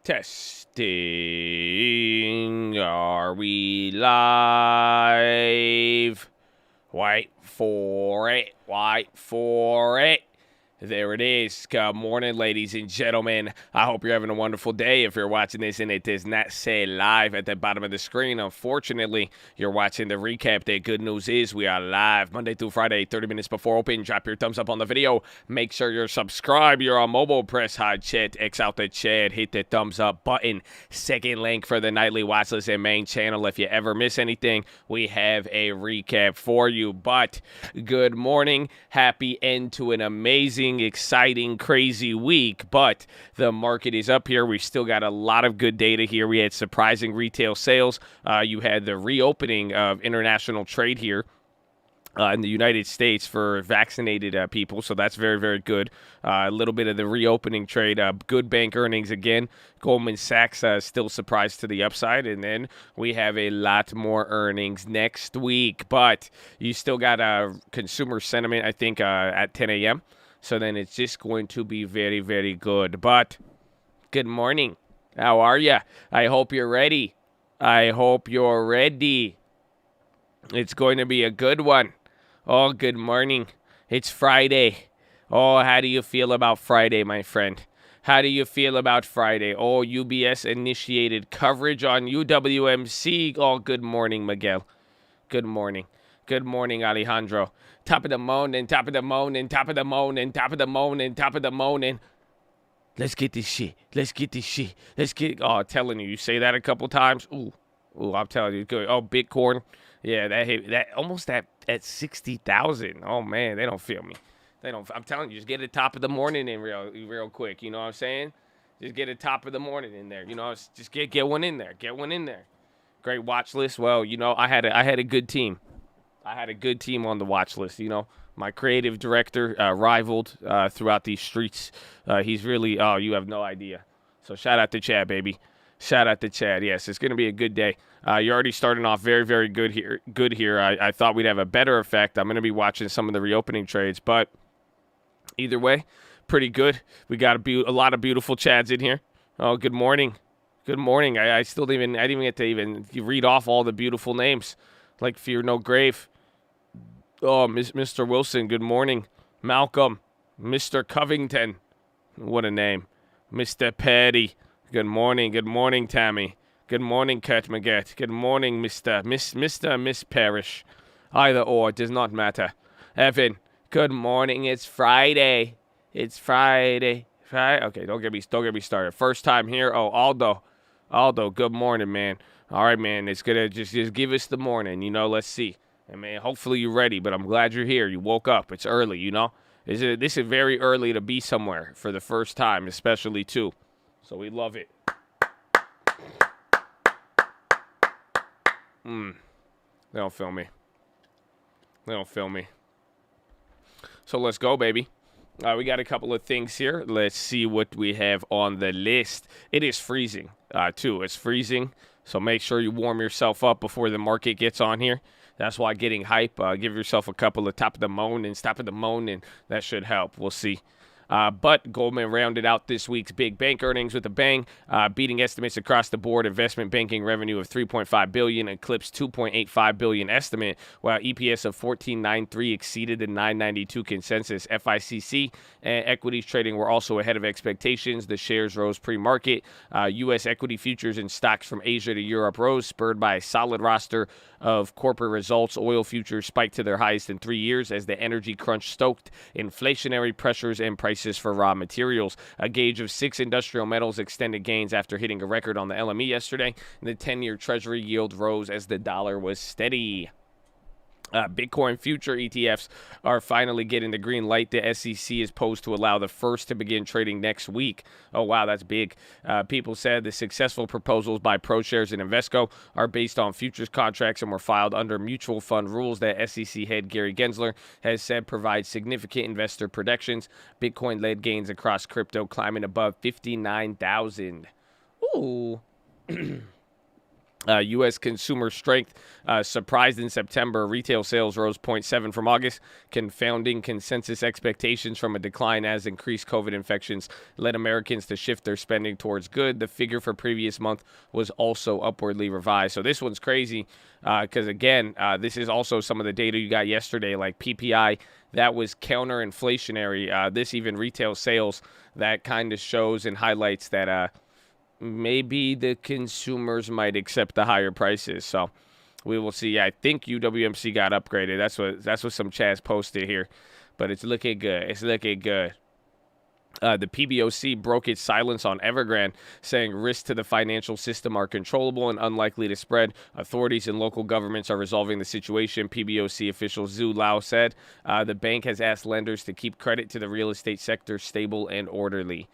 Testing. Are we live? Wait for it. Wait for it. There it is. Good morning, ladies and gentlemen. I hope you're having a wonderful day. If you're watching this and it does not say live at the bottom of the screen, unfortunately, you're watching the recap. The good news is we are live Monday through Friday, 30 minutes before open. Drop your thumbs up on the video. Make sure you're subscribed. You're on mobile. Press hard chat. X out the chat. Hit the thumbs up button. Second link for the nightly watch list and main channel. If you ever miss anything, we have a recap for you. But good morning. Happy end to an amazing, exciting, crazy week, but the market is up here. We've still got a lot of good data here. We had surprising retail sales. You had the reopening of international trade here in the United States for vaccinated people, so that's very, very good. A little bit of the reopening trade, good bank earnings again. Goldman Sachs still surprised to the upside, and then we have a lot more earnings next week. But you still got consumer sentiment, I think, at 10 a.m., so then it's just going to be very, very good. But good morning. How are you? I hope you're ready. I hope you're ready. It's going to be a good one. Oh, good morning. It's Friday. Oh, how do you feel about Friday, my friend? How do you feel about Friday? Oh, UBS initiated coverage on UWMC. Oh, good morning, Miguel. Good morning. Good morning, Alejandro. Top of the morning, top of the morning, top of the morning, top of the morning, top of the morning. Let's get this shit. Let's get this shit. Let's get. Oh, I'm telling you, you say that a couple times. Ooh, I'm telling you, good. Oh, Bitcoin. Yeah, that hit that almost at 60,000. Oh man, they don't feel me. They don't. I'm telling you, just get it top of the morning in real quick. You know what I'm saying? Just get it top of the morning in there. You know, just get one in there. Get one in there. Great watch list. Well, you know, I had a good team. I had a good team on the watch list. You know, my creative director rivaled throughout these streets. He's really, oh, you have no idea. So shout out to Chad, baby. Shout out to Chad. Yes, it's going to be a good day. You're already starting off very, very good here. I thought we'd have a better effect. I'm going to be watching some of the reopening trades, but either way, pretty good. We got a lot of beautiful Chads in here. Oh, good morning. Good morning. I still didn't even get to even read off all the beautiful names, like Fear No Grave. Oh, Mr. Wilson, good morning. Malcolm, Mr. Covington, what a name. Mr. Petty, good morning. Good morning, Tammy. Good morning, Kurt Maggett. Good morning, Miss Parrish. Either or, it does not matter. Evan, good morning. It's Friday. It's Friday. Okay, don't get me started. First time here. Oh, Aldo, good morning, man. All right, man. It's gonna just give us the morning. You know, let's see. And man, hopefully you're ready, but I'm glad you're here. You woke up. It's early, you know. This is very early to be somewhere for the first time, especially too. So we love it. They don't feel me. They don't feel me. So let's go, baby. We got a couple of things here. Let's see what we have on the list. It is freezing, too. It's freezing, so make sure you warm yourself up before the market gets on here. That's why getting hype. Give yourself a couple of top of the morning, and that should help. We'll see. But Goldman rounded out this week's big bank earnings with a bang, beating estimates across the board. Investment banking revenue of $3.5 billion eclipsed $2.85 billion estimate, while EPS of $14.93 exceeded the $9.92 consensus. FICC and equities trading were also ahead of expectations. The shares rose pre-market. U.S. equity futures and stocks from Asia to Europe rose, spurred by a solid roster of corporate results. Oil futures spiked to their highest in 3 years as the energy crunch stoked inflationary pressures and prices for raw materials. A gauge of 6 industrial metals extended gains after hitting a record on the LME yesterday. And the 10-year Treasury yield rose as the dollar was steady. Bitcoin future ETFs are finally getting the green light. The SEC is posed to allow the first to begin trading next week. Oh, wow, that's big. People said the successful proposals by ProShares and Invesco are based on futures contracts and were filed under mutual fund rules that SEC head Gary Gensler has said provide significant investor protections. Bitcoin led gains across crypto, climbing above 59,000. Ooh. U.S. consumer strength surprised in September. Retail sales rose 0.7 from August, confounding consensus expectations from a decline as increased COVID infections led Americans to shift their spending towards good. The figure for previous month was also upwardly revised. So this one's crazy because, again, this is also some of the data you got yesterday, like PPI. That was counter-inflationary. This even retail sales, that kind of shows and highlights that maybe the consumers might accept the higher prices. So we will see. I think UWMC got upgraded. That's what some Chaz posted here. But it's looking good. It's looking good. The PBOC broke its silence on Evergrande, saying risks to the financial system are controllable and unlikely to spread. Authorities and local governments are resolving the situation, PBOC official Zhu Lao said. The bank has asked lenders to keep credit to the real estate sector stable and orderly.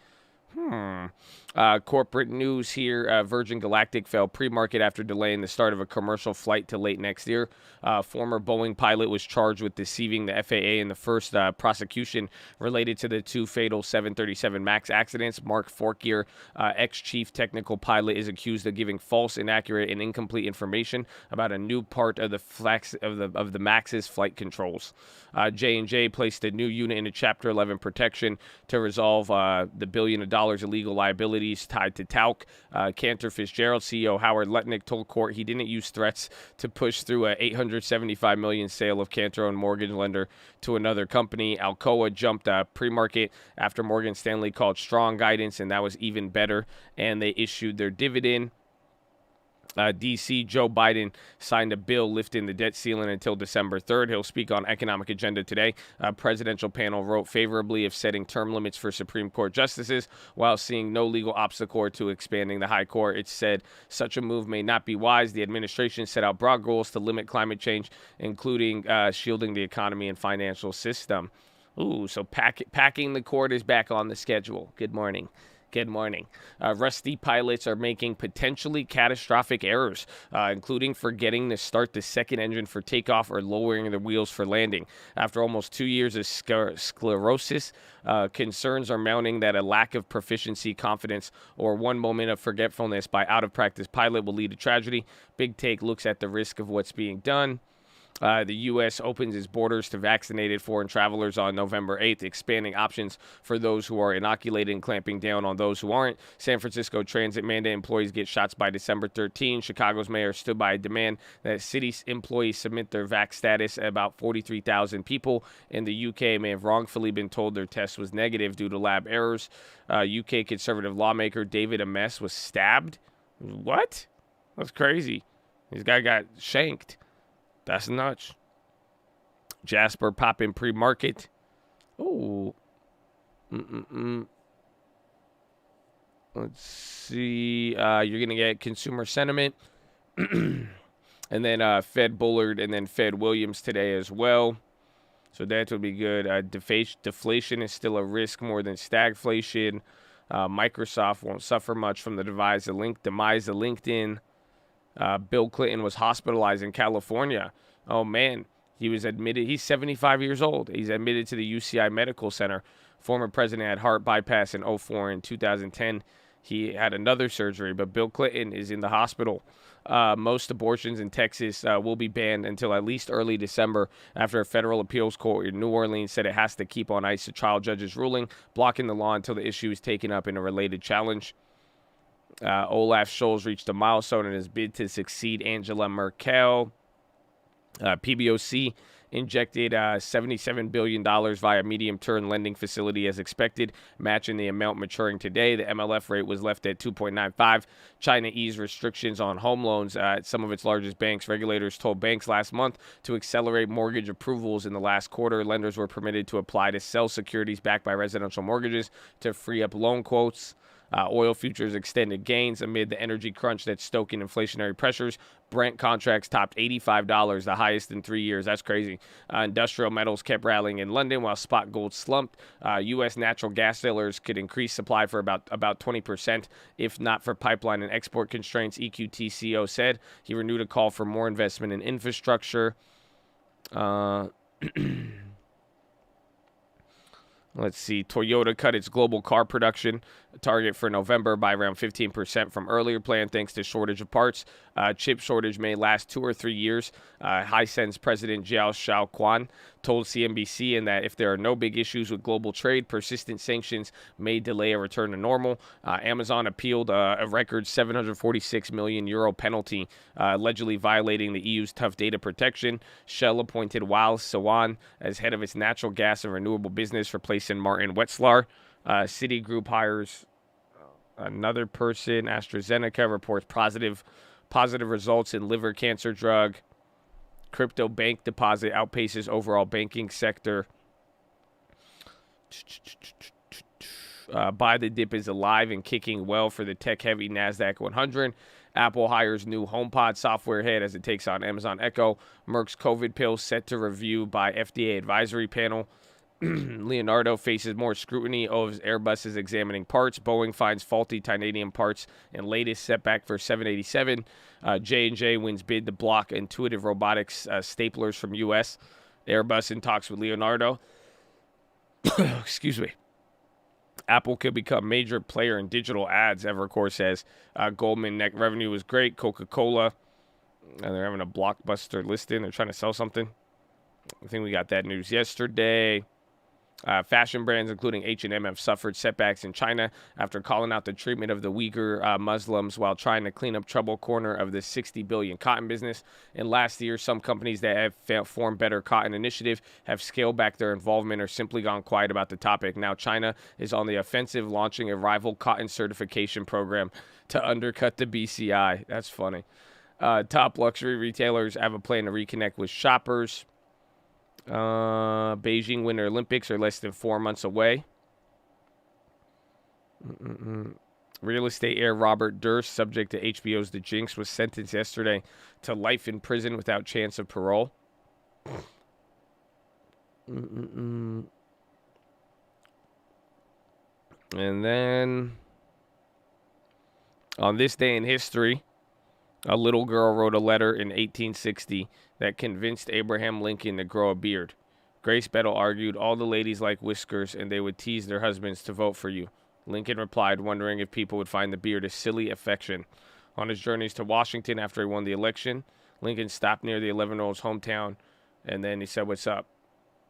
Corporate news here. Virgin Galactic fell pre-market after delaying the start of a commercial flight to late next year. Former Boeing pilot was charged with deceiving the FAA in the first prosecution related to the two fatal 737 MAX accidents. Mark Forkier, ex-chief technical pilot, is accused of giving false, inaccurate, and incomplete information about a new part of the MAX's flight controls. J&J placed a new unit into Chapter 11 protection to resolve the $1 billion illegal liabilities tied to talc. Cantor Fitzgerald CEO Howard Lutnick told court he didn't use threats to push through a $875 million sale of Cantor-owned mortgage lender to another company. Alcoa jumped pre-market after Morgan Stanley called strong guidance, and that was even better, and they issued their dividend. D.C. Joe Biden signed a bill lifting the debt ceiling until December 3rd. He'll speak on economic agenda today. A presidential panel wrote favorably of setting term limits for Supreme Court justices while seeing no legal obstacle to expanding the high court. It said such a move may not be wise. The administration set out broad goals to limit climate change, including shielding the economy and financial system. Ooh, so packing the court is back on the schedule. Good morning. Good morning. Rusty pilots are making potentially catastrophic errors, including forgetting to start the second engine for takeoff or lowering the wheels for landing. After almost 2 years of sclerosis, concerns are mounting that a lack of proficiency, confidence, or one moment of forgetfulness by out-of-practice pilot will lead to tragedy. Big Take looks at the risk of what's being done. The U.S. opens its borders to vaccinated foreign travelers on November 8th, expanding options for those who are inoculated and clamping down on those who aren't. San Francisco transit mandate employees get shots by December 13. Chicago's mayor stood by a demand that city employees submit their vax status. About 43,000 people in the U.K. may have wrongfully been told their test was negative due to lab errors. U.K. conservative lawmaker David Ames was stabbed. What? That's crazy. This guy got shanked. That's nuts. Jasper popping pre-market. Oh. Let's see. You're going to get consumer sentiment. And then Fed Bullard and then Fed Williams today as well. So that will be good. Deflation is still a risk more than stagflation. Microsoft won't suffer much from the demise of LinkedIn. Bill Clinton was hospitalized in California. Oh, man. He was admitted. He's 75 years old. He's admitted to the UCI Medical Center. Former president had heart bypass in 2004. In 2010, he had another surgery, but Bill Clinton is in the hospital. Most abortions in Texas will be banned until at least early December after a federal appeals court in New Orleans said it has to keep on ice a trial judge's ruling, blocking the law until the issue is taken up in a related challenge. Olaf Scholz reached a milestone in his bid to succeed Angela Merkel. PBOC injected $77 billion via medium-term lending facility as expected, matching the amount maturing today. The MLF rate was left at 2.95. China eased restrictions on home loans at some of its largest banks. Regulators told banks last month to accelerate mortgage approvals in the last quarter. Lenders were permitted to apply to sell securities backed by residential mortgages to free up loan quotes. Oil futures extended gains amid the energy crunch that's stoking inflationary pressures. Brent contracts topped $85, the highest in 3 years. That's crazy. Industrial metals kept rallying in London while spot gold slumped. U.S. natural gas sellers could increase supply for about 20%, if not for pipeline and export constraints, EQTCO said. He renewed a call for more investment in infrastructure. Let's see. Toyota cut its global car production target for November by around 15% from earlier plan thanks to shortage of parts. Chip shortage may last 2 or 3 years. Hisense President Jiao Shaoquan told CNBC in that if there are no big issues with global trade, persistent sanctions may delay a return to normal. Amazon appealed a record 746 million euro penalty, allegedly violating the EU's tough data protection. Shell appointed Wael Sawan as head of its natural gas and renewable business, replacing Martin Wetzlar. Citigroup hires another person. AstraZeneca reports positive results in liver cancer drug. Crypto bank deposit outpaces overall banking sector. Buy the dip is alive and kicking well for the tech-heavy NASDAQ 100. Apple hires new HomePod software head as it takes on Amazon Echo. Merck's COVID pill set to review by FDA advisory panel. Leonardo faces more scrutiny of Airbus is examining parts. Boeing finds faulty titanium parts and latest setback for 787. J&J wins bid to block Intuitive Robotics staplers from U.S. Airbus in talks with Leonardo. Excuse me. Apple could become major player in digital ads, Evercore says. Goldman net revenue was great. Coca-Cola, and they're having a blockbuster listing. They're trying to sell something. I think we got that news yesterday. Fashion brands, including H&M, have suffered setbacks in China after calling out the treatment of the Uyghur Muslims while trying to clean up troubled corner of the $60 billion cotton business. And last year, some companies that have formed Better Cotton Initiative have scaled back their involvement or simply gone quiet about the topic. Now China is on the offensive, launching a rival cotton certification program to undercut the BCI. That's funny. Top luxury retailers have a plan to reconnect with shoppers. Beijing Winter Olympics are less than 4 months away. Real estate heir Robert Durst, subject to HBO's The Jinx, was sentenced yesterday to life in prison without chance of parole. And then, on this day in history, a little girl wrote a letter in 1860 that convinced Abraham Lincoln to grow a beard. Grace Bettle argued all the ladies like whiskers and they would tease their husbands to vote for you. Lincoln replied, wondering if people would find the beard a silly affection. On his journeys to Washington after he won the election, Lincoln stopped near the 11-year-old's hometown, and then he said, "What's up?"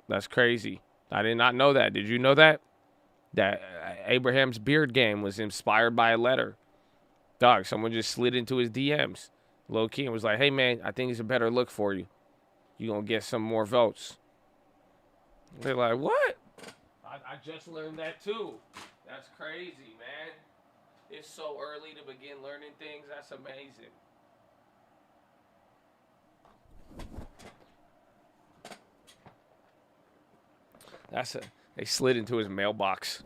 That's crazy. I did not know that. Did you know that? That Abraham's beard game was inspired by a letter. Dog, someone just slid into his DMs. Low key and was like, "Hey, man, I think it's a better look for you. You're going to get some more votes." They're like, "What?" I just learned that too. That's crazy, man. It's so early to begin learning things. That's amazing. They slid into his mailbox.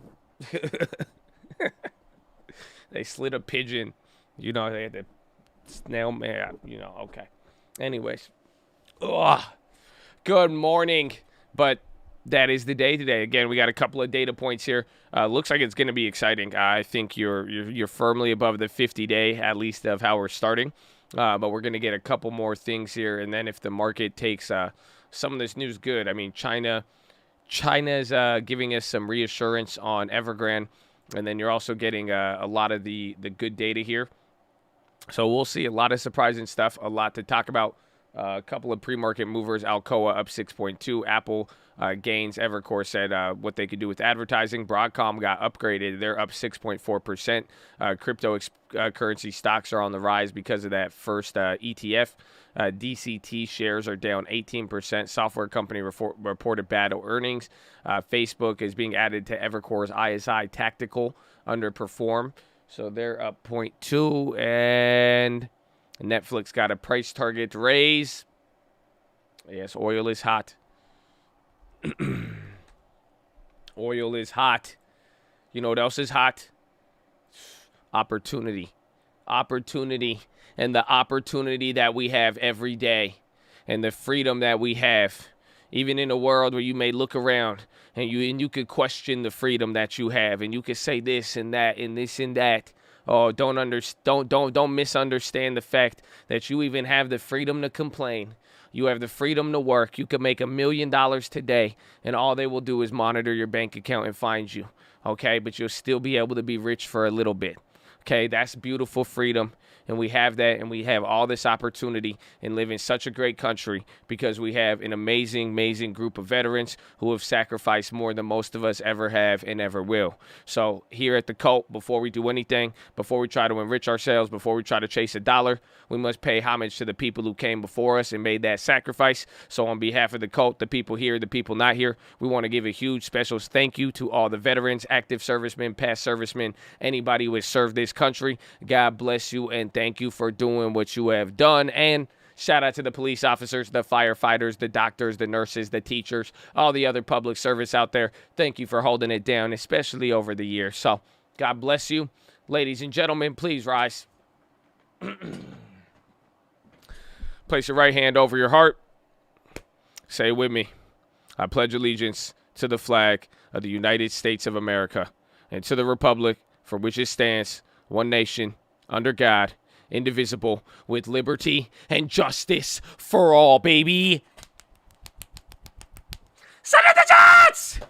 They slid a pigeon. You know, they had the snail mail. You know, okay. Anyways. Ugh. Good morning. But that is the day today. Again, we got a couple of data points here. Looks like it's going to be exciting. I think you're firmly above the 50-day, at least of how we're starting. But we're going to get a couple more things here. And then if the market takes some of this news good, I mean, China's giving us some reassurance on Evergrande. And then you're also getting a lot of the good data here. So we'll see a lot of surprising stuff, a lot to talk about. A couple of pre-market movers, Alcoa up 6.2, Apple gains. Evercore said what they could do with advertising. Broadcom got upgraded. They're up 6.4%. Cryptocurrency stocks are on the rise because of that first ETF. DCT shares are down 18%. Software company reported bad earnings. Facebook is being added to Evercore's ISI Tactical underperform. So they're up 0.2. And Netflix got a price target raise. Yes, oil is hot. Oil is hot. You know what else is hot? Opportunity. Opportunity. And the opportunity that we have every day. And the freedom that we have. Even in a world where you may look around and you could question the freedom that you have. And you could say this and that and this and that. Oh, don't misunderstand the fact that you even have the freedom to complain. You have the freedom to work. You can make $1 million today, and all they will do is monitor your bank account and find you. Okay, but you'll still be able to be rich for a little bit. Okay, that's beautiful freedom. And we have that, and we have all this opportunity and live in such a great country because we have an amazing, amazing group of veterans who have sacrificed more than most of us ever have and ever will. So here at the Cult, before we do anything, before we try to enrich ourselves, before we try to chase a dollar, we must pay homage to the people who came before us and made that sacrifice. So on behalf of the Cult, the people here, the people not here, we want to give a huge special thank you to all the veterans, active servicemen, past servicemen, anybody who has served this country. God bless you, and thank you for doing what you have done. And shout out to the police officers, the firefighters, the doctors, the nurses, the teachers, all the other public service out there. Thank you for holding it down, especially over the years. So God bless you. Ladies and gentlemen, please rise. Place your right hand over your heart. Say it with me. I pledge allegiance to the flag of the United States of America and to the republic for which it stands, one nation, under God, indivisible, with liberty and justice for all, baby. Senator Jones!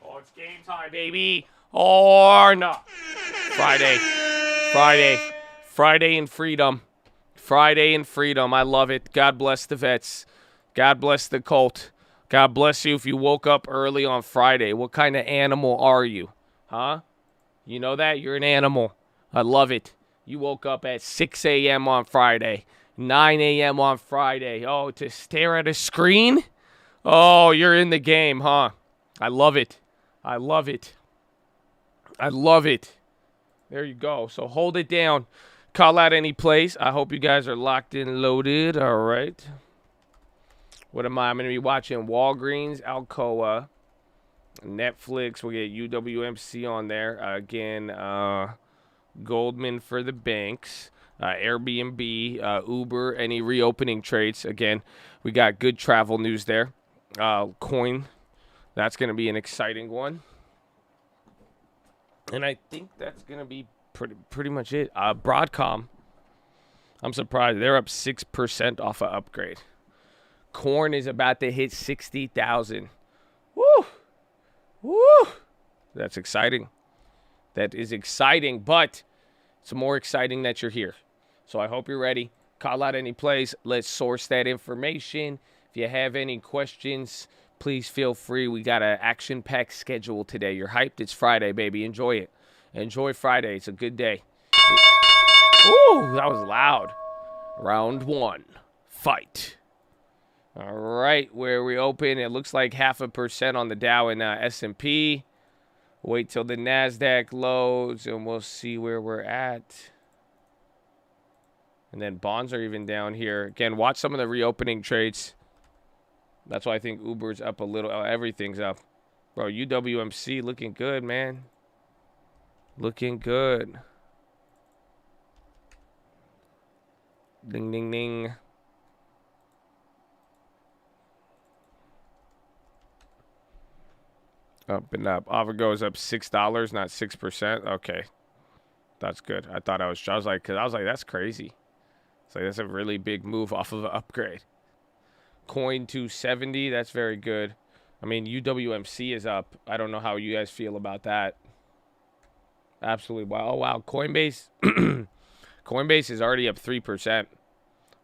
Oh, it's game time, baby. Or not. Friday and freedom. Friday and freedom. I love it. God bless the vets. God bless the Cult. God bless you if you woke up early on Friday. What kind of animal are you? Huh? You know that? You're an animal. I love it. You woke up at 6 a.m. on Friday, 9 a.m. on Friday. Oh, to stare at a screen? Oh, you're in the game, huh? I love it. I love it. I love it. There you go. So hold it down. Call out any place. I hope you guys are locked and loaded. All right. What am I? I'm going to be watching Walgreens, Alcoa, Netflix. We'll get UWMC on there. Again, Goldman for the banks, Airbnb, Uber, any reopening trades. Again, we got good travel news there. Coin, that's going to be an exciting one. And I think that's going to be pretty much it. Broadcom, I'm surprised. They're up 6% off of upgrade. Corn is about to hit 60,000. Woo! Woo! That's exciting. That is exciting, but it's more exciting that you're here. So I hope you're ready. Call out any plays. Let's source that information. If you have any questions, please feel free. We got an action-packed schedule today. You're hyped? It's Friday, baby. Enjoy it. Enjoy Friday. It's a good day. Ooh, that was loud. Round one. Fight. All right, where we open, it looks like 0.5% on the Dow and S&P. Wait till the NASDAQ loads, and we'll see where we're at. And then bonds are even down here. Again, watch some of the reopening trades. That's why I think Uber's up a little. Everything's up. Bro, UWMC looking good, man. Looking good. Ding, ding, ding. Up and up. Avago is up $6, not 6%. Okay. That's good. I thought I was like, that's crazy. It's like, that's a really big move off of an upgrade. Coin 270, that's very good. I mean, UWMC is up. I don't know how you guys feel about that. Absolutely. Wow. Oh, wow. Coinbase. Coinbase is already up 3%.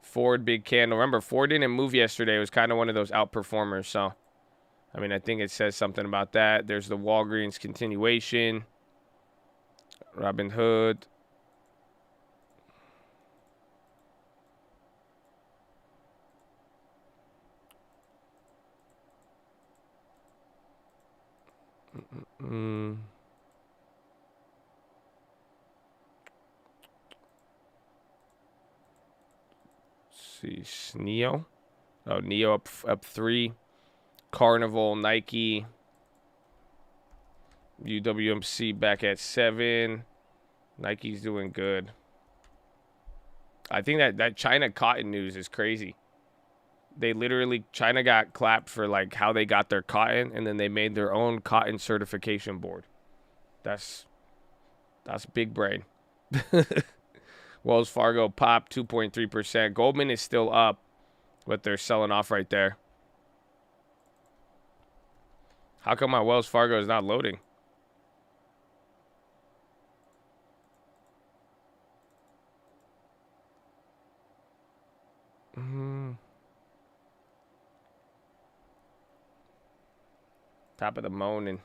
Ford, big candle. Remember, Ford didn't move yesterday. It was kind of one of those outperformers. So, I mean, I think it says something about that. There's the Walgreens continuation. Robinhood. See, NEO. Oh, NEO up 3. Carnival, Nike, UWMC back at 7. Nike's doing good. I think that China cotton news is crazy. They literally, China got clapped for like how they got their cotton, and then they made their own cotton certification board. That's That's big brain. Wells Fargo popped 2.3%. Goldman is still up, but they're selling off right there. How come my Wells Fargo is not loading? Top of the moaning.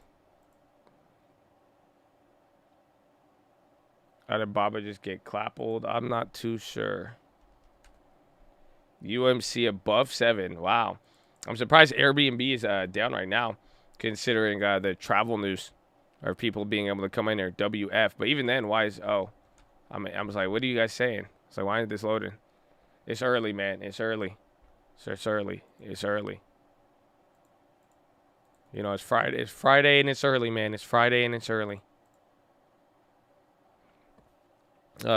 How did Baba just get clappled? I'm not too sure. UMC above 7. Wow. I'm surprised Airbnb is down right now, considering the travel news or people being able to come in there. WF. But even then, why is... Oh. I was like, what are you guys saying? It's like, why isn't this loading? It's early, man. It's early. It's early. It's early. You know, it's Friday. It's Friday and it's early, man. It's Friday and it's early.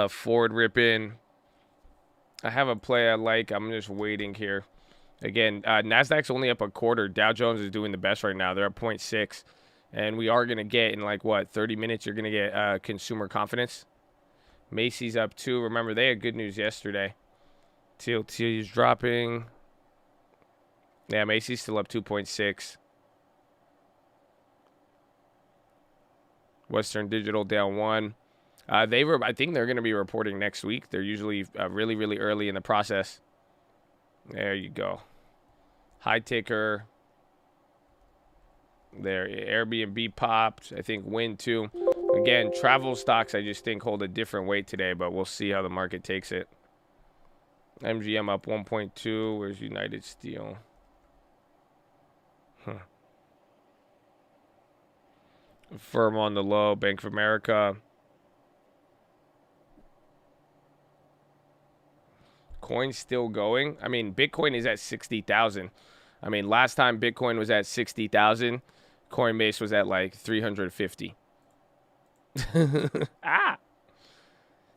Forward ripping. I have a play I like. I'm just waiting here. Again, NASDAQ's only up a quarter. Dow Jones is doing the best right now. They're at 0.6. And we are going to get, in like, what, 30 minutes, you're going to get consumer confidence. Macy's up 2. Remember, they had good news yesterday. TLT is dropping. Yeah, Macy's still up 2.6. Western Digital down 1. I think they're going to be reporting next week. They're usually really, really early in the process. There you go. High ticker. There, Airbnb popped. I think Wynn too. Again, travel stocks I just think hold a different weight today, but we'll see how the market takes it. MGM up 1.2. Where's United Steel? Firm on the low. Bank of America. Coin's still going. I mean, Bitcoin is at 60,000. I mean, last time Bitcoin was at 60,000, Coinbase was at like 350. It's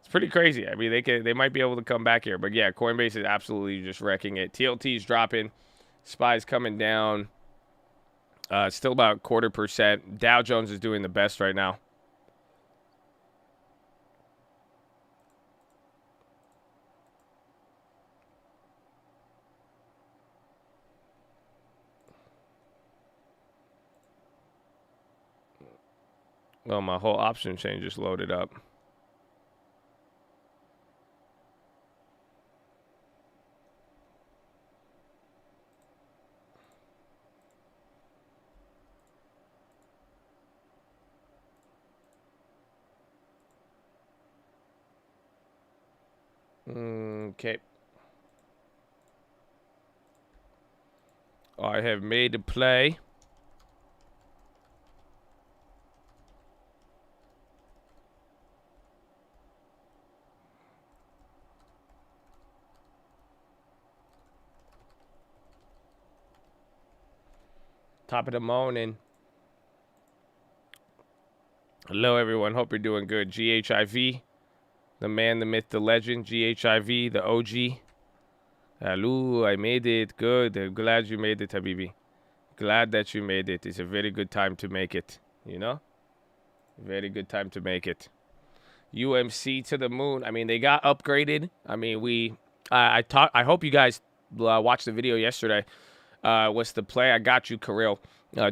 pretty crazy. I mean, they might be able to come back here, but yeah, Coinbase is absolutely just wrecking it. TLT's dropping, SPY's coming down. Still about 0.25%. Dow Jones is doing the best right now. Well, my whole option chain just loaded up. Okay. I have made a play. Top of the morning. Hello, everyone. Hope you're doing good. GHIV, the man, the myth, the legend. GHIV, the OG. Hello, I made it. Good. I'm glad you made it, Habibi. Glad that you made it. It's a very good time to make it. You know? Very good time to make it. UMC to the moon. I mean, they got upgraded. I mean, I hope you guys watched the video yesterday. What's the play? I got you, Kirill.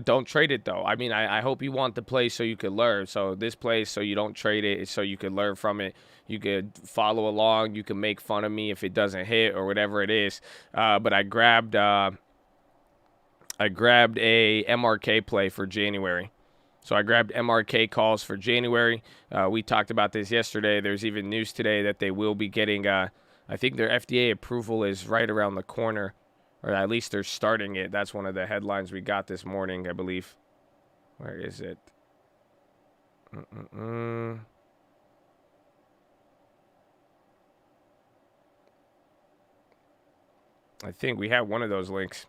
Don't trade it, though. I mean, I hope you want the play so you could learn. So this play, so you don't trade it, is so you could learn from it. You could follow along. You can make fun of me if it doesn't hit or whatever it is. But I grabbed a MRK play for January. So I grabbed MRK calls for January. We talked about this yesterday. There's even news today that they will be getting, I think their FDA approval is right around the corner. Or at least they're starting it. That's one of the headlines we got this morning, I believe. Where is it? I think we have one of those links.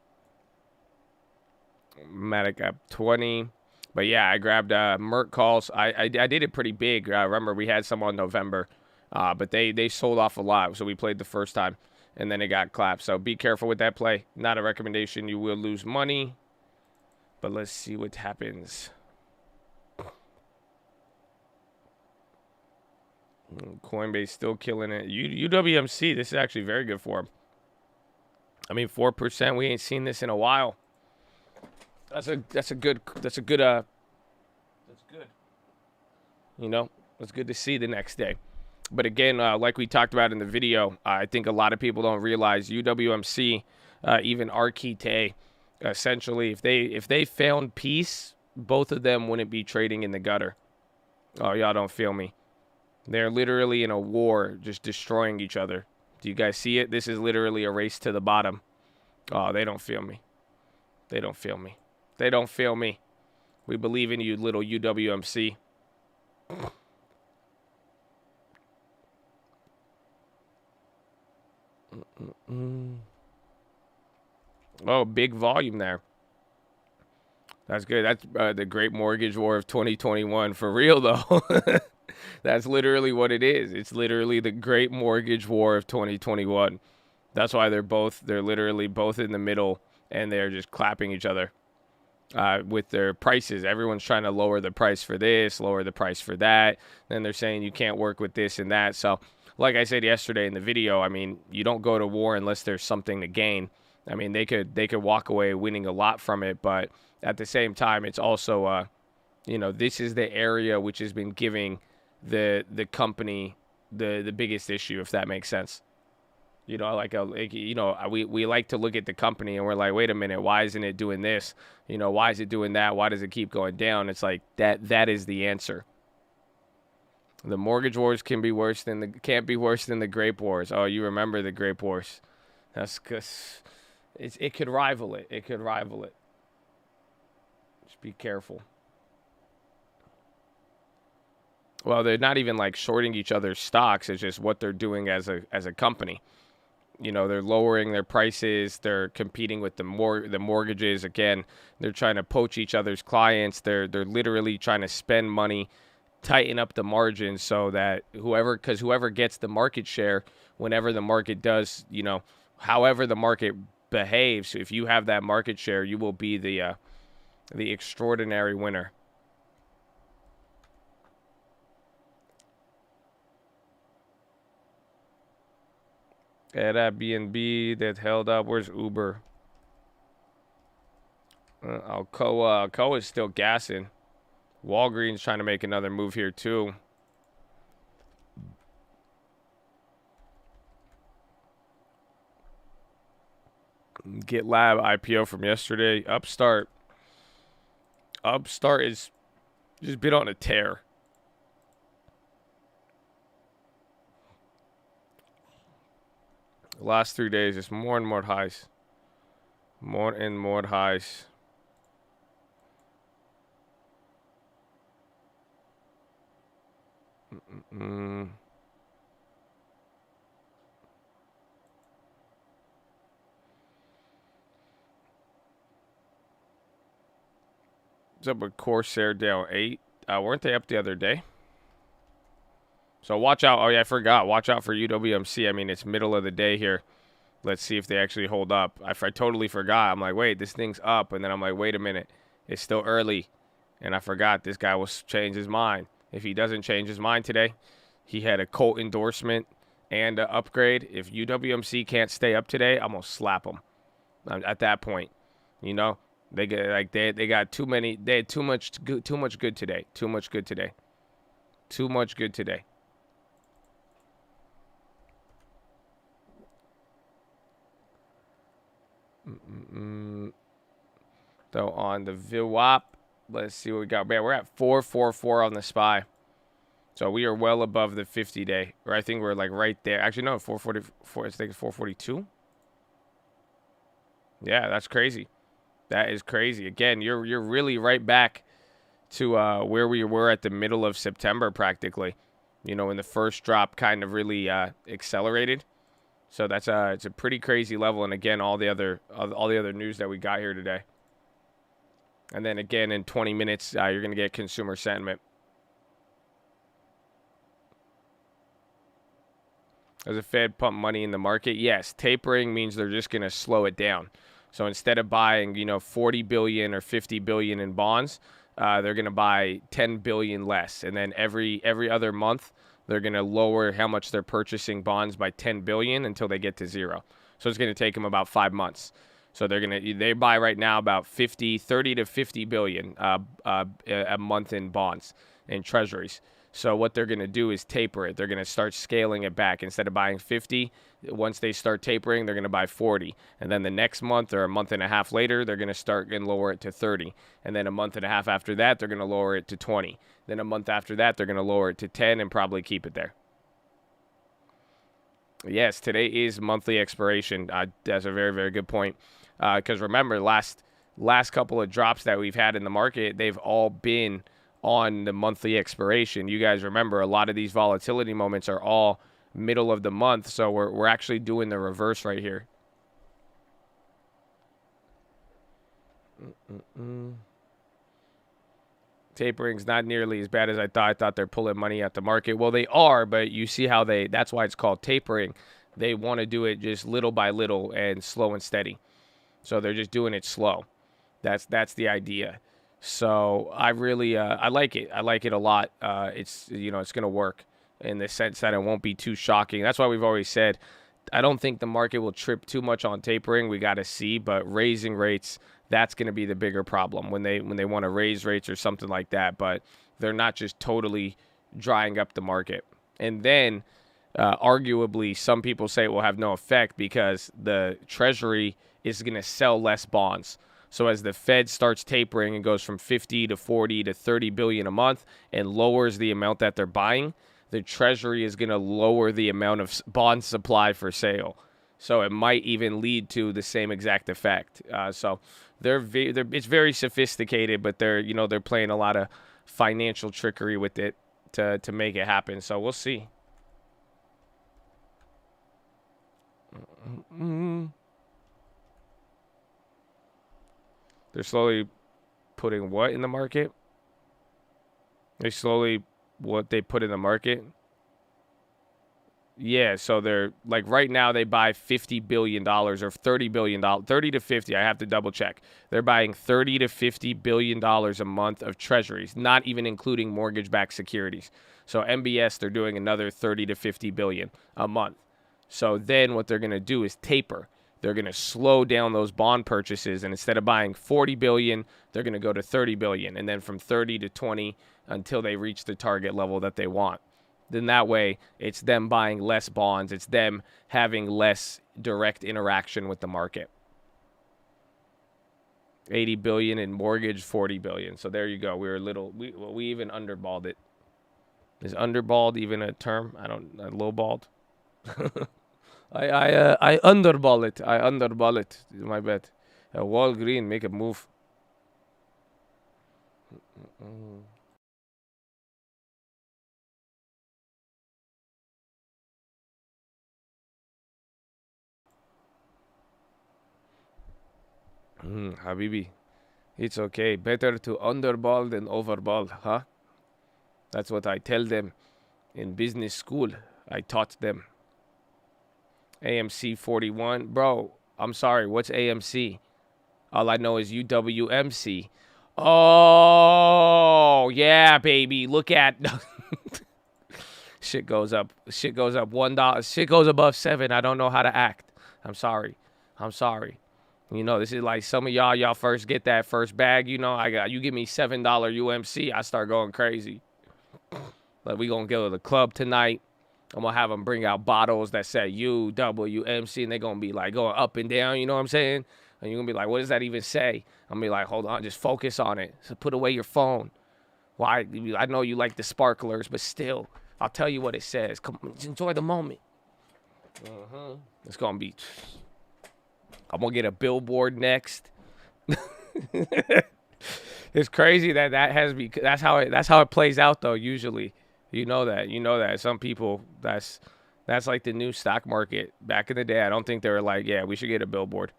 Matic up 20. But yeah, I grabbed Merck calls. I did it pretty big. Remember, we had some on November. But they sold off a lot. So we played the first time. And then it got clapped. So be careful with that play. Not a recommendation. You will lose money. But let's see what happens. Coinbase still killing it. UWMC, this is actually very good for them. I mean, 4%. We ain't seen this in a while. That's good. That's good. You know, it's good to see the next day. But again, like we talked about in the video, I think a lot of people don't realize UWMC, even Arquite, essentially, if they found peace, both of them wouldn't be trading in the gutter. Oh, y'all don't feel me. They're literally in a war, just destroying each other. Do you guys see it? This is literally a race to the bottom. Oh, they don't feel me. They don't feel me. They don't feel me. We believe in you, little UWMC. Oh, big volume there. That's good. That's the great mortgage war of 2021. For real, though. That's literally what it is. It's literally the great mortgage war of 2021. That's why they're literally both in the middle, and they're just clapping each other with their prices. Everyone's trying to lower the price for this, lower the price for that. Then they're saying you can't work with this and that. So, like I said yesterday in the video, I mean, you don't go to war unless there's something to gain. I mean, they could walk away winning a lot from it, but at the same time, it's also, this is the area which has been giving the company the biggest issue, if that makes sense. We like to look at the company and we're like, wait a minute, why isn't it doing this? Why is it doing that? Why does it keep going down? It's like that is the answer. The mortgage wars can't be worse than the grape wars. Oh, you remember the grape wars? That's because it could rival it. It could rival it. Just be careful. Well, they're not even like shorting each other's stocks. It's just what they're doing as a company. They're lowering their prices. They're competing with the mortgages. Again, they're trying to poach each other's clients. They're literally trying to spend money, tighten up the margins so that whoever gets the market share, whenever the market does, however the market behaves, if you have that market share, you will be the extraordinary winner. Airbnb that held up. Where's Uber? Alcoa is still gassing. Walgreens trying to make another move here too. GitLab IPO from yesterday. Upstart is just been on a tear. The last 3 days, it's more and more highs. More and more highs. What's up with Corsair down 8? Weren't they up the other day? So watch out. Oh, yeah, I forgot. Watch out for UWMC. I mean, it's middle of the day here. Let's see if they actually hold up. I totally forgot. I'm like, wait, this thing's up. And then I'm like, wait a minute. It's still early. And I forgot this guy will change his mind. If he doesn't change his mind today, he had a Colt endorsement and an upgrade. If UWMC can't stay up today, I'm going to slap him. At that point, they got too many. They had too much good today. Too much good today. Too much good today. So on the VWAP, let's see what we got. Man, we're at 444 on the SPY. So we are well above the 50-day. Or I think we're like right there. Actually, no, 444. I think it's 442. Yeah, that's crazy. That is crazy. Again, you're really right back to where we were at the middle of September practically. When the first drop kind of really accelerated. So that's it's a pretty crazy level. And again, all the other news that we got here today. And then again, in 20 minutes, you're going to get consumer sentiment. Does the Fed pump money in the market? Yes. Tapering means they're just going to slow it down. So instead of buying, 40 billion or 50 billion in bonds, they're going to buy 10 billion less. And then every other month, they're going to lower how much they're purchasing bonds by 10 billion until they get to zero. So it's going to take them about 5 months. So they buy right now about 30 to 50 billion a month in bonds and treasuries. So what they're going to do is taper it. They're going to start scaling it back. Instead of buying 50, once they start tapering, they're going to buy 40. And then the next month or a month and a half later, they're going to start and lower it to 30. And then a month and a half after that, they're going to lower it to 20. Then a month after that, they're going to lower it to 10 and probably keep it there. Yes, today is monthly expiration. That's a very, very good point. Because remember, last couple of drops that we've had in the market, they've all been on the monthly expiration. You guys remember a lot of these volatility moments are all middle of the month, so we're actually doing the reverse right here. Tapering's not nearly as bad as I thought. I thought they're pulling money out the market. Well, they are, but you see how that's why it's called tapering. They want to do it just little by little and slow and steady. So they're just doing it slow. That's the idea. So I really I like it. I like it a lot. It's it's going to work in the sense that it won't be too shocking. That's why we've always said I don't think the market will trip too much on tapering. We got to see, but raising rates, that's going to be the bigger problem when they want to raise rates or something like that. But they're not just totally drying up the market. And then arguably some people say it will have no effect because the Treasury is going to sell less bonds. So as the Fed starts tapering and goes from 50 to 40 to 30 billion a month and lowers the amount that they're buying, the Treasury is going to lower the amount of bond supply for sale. So it might even lead to the same exact effect. So it's very sophisticated, but they're playing a lot of financial trickery with it to make it happen. So we'll see. They're slowly putting what in the market? What they put in the market? Yeah, so they're like right now they buy $50 billion or $30 billion, 30 to 50. I have to double check. They're buying $30 to $50 billion a month of treasuries, not even including mortgage-backed securities. So MBS, they're doing another 30 to 50 billion a month. So then what they're going to do is taper. They're going to slow down those bond purchases, and instead of buying 40 billion, they're going to go to 30 billion, and then from 30 to 20 until they reach the target level that they want. Then that way, it's them buying less bonds. It's them having less direct interaction with the market. 80 billion in mortgage, 40 billion. So there you go. We even underballed it. Is underballed even a term? I lowballed. I underball it. I underball it. My bad. Wall Green, make a move. Habibi, it's okay. Better to underball than overball, huh? That's what I tell them in business school. I taught them. AMC 41. Bro, I'm sorry. What's AMC? All I know is UWMC. Oh, yeah, baby. Look at... Shit goes up. Shit goes up $1. Shit goes above 7. I don't know how to act. I'm sorry. This is like some of y'all first get that first bag. You give me $7 UMC, I start going crazy. Like, we gonna go to the club tonight. I'm gonna have them bring out bottles that say UWMC, and they're gonna be like going up and down. You know what I'm saying? And you're gonna be like, what does that even say? I'm gonna be like, hold on, just focus on it. So put away your phone. Why? I know you like the sparklers, but still, I'll tell you what it says. Come, just enjoy the moment. It's gonna be. I'm gonna get a billboard next. It's crazy that has me. That's how it plays out though. Usually, you know that. Some people that's like the new stock market. Back in the day, I don't think they were like, yeah, we should get a billboard.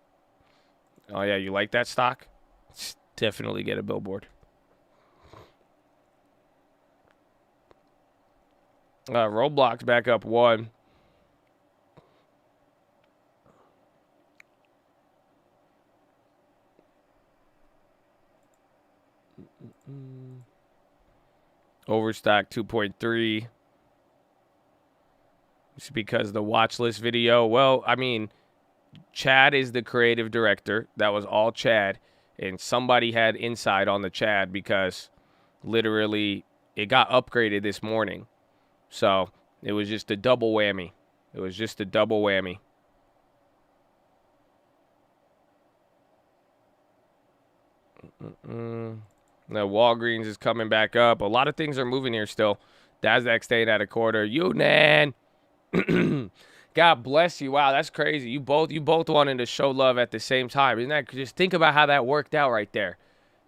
Oh yeah, you like that stock? Definitely get a billboard. Roblox back up 1. Overstock 2.3. It's because the watch list video, well, I mean, Chad is the creative director. That was all Chad. And somebody had insight on the Chad because literally it got upgraded this morning. So it was just a double whammy. It was just a double whammy. The Walgreens is coming back up. A lot of things are moving here still. Nasdaq staying at a quarter. Yunan. God bless you. Wow, that's crazy. You both wanted to show love at the same time. Isn't that, just think about how that worked out right there.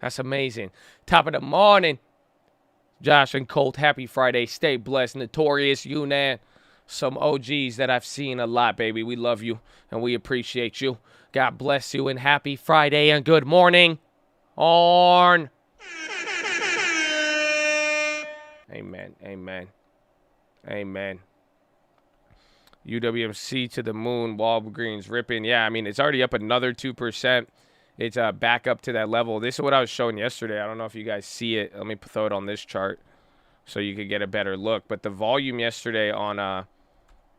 That's amazing. Top of the morning. Josh and Colt, happy Friday. Stay blessed. Notorious Yunan. Some OGs that I've seen a lot, baby. We love you and we appreciate you. God bless you and happy Friday and good morning. On. Amen. Amen. Amen. UWMC to the moon. Walgreens ripping. Yeah, I mean, it's already up another 2%. It's back up to that level. This is what I was showing yesterday. I don't know if you guys see it. Let me throw it on this chart so you could get a better look. But the volume yesterday on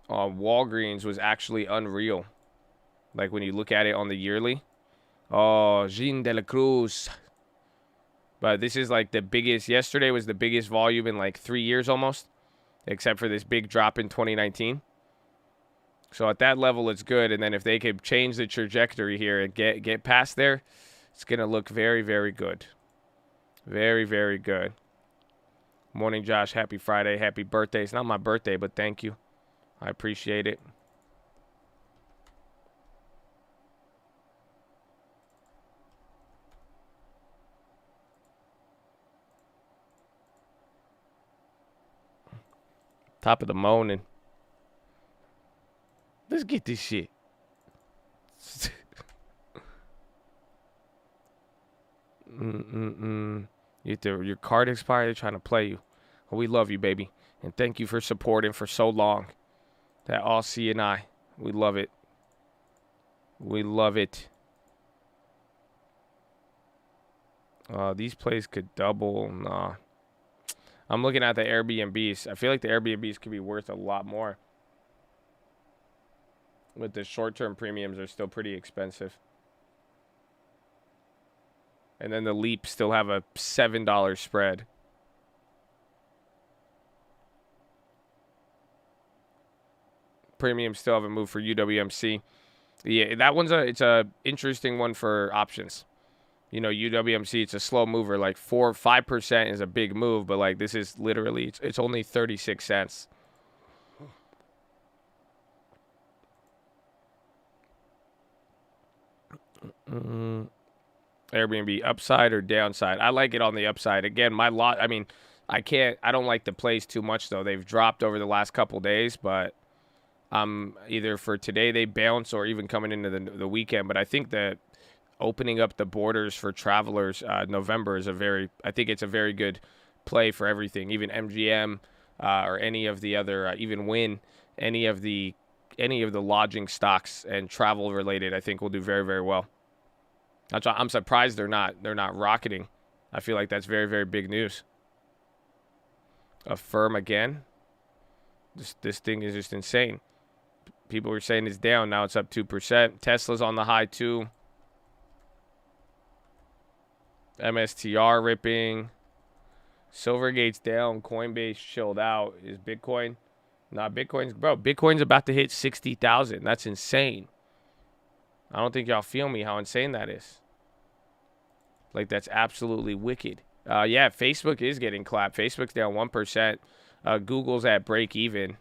Walgreens was actually unreal. Like when you look at it on the yearly. Oh, Jean de la Cruz. But this is like the biggest. Yesterday was the biggest volume in like 3 years almost. Except for this big drop in 2019. So at that level, it's good. And then if they could change the trajectory here and get past there, it's going to look very, very good. Very, very good. Morning, Josh. Happy Friday. Happy birthday. It's not my birthday, but thank you. I appreciate it. Top of the morning. Let's get this shit. Your card expired. They're trying to play you. Well, we love you, baby. And thank you for supporting for so long. That all C and I. We love it. We love it. These plays could double. Nah. I'm looking at the Airbnbs. I feel like the Airbnbs could be worth a lot more. But the short-term premiums are still pretty expensive. And then the Leap still have a $7 spread. Premiums still haven't moved for UWMC. Yeah, that one's it's a interesting one for options. You know, UWMC, it's a slow mover. Like 4-5% is a big move, but like this is literally it's only 36 cents. Airbnb upside or downside? I like it on the upside. Again, I don't like the plays too much though. They've dropped over the last couple days, but either for today they bounce or even coming into the weekend. But I think that opening up the borders for travelers, November is I think it's a very good play for everything. Even MGM or any of the other, even Wynn, any of the lodging stocks and travel related, I think will do very, very well. I'm surprised they're not rocketing. I feel like that's very, very big news. Affirm again. This thing is just insane. People were saying it's down. Now it's up 2%. Tesla's on the high too. MSTR ripping. Silvergate's down. Coinbase chilled out. Is Bitcoin? Nah, Bitcoin's about to hit 60,000. That's insane. I don't think y'all feel me how insane that is. Like, that's absolutely wicked. Yeah, Facebook is getting clapped. Facebook's down 1%. Google's at break even.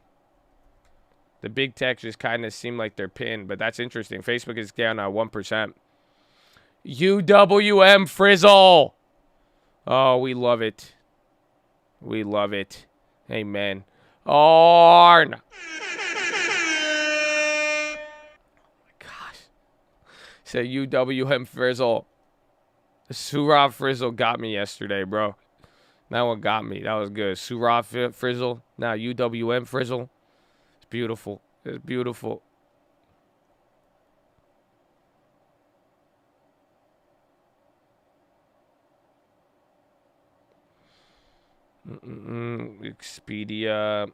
The big tech just kind of seem like they're pinned, but that's interesting. Facebook is down 1%. UWM Frizzle. Oh, we love it. We love it. Amen. Arn. Oh my gosh. Say UWM Frizzle. Surah Frizzle got me yesterday, bro. That one got me. That was good. Surah Frizzle. Now UWM Frizzle. It's beautiful. It's beautiful. Expedia,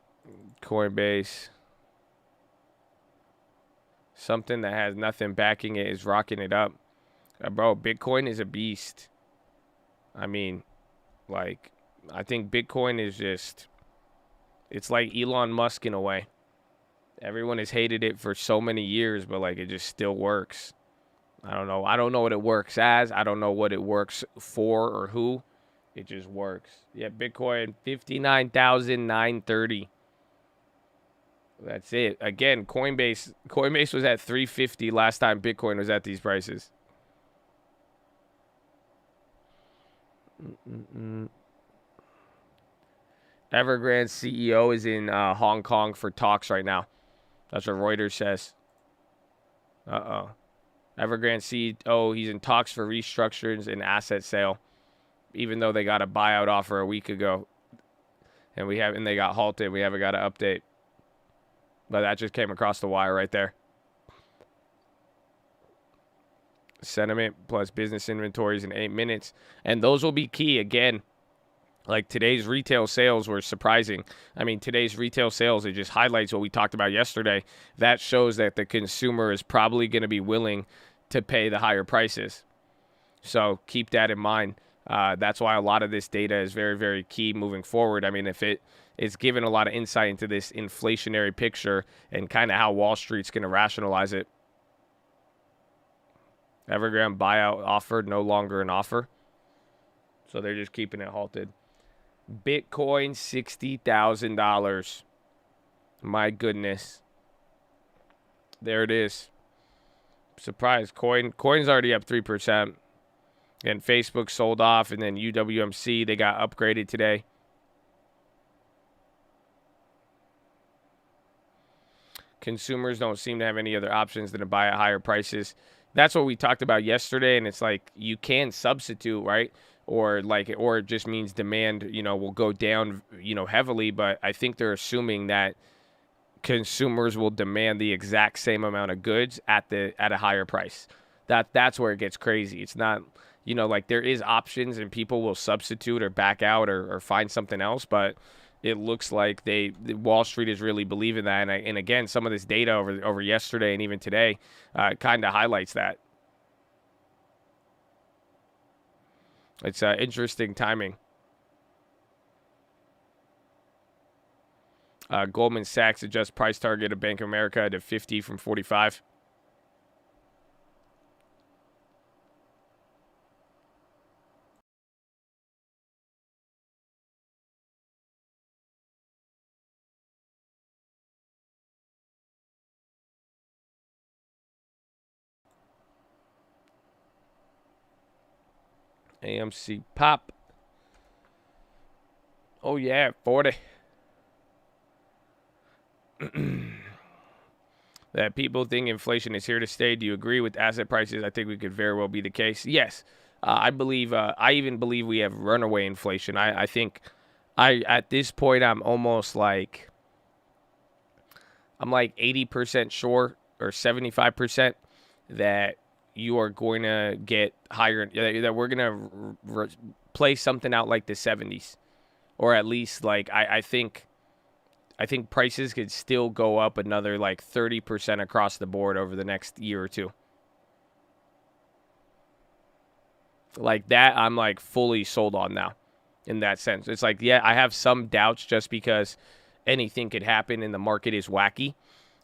Coinbase. Something that has nothing backing it is rocking it up. Bro, Bitcoin is a beast. I mean, like, I think Bitcoin is just, it's like Elon Musk in a way. Everyone has hated it for so many years, but like it just still works. I don't know. I don't know what it works as. I don't know what it works for or who. It just works. Yeah, Bitcoin 59,930. That's it. Again, Coinbase was at 350 last time Bitcoin was at these prices. Evergrande CEO is in Hong Kong for talks right now. That's what Reuters says. Uh-oh. Evergrande CEO, he's in talks for restructures and asset sale, even though they got a buyout offer a week ago. And they got halted. We haven't got an update. But that just came across the wire right there. Sentiment plus business inventories in 8 minutes. And those will be key again. Like today's retail sales were surprising. I mean, today's retail sales, it just highlights what we talked about yesterday. That shows that the consumer is probably going to be willing to pay the higher prices. So keep that in mind. That's why a lot of this data is very, very key moving forward. I mean, if it's given a lot of insight into this inflationary picture and kind of how Wall Street's going to rationalize it. Evergrande buyout offer, no longer an offer. So they're just keeping it halted. Bitcoin, $60,000. My goodness. There it is. Surprise. Coin's already up 3%. And Facebook sold off. And then UWMC, they got upgraded today. Consumers don't seem to have any other options than to buy at higher prices. That's what we talked about yesterday. And it's like you can substitute, right? Or it just means demand, will go down, heavily. But I think they're assuming that consumers will demand the exact same amount of goods at a higher price. That's where it gets crazy. It's not, like there is options and people will substitute or back out or find something else. But it looks like Wall Street is really believing that. And again, some of this data over yesterday and even today kind of highlights that. It's interesting timing. Goldman Sachs adjusts price target of Bank of America to 50 from 45. AMC pop. Oh, yeah, 40. That people think inflation is here to stay. Do you agree with asset prices? I think we could very well be the case. Yes. I believe, I even believe we have runaway inflation. I think at this point, I'm like 80% sure or 75% that you are going to get higher, that we're going to play something out like the 70s, or at least I think prices could still go up another 30% across the board over the next year or two. Like that, I'm fully sold on now in that sense. It's yeah, I have some doubts just because anything could happen and the market is wacky,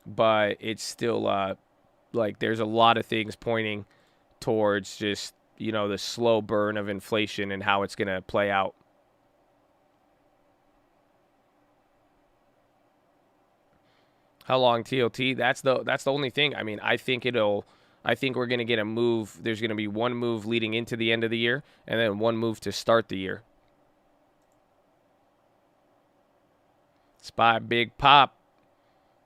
but it's still there's a lot of things pointing towards just, the slow burn of inflation and how it's going to play out. How long TLT? That's the only thing. I mean, I think we're going to get a move. There's going to be one move leading into the end of the year and then one move to start the year. SPY big pop.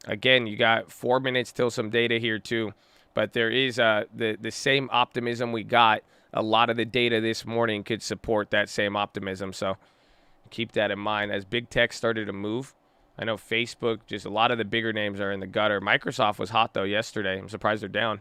Again, you got 4 minutes till some data here too. But there is the same optimism we got. A lot of the data this morning could support that same optimism. So keep that in mind as big tech started to move. I know Facebook, just a lot of the bigger names are in the gutter. Microsoft was hot, though, yesterday. I'm surprised they're down.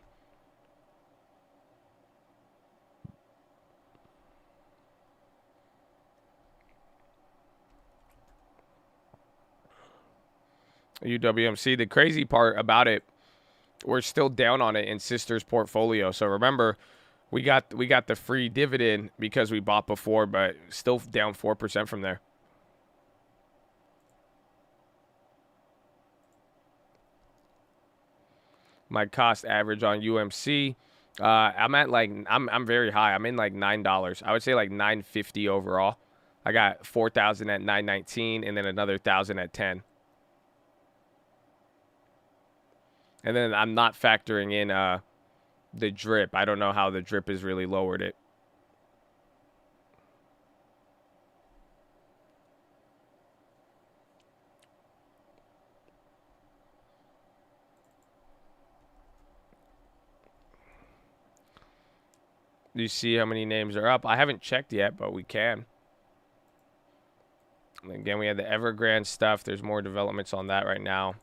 UWMC, the crazy part about it, we're still down on it in Sister's portfolio. So remember, we got the free dividend because we bought before, but still down 4% from there. My cost average on UMC, I'm at like I'm very high. I'm in like $9. I would say like $9.50 overall. I got 4,000 at 9.19 and then another 1,000 at 10. And then I'm not factoring in the drip. I don't know how the drip has really lowered it. Do you see how many names are up? I haven't checked yet, but we can. And again, we had the Evergrande stuff. There's more developments on that right now.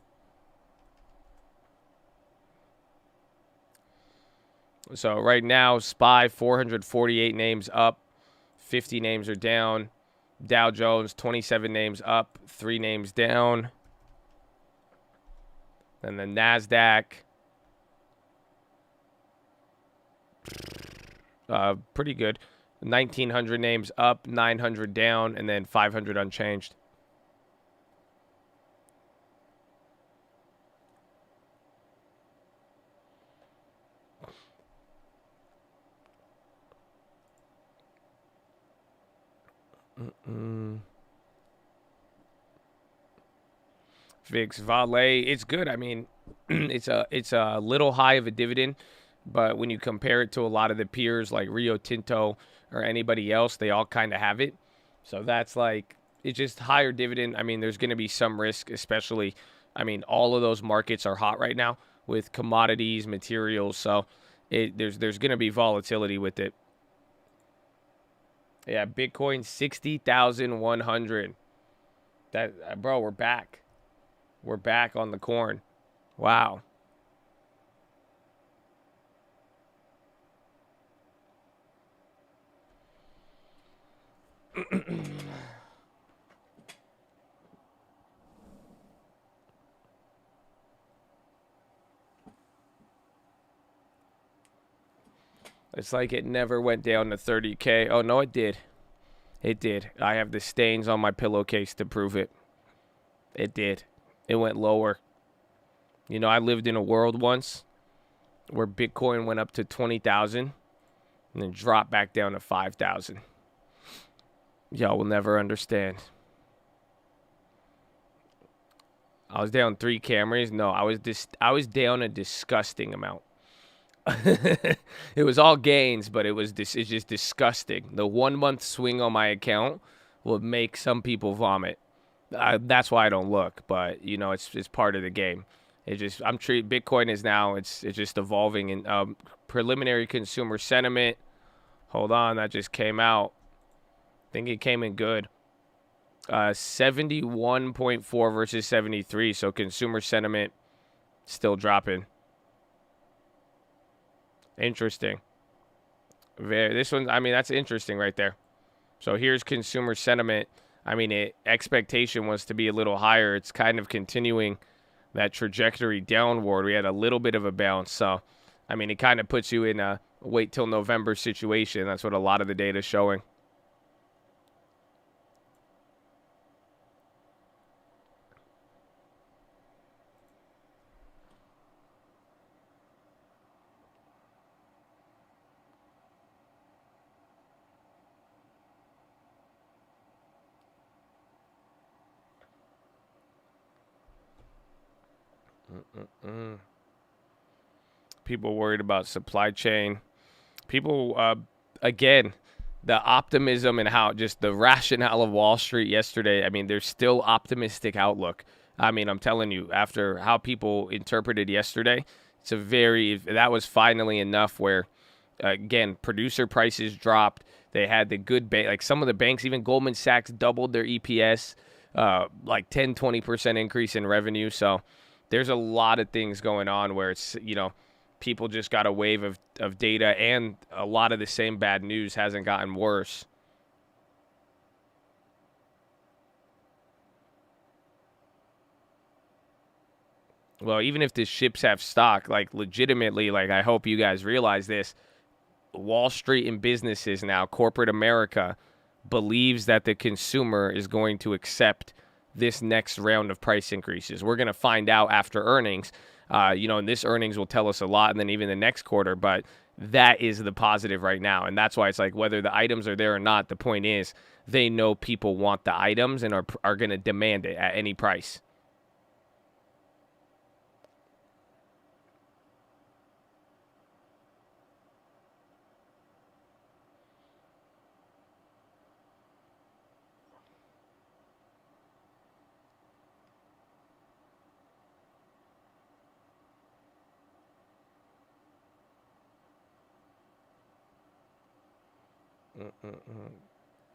So right now, SPY 448 names up, 50 names are down. Dow Jones 27 names up, 3 names down. Then the Nasdaq, pretty good. 1,900 names up, 900 down, and then 500 unchanged. VIX Vale, it's good. I mean, it's a little high of a dividend, but when you compare it to a lot of the peers like Rio Tinto or anybody else, they all kind of have it. So that's like, it's just higher dividend. I mean, there's going to be some risk, especially, I mean, all of those markets are hot right now with commodities, materials. So there's going to be volatility with it. Yeah, Bitcoin 60,100. That bro, we're back. We're back on the corn. Wow. It's like it never went down to 30K. Oh, no, it did. It did. I have the stains on my pillowcase to prove it. It did. It went lower. You know, I lived in a world once where Bitcoin went up to 20,000 and then dropped back down to 5,000. Y'all will never understand. I was down 3 Camrys. No, I was down a disgusting amount. It was all gains, but it's just disgusting. The 1 month swing on my account will make some people vomit. That's why I don't look, but you know, it's part of the game. Bitcoin is now, it's just evolving in preliminary consumer sentiment. Hold on, that just came out. I think it came in good. 71.4 versus 73, so consumer sentiment still dropping. Interesting. This one, I mean, that's interesting right there. So here's consumer sentiment. I mean, expectation was to be a little higher. It's kind of continuing that trajectory downward. We had a little bit of a bounce. So, I mean, it kind of puts you in a wait till November situation. That's what a lot of the data is showing. People worried about supply chain. People, again, the optimism and how just the rationale of Wall Street yesterday. I mean, there's still optimistic outlook. I mean, I'm telling you, after how people interpreted yesterday, that was finally enough where, again, producer prices dropped. They had the good like some of the banks, even Goldman Sachs doubled their EPS, like 10-20% increase in revenue. So there's a lot of things going on where it's, you know, people just got a wave of data, and a lot of the same bad news hasn't gotten worse. Well, even if the ships have stock, like legitimately, like I hope you guys realize this, Wall Street and businesses now, corporate America, believes that the consumer is going to accept this next round of price increases. We're going to find out after earnings. And this earnings will tell us a lot, and then even the next quarter. But that is the positive right now, and that's why it's like whether the items are there or not. The point is, they know people want the items and are going to demand it at any price.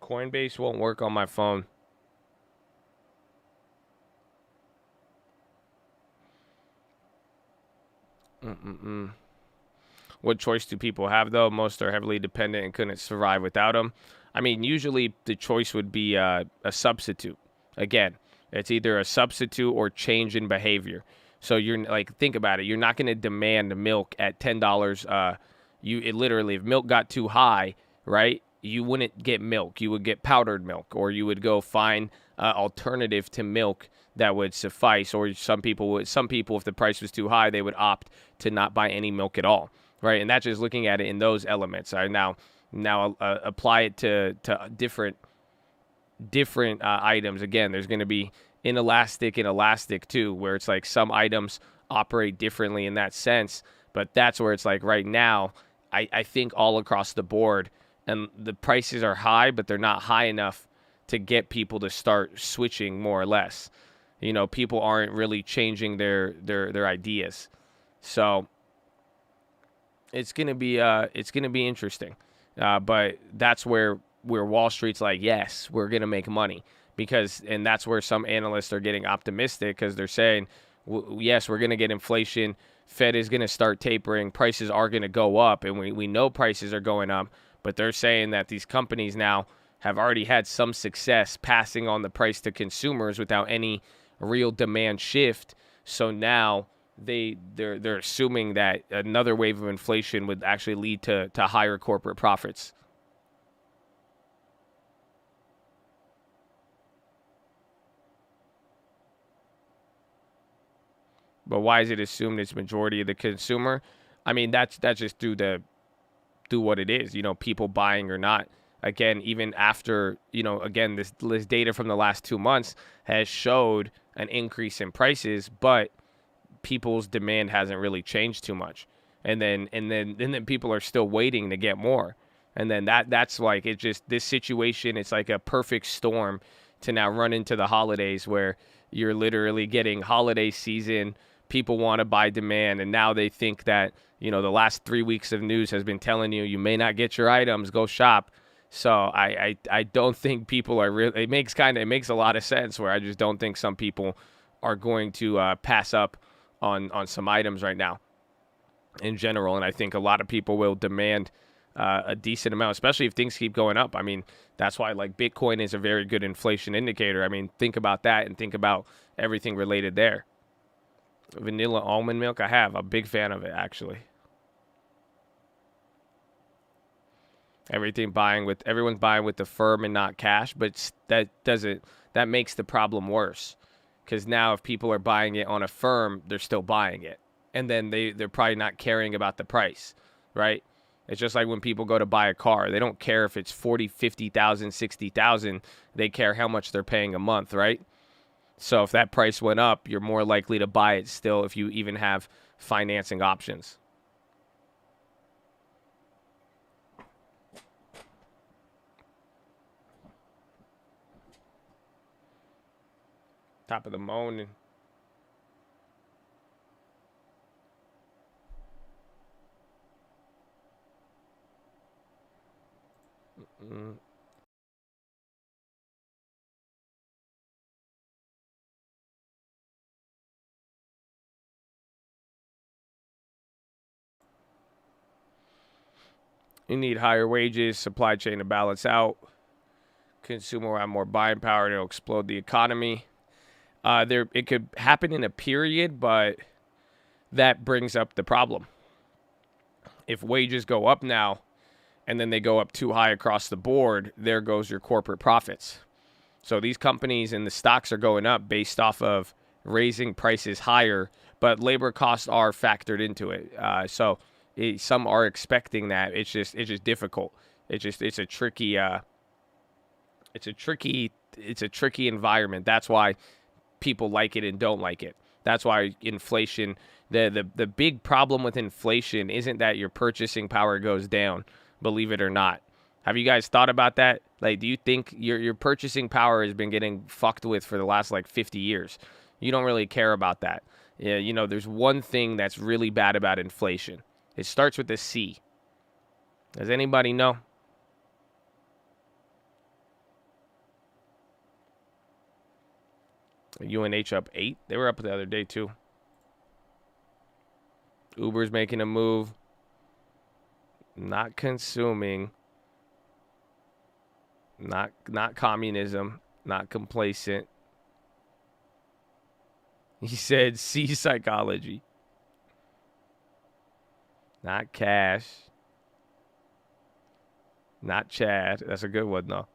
Coinbase won't work on my phone. What choice do people have, though? Most are heavily dependent and couldn't survive without them. I mean, usually the choice would be a substitute. Again, it's either a substitute or change in behavior. So you're like, think about it. You're not going to demand milk at $10. Literally, if milk got too high, right? You wouldn't get milk. You would get powdered milk, or you would go find alternative to milk that would suffice. Or some people, if the price was too high, they would opt to not buy any milk at all, right? And that's just looking at it in those elements. Now apply it to different items. Again, there's going to be inelastic and elastic too, where it's like some items operate differently in that sense. But that's where it's like right now, I think all across the board, and the prices are high, but they're not high enough to get people to start switching more or less. People aren't really changing their ideas. So it's gonna be interesting. But that's where Wall Street's like, yes, we're gonna make money, and that's where some analysts are getting optimistic, because they're saying, yes, we're gonna get inflation. Fed is gonna start tapering. Prices are gonna go up, and we know prices are going up. But they're saying that these companies now have already had some success passing on the price to consumers without any real demand shift. So now they're assuming that another wave of inflation would actually lead to higher corporate profits. But why is it assumed it's majority of the consumer? I mean, that's just through what it is, people buying or not. Again, even after, again, this data from the last 2 months has showed an increase in prices, but people's demand hasn't really changed too much. And then people are still waiting to get more. And then that's like, it just, this situation, it's like a perfect storm to now run into the holidays, where you're literally getting holiday season. People want to buy demand, and now they think that, the last 3 weeks of news has been telling you may not get your items, go shop. So I don't think people are really, it makes a lot of sense, where I just don't think some people are going to pass up on some items right now in general. And I think a lot of people will demand a decent amount, especially if things keep going up. I mean, that's why like Bitcoin is a very good inflation indicator. I mean, think about that and think about everything related there. Vanilla almond milk, I'm a big fan of it, actually. Everyone's buying with the firm and not cash, but that makes the problem worse, because now if people are buying it on a firm, they're still buying it, and then they're probably not caring about the price, right? It's just like when people go to buy a car, they don't care if it's 40, 50,000, 60,000. They care how much they're paying a month, right? So if that price went up, you're more likely to buy it still, if you even have financing options. Top of the morning. You need higher wages, supply chain to balance out. Consumer will have more buying power. It'll explode the economy. It could happen in a period, but that brings up the problem. If wages go up now and then they go up too high across the board, there goes your corporate profits. So these companies and the stocks are going up based off of raising prices higher, but labor costs are factored into it. Some are expecting that. It's just difficult. It's a tricky environment. That's why people like it and don't like it. That's why inflation, the big problem with inflation isn't that your purchasing power goes down, believe it or not. Have you guys thought about that? Like, do you think your purchasing power has been getting fucked with for the last 50 years? You don't really care about that. Yeah, there's one thing that's really bad about inflation. It starts with a C. Does anybody know? UNH up 8. They were up the other day too. Uber's making a move. Not consuming. Not communism. Not complacent. He said C psychology. Not cash. Not Chad. That's a good one though.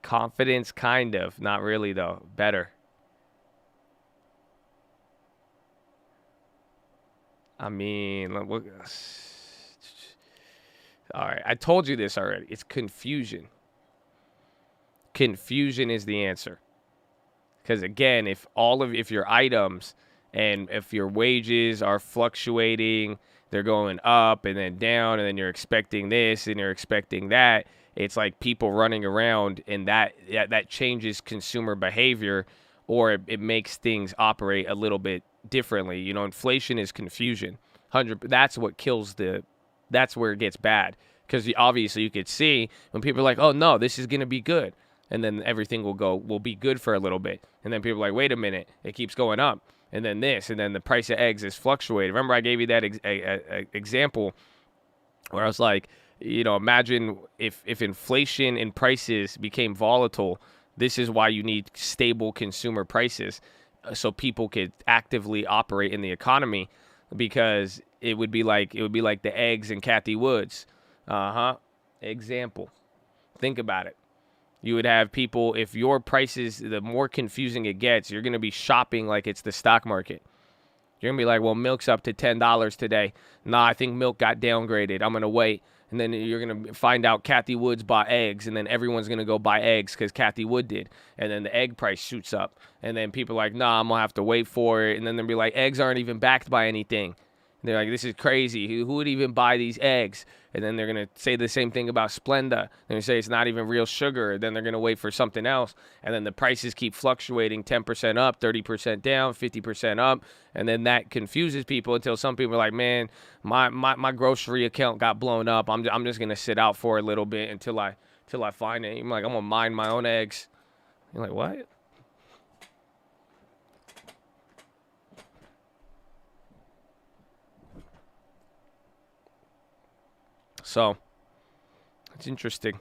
Confidence, kind of. Not really, though. Better. I mean, look. All right. I told you this already. It's confusion. Confusion is the answer. Because, again, if your items and if your wages are fluctuating, they're going up and then down, and then you're expecting this and you're expecting that, it's like people running around, and that changes consumer behavior, or it makes things operate a little bit differently. Inflation is confusion. That's what kills that's where it gets bad. Because obviously you could see when people are like, oh no, this is going to be good. And then everything will be good for a little bit. And then people are like, wait a minute, it keeps going up. And then this, and then the price of eggs is fluctuating. Remember I gave you that example where I was like, imagine if inflation and prices became volatile. This is why you need stable consumer prices, so people could actively operate in the economy, because it would be like the eggs in Kathy Woods. Example. Think about it. You would have people, if your prices, the more confusing it gets, you're going to be shopping like it's the stock market. You're going to be like, well, milk's up to $10 today. Nah, I think milk got downgraded. I'm going to wait. And then you're going to find out Kathy Woods bought eggs, and then everyone's going to go buy eggs because Kathy Wood did. And then the egg price shoots up. And then people are like, nah, I'm going to have to wait for it. And then they'll be like, eggs aren't even backed by anything. And they're like, this is crazy. Who would even buy these eggs? And then they're going to say the same thing about Splenda. They're going to say it's not even real sugar. Then they're going to wait for something else. And then the prices keep fluctuating, 10% up, 30% down, 50% up. And then that confuses people until some people are like, man, my grocery account got blown up. I'm just going to sit out for a little bit until I find it. I'm like, I'm going to mine my own eggs. You're like, what? So, it's interesting.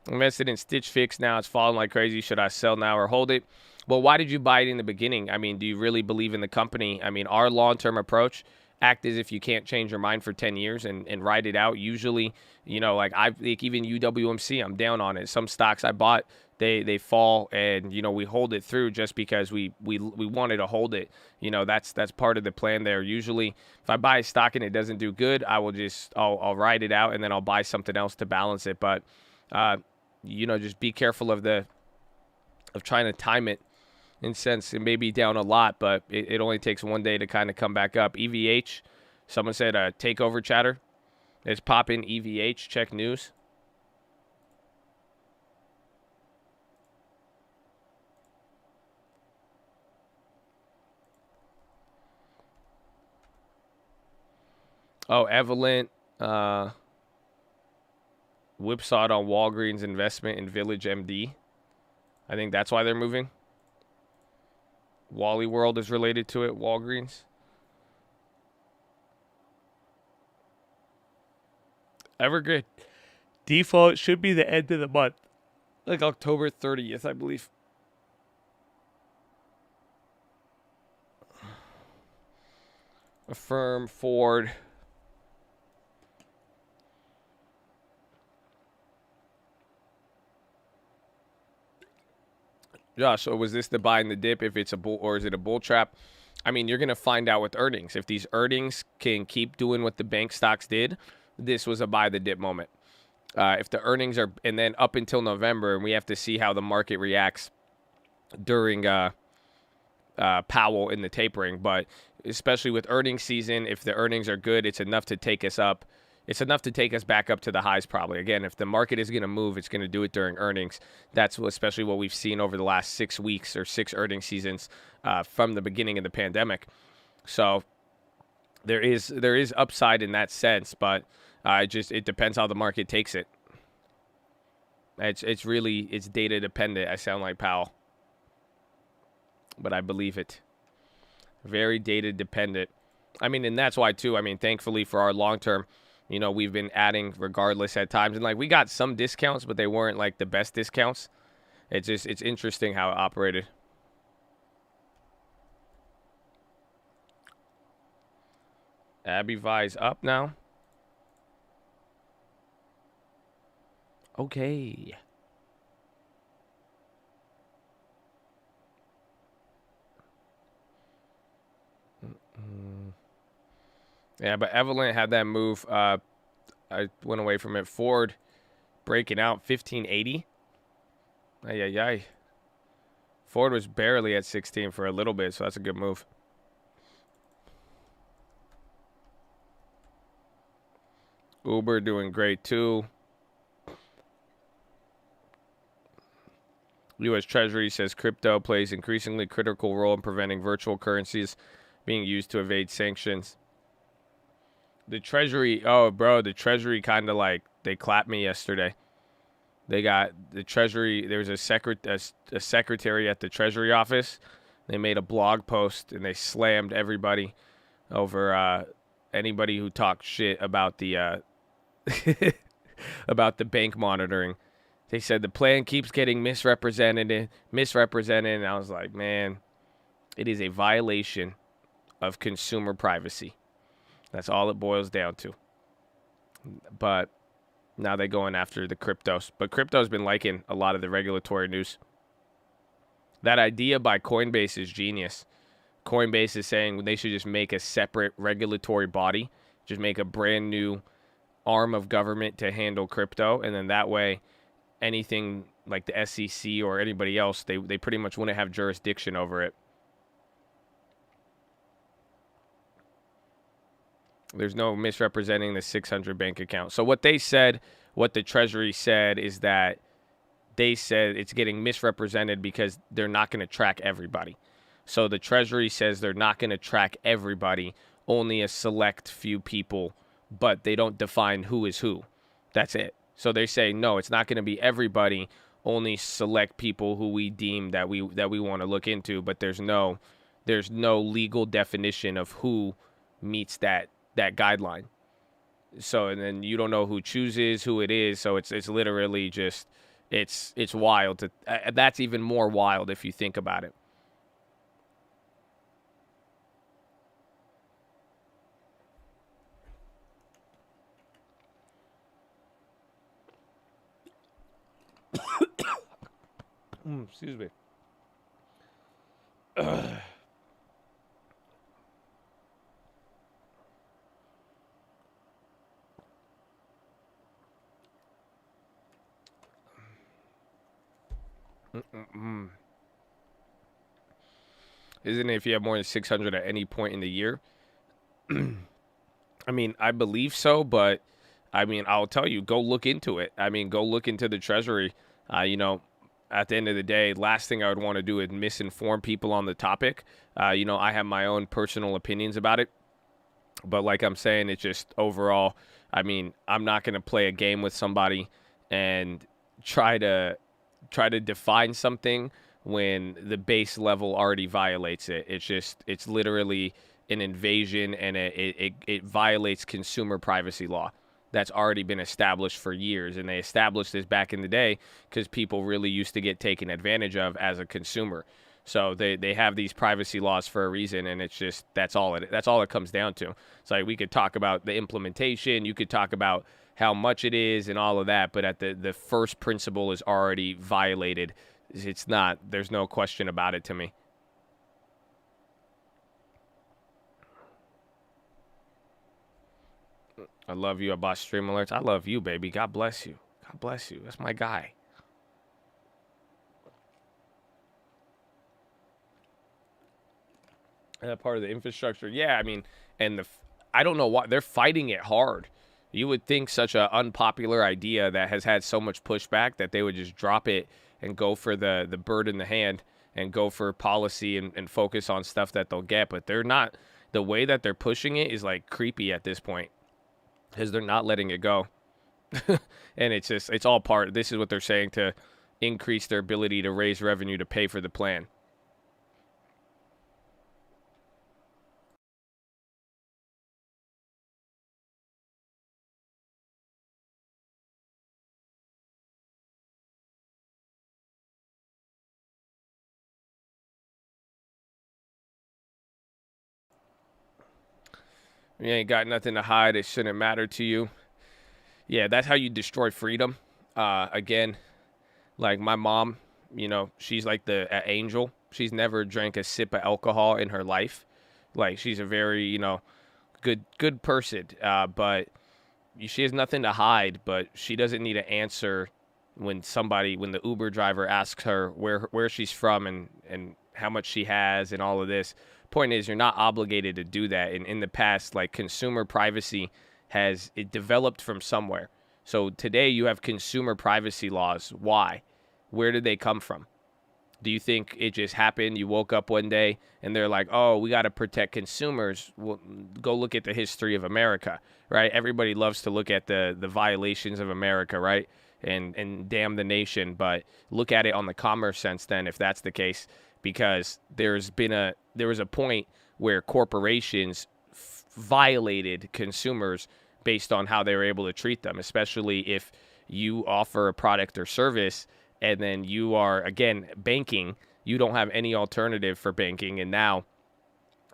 Invested in Stitch Fix. Now it's falling like crazy. Should I sell now or hold it? Well, why did you buy it in the beginning? I mean, do you really believe in the company? I mean, our long-term approach, act as if you can't change your mind for 10 years and ride it out. Usually, like even UWMC, I'm down on it. Some stocks I bought, they fall, and we hold it through just because we wanted to hold it. That's part of the plan there. Usually, if I buy a stock and it doesn't do good, I'll ride it out, and then I'll buy something else to balance it. But just be careful of trying to time it. In sense, it may be down a lot, but it only takes one day to kind of come back up. EVH, someone said takeover chatter. It's popping EVH. Check news. Oh, Evolent whipsawed on Walgreens investment in Village MD. I think that's why they're moving. Wally World is related to it. Walgreens. Evergrande default should be the end of the month, like October 30th, I believe. Affirm, Ford. Yeah, so was this the buy in the dip if it's a bull, or is it a bull trap? I mean, you're going to find out with earnings. If these earnings can keep doing what the bank stocks did, this was a buy the dip moment. If the earnings are, and then up until November, and we have to see how the market reacts during Powell in the tapering. But especially with earnings season, if the earnings are good, it's enough to take us up. It's enough to take us back up to the highs probably. Again, if the market is going to move, it's going to do it during earnings. That's especially what we've seen over the last 6 weeks or 6 earnings seasons from the beginning of the pandemic. So there is upside in that sense, but it depends how the market takes it. It's really data dependent. I sound like Powell, but I believe it. Very data dependent. I mean, and that's why too. I mean, thankfully for our long term, we've been adding regardless at times, and like we got some discounts, but they weren't like the best discounts. It's interesting how it operated. AbbVie's up now. Okay. Yeah, but Evelyn had that move. I went away from it. Ford breaking out 1580. Ay. Ford was barely at 16 for a little bit, so that's a good move. Uber doing great too. U.S. Treasury says crypto plays increasingly critical role in preventing virtual currencies being used to evade sanctions. The Treasury, the Treasury kind of like, they clapped me yesterday. They got the Treasury, there was a secretary at the Treasury office. They made a blog post and they slammed everybody over anybody who talked shit about the about the bank monitoring. They said the plan keeps getting misrepresented, and I was like, man, it is a violation of consumer privacy. That's all it boils down to. But now they're going after the cryptos. But crypto's been liking a lot of the regulatory news. That idea by Coinbase is genius. Coinbase is saying they should just make a separate regulatory body, just make a brand new arm of government to handle crypto, and then that way anything like the SEC or anybody else, they pretty much wouldn't have jurisdiction over it. There's no misrepresenting the 600 bank account. So what the Treasury said is that they said it's getting misrepresented because they're not going to track everybody. So the Treasury says they're not going to track everybody, only a select few people, but they don't define who is who. That's it. So they say, no, it's not going to be everybody, only select people who we deem that we want to look into, but there's no legal definition of who meets that guideline. So, and then you don't know who chooses who it is, so it's literally just it's wild. That's even more wild if you think about it. Excuse me. Isn't it if you have more than 600 at any point in the year? I mean, I believe so, but I mean, I'll tell you, go look into it. I mean, go look into the Treasury. At the end of the day, last thing I would want to do is misinform people on the topic. I have my own personal opinions about it. But like I'm saying, it's just overall, I mean, I'm not going to play a game with somebody and try to define something when the base level already violates it. It's literally an invasion, and it violates consumer privacy law that's already been established for years. And they established this back in the day because people really used to get taken advantage of as a consumer. So they have these privacy laws for a reason, and it's just that's all it comes down to. It's like we could talk about the implementation, you could talk about how much it is and all of that, but at the first principle is already violated. It's not. There's no question about it to me. I love you about stream alerts. I love you, baby. God bless you. God bless you. That's my guy. Part of the infrastructure. Yeah, I mean, and I don't know why they're fighting it hard. You would think such an unpopular idea that has had so much pushback that they would just drop it and go for the bird in the hand and go for policy and focus on stuff that they'll get. But they're not. The way that they're pushing it is like creepy at this point because they're not letting it go. And it's all part. This is what they're saying to increase their ability to raise revenue to pay for the plan. You ain't got nothing to hide. It shouldn't matter to you. Yeah, that's how you destroy freedom. Again, like my mom, she's like the angel. She's never drank a sip of alcohol in her life. Like she's a very, good person. But she has nothing to hide. But she doesn't need to answer when the Uber driver asks her where she's from and how much she has and all of this. Point is, you're not obligated to do that. And in the past, like consumer privacy it developed from somewhere. So today you have consumer privacy laws. Why? Where did they come from? Do you think it just happened? You woke up one day and they're like, oh, we got to protect consumers. Well, go look at the history of America, right? Everybody loves to look at the violations of America, right? And damn the nation. But look at it on the commerce sense then, if that's the case, because there was a point where corporations violated consumers based on how they were able to treat them, especially if you offer a product or service and then you are, again, banking. You don't have any alternative for banking. And now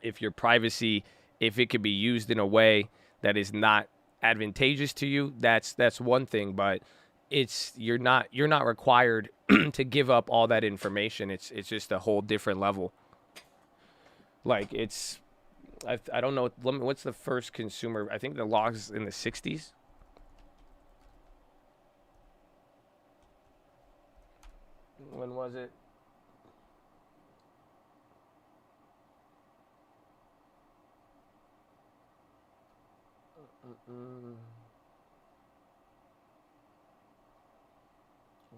if your privacy, if it could be used in a way that is not advantageous to you, that's one thing. But you're not required to give up all that information. It's just a whole different level. Like I don't know. What's the first consumer? I think the laws in the 60s. When was it?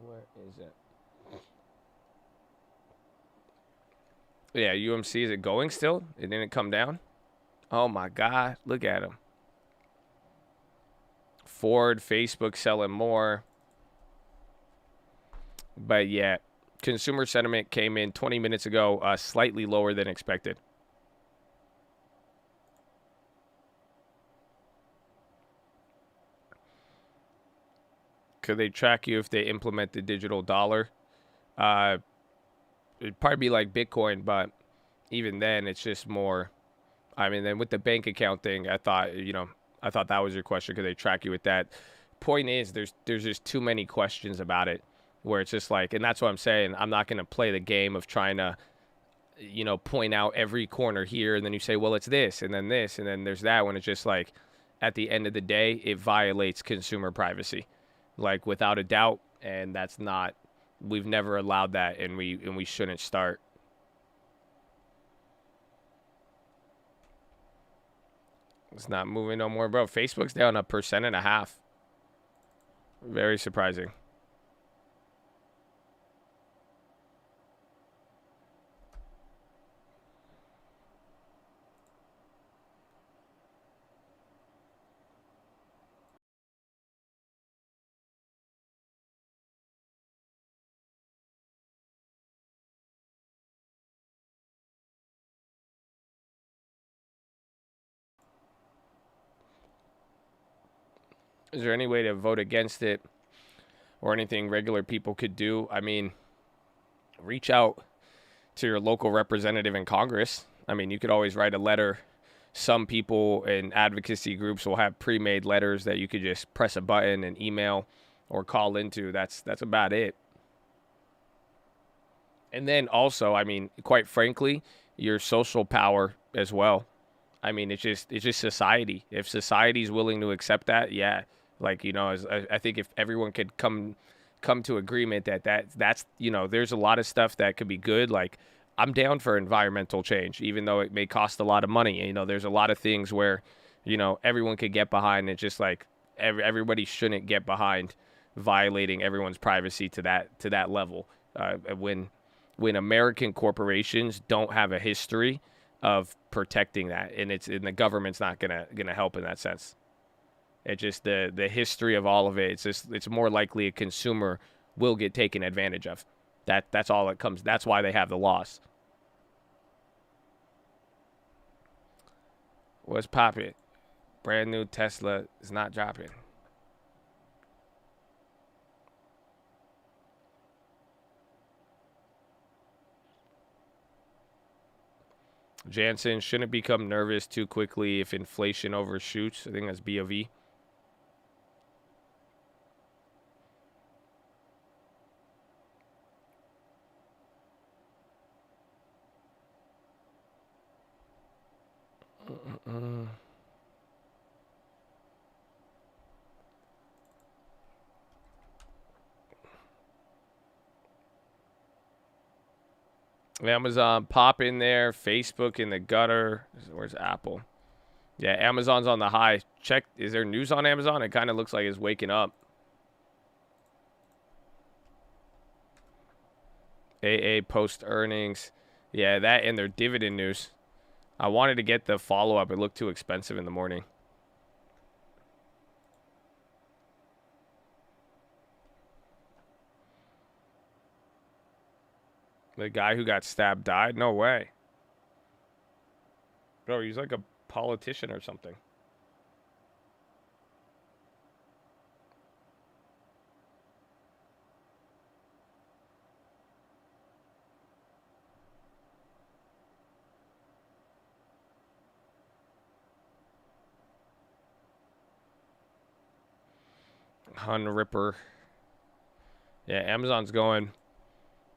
Where is it? Yeah, UMC, is it going still? It didn't come down? Oh my God, look at him. Ford, Facebook selling more. But yeah, consumer sentiment came in 20 minutes ago, slightly lower than expected. Could they track you if they implement the digital dollar? It'd probably be like Bitcoin, but even then, it's just more. I mean, then with the bank account thing, I thought that was your question. Could they track you with that? Point is, there's just too many questions about it, where it's just like, and that's what I'm saying. I'm not going to play the game of trying to, point out every corner here, and then you say, well, it's this, and then there's that. When it's just like, at the end of the day, it violates consumer privacy, like without a doubt, and that's not. We've never allowed that, and we shouldn't start. It's not moving no more, bro. Facebook's down 1.5%. Very surprising. Is there any way to vote against it or anything regular people could do? I mean, reach out to your local representative in Congress. I mean, you could always write a letter. Some people in advocacy groups will have pre-made letters that you could just press a button and email or call into. That's about it. And then also, I mean, quite frankly, your social power as well. I mean, it's just society. If society's willing to accept that, yeah, like, you know, I think if everyone could come to agreement that's, you know, there's a lot of stuff that could be good. Like, I'm down for environmental change, even though it may cost a lot of money. You know, there's a lot of things where, you know, everyone could get behind. It's just like everybody shouldn't get behind violating everyone's privacy to that level. When American corporations don't have a history of protecting that, and the government's not gonna help in that sense. It's just the history of all of it. It's more likely a consumer will get taken advantage of. That's all it comes. That's why they have the laws. What's poppin'? Brand new Tesla is not dropping. Jansen shouldn't become nervous too quickly if inflation overshoots. I think that's BOV. Amazon pop in there. Facebook in the gutter. Where's Apple? Yeah, Amazon's on the high. Check. Is there news on Amazon? It kind of looks like it's waking up. AA post earnings. Yeah, that and their dividend news. I wanted to get the follow-up. It looked too expensive in the morning. The guy who got stabbed died? No way. Bro, he's like a politician or something. Hun Ripper. Yeah, Amazon's going.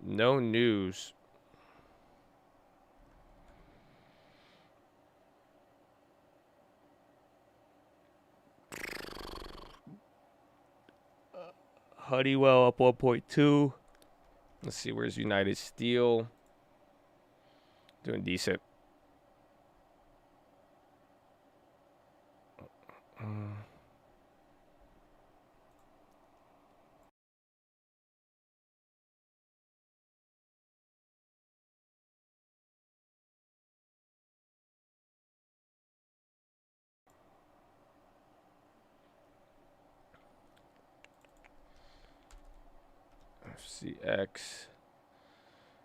No news. Honeywell up 1.2. Let's see, where's United Steel? Doing decent. FCX.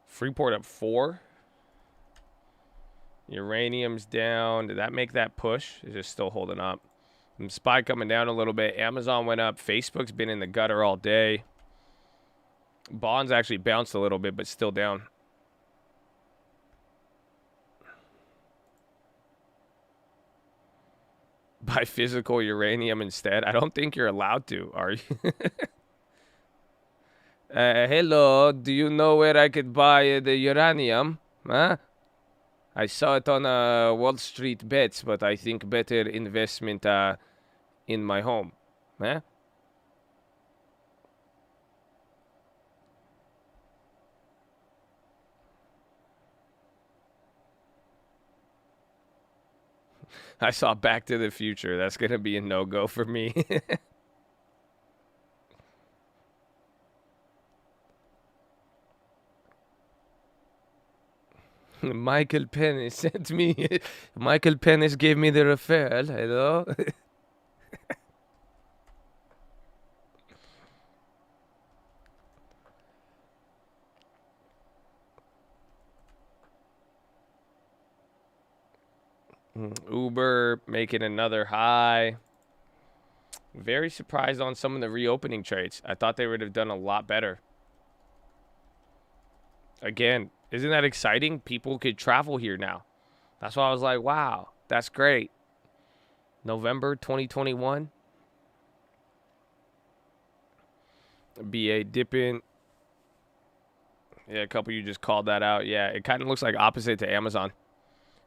Freeport up 4. Uranium's down. Did that make that push? Is it still holding up? SPY coming down a little bit. Amazon went up. Facebook's been in the gutter all day. Bonds actually bounced a little bit, but still down. Buy physical uranium instead. I don't think you're allowed to, are you? Hello, do you know where I could buy the uranium? Huh? I saw it on Wall Street Bets, but I think better investment in my home. Huh? I saw Back to the Future. That's going to be a no-go for me. Michael Pennis sent me. Michael Pennis gave me the referral. Hello. Uber making another high. Very surprised on some of the reopening trades. I thought they would have done a lot better. Again, Isn't that exciting? People could travel here now. That's why I was like, wow, that's great. November 2021. BA dipping. Yeah, a couple of you just called that out. Yeah, it kind of looks like opposite to Amazon.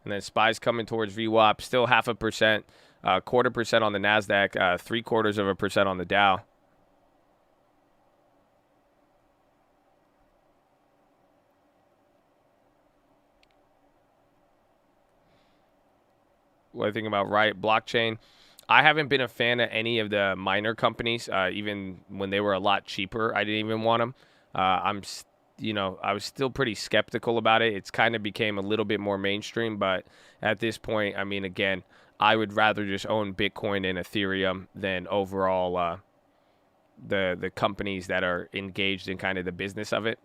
And then SPY's coming towards VWAP, still 0.5%, 0.25% on the NASDAQ, 0.75% on the Dow. What do I think about Riot Blockchain? I haven't been a fan of any of the minor companies, even when they were a lot cheaper. I didn't even want them. I was still pretty skeptical about it. It's kind of became a little bit more mainstream, but at this point, I mean, again, I would rather just own Bitcoin and Ethereum than overall the companies that are engaged in kind of the business of it,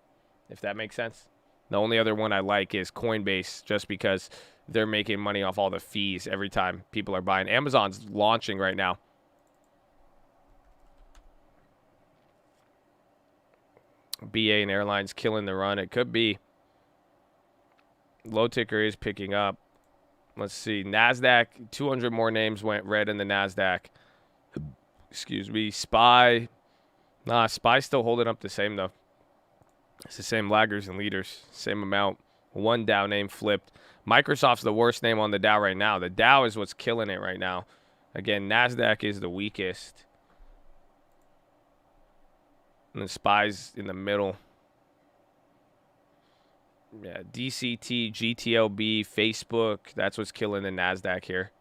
if that makes sense. The only other one I like is Coinbase, just because they're making money off all the fees every time people are buying. Amazon's launching right now. BA and airlines killing the run. It could be. Low ticker is picking up. Let's see. NASDAQ, 200 more names went red in the NASDAQ. Excuse me. SPY. Nah, SPY's still holding up the same, though. It's the same laggers and leaders. Same amount. One Dow name flipped. Microsoft's the worst name on the Dow right now. The Dow is what's killing it right now. Again, NASDAQ is the weakest. And the SPY's in the middle. Yeah, DCT, GTLB, Facebook. That's what's killing the NASDAQ here.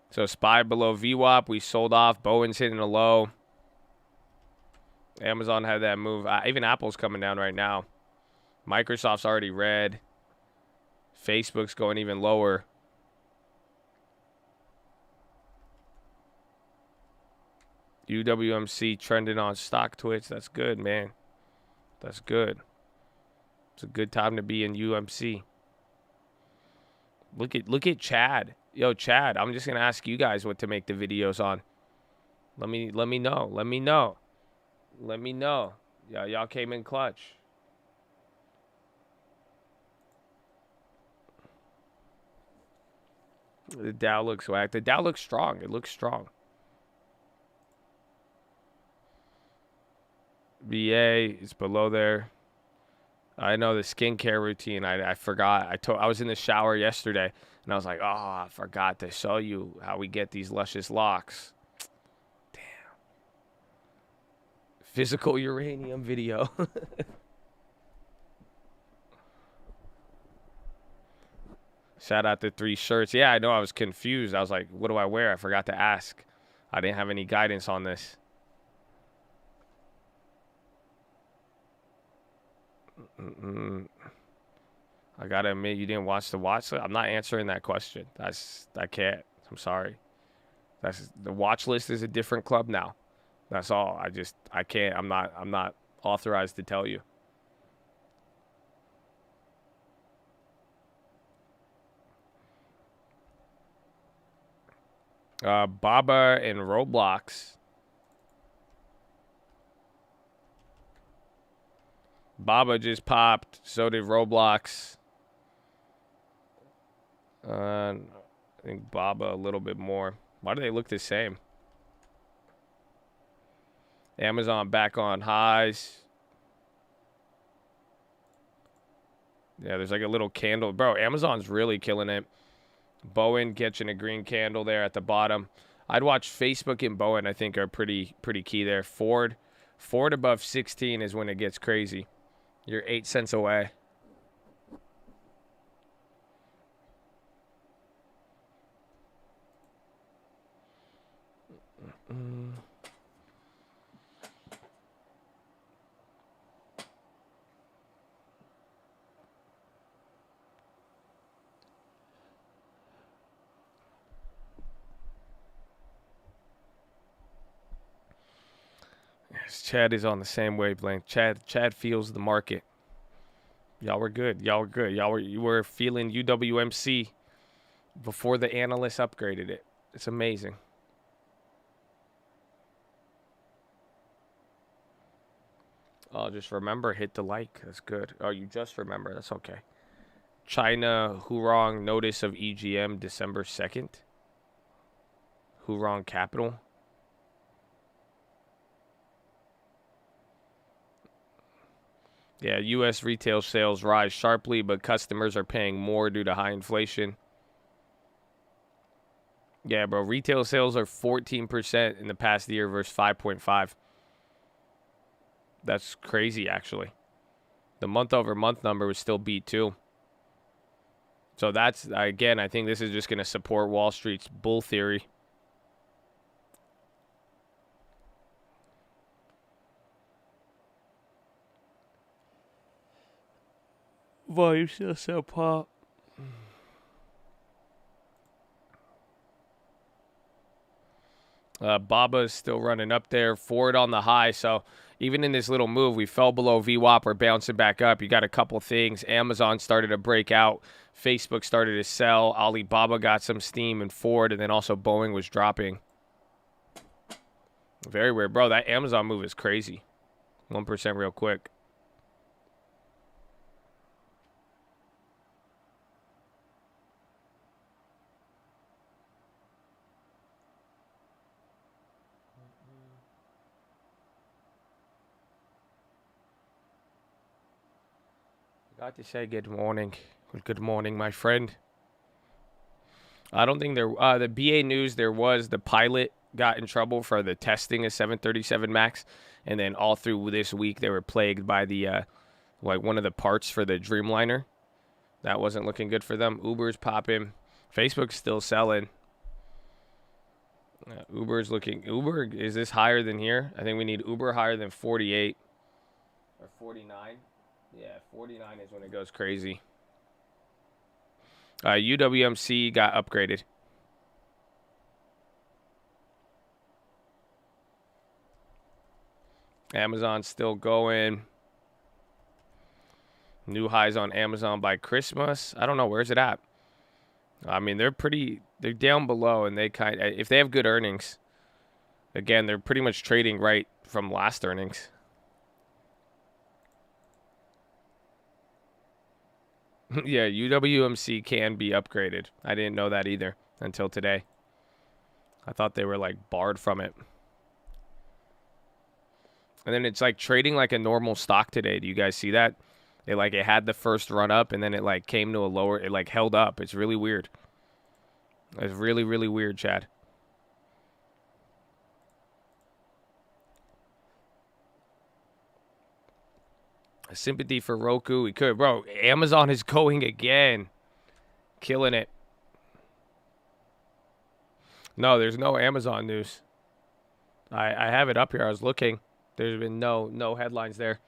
So SPY below VWAP. We sold off. Bowen's hitting a low. Amazon had that move. Even Apple's coming down right now. Microsoft's already red. Facebook's going even lower. UWMC trending on StockTwits. That's good, man. That's good. It's a good time to be in UMC. Look at Chad. Yo, Chad, I'm just gonna ask you guys what to make the videos on. Let me know. Let me know. Let me know. Yeah, y'all came in clutch. The Dow looks whack. The Dow looks strong. It looks strong. VA is below there. I know the skincare routine. I forgot. I was in the shower yesterday, and I was like, oh, I forgot to show you how we get these luscious locks. Damn. Physical uranium video. Shout out to 3 shirts. Yeah, I know. I was confused. I was like, what do I wear? I forgot to ask. I didn't have any guidance on this. I gotta admit, you didn't watch the watch list. I'm not answering that question. I can't. I'm sorry. That's the watch list is a different club now. That's all. I can't. I'm not authorized to tell you. Baba and Roblox. Baba just popped. So did Roblox. I think Baba a little bit more. Why do they look the same? Amazon back on highs. Yeah, there's like a little candle. Bro, Amazon's really killing it. Bowen catching a green candle there at the bottom. I'd watch Facebook and Bowen, I think, are pretty key there. Ford above 16 is when it gets crazy. You're 8 cents away. Yes, Chad is on the same wavelength. Chad feels the market. Y'all were good. You were feeling UWMC before the analysts upgraded it. It's amazing. Oh, just remember, hit the like. That's good. Oh, you just remember. That's okay. China Hurong notice of EGM December 2nd. Hurong Capital. Yeah, U.S. retail sales rise sharply, but customers are paying more due to high inflation. Yeah, bro, retail sales are 14% in the past year versus 5.5. That's crazy, actually. The month-over-month number was still beat, too. So that's, again, I think this is just going to support Wall Street's bull theory. Volume still so pop. Baba is still running up there. Ford on the high. So even in this little move, we fell below VWAP. We're bouncing back up. You got a couple things. Amazon started to break out. Facebook started to sell. Alibaba got some steam and Ford. And then also Boeing was dropping. Very weird. Bro, that Amazon move is crazy. 1% real quick. Got to say good morning. Good morning, my friend. I don't think there. The BA News, there was the pilot got in trouble for the testing of 737 Max, and then all through this week they were plagued by the like one of the parts for the Dreamliner. That wasn't looking good for them. Uber's popping. Facebook's still selling. Uber's looking. Uber, is this higher than here? I think we need Uber higher than 48 or 49. Yeah, 49 is when it goes crazy. UWMC got upgraded. Amazon's still going. New highs on Amazon by Christmas. I don't know. Where's it at? I mean, they're down below, and if they have good earnings, again, they're pretty much trading right from last earnings. Yeah, UWMC can be upgraded. I didn't know that either until today. I thought they were like barred from it. And then it's like trading like a normal stock today. Do you guys see that? It had the first run up and then it like came to a lower, it like held up. It's really weird. It's really, really weird, Chad. Sympathy for Roku. We could. Bro, Amazon is going again. Killing it. No, there's no Amazon news. I have it up here. I was looking. There's been no headlines there.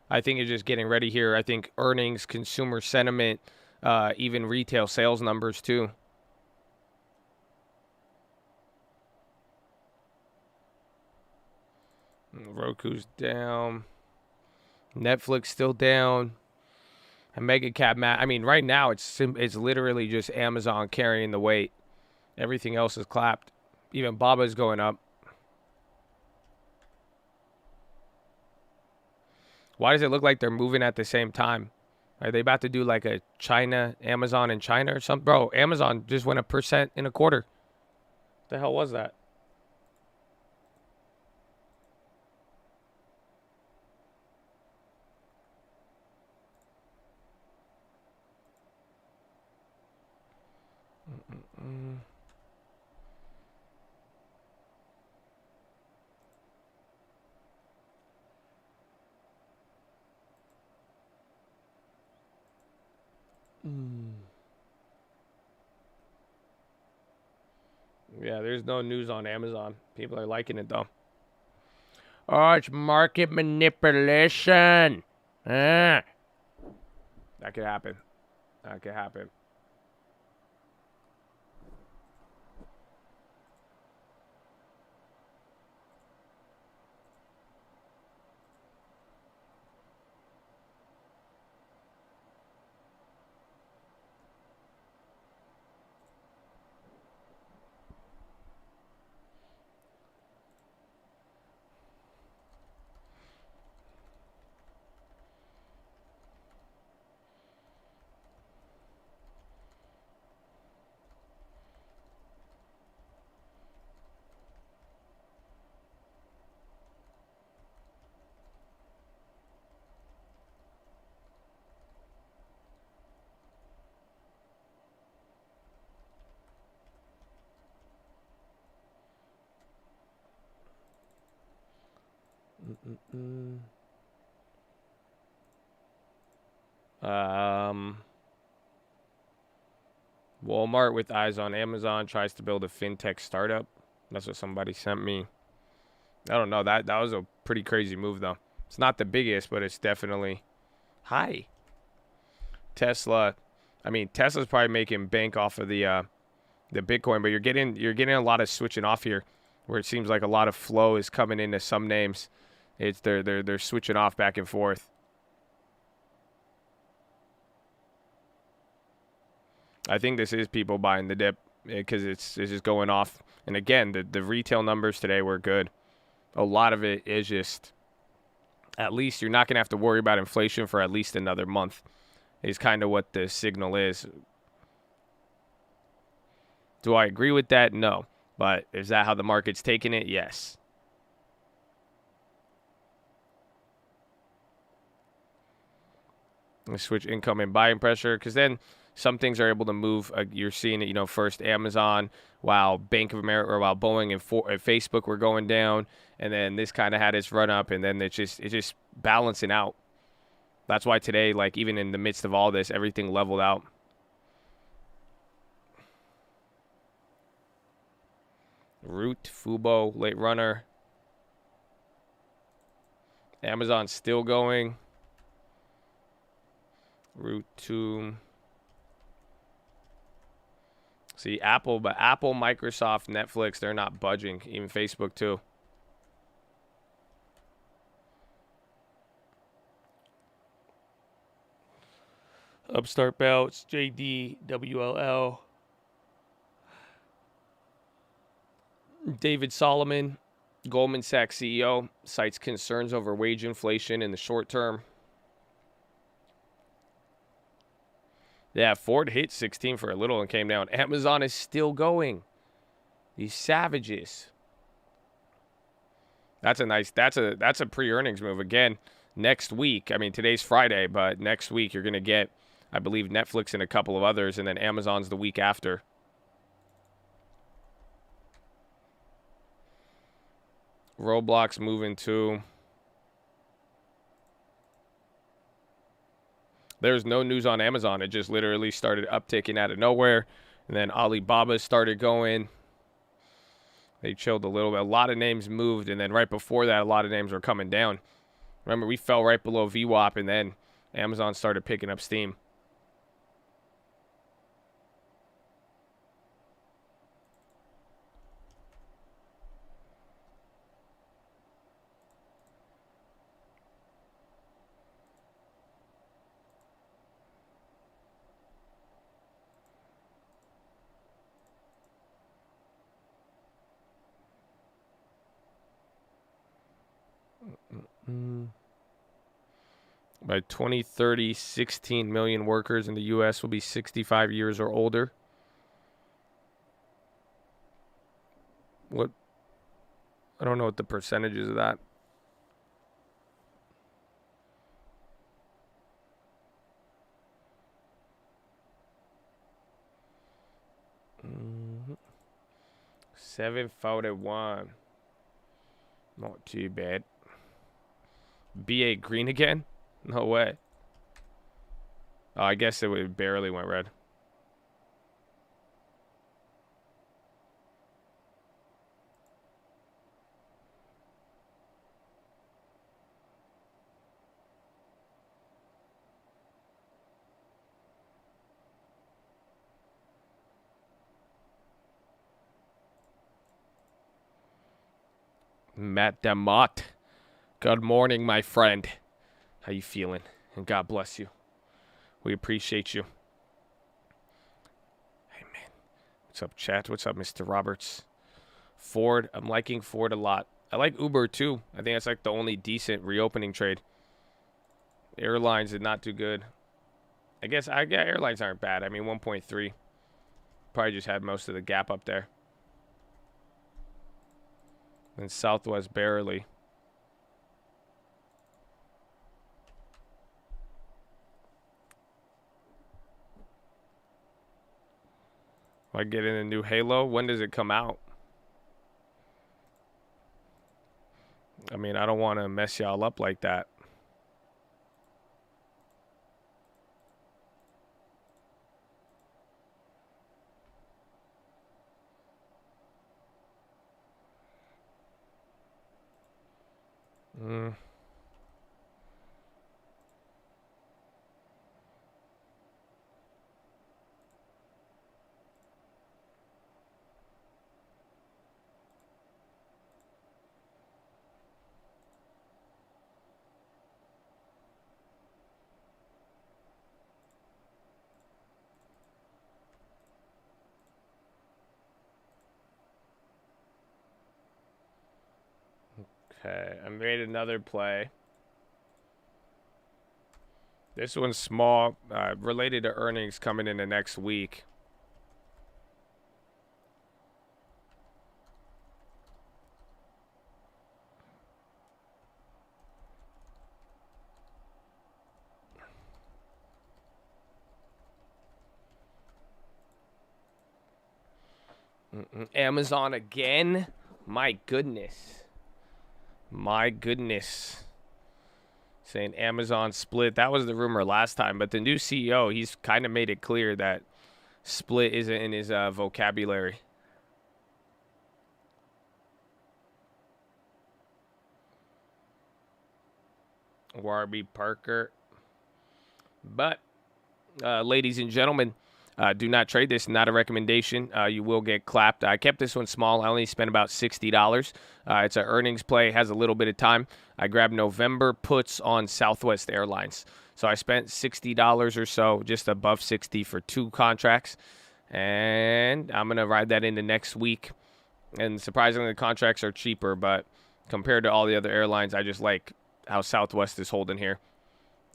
I think it's just getting ready here. I think earnings, consumer sentiment, even retail sales numbers too. Roku's down. Netflix still down. And mega cap I mean, right now it's literally just Amazon carrying the weight. Everything else is clapped. Even Baba's going up. Why does it look like they're moving at the same time? Are they about to do like a China, Amazon and China or something? Bro, Amazon just went 1.25%. What the hell was that? Yeah, there's no news on Amazon. People are liking it though. Oh, it's market manipulation. That could happen. That could happen. Walmart with eyes on Amazon tries to build a fintech startup. That's what somebody sent me. I don't know. That was a pretty crazy move, though. It's not the biggest, but it's definitely high. Tesla. I mean, Tesla's probably making bank off of the Bitcoin, but you're getting a lot of switching off here, where it seems like a lot of flow is coming into some names. It's they're switching off back and forth. I think this is people buying the dip because it's just going off. And again, the retail numbers today were good. A lot of it is just, at least you're not going to have to worry about inflation for at least another month, is kind of what the signal is. Do I agree with that? No. But is that how the market's taking it? Yes. Let's switch income and buying pressure, because then some things are able to move. You're seeing it, first Amazon, while Bank of America, or while Boeing and Facebook were going down, and then this kind of had its run up, and then it's just balancing out. That's why today, like even in the midst of all this, everything leveled out. Root, Fubo, late runner. Amazon still going. Root 2. See, Apple, Microsoft, Netflix, they're not budging. Even Facebook, too. Upstart Belts, JD, WLL. David Solomon, Goldman Sachs CEO, cites concerns over wage inflation in the short term. Yeah, Ford hit 16 for a little and came down. Amazon is still going. These savages. That's a pre-earnings move. Again, next week, I mean, today's Friday, but next week you're going to get, I believe, Netflix and a couple of others, and then Amazon's the week after. Roblox moving too. There's no news on Amazon. It just literally started upticking out of nowhere. And then Alibaba started going. They chilled a little bit. A lot of names moved. And then right before that, a lot of names were coming down. Remember, we fell right below VWAP, and then Amazon started picking up steam. By 2030, 16 million workers in the U.S. will be 65 years or older. What? I don't know what the percentages of that. Mm-hmm. 741. Not too bad. BA green again? No way. Oh, I guess it barely went red. Matt Demott. Good morning, my friend. How you feeling? And God bless you. We appreciate you. Hey, man. What's up, chat? What's up, Mr. Roberts? Ford. I'm liking Ford a lot. I like Uber, too. I think that's like the only decent reopening trade. Airlines did not do good. I guess airlines aren't bad. I mean, 1.3. Probably just had most of the gap up there. And Southwest barely. Am I getting a new Halo? When does it come out? I mean, I don't want to mess y'all up like that. Mm. Okay, I made another play. This one's small, related to earnings coming in the next week. Amazon again? My goodness. My goodness. Saying Amazon split. That was the rumor last time, but the new CEO, he's kind of made it clear that split isn't in his vocabulary. Warby Parker. But, ladies and gentlemen, do not trade this. Not a recommendation. You will get clapped. I kept this one small. I only spent about $60. It's an earnings play. Has a little bit of time. I grabbed November puts on Southwest Airlines. So I spent $60 or so, just above 60 for 2 contracts. And I'm going to ride that into next week. And surprisingly, the contracts are cheaper. But compared to all the other airlines, I just like how Southwest is holding here.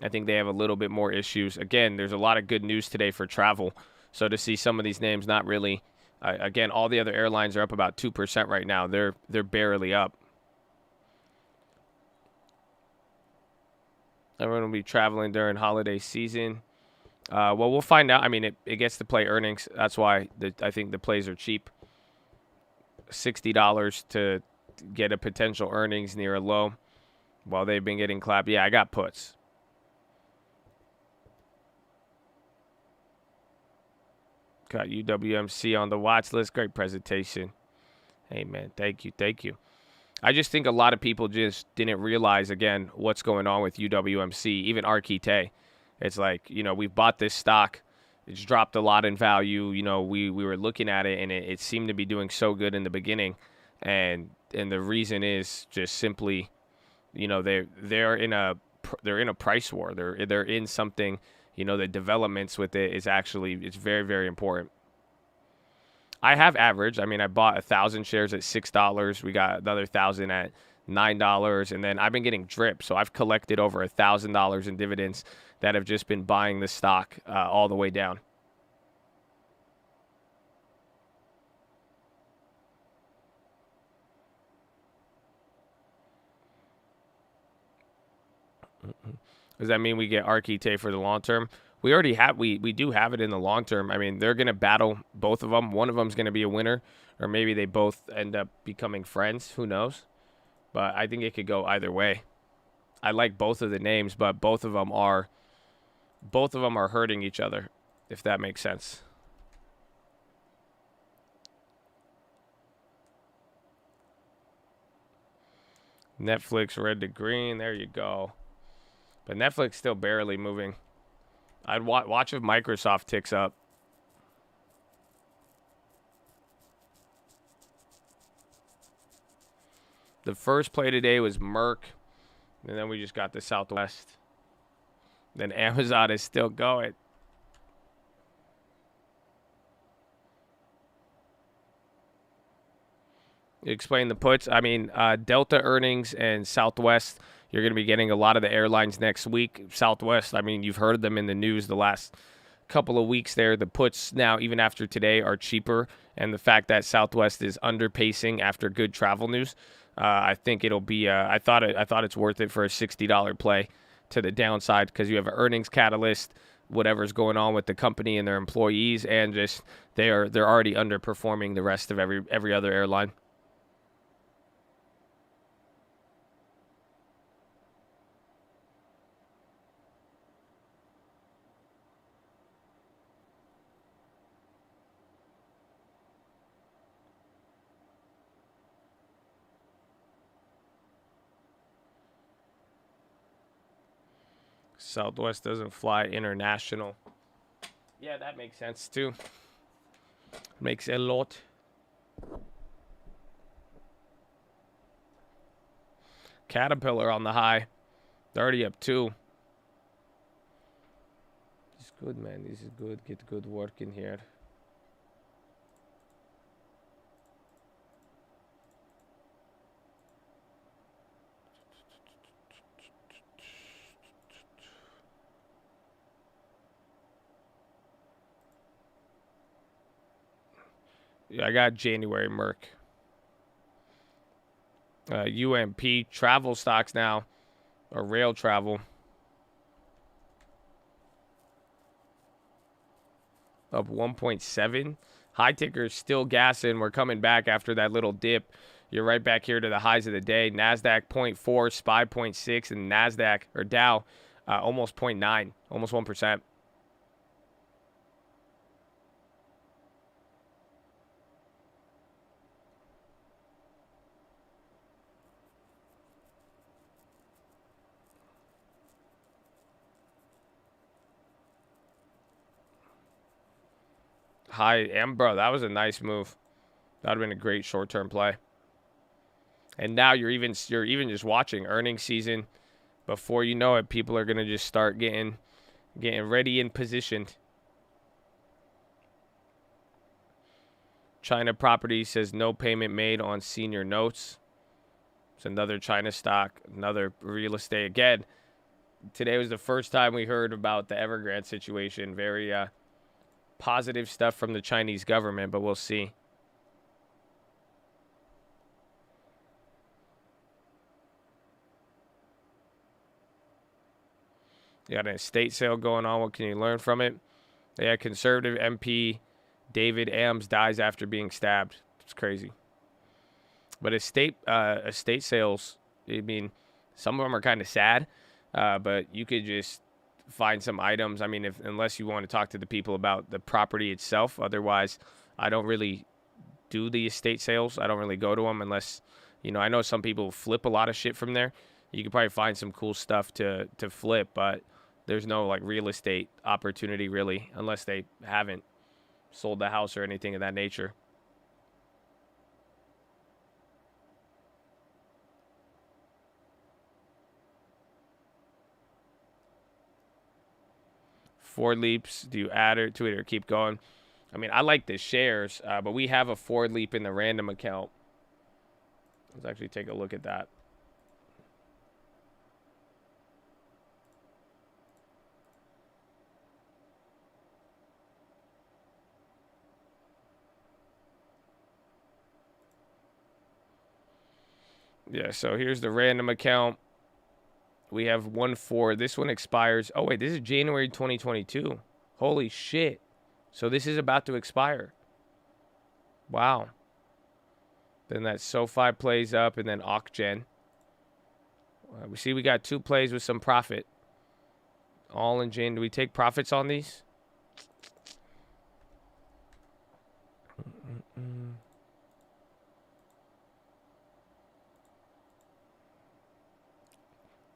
I think they have a little bit more issues. Again, there's a lot of good news today for travel. So to see some of these names not really, again, all the other airlines are up about 2% right now. They're barely up. Everyone will be traveling during holiday season. Well, we'll find out. I mean, it gets to play earnings. That's why I think the plays are cheap. $60 to get a potential earnings near a low while they've been getting clapped. Yeah, I got puts. Got UWMC on the watch list. Great presentation. Hey, man. Thank you. Thank you. I just think a lot of people just didn't realize, again, what's going on with UWMC, even Arquite. It's like, we've bought this stock. It's dropped a lot in value. We were looking at it, and it seemed to be doing so good in the beginning. And the reason is just simply, they're in a price war. They're in something. The developments with it is actually, it's very, very important. I have averaged. I mean, I bought 1,000 shares at $6. We got another 1,000 at $9, and then I've been getting drip. So I've collected over $1,000 in dividends that have just been buying the stock all the way down. Does that mean we get Arquite for the long term? We already have. We do have it in the long term. I mean, they're going to battle both of them. One of them's going to be a winner, or maybe they both end up becoming friends. Who knows? But I think it could go either way. I like both of the names, but both of them are hurting each other, if that makes sense. Netflix red to green. There you go. But Netflix still barely moving. I'd watch if Microsoft ticks up. The first play today was Merck, and then we just got the Southwest. Then Amazon is still going. Explain the puts. I mean, Delta earnings and Southwest, you're going to be getting a lot of the airlines next week. Southwest, I mean, you've heard them in the news the last couple of weeks there. The puts now, even after today, are cheaper. And the fact that Southwest is underpacing after good travel news, I think it'll be, I thought it's worth it for a $60 play to the downside because you have an earnings catalyst, whatever's going on with the company and their employees, and just they're already underperforming the rest of every other airline. Southwest doesn't fly international. Yeah, that makes sense too. Makes a lot. Caterpillar on the high. They're already up 2. This is good, man. This is good. Get good work in here. Yeah, I got January Merc. UMP travel stocks now, or rail travel. Up 1.7. High tickers still gassing. We're coming back after that little dip. You're right back here to the highs of the day. NASDAQ 0.4, SPY 0.6, and NASDAQ, or Dow, almost 0.9, almost 1%. Bro, that was a nice move. That would have been a great short-term play. And now you're even just watching earnings season. Before you know it, people are gonna just start getting ready and positioned. China Property says no payment made on senior notes. It's another China stock, another real estate. Again, today was the first time we heard about the Evergrande situation. Very positive stuff from the Chinese government, but we'll see. You got an estate sale going on. What can you learn from it? Yeah, conservative MP David Ames dies after being stabbed. It's crazy. But estate sales, I mean, some of them are kind of sad, but you could just find some items. I mean, unless you want to talk to the people about the property itself. Otherwise, I don't really do the estate sales. I don't really go to them unless, I know some people flip a lot of shit from there. You could probably find some cool stuff to flip, but there's no like real estate opportunity really, unless they haven't sold the house or anything of that nature. Ford Leaps, do you add it to it or keep going? I mean, I like the shares, but we have a Ford Leap in the random account. Let's actually take a look at that. Yeah, so here's the random account. We have one Ford. This one expires. Oh, wait, this is January 2022. Holy shit. So this is about to expire. Wow. Then that SoFi plays up, and then Ocgen. We see we got 2 plays with some profit. All in Jane. Do we take profits on these?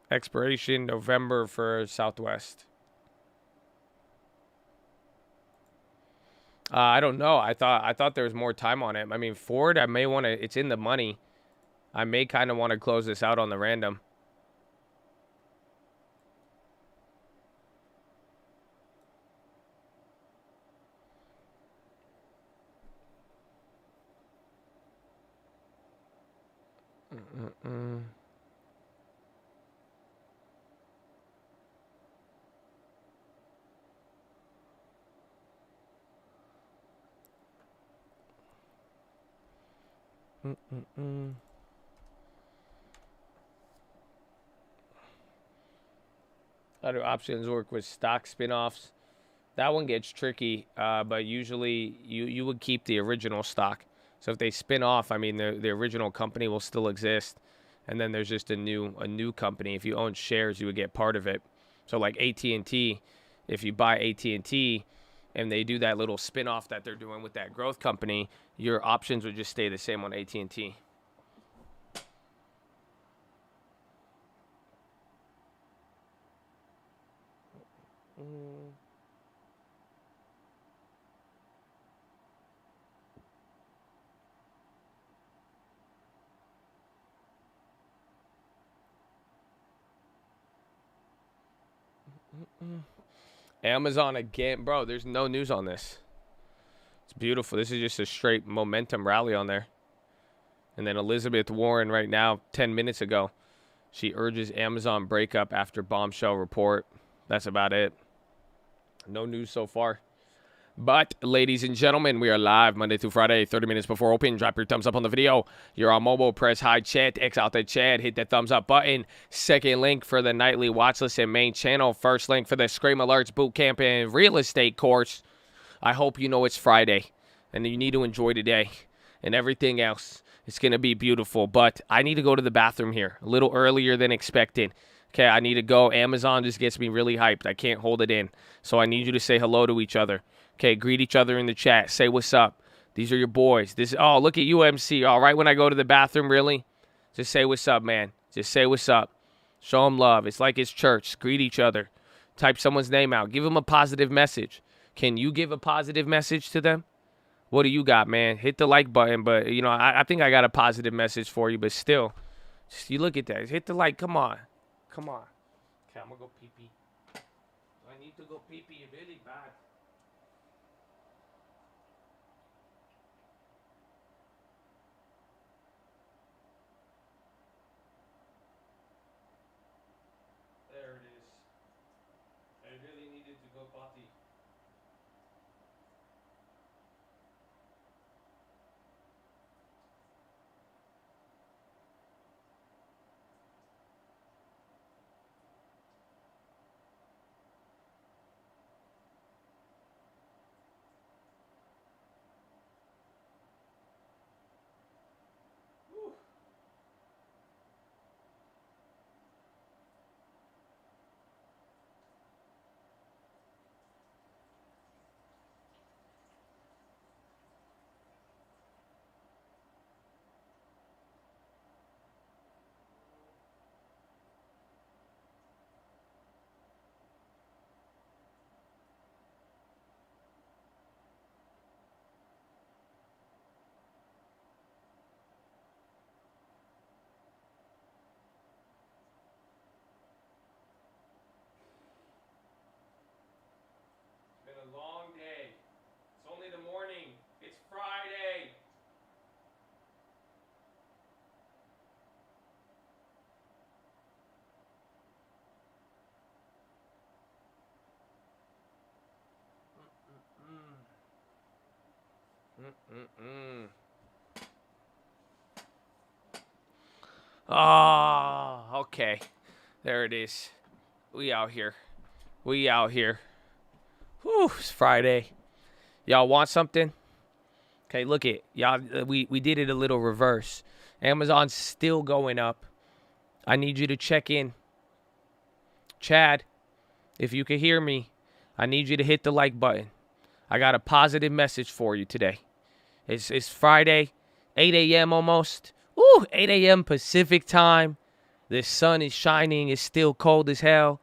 Expiration November for Southwest. I don't know. I thought there was more time on it. I mean, Ford, I may want to. It's in the money. I may kind of want to close this out on the random. How do options work with stock spinoffs? That one gets tricky, but usually you would keep the original stock. So if they spin off, I mean the original company will still exist, and then there's just a new company. If you own shares, you would get part of it. So like AT&T, if you buy AT&T and they do that little spin-off that they're doing with that growth company, your options would just stay the same on AT&T. Amazon again. Bro, there's no news on this. It's beautiful. This is just a straight momentum rally on there. And then Elizabeth Warren right now, 10 minutes ago, she urges Amazon breakup after bombshell report. That's about it. No news so far. But, ladies and gentlemen, we are live Monday through Friday, 30 minutes before open. Drop your thumbs up on the video. You're on mobile, press high chat, X out the chat, hit that thumbs up button. Second link for the nightly watch list and main channel. First link for the Scream Alerts Bootcamp and Real Estate course. I hope you know it's Friday and you need to enjoy today and everything else. It's going to be beautiful, but I need to go to the bathroom here a little earlier than expected. Okay, I need to go. Amazon just gets me really hyped. I can't hold it in. So I need you to say hello to each other. Okay, greet each other in the chat. Say what's up. These are your boys. Oh, look at UMC. All right, when I go to the bathroom, really? Just say what's up, man. Just say what's up. Show them love. It's like it's church. Greet each other. Type someone's name out. Give them a positive message. Can you give a positive message to them? What do you got, man? Hit the like button. But, you know, I think I got a positive message for you. But still, just, you look at that. Hit the like. Come on. Come on. Okay, I'm going to go pee-pee. I need to go pee-pee really bad. There it is. I really needed to go potty. A long day. It's only the morning. It's Friday. Oh, okay. There it is. We out here. We out here. Whew, it's Friday. Y'all want something? Okay, look it. Y'all, we did it a little reverse. Amazon's still going up. I need you to check in. Chad, if you can hear me, I need you to hit the like button. I got a positive message for you today. It's Friday, 8 a.m. almost. Ooh, 8 a.m. Pacific time. The sun is shining. It's still cold as hell.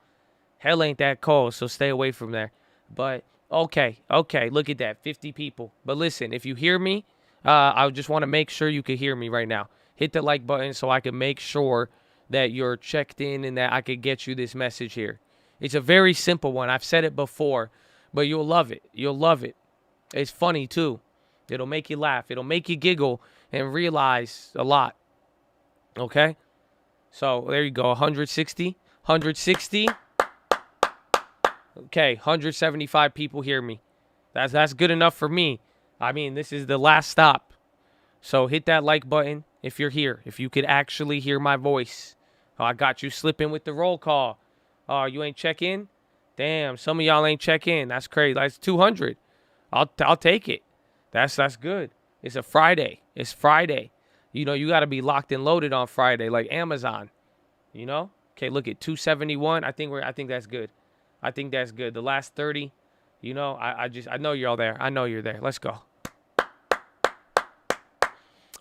Hell ain't that cold, so stay away from there. But, okay, look at that, 50 people. But listen, if you hear me, I just want to make sure you can hear me right now. Hit the like button so I can make sure that you're checked in and that I can get you this message here. It's a very simple one. I've said it before, but you'll love it. You'll love it. It's funny, too. It'll make you laugh. It'll make you giggle and realize a lot. Okay? So, there you go, 160. 160. Okay, 175 people hear me. That's good enough for me. I mean, this is the last stop. So hit that like button if you're here. If you could actually hear my voice. Oh, I got you slipping with the roll call. Oh, you ain't check in? Damn, some of y'all ain't check in. That's crazy. That's 200. I'll take it. That's good. It's a Friday. It's Friday. You know, you got to be locked and loaded on Friday like Amazon. You know? Okay, look at 271. I think that's good. I think that's good. The last 30, you know, I know you're all there. I know you're there. Let's go.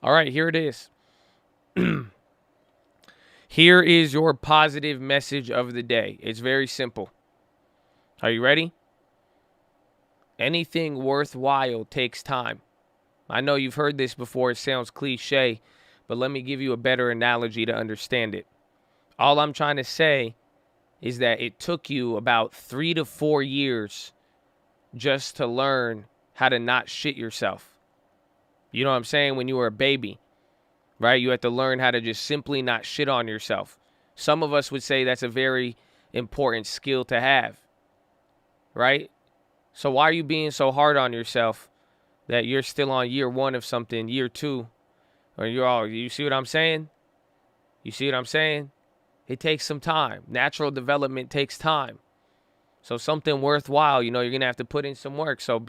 All right, here it is. Here is your positive message of the day. It's very simple. Are you ready? Anything worthwhile takes time. I know you've heard this before. It sounds cliche, but let me give you a better analogy to understand it. All I'm trying to say is that it took you about 3 to 4 years just to learn how to not shit yourself. You know what I'm saying? When you were a baby, right? You had to learn how to just simply not shit on yourself. Some of us would say that's a very important skill to have, right? So why are you being so hard on yourself that you're still on year 1 of something, year 2, or you see what I'm saying? You see what I'm saying? It takes some time. Natural development takes time. So something worthwhile, you're going to have to put in some work. So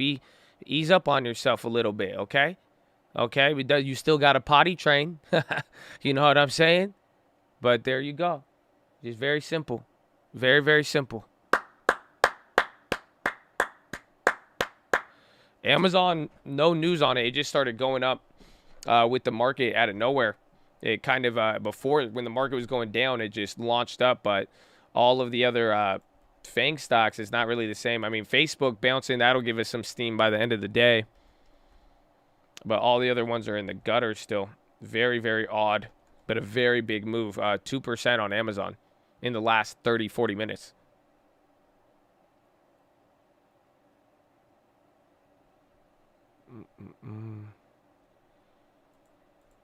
ease up on yourself a little bit, okay? Okay? You still got to potty train. You know what I'm saying? But there you go. Just very simple. Very, very simple. Amazon, no news on it. It just started going up with the market out of nowhere. It kind of, before, when the market was going down, it just launched up. But all of the other FANG stocks is not really the same. I mean, Facebook bouncing, that'll give us some steam by the end of the day. But all the other ones are in the gutter still. Very, very odd, but a very big move. 2% on Amazon in the last 30, 40 minutes.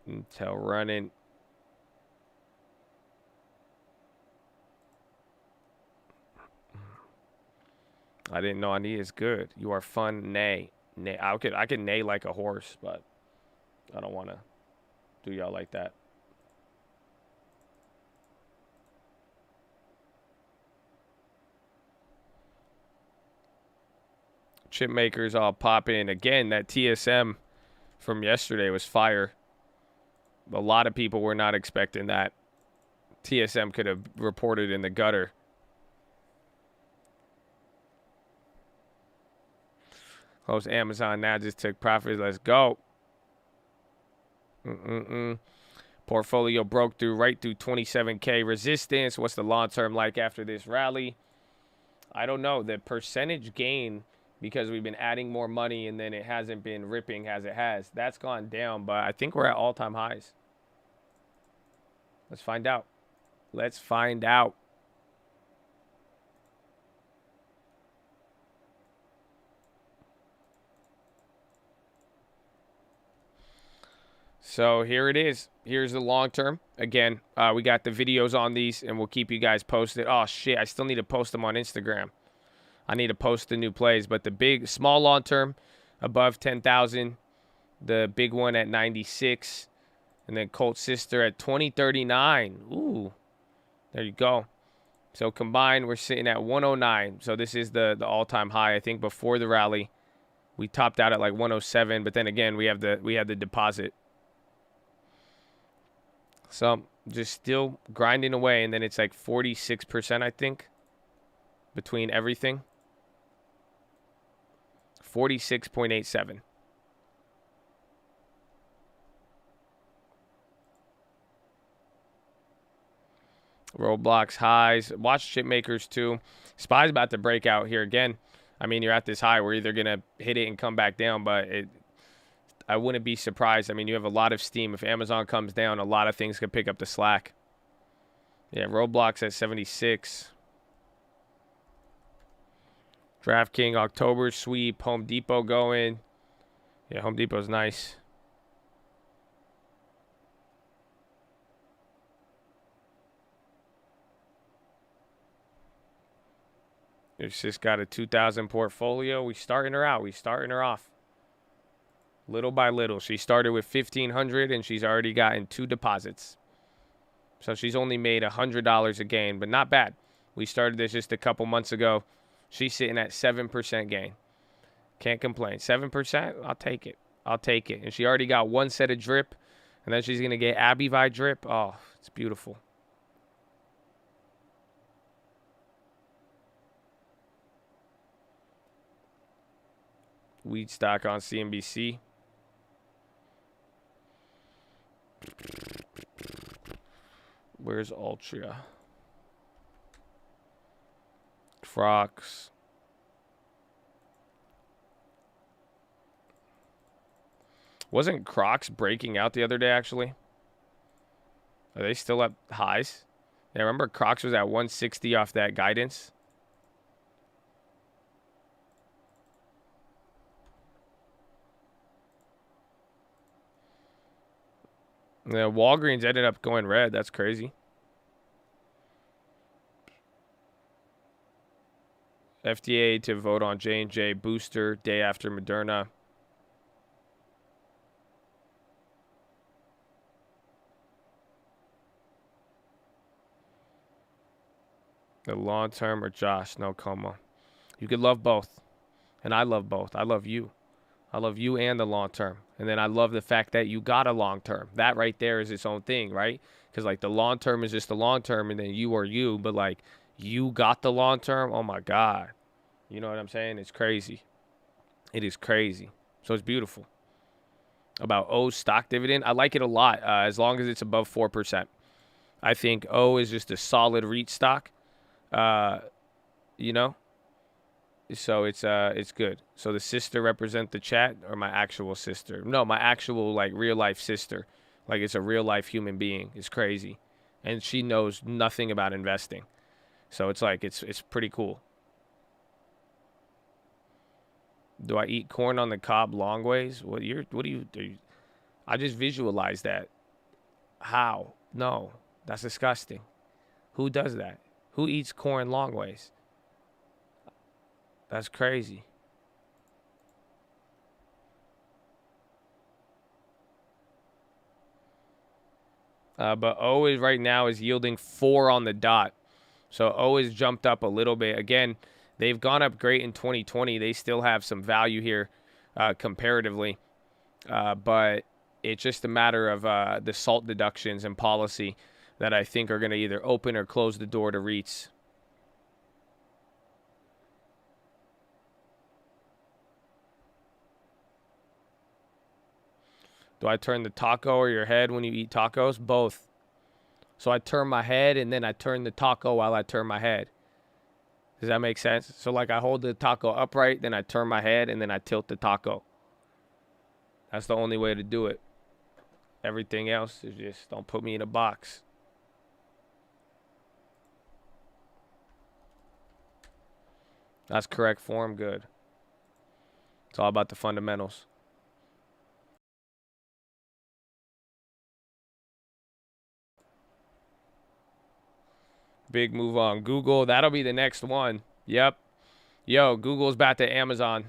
Intel running. I didn't know Ani is good. You are fun, nay. I could neigh like a horse, but I don't want to do y'all like that. Chip makers all pop in. Again, that TSM from yesterday was fire. A lot of people were not expecting that. TSM could have reported in the gutter. Host Amazon now just took profits. Let's go. Portfolio broke right through 27K resistance. What's the long term like after this rally? I don't know. The percentage gain, because we've been adding more money and then it hasn't been ripping as it has, that's gone down. But I think we're at all-time highs. Let's find out. Let's find out. So here it is. Here's the long term. Again, we got the videos on these, and we'll keep you guys posted. Oh, shit. I still need to post them on Instagram. I need to post the new plays. But the small long term, above 10,000. The big one at 96. And then Colt Sister at 2039. Ooh. There you go. So combined, we're sitting at 109. So this is the all-time high. I think before the rally, we topped out at like 107. But then again, we had the deposit. So just still grinding away, and then it's like 46%, I think, between everything. 46.87. Roblox highs. Watch chip makers too. SPY's about to break out here again. I mean, you're at this high. We're either going to hit it and come back down, but I wouldn't be surprised. I mean, you have a lot of steam. If Amazon comes down, a lot of things could pick up the slack. Yeah, Roblox at 76. DraftKings October sweep. Home Depot going. Yeah, Home Depot's nice. It's just got a 2,000 portfolio. We starting her out. We starting her off. Little by little. She started with 1,500 and she's already gotten 2 deposits. So she's only made $100 a gain, but not bad. We started this just a couple months ago. She's sitting at 7% gain. Can't complain. 7%, I'll take it. I'll take it. And she already got 1 set of drip, and then she's going to get Abivi drip. Oh, it's beautiful. Weed stock on CNBC. Where's Altria? Crocs. Wasn't Crocs breaking out the other day, actually? Are they still at highs? Yeah, remember Crocs was at 160 off that guidance? Yeah, Walgreens ended up going red. That's crazy. FDA to vote on J&J booster day after Moderna. The long term or Josh, no coma. You could love both. And I love both. I love you. I love you and the long term. And then I love the fact that you got a long term. That right there is its own thing, right? Because like the long term is just the long term and then you are you. But like you got the long term. Oh my God. You know what I'm saying? It's crazy. It is crazy. So it's beautiful. About O's stock dividend, I like it a lot as long as it's above 4%. I think O is just a solid REIT stock. You know? So it's good. So the sister represent the chat or my actual sister? No, my actual like real life sister. Like it's a real life human being. It's crazy. And she knows nothing about investing. So it's like it's pretty cool. Do I eat corn on the cob long ways? What do you do? I just visualize that. How? No. That's disgusting. Who does that? Who eats corn long ways? That's crazy. But O is right now is yielding 4 on the dot. So O has jumped up a little bit. Again, they've gone up great in 2020. They still have some value here comparatively. But it's just a matter of the SALT deductions and policy that I think are going to either open or close the door to REITs. Do I turn the taco or your head when you eat tacos? Both. So I turn my head and then I turn the taco while I turn my head. Does that make sense? So like I hold the taco upright, then I turn my head and then I tilt the taco. That's the only way to do it. Everything else is just don't put me in a box. That's correct form. Good. It's all about the fundamentals. Big move on Google. That'll be the next one. Yep. Yo, Google's back to Amazon.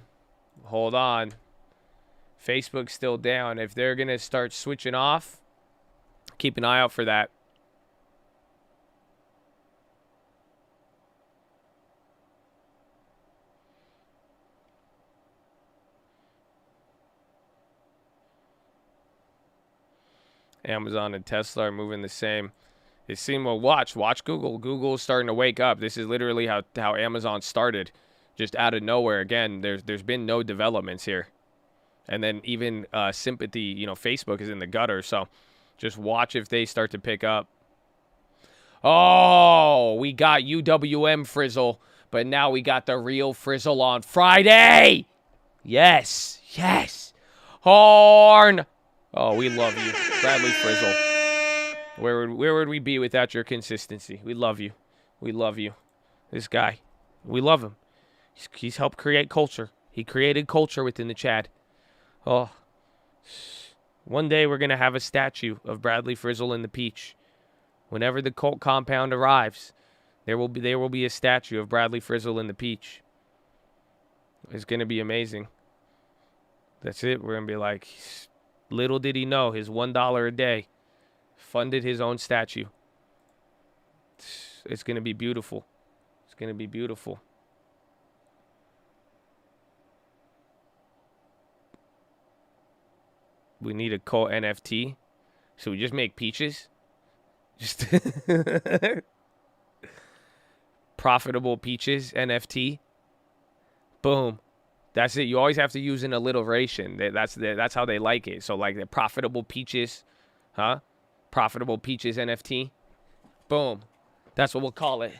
Hold on. Facebook's still down. If they're going to start switching off, keep an eye out for that. Amazon and Tesla are moving the same. It seemed, well, watch Google. Google's starting to wake up. This is literally how Amazon started, just out of nowhere. Again, there's been no developments here. And then even sympathy, you know, Facebook is in the gutter. So just watch if they start to pick up. Oh, we got UWM Frizzle, but now we got the real Frizzle on Friday. Yes, yes. Horn. Oh, we love you, Bradley Frizzle. Where would we be without your consistency? We love you. We love you. This guy, we love him. He's helped create culture. He created culture within the Chad. Oh, one day we're going to have a statue of Bradley Frizzle in the Peach. Whenever the cult compound arrives, there will be a statue of Bradley Frizzle in the Peach. It's going to be amazing. That's it. We're going to be like, little did he know, his $1 a day funded his own statue. It's going to be beautiful. It's going to be beautiful. We need a cult NFT. Should we just make peaches? Just profitable peaches NFT. Boom. That's it. You always have to use an alliteration. That's how they like it. So like the profitable peaches, huh? Profitable peaches NFT. Boom. That's what we'll call it.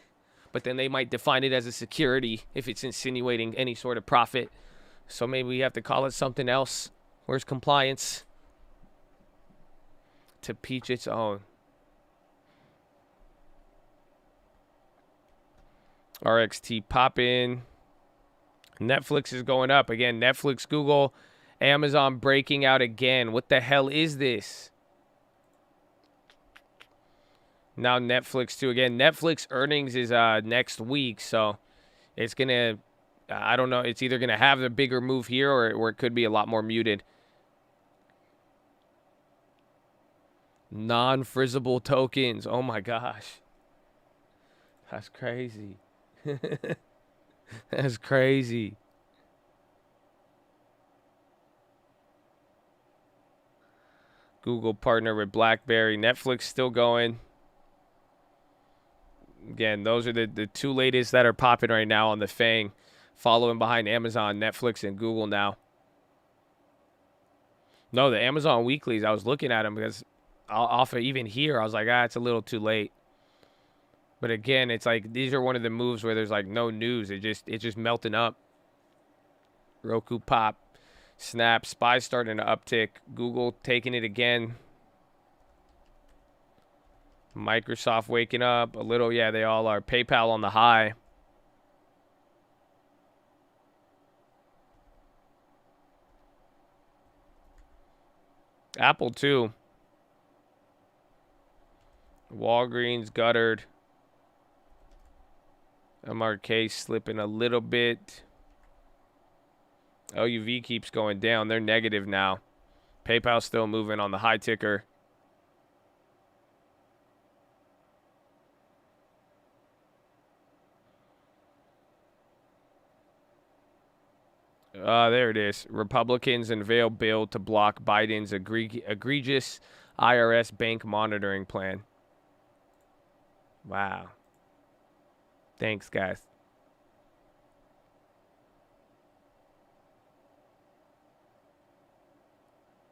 But then they might define it as a security if it's insinuating any sort of profit. So maybe we have to call it something else. Where's compliance? to peach its own. RXT popping. Netflix is going up. Again, Netflix, Google, Amazon breaking out again. What the hell is this? Now Netflix too. Again, Netflix earnings is next week, so it's going to, I don't know, it's either going to have a bigger move here or it could be a lot more muted. Non-frizzable tokens. Oh my gosh. That's crazy. That's crazy. Google partner with BlackBerry. Netflix still going. Again, those are the two latest that are popping right now on the FANG. Following behind Amazon, Netflix, and Google now. No, the Amazon weeklies, I was looking at them because off of even here, I was like, it's a little too late. But again, it's like these are one of the moves where there's like no news. It's just melting up. Roku pop, Snap, Spy starting to uptick. Google taking it again. Microsoft waking up a little. Yeah, they all are. PayPal on the high. Apple too. Walgreens guttered. MRK slipping a little bit. LUV keeps going down. They're negative now. PayPal still moving on the high ticker. There it is. Republicans unveil bill to block Biden's egregious IRS bank monitoring plan. Wow. Thanks, guys.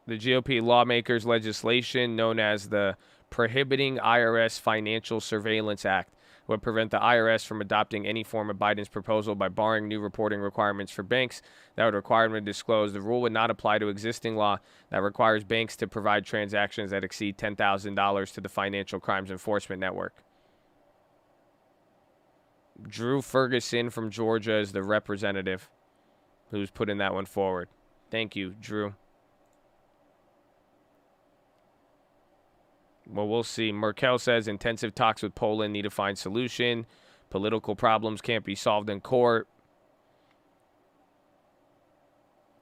The GOP lawmakers' legislation, known as the Prohibiting IRS Financial Surveillance Act, would prevent the IRS from adopting any form of Biden's proposal by barring new reporting requirements for banks that would require them to disclose. The rule would not apply to existing law that requires banks to provide transactions that exceed $10,000 to the Financial Crimes Enforcement Network. Drew Ferguson from Georgia is the representative who's putting that one forward. Thank you, Drew. Well, we'll see. Merkel says intensive talks with Poland need to find solution. Political problems can't be solved in court.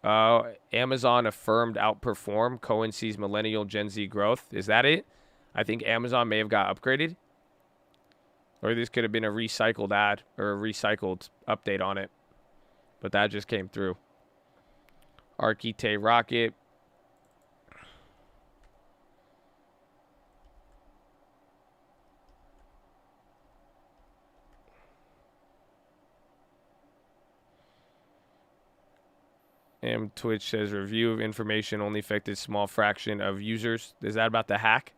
Amazon affirmed outperform. Cohen sees millennial Gen Z growth. Is that it? I think Amazon may have got upgraded. Or this could have been a recycled ad or a recycled update on it. But that just came through. Archite Rocket. And Twitch says review of information only affected small fraction of users. Is that about the hack?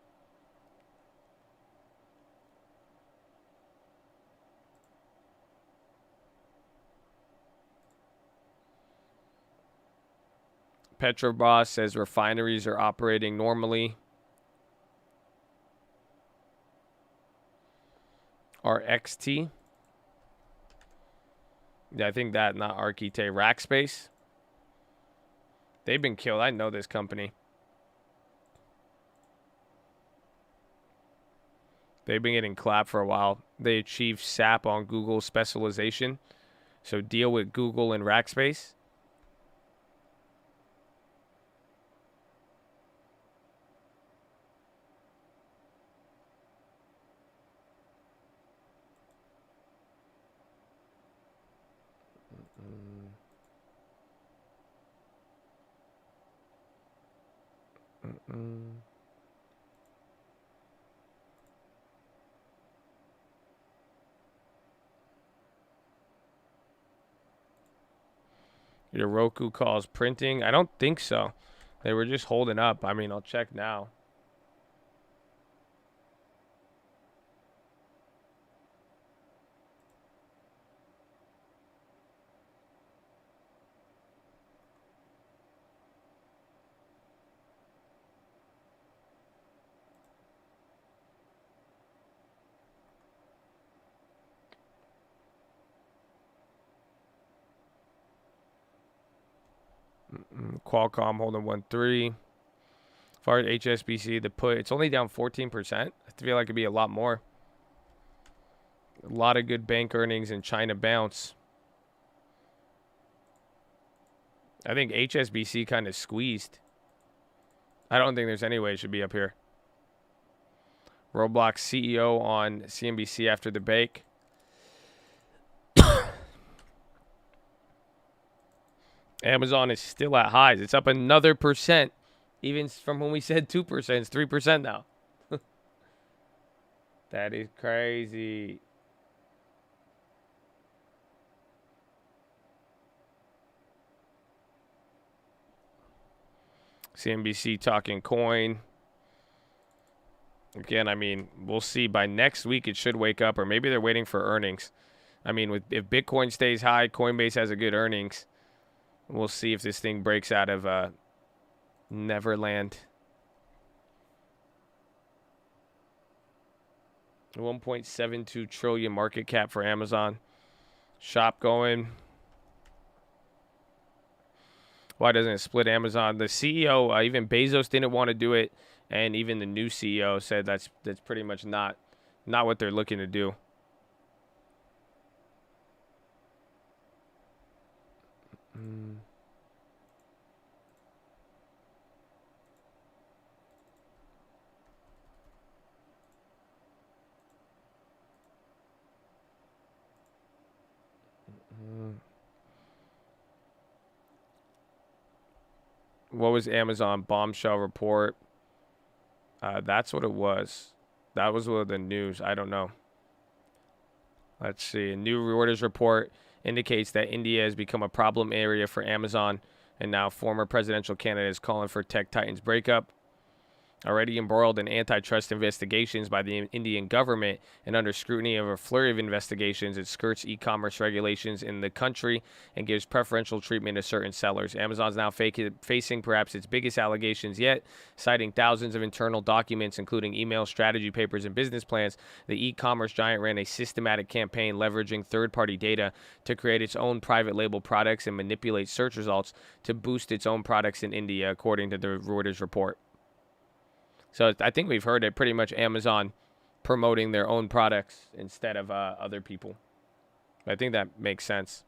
Petrobras says refineries are operating normally. RXT. Yeah, I think that, not Archite. Rackspace. They've been killed. I know this company. They've been getting clapped for a while. They achieved SAP on Google specialization. So deal with Google and Rackspace. Your Roku calls printing? I don't think so. They were just holding up. I mean, I'll check now. Qualcomm holding 1.3. As far as HSBC, the put, it's only down 14%. I feel like it'd be a lot more. A lot of good bank earnings and China bounce. I think HSBC kind of squeezed. I don't think there's any way it should be up here. Roblox CEO on CNBC after the bake. Amazon is still at highs. It's up another percent. Even from when we said 2%, it's 3% now. That is crazy. CNBC talking coin. Again, I mean, we'll see. By next week, it should wake up, or maybe they're waiting for earnings. I mean, if Bitcoin stays high, Coinbase has a good earnings. We'll see if this thing breaks out of Neverland. 1.72 trillion market cap for Amazon. Shop going. Why doesn't it split Amazon? The CEO, even Bezos didn't want to do it, and even the new CEO said that's pretty much not what they're looking to do. What was Amazon bombshell report? That's what it was. That was what the news. I don't know. Let's see. A new Reuters report indicates that India has become a problem area for Amazon, and now former presidential candidate is calling for Tech Titans breakup. Already embroiled in antitrust investigations by the Indian government and under scrutiny of a flurry of investigations, it skirts e-commerce regulations in the country and gives preferential treatment to certain sellers. Amazon's now facing perhaps its biggest allegations yet, citing thousands of internal documents, including email, strategy papers, and business plans. The e-commerce giant ran a systematic campaign leveraging third-party data to create its own private label products and manipulate search results to boost its own products in India, according to the Reuters report. So I think we've heard it pretty much Amazon promoting their own products instead of other people. I think that makes sense.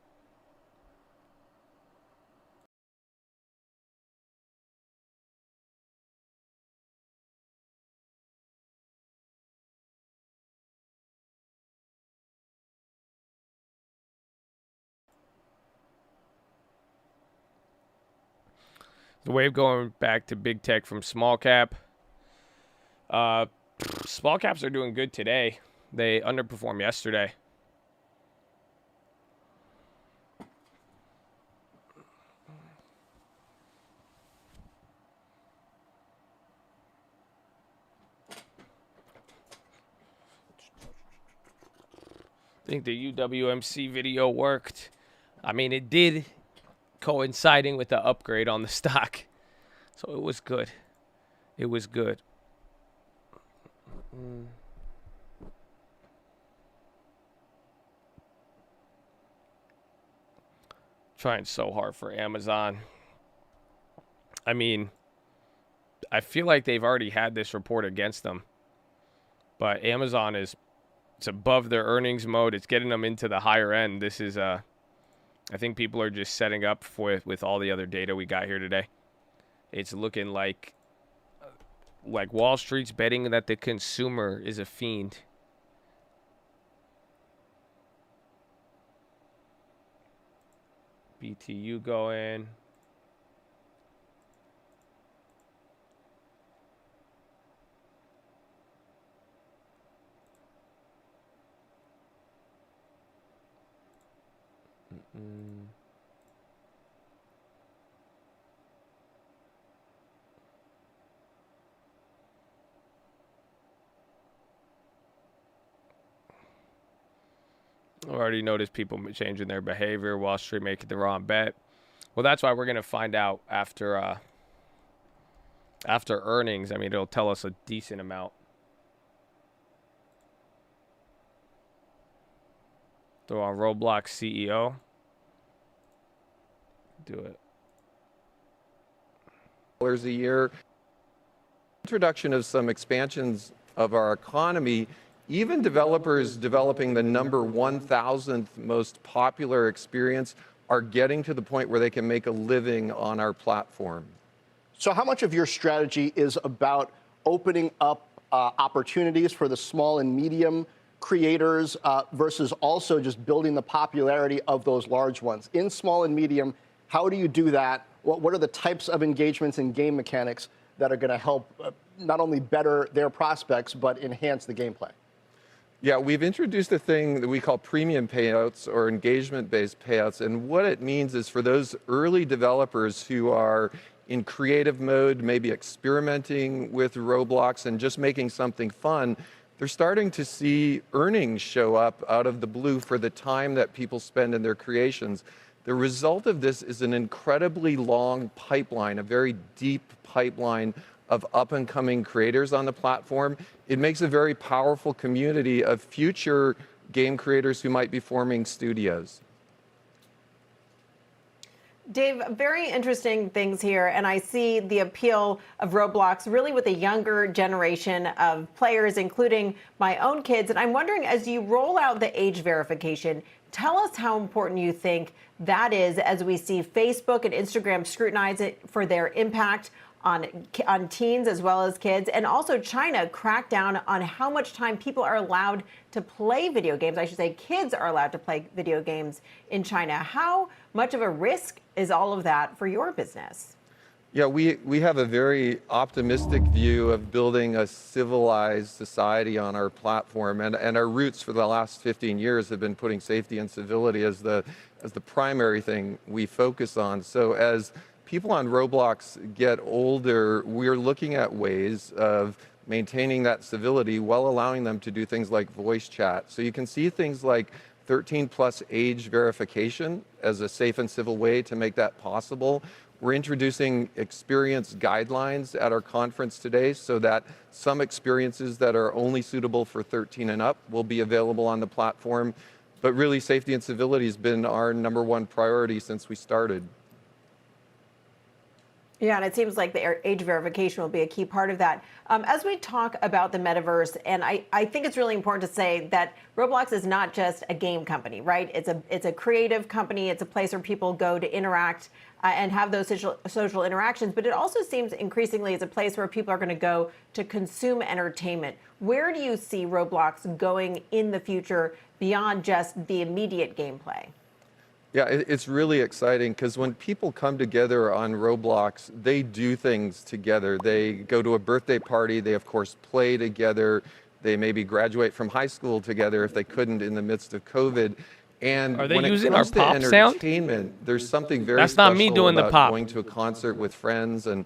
The wave going back to big tech from small cap. Small caps are doing good today. They underperformed yesterday. I think the UWMC video worked. I mean, it did, coinciding with the upgrade on the stock. So it was good. It was good. Trying so hard for Amazon. I mean, I feel like they've already had this report against them. But Amazon it's above their earnings mode. It's getting them into the higher end. This is I think people are just setting up with all the other data we got here today. It's looking like Wall Street's betting that the consumer is a fiend. BTU going. I already noticed people changing their behavior. Wall Street making the wrong bet. Well, that's why we're going to find out after earnings. I mean, it'll tell us a decent amount. Throw on Roblox CEO. Do it. a year. Introduction of some expansions of our economy, even developers developing the number 1,000th most popular experience are getting to the point where they can make a living on our platform. So how much of your strategy is about opening up opportunities for the small and medium creators versus also just building the popularity of those large ones? In small and medium, how do you do that? What are the types of engagements and game mechanics that are going to help not only better their prospects, but enhance the gameplay? Yeah, we've introduced a thing that we call premium payouts or engagement-based payouts. And what it means is for those early developers who are in creative mode, maybe experimenting with Roblox and just making something fun, they're starting to see earnings show up out of the blue for the time that people spend in their creations. The result of this is an incredibly long pipeline, a very deep pipeline of up-and-coming creators on the platform. It makes a very powerful community of future game creators who might be forming studios. Dave, very interesting things here, and I see the appeal of Roblox really with a younger generation of players, including my own kids. And I'm wondering, as you roll out the age verification, tell us how important you think that is as we see Facebook and Instagram scrutinize it for their impact on teens as well as kids, and also China crack down on how much time people are allowed to play video games. I should say kids are allowed to play video games in China. How much of a risk is all of that for your business? Yeah, we have a very optimistic view of building a civilized society on our platform, and our roots for the last 15 years have been putting safety and civility as the primary thing we focus on. So as people on Roblox get older, we're looking at ways of maintaining that civility while allowing them to do things like voice chat. So you can see things like 13+ age verification as a safe and civil way to make that possible. We're introducing experience guidelines at our conference today so that some experiences that are only suitable for 13 and up will be available on the platform. But really, safety and civility has been our #1 priority since we started. Yeah, and it seems like the age verification will be a key part of that. As we talk about the metaverse, and I think it's really important to say that Roblox is not just a game company, right? It's a creative company. It's a place where people go to interact and have those social interactions. But it also seems increasingly as a place where people are going to go to consume entertainment. Where do you see Roblox going in the future beyond just the immediate gameplay? Yeah, it's really exciting because when people come together on Roblox, they do things together. They go to a birthday party, they of course play together, they maybe graduate from high school together if they couldn't in the midst of COVID. And are they when using it comes our pop to sound? Entertainment, there's something very That's special not me doing about the pop. going to a concert with friends and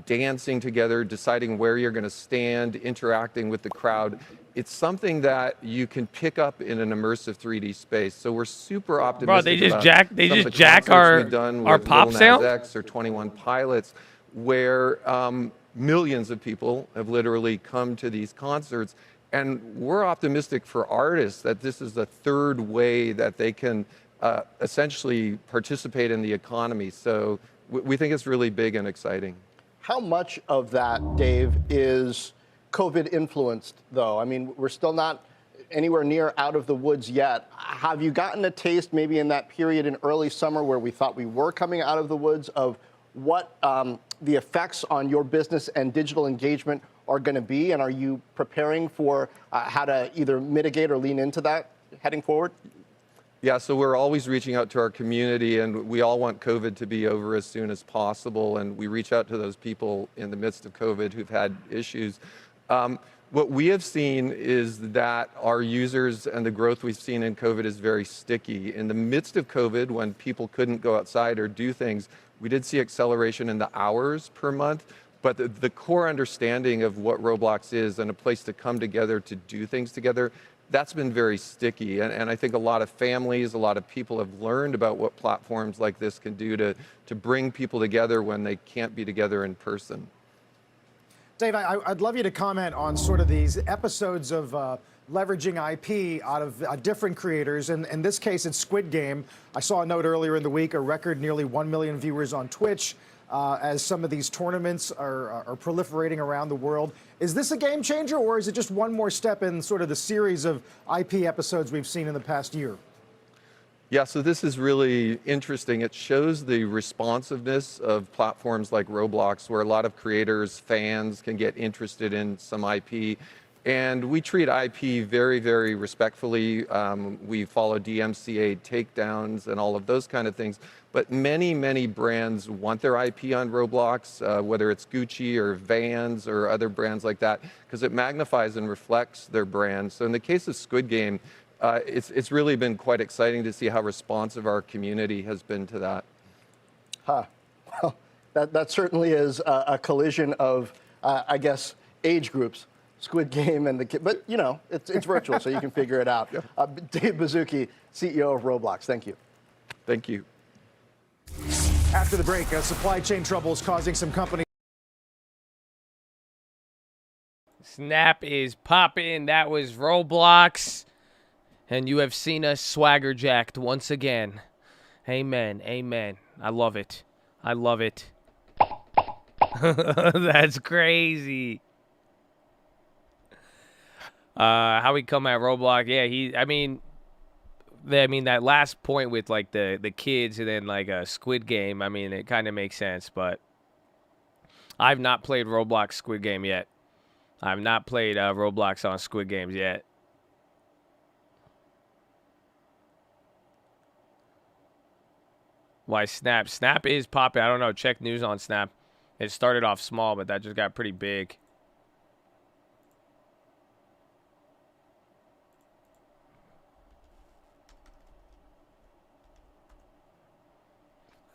dancing together, deciding where you're going to stand, interacting with the crowd. It's something that you can pick up in an immersive 3D space. So we're super optimistic. Bro, they just about jack our pop sound? X or 21 Pilots, where millions of people have literally come to these concerts. And we're optimistic for artists that this is a third way that they can essentially participate in the economy. So we think it's really big and exciting. How much of that, Dave, is COVID influenced, though? I mean, we're still not anywhere near out of the woods yet. Have you gotten a taste maybe in that period in early summer where we thought we were coming out of the woods of what the effects on your business and digital engagement are going to be? And are you preparing for how to either mitigate or lean into that heading forward? Yeah, so we're always reaching out to our community, and we all want COVID to be over as soon as possible. And we reach out to those people in the midst of COVID who've had issues. What we have seen is that our users and the growth we've seen in COVID is very sticky. In the midst of COVID, when people couldn't go outside or do things, we did see acceleration in the hours per month. But the core understanding of what Roblox is and a place to come together to do things together, that's been very sticky. And I think a lot of families, a lot of people have learned about what platforms like this can do to bring people together when they can't be together in person. Dave, I'd love you to comment on sort of these episodes of leveraging IP out of different creators. And in this case, it's Squid Game. I saw a note earlier in the week, a record nearly 1 million viewers on Twitch. as some of these tournaments are proliferating around the world. Is this a game changer, or is it just one more step in sort of the series of IP episodes we've seen in the past year? Yeah, so this is really interesting. It shows the responsiveness of platforms like Roblox, where a lot of creators, fans can get interested in some IP. And we treat IP very, very respectfully. We follow DMCA takedowns and all of those kind of things. But many, many brands want their IP on Roblox, whether it's Gucci or Vans or other brands like that, because it magnifies and reflects their brand. So in the case of Squid Game, it's really been quite exciting to see how responsive our community has been to that. Well, that certainly is a collision of, I guess, age groups. Squid Game and the kid, but you know, it's virtual, so you can figure it out. Dave Baszucki, CEO of Roblox, thank you. Thank you. After the break, supply chain troubles causing some companies. Snap is popping. That was Roblox. And you have seen us swagger jacked once again. Amen. Amen. I love it. I love it. That's crazy. How we come at Roblox? Yeah, I mean that last point with like the kids and then like a Squid Game. I mean, it kind of makes sense, but I've not played Roblox Squid Game yet. I've not played Roblox on Squid Games yet. Why Snap? Snap is popping. I don't know. Check news on Snap. It started off small, but that just got pretty big.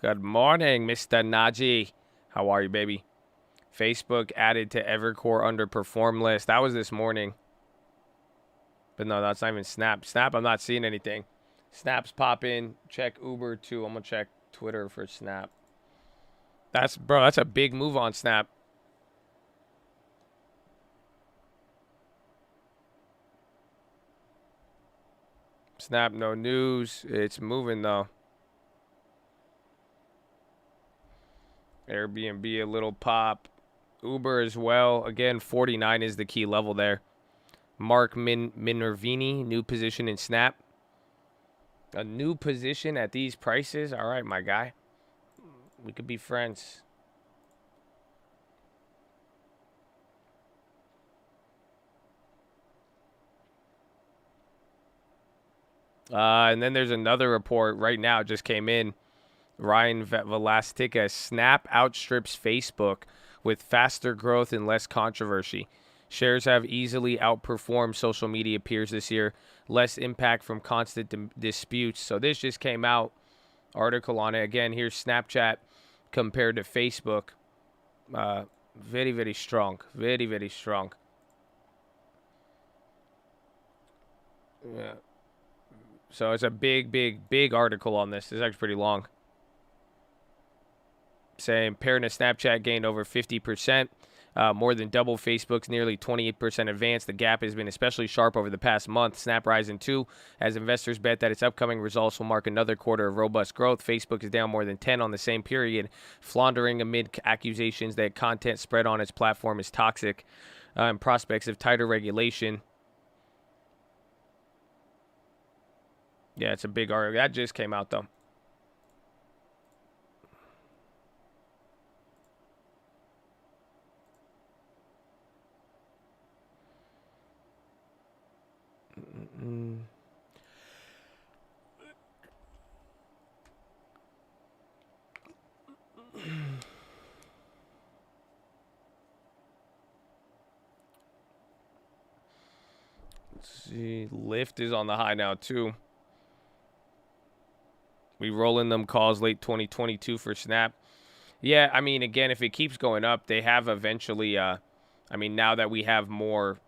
Good morning, Mr. Najee. How are you, baby? Facebook added to Evercore underperform list. That was this morning. But no, that's not even Snap. Snap, I'm not seeing anything. Snap's popping. Check Uber, too. I'm going to check Twitter for Snap. That's a big move on Snap. Snap, no news. It's moving, though. Airbnb, a little pop. Uber as well. Again, 49 is the key level there. Mark Minervini, new position in Snap. A new position at these prices? All right, my guy. We could be friends. And then there's another report right now. It just came in. Ryan Velastica, Snap outstrips Facebook with faster growth and less controversy. Shares have easily outperformed social media peers this year. Less impact from constant disputes. So this just came out. Article on it. Again, here's Snapchat compared to Facebook. Very, very strong. Very, very strong. Yeah. So it's a big, big, big article on this. It's actually pretty long. Saying pairing to Snapchat gained over 50%, more than double Facebook's nearly 28% advance. The gap has been especially sharp over the past month. Snap rising too, as investors bet that its upcoming results will mark another quarter of robust growth. Facebook is down more than 10 on the same period, floundering amid accusations that content spread on its platform is toxic and prospects of tighter regulation. Yeah, it's a big article. That just came out, though. Let's see. Lyft is on the high now, too. We rolling them calls late 2022 for Snap. Yeah, I mean, again, if it keeps going up, they have eventually, I mean, now that we have more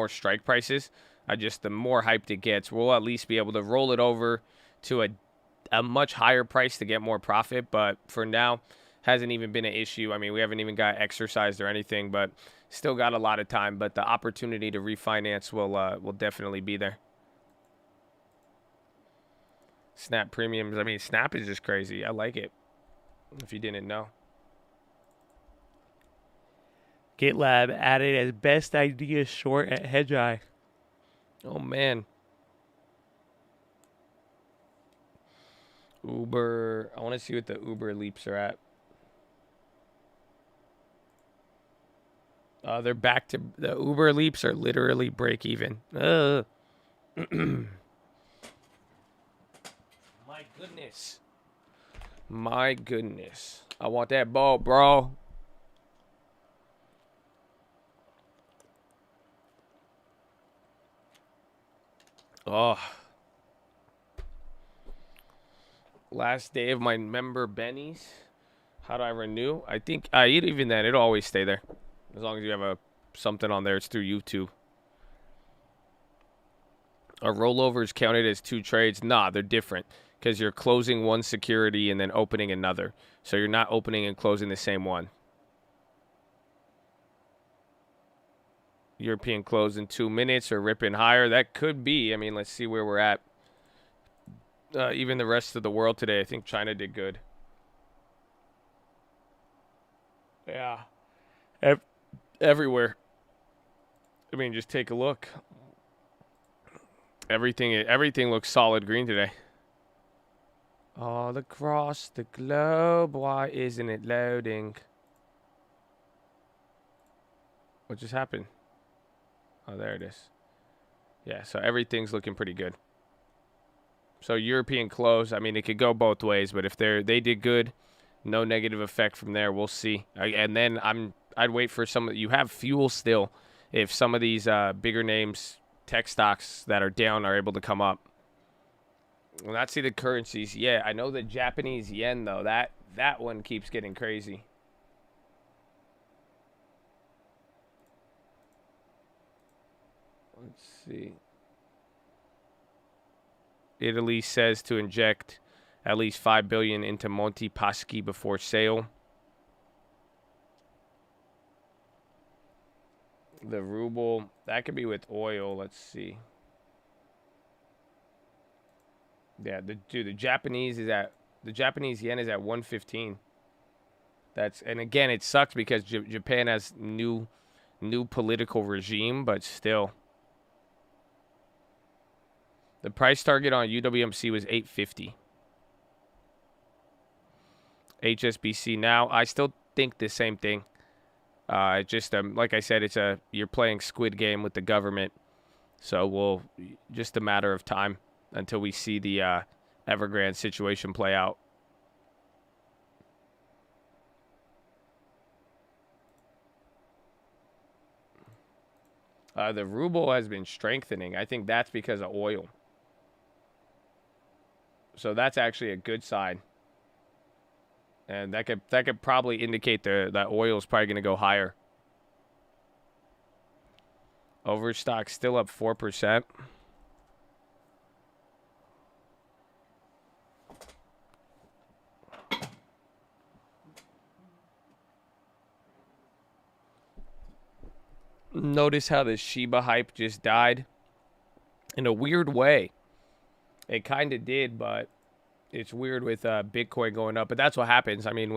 strike prices, the more hyped it gets, we'll at least be able to roll it over to a much higher price to get more profit. But for now, hasn't even been an issue. I mean, we haven't even got exercised or anything, but still got a lot of time. But the opportunity to refinance will definitely be there. Snap premiums. I mean, Snap is just crazy. I like it. If you didn't know. GitLab added as best idea short at Hedgeye. Oh, man. Uber. I want to see what the Uber leaps are at. They're back to... The Uber leaps are literally break even. My goodness. My goodness. I want that ball, bro. Oh. Last day of my member bennies. How do I renew? I think even then it'll always stay there. As long as you have something on there, it's through YouTube. Are rollovers counted as 2 trades? Nah, they're different. Because you're closing one security and then opening another. So you're not opening and closing the same one. European close in 2 minutes or ripping higher. That could be. I mean, let's see where we're at. Even the rest of the world today, I think China did good. Yeah. Everywhere. I mean, just take a look. Everything looks solid green today. All across the globe. Why isn't it loading? What just happened? Oh, there it is. Yeah, so everything's looking pretty good. So European close, I mean, it could go both ways, but if they did good, no negative effect from there. We'll see. And then I'd wait for some of you have fuel still. If some of these bigger names, tech stocks that are down are able to come up. Well, not see the currencies. Yeah, I know the Japanese yen though. That one keeps getting crazy. Let's see. Italy says to inject at least $5 billion into Monte Paschi before sale. The ruble, that could be with oil. Let's see. Yeah, the Japanese yen is at 115. And again, it sucks because Japan has new political regime, but still. The price target on UWMC was 850. HSBC now, I still think the same thing. Just like I said, you're playing Squid Game with the government, so just a matter of time until we see the Evergrande situation play out. The ruble has been strengthening. I think that's because of oil. So that's actually a good sign. And that could probably indicate that oil is probably going to go higher. Overstock still up 4%. Notice how the Shiba hype just died in a weird way. It kind of did, but it's weird with Bitcoin going up. But that's what happens. I mean,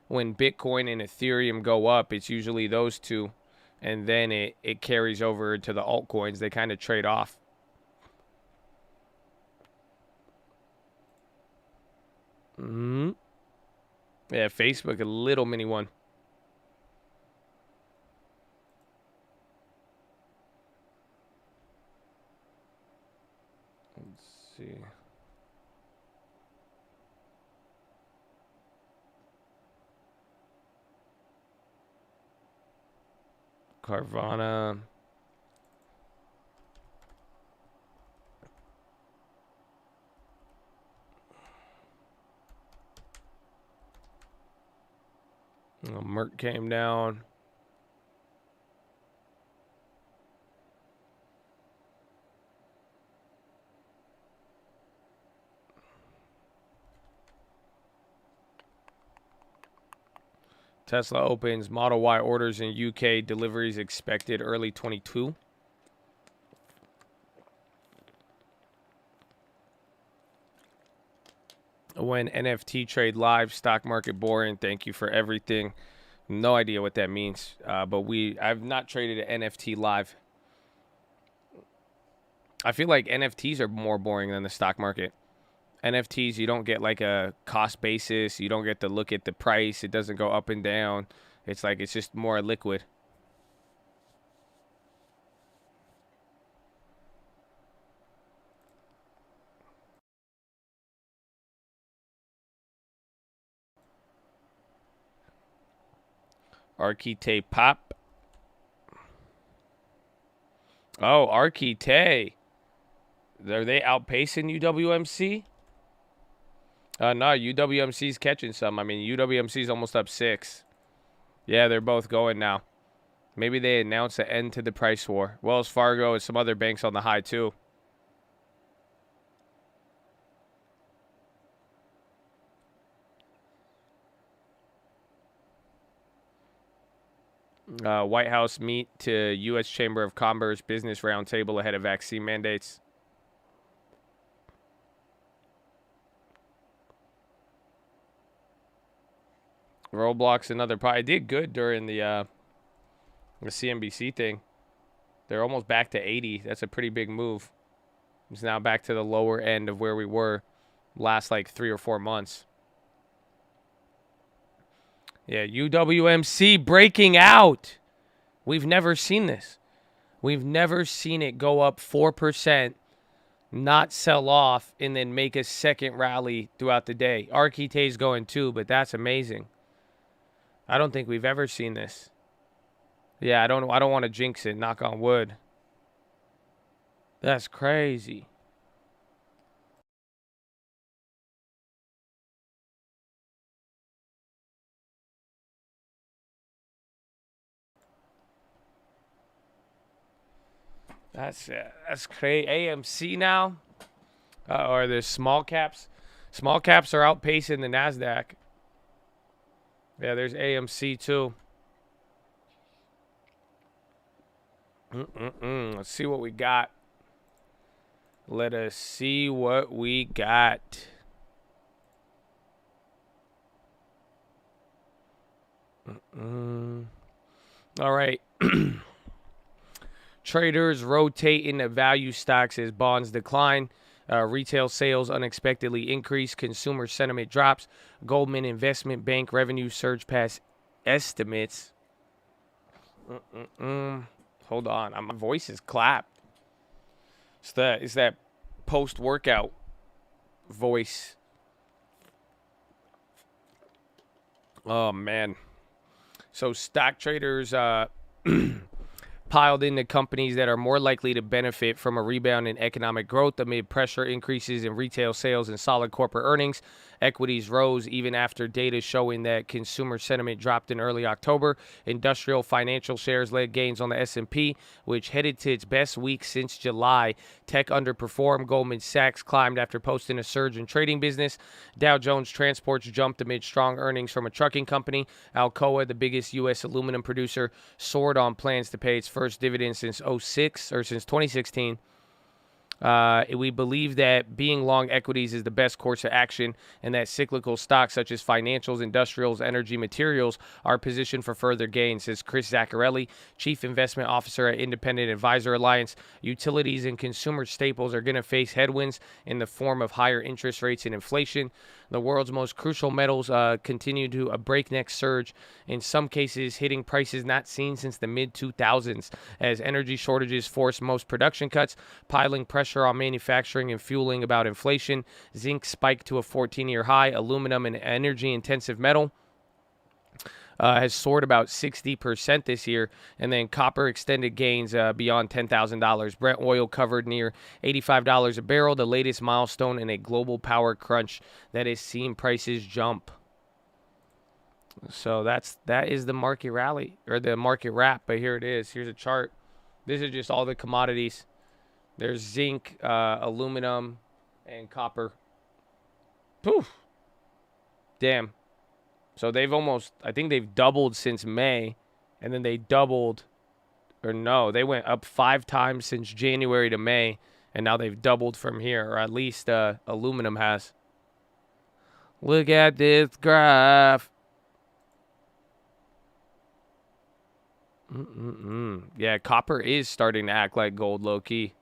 when Bitcoin and Ethereum go up, it's usually those two. And then it carries over to the altcoins. They kind of trade off. Yeah, Facebook, a little mini one. Let's see. Carvana. Merck came down. Tesla opens Model Y orders in UK. Deliveries expected early 22. When NFT trade live, stock market boring. Thank you for everything. No idea what that means. But I've not traded an NFT live. I feel like NFTs are more boring than the stock market. NFTs, you don't get like a cost basis. You don't get to look at the price. It doesn't go up and down. It's like it's just more liquid. Archite Pop. Oh, Archite. Are they outpacing UWMC? No, UWMC's catching some. I mean, UWMC's almost up 6. Yeah, they're both going now. Maybe they announced an end to the price war. Wells Fargo and some other banks on the high, too. White House meet to U.S. Chamber of Commerce business roundtable ahead of vaccine mandates. Roblox, another I did good during the CNBC thing. They're almost back to 80. That's a pretty big move. It's now back to the lower end of where we were last like 3 or 4 months. Yeah, UWMC breaking out. We've never seen this. We've never seen it go up 4%, not sell off, and then make a second rally throughout the day. Archite's going too, but that's amazing. I don't think we've ever seen this. Yeah, I don't want to jinx it, knock on wood. That's crazy. That's crazy. AMC now, or there's small caps. Small caps are outpacing the Nasdaq. Yeah, there's AMC too. Let's see what we got. Let us see what we got. All right. Traders rotate into value stocks as bonds decline. Retail sales unexpectedly increase. Consumer sentiment drops. Goldman Investment Bank revenue surge past estimates. Hold on. My voice is clapped. It's that post-workout voice. Oh, man. So stock traders piled into companies that are more likely to benefit from a rebound in economic growth amid pressure increases in retail sales and solid corporate earnings. Equities rose even after data showing that consumer sentiment dropped in early October. Industrial financial shares led gains on the S&P, which headed to its best week since July. Tech underperformed. Goldman Sachs climbed after posting a surge in trading business. Dow Jones Transports jumped amid strong earnings from a trucking company. Alcoa, the biggest U.S. aluminum producer, soared on plans to pay its first dividend since 2016. We believe that being long equities is the best course of action and that cyclical stocks such as financials, industrials, energy, materials are positioned for further gains, says Chris Zaccarelli, Chief Investment Officer at Independent Advisor Alliance. Utilities and consumer staples are going to face headwinds in the form of higher interest rates and inflation. The world's most crucial metals continue to a breakneck surge, in some cases hitting prices not seen since the mid-2000s, as energy shortages force most production cuts, piling pressure on manufacturing and fueling about inflation. Zinc spiked to a 14-year high. Aluminum, an energy-intensive metal, has soared about 60% this year, and then copper extended gains beyond $10,000. Brent oil covered near $85 a barrel, the latest milestone in a global power crunch that has seen prices jump. So that is the market rally, or the market wrap, but here it is. Here's a chart. This is just all the commodities. There's zinc, aluminum, and copper. Poof. Damn. So I think they've doubled since May, and then they doubled, or no, they went up 5 times since January to May, and now they've doubled from here, or at least aluminum has. Look at this graph. Yeah, copper is starting to act like gold, low-key.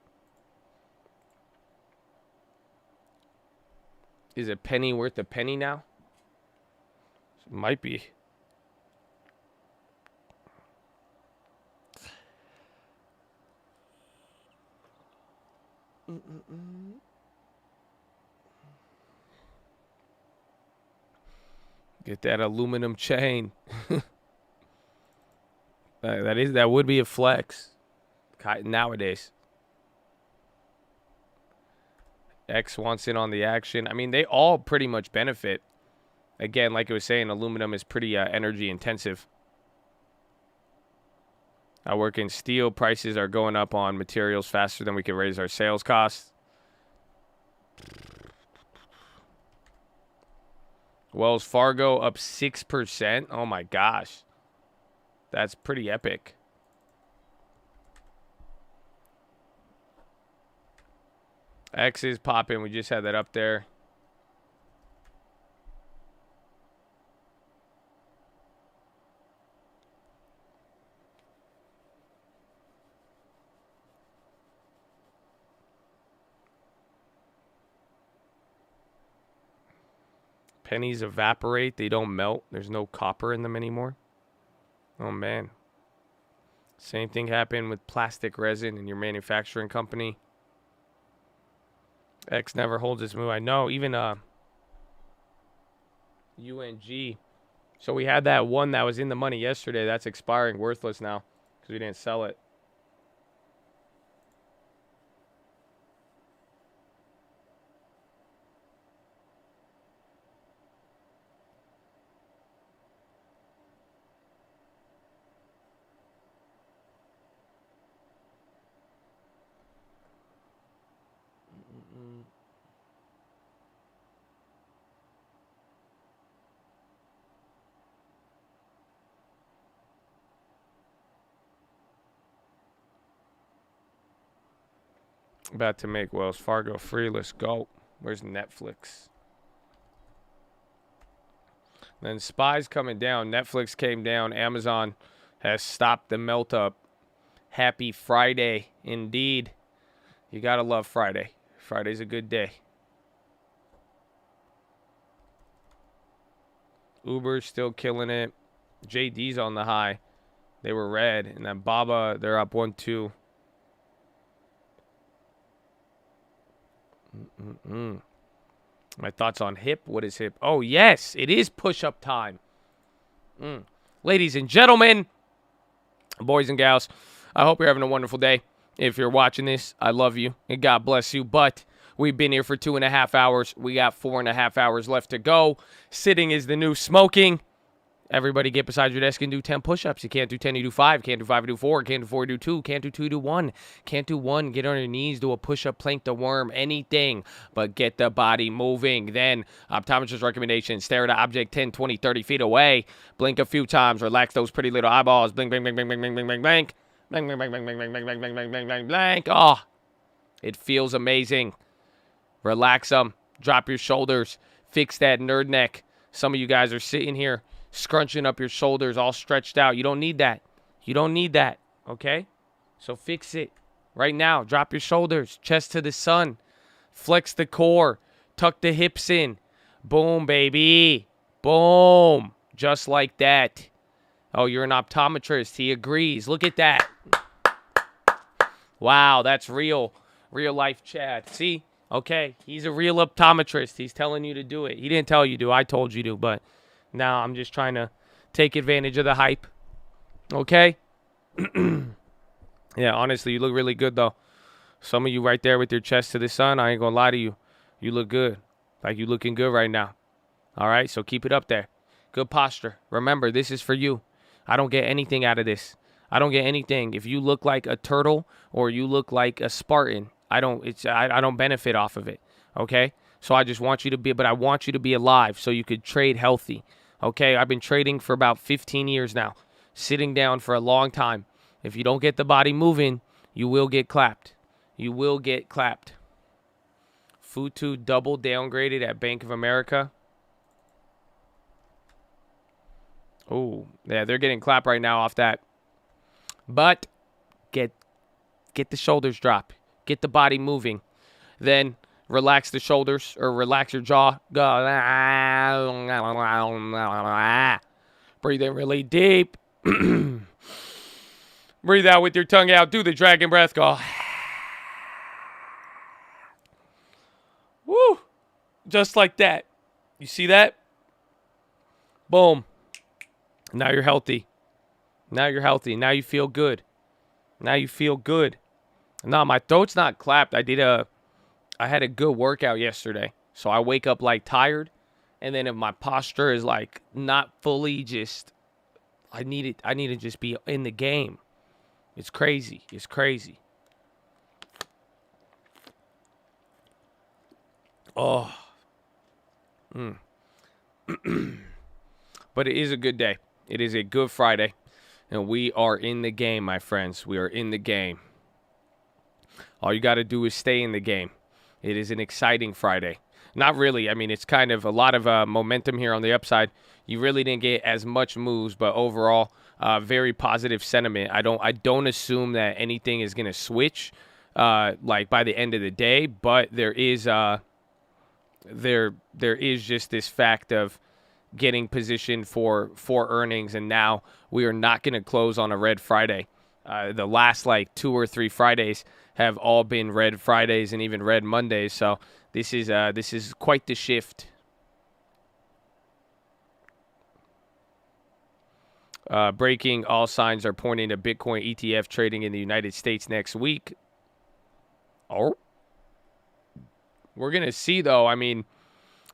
Is a penny worth a penny now? Might be. Get that aluminum chain. That would be a flex nowadays. X wants in on the action. I mean, they all pretty much benefit. Again, like I was saying, aluminum is pretty energy intensive. I work in steel. Prices are going up on materials faster than we can raise our sales costs. Wells Fargo up 6%. Oh my gosh. That's pretty epic. X is popping. We just had that up there. Pennies evaporate. They don't melt. There's no copper in them anymore. Oh, man. Same thing happened with plastic resin in your manufacturing company. X never holds its move. I know. Even UNG. So we had that one that was in the money yesterday. That's expiring, worthless now because we didn't sell it. About to make Wells Fargo free. Let's go. Where's Netflix? Then SPY's coming down. Netflix came down. Amazon has stopped the melt up. Happy Friday indeed. You got to love Friday. Friday's a good day. Uber's still killing it. JD's on the high. They were red. And then Baba, they're up 1-2. My thoughts on HIP. What is HIP? Oh, yes. It is push-up time. Ladies and gentlemen, boys and gals, I hope you're having a wonderful day. If you're watching this, I love you and God bless you. But we've been here for 2.5 hours. We got 4.5 hours left to go. Sitting is the new smoking. Everybody get beside your desk and do 10 push-ups. You can't do 10, you do 5. Can't do 5, you do 4. Can't do 4, you do 2. Can't do 2, you do 1. Can't do 1, get on your knees, do a push-up, plank the worm, anything. But get the body moving. Then, optometrist recommendation, stare at an object 10, 20, 30 feet away. Blink a few times, relax those pretty little eyeballs. Blink, blink, blink, blink, blink, blink, blink, blink, blink. Blink, blink, blink, blink, blink, blink, blink, blink, blink, blink, blink, blink. Oh, it feels amazing. Relax them. Drop your shoulders. Fix that nerd neck. Some of you guys are sitting here scrunching up your shoulders all stretched out. You don't need that. You don't need that, okay? So fix it right now. Drop your shoulders, chest to the sun. Flex the core. Tuck the hips in. Boom, baby. Boom. Just like that. Oh, you're an optometrist. He agrees. Look at that. Wow, that's real. Real life Chad. See? Okay, he's a real optometrist. He's telling you to do it. He didn't tell you to. I told you to, but now I'm just trying to take advantage of the hype. Okay? Yeah, honestly, you look really good, though. Some of you right there with your chest to the sun, I ain't going to lie to you. You look good. Like you looking good right now. All right? So keep it up there. Good posture. Remember, this is for you. I don't get anything out of this. I don't get anything. If you look like a turtle or you look like a Spartan, I don't benefit off of it. Okay? So I just want you to be, but I want you to be alive so you could trade healthy. Okay? I've been trading for about 15 years now. Sitting down for a long time. If you don't get the body moving, you will get clapped. You will get clapped. Futu double downgraded at Bank of America. Oh, yeah, they're getting clapped right now off that. But get the shoulders drop. Get the body moving. Then relax the shoulders or relax your jaw. Go. Breathe in really deep. Breathe out with your tongue out. Do the dragon breath. Go. Woo. Just like that. You see that? Boom. Now you're healthy. Now you're healthy. Now you feel good. Now you feel good. No, my throat's not clapped. I had a good workout yesterday. So I wake up like tired. And then if my posture is like not fully just, I need to just be in the game. It's crazy. It's crazy. Oh. But it is a good day. It is a good Friday. And we are in the game, my friends. We are in the game. All you got to do is stay in the game. It is an exciting Friday. Not really. I mean, it's kind of a lot of momentum here on the upside. You really didn't get as much moves, but overall, very positive sentiment. I don't assume that anything is going to switch like by the end of the day, but there is just this fact of getting positioned for earnings, and now we are not going to close on a red Friday. The last like 2 or 3 Fridays have all been red Fridays and even red Mondays, so this is quite the shift. Breaking, all signs are pointing to Bitcoin ETF trading in the United States next week. Oh, we're gonna see though. I mean,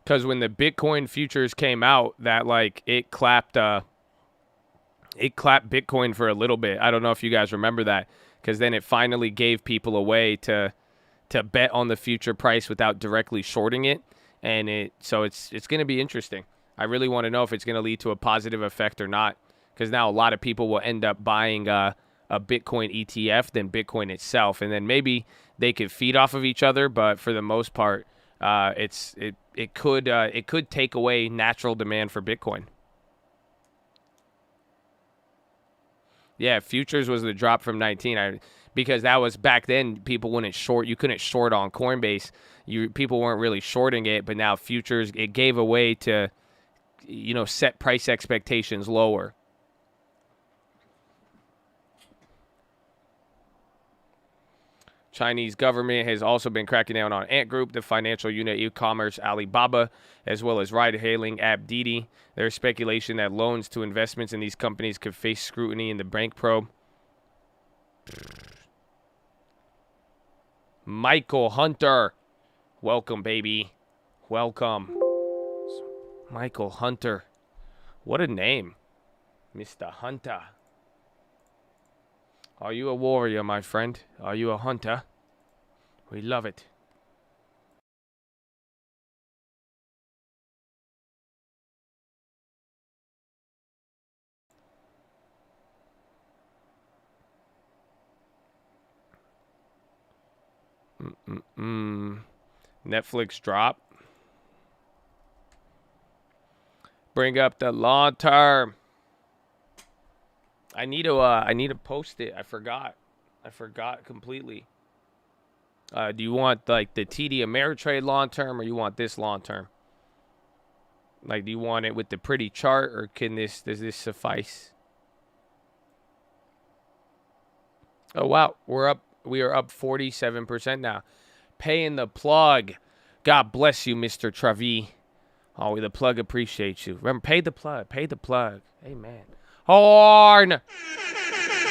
because when the Bitcoin futures came out, that like it clapped Bitcoin for a little bit. I don't know if you guys remember that, because then it finally gave people a way to bet on the future price without directly shorting it, and it's going to be interesting. I really want to know if it's going to lead to a positive effect or not, because now a lot of people will end up buying a Bitcoin ETF than Bitcoin itself, and then maybe they could feed off of each other, but for the most part, it could take away natural demand for Bitcoin. Yeah, futures was the drop from 19. Because that was back then, people wouldn't short. You couldn't short on Coinbase. People weren't really shorting it, but now futures, it gave a way to, set price expectations lower. Chinese government has also been cracking down on Ant Group, the financial unit e-commerce Alibaba, as well as ride-hailing app Didi. There's speculation that loans to investments in these companies could face scrutiny in the bank probe. Michael Hunter. Welcome, baby. Welcome. Michael Hunter. What a name. Mr. Hunter. Are you a warrior, my friend? Are you a hunter? We love it. Netflix drop. Bring up the long term. I need to post it. I forgot completely. Do you want like the TD Ameritrade long term, or you want this long term? Like, do you want it with the pretty chart, or does this suffice? Oh wow, we are up 47% now. Paying the plug. God bless you, Mr. Travi. Oh, the plug appreciates you. Remember, pay the plug. Pay the plug. Amen. Horn.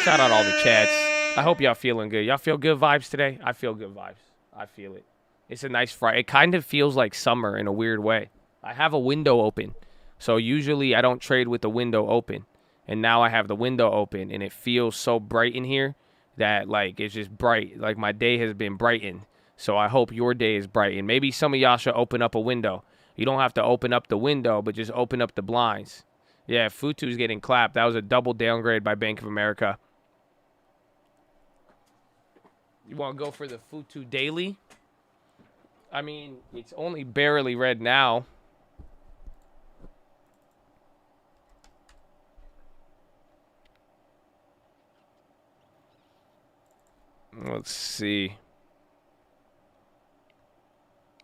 Shout out all the chats. I hope y'all feeling good. Y'all feel good vibes today? I feel good vibes. I feel it. It's a nice Friday. It kind of feels like summer in a weird way. I have a window open. So usually I don't trade with the window open. And now I have the window open, and it feels so bright in here that like it's just bright. Like my day has been brightened. So I hope your day is brightened. Maybe some of y'all should open up a window. You don't have to open up the window, but just open up the blinds. Yeah, Futu's getting clapped. That was a double downgrade by Bank of America. You want to go for the Futu daily? I mean, it's only barely red now. Let's see.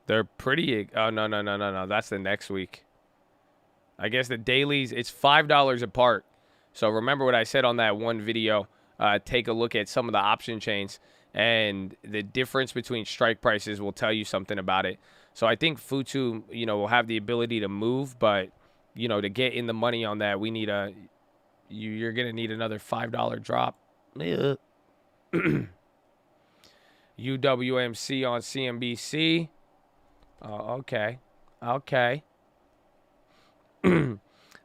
They're pretty. Oh, no. That's the next week. I guess the dailies, it's $5 apart. So remember what I said on that one video. Take a look at some of the option chains, and the difference between strike prices will tell you something about it. So I think Futu, will have the ability to move, but, to get in the money on that, we need you're going to need another $5 drop. UWMC on CNBC. Oh, okay.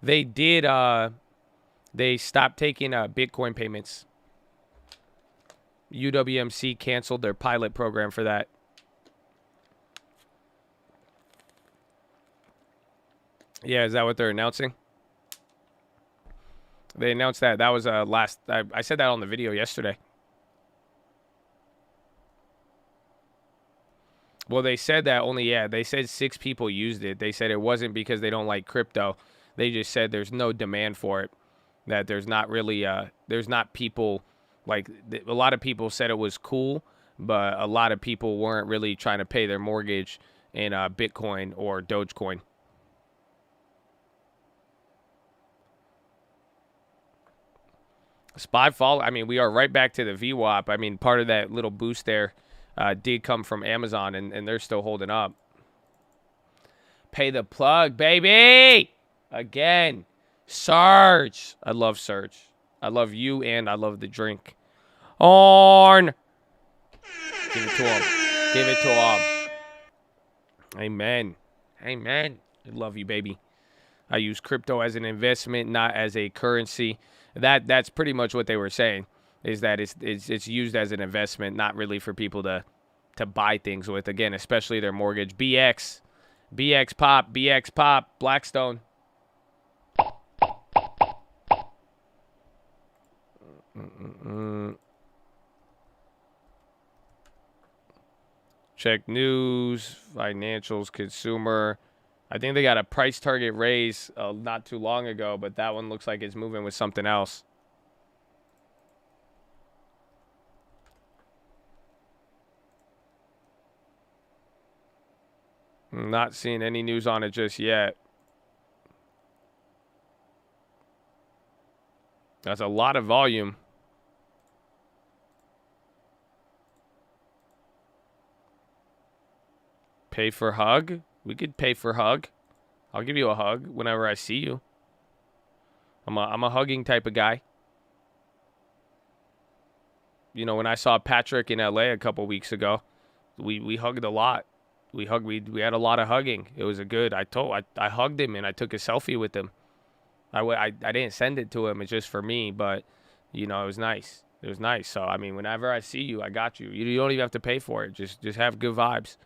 They did, they stopped taking Bitcoin payments. UWMC canceled their pilot program for that. Yeah, is that what they're announcing? They announced that. That was I said that on the video yesterday. Well, they said that they said 6 people used it. They said it wasn't because they don't like crypto. They just said there's no demand for it. That there's not really, there's not people, a lot of people said it was cool, but a lot of people weren't really trying to pay their mortgage in Bitcoin or Dogecoin. SPY fall. I mean, we are right back to the VWAP. I mean, part of that little boost there did come from Amazon, and they're still holding up. Pay the plug, baby! Again. Surge. I love Surge. I love you, and I love the drink. Give it to him. Give it to him. Amen. I love you, baby. I use crypto as an investment, not as a currency. That's pretty much what they were saying, is that it's used as an investment, not really for people to buy things with. Again, especially their mortgage. BX pop, Blackstone. Check news, financials, consumer. I think they got a price target raise not too long ago, but that one looks like it's moving with something else. I'm not seeing any news on it just yet. That's a lot of volume. Pay for hug? We could pay for hug. I'll give you a hug whenever I see you. I'm a hugging type of guy. When I saw Patrick in LA a couple weeks ago, we hugged a lot. We had a lot of hugging. It was I hugged him and I took a selfie with him. I didn't send it to him. It's just for me, but it was nice. It was nice. So I mean, whenever I see you, I got you. You don't even have to pay for it. Just have good vibes.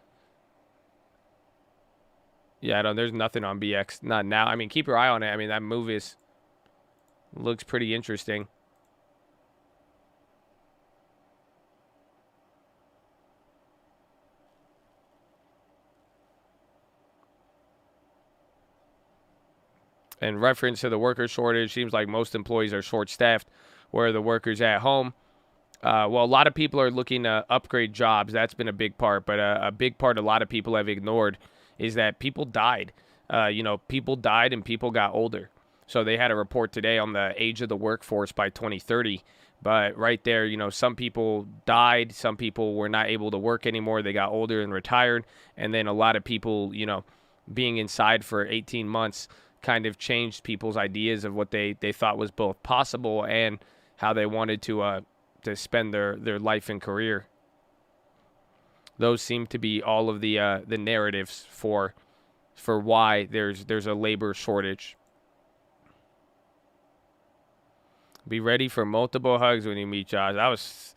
Yeah, there's nothing on BX. Not now. I mean, keep your eye on it. I mean, that move looks pretty interesting. In reference to the worker shortage, seems like most employees are short-staffed. Where are the workers at home? Well, a lot of people are looking to upgrade jobs. That's been a big part. But a big part a lot of people have ignored is that people died. People died and people got older. So they had a report today on the age of the workforce by 2030. But right there, some people died. Some people were not able to work anymore. They got older and retired. And then a lot of people, being inside for 18 months kind of changed people's ideas of what they thought was both possible and how they wanted to spend their life and career. Those seem to be all of the narratives for why there's a labor shortage. Be ready for multiple hugs when you meet Josh. That was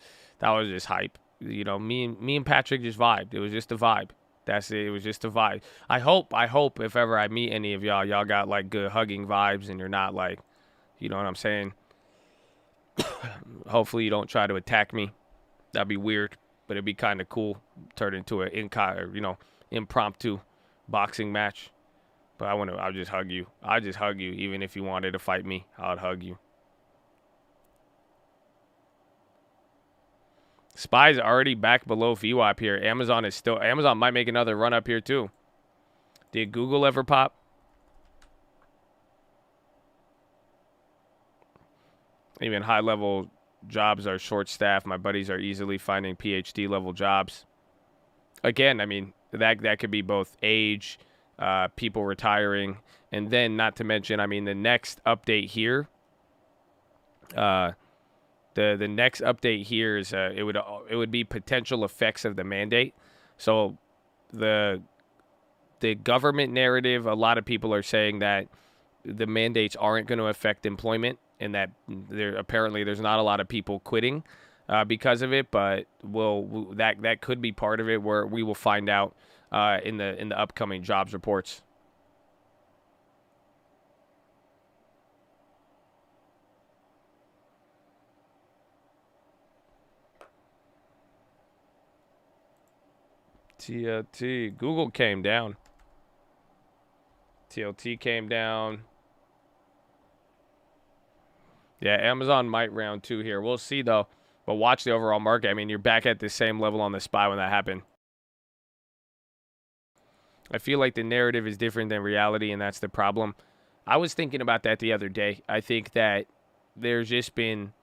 just hype. Me and Patrick just vibed. It was just a vibe. That's it. It was just a vibe. I hope if ever I meet any of y'all got like good hugging vibes and you're not like, you know what I'm saying? Hopefully you don't try to attack me. That'd be weird. But it'd be kind of cool. Turn into an impromptu boxing match. But I'll just hug you. I'll just hug you. Even if you wanted to fight me, I'd hug you. SPY's already back below VWAP here. Amazon might make another run up here too. Did Google ever pop? Even high-level jobs are short-staffed. My buddies are easily finding PhD-level jobs. Again, I mean, that could be both age, people retiring, and then not to mention, I mean, the next update here, the next update here is it would be potential effects of the mandate. So the government narrative, a lot of people are saying that the mandates aren't going to affect employment, and that there's not a lot of people quitting because of it, but that could be part of it, where we will find out in the upcoming jobs reports. TLT. Google came down. TLT came down. Yeah, Amazon might round 2 here. We'll see, though. But watch the overall market. I mean, you're back at the same level on the SPY when that happened. I feel like the narrative is different than reality, and that's the problem. I was thinking about that the other day. I think that there's just been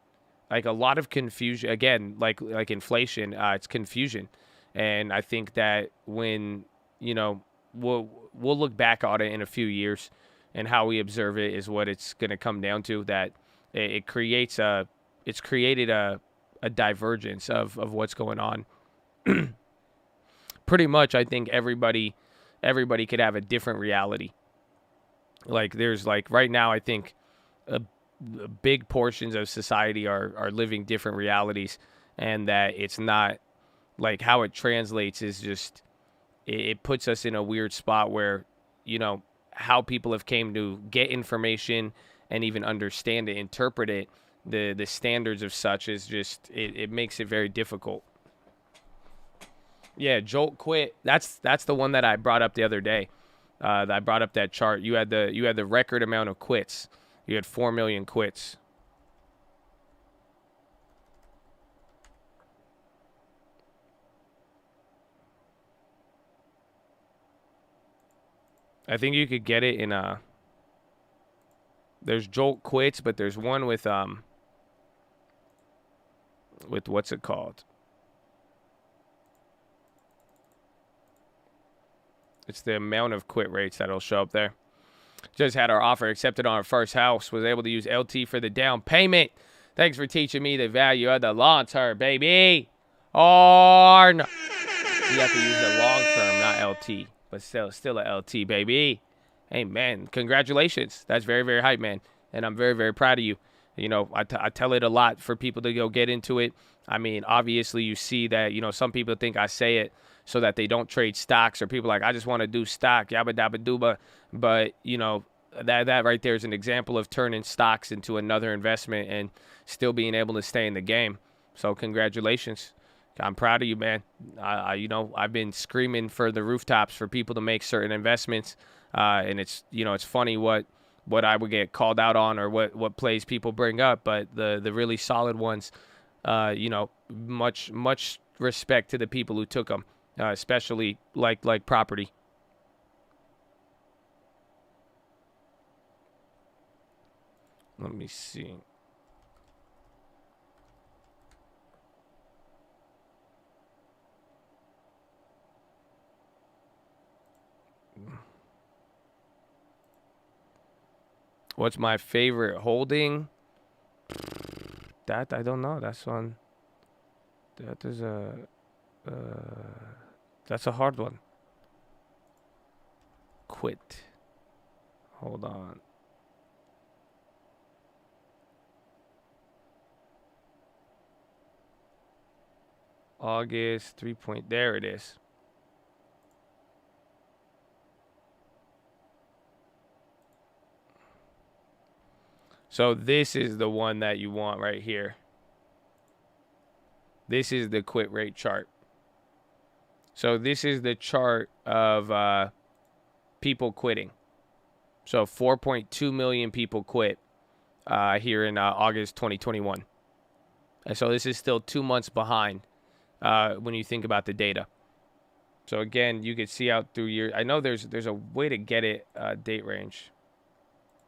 like a lot of confusion. Again, like inflation, it's confusion. And I think that when, we'll look back on it in a few years, and how we observe it is what it's going to come down to, that it's created a divergence of what's going on. Pretty much, I think everybody could have a different reality. Like there's right now, I think big portions of society are living different realities, and that it's not like how it translates is just, it puts us in a weird spot where, how people have came to get information and even understand it, interpret it, the standards of such is just, it makes it very difficult. Yeah, Jolt quit. That's the one that I brought up the other day. I brought up that chart. You had the record amount of quits. You had 4 million quits. I think you could get it in there's Jolt quits, but there's one with what's it called? It's the amount of quit rates that'll show up there. Just had our offer accepted on our first house. Was able to use LT for the down payment. Thanks for teaching me the value of the long term, baby. Or no. You have to use the long term, not LT. But still a LT, baby. Hey, man, congratulations. That's very, very hype, man. And I'm very, very proud of you. I tell it a lot for people to go get into it. I mean, obviously, you see that, some people think I say it so that they don't trade stocks, or people like, I just want to do stock, yabba dabba dooba. But, that right there is an example of turning stocks into another investment and still being able to stay in the game. So congratulations. I'm proud of you, man. I've been screaming for the rooftops for people to make certain investments. And it's funny what I would get called out on, or what plays people bring up. But the really solid ones, much respect to the people who took them, especially like property. Let me see. What's my favorite holding? That I don't know. That's one. That is that's a hard one. Quit. Hold on. August 3 point. There it is. So this is the one that you want right here. This is the quit rate chart. So this is the chart of people quitting. So 4.2 million people quit here in August 2021. And so this is still 2 months behind. when you think about the data. So again, you could see out through years. I know there's a way to get it date range.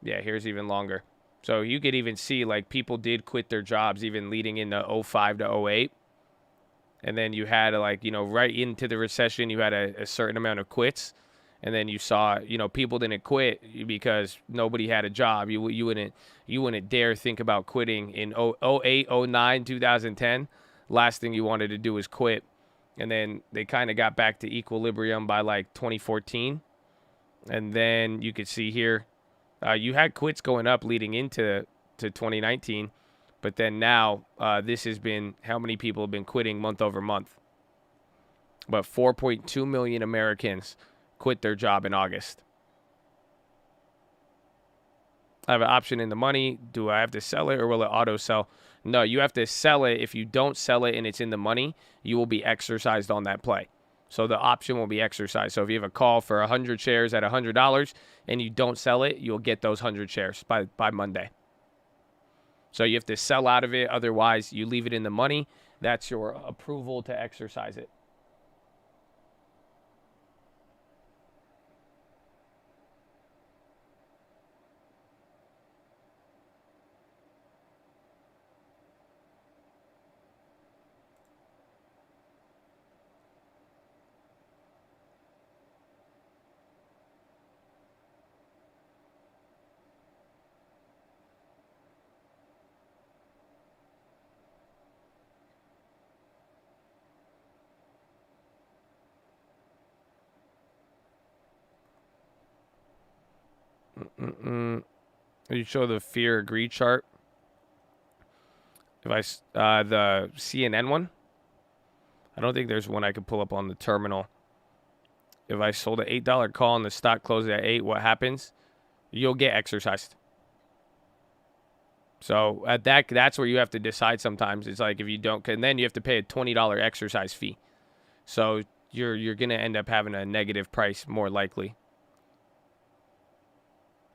Yeah, here's even longer. So you could even see like people did quit their jobs even leading into 05 to 08. And then you had like, you know, right into the recession, you had a certain amount of quits. And then you saw, you know, people didn't quit because nobody had a job. You wouldn't dare think about quitting in 08, 09, 2010. Last thing you wanted to do was quit. And then they kind of got back to equilibrium by like 2014. And then you could see here, you had quits going up leading into 2019. But then now this has been how many people have been quitting month over month. But 4.2 million Americans quit their job in August. I have an option in the money. Do I have to sell it or will it auto sell? No, you have to sell it. If you don't sell it and it's in the money, you will be exercised on that play. So the option will be exercised. So if you have a call for 100 shares at $100 and you don't sell it, you'll get those 100 shares by Monday. So you have to sell out of it. Otherwise, you leave it in the money. That's your approval to exercise it. You show the fear and greed chart. If the CNN one, I don't think there's one I could pull up on the terminal. If I sold an $8 call and the stock closes at 8, what happens? You'll get exercised. So at that's where you have to decide sometimes. It's like if you don't, and then you have to pay a $20 exercise fee. So you're gonna end up having a negative price more likely.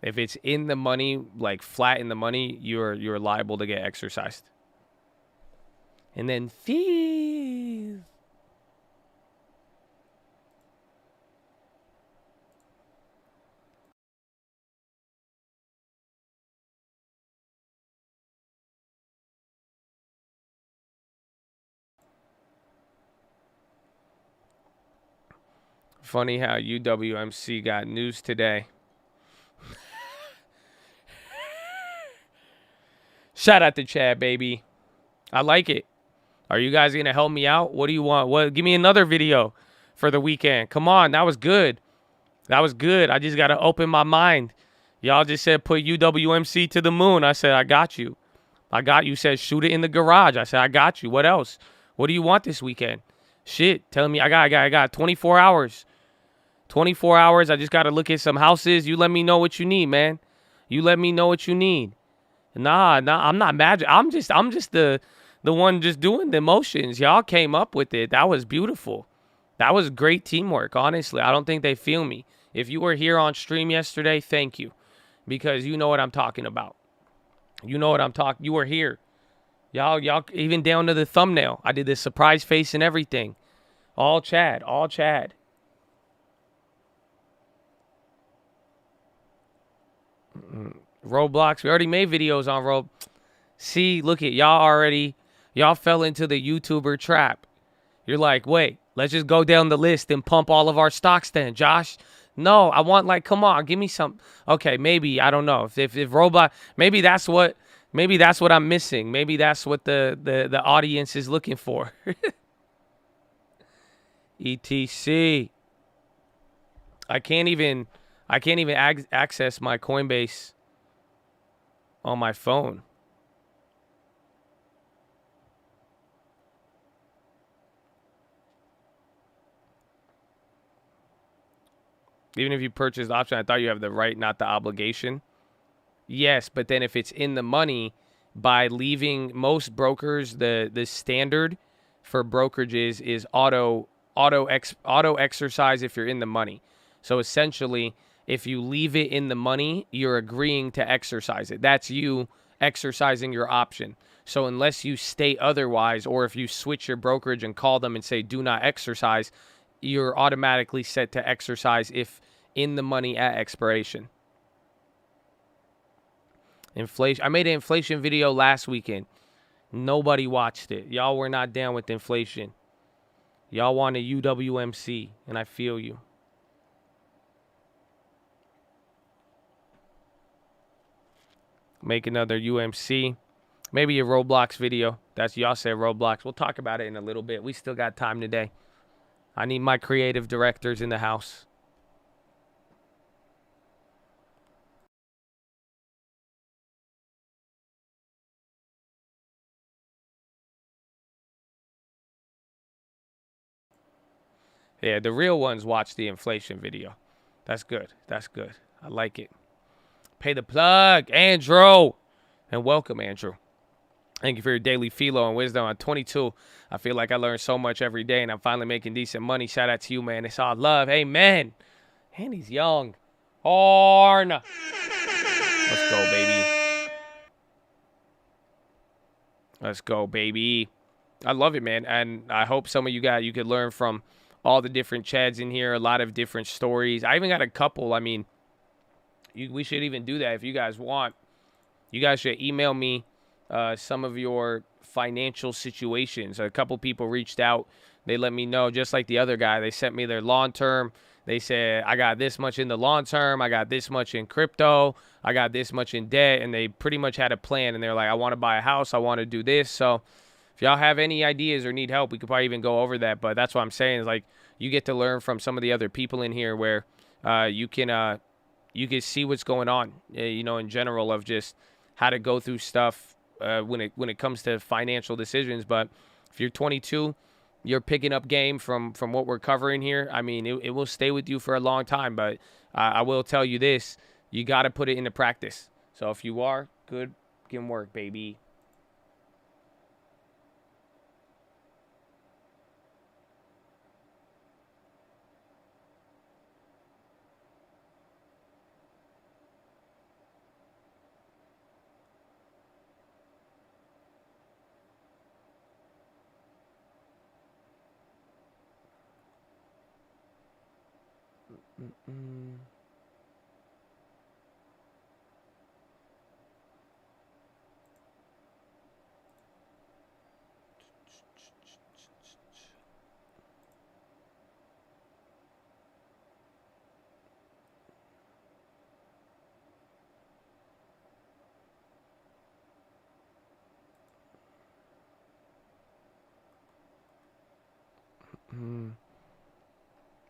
If it's in the money, like flat in the money, you're liable to get exercised. And then fees. Funny how UWMC got news today. Shout out to Chad, baby. I like it. Are you guys going to help me out? What do you want? Give me another video for the weekend. Come on. That was good. That was good. I just got to open my mind. Y'all just said put UWMC to the moon. I said, I got you. I got you. Said shoot it in the garage. I said, I got you. What else? What do you want this weekend? Shit. Tell me. I got 24 hours. 24 hours. I just got to look at some houses. You let me know what you need, man. You let me know what you need. Nah, I'm not magic. I'm just the one just doing the motions. Y'all came up with it. That was beautiful. That was great teamwork, honestly. I don't think they feel me. If you were here on stream yesterday, thank you. Because you know what I'm talking about. You know what I'm talking. You were here. Y'all even down to the thumbnail. I did the surprise face and everything. All Chad. Roblox. We already made videos on Rob. See, look at y'all fell into the YouTuber trap. You're like, wait, let's just go down the list and pump all of our stocks then, Josh. No, I want come on, give me some. Okay, maybe, I don't know. If Roblox, maybe that's what I'm missing. Maybe that's what the audience is looking for. ETC. I can't even access my Coinbase on my phone. Even if you purchase the option, I thought you have the right, not the obligation. Yes, but then if it's in the money, by leaving most brokers, the standard for brokerages is auto exercise if you're in the money. So essentially, if you leave it in the money, you're agreeing to exercise it. That's you exercising your option. So unless you state otherwise, or if you switch your brokerage and call them and say do not exercise, you're automatically set to exercise if in the money at expiration. Inflation. I made an inflation video last weekend. Nobody watched it. Y'all were not down with inflation. Y'all want a UWMC, and I feel you. Make another UMC. Maybe a Roblox video. That's y'all said Roblox. We'll talk about it in a little bit. We still got time today. I need my creative directors in the house. Yeah, the real ones watch the inflation video. That's good. That's good. I like it. Pay the plug, Andrew. And welcome, Andrew. Thank you for your daily philo and wisdom. I'm 22. I feel like I learn so much every day, and I'm finally making decent money. Shout out to you, man. It's all love. Amen. And he's young. Horn. Let's go, baby. Let's go, baby. I love it, man. And I hope some of you guys, you could learn from all the different Chads in here, a lot of different stories. I even got a couple. I mean, we should even do that if you guys want. You guys should email me some of your financial situations. A couple people reached out. They let me know, just like the other guy. They sent me their long term. They said, I got this much in the long term. I got this much in crypto. I got this much in debt. And they pretty much had a plan. And they're like, I want to buy a house. I want to do this. So if y'all have any ideas or need help, we could probably even go over that. But that's what I'm saying is, like, you get to learn from some of the other people in here where you can see what's going on, you know, in general, of just how to go through stuff when it comes to financial decisions. But if you're 22, you're picking up game from what we're covering here. I mean, it will stay with you for a long time. But I will tell you this, you got to put it into practice. So if you are, good work, baby.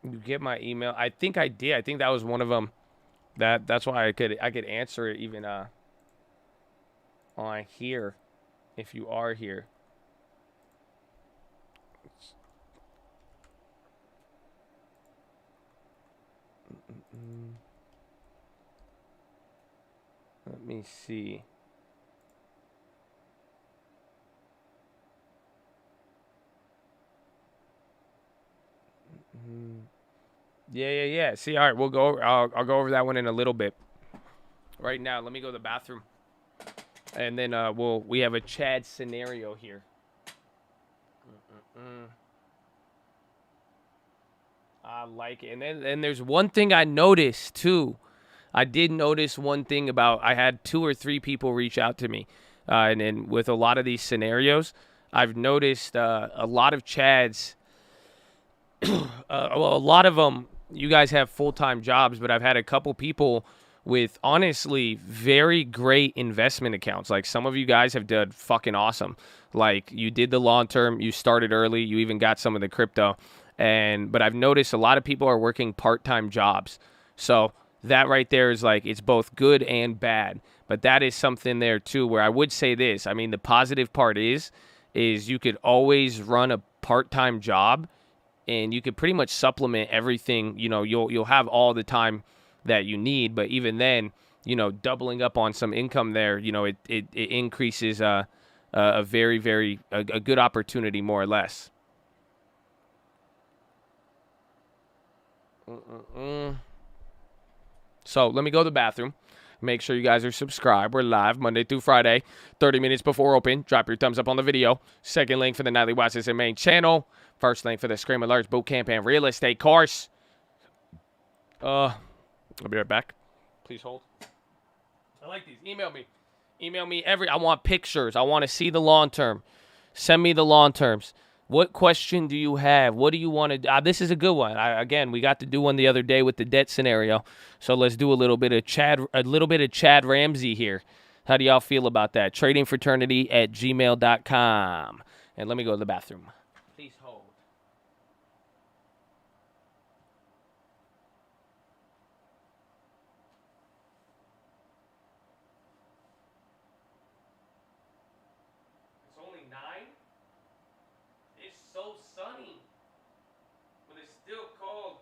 You get my email? I think I did. I think that was one of them. That's why I could answer it even on here, if you are here. Let me see. Yeah. See, all right, we'll go over, I'll go over that one in a little bit. Right now, let me go to the bathroom. And then we have a Chad scenario here. I like it. And then there's one thing I noticed too. I did notice one thing about, I had 2 or 3 people reach out to me. And then with a lot of these scenarios, I've noticed a lot of Chads, a lot of them, you guys have full-time jobs, but I've had a couple people with, honestly, very great investment accounts. Like, some of you guys have done fucking awesome. Like, you did the long term, you started early, you even got some of the crypto. But I've noticed a lot of people are working part-time jobs. So that right there is like, it's both good and bad. But that is something there too, where I would say this. I mean, the positive part is you could always run a part-time job, and you could pretty much supplement everything. You know, you'll have all the time that you need. But even then, you know, doubling up on some income there, you know, it increases a very, very a good opportunity, more or less. So let me go to the bathroom. Make sure you guys are subscribed. We're live Monday through Friday, 30 minutes before open. Drop your thumbs up on the video. Second link for the Nightly Watches and main channel. First link for the Scream Alerts Bootcamp and Real Estate course. I'll be right back. Please hold. I like these. Email me. Email me I want pictures. I want to see the long term. Send me the long terms. What question do you have? What do you want to do? This is a good one. Again, we got to do one the other day with the debt scenario. So let's do a little bit of Chad Ramsey here. How do y'all feel about that? Tradingfraternity@gmail.com. And let me go to the bathroom. Please hold. It's only 9. It's so sunny, but it's still cold.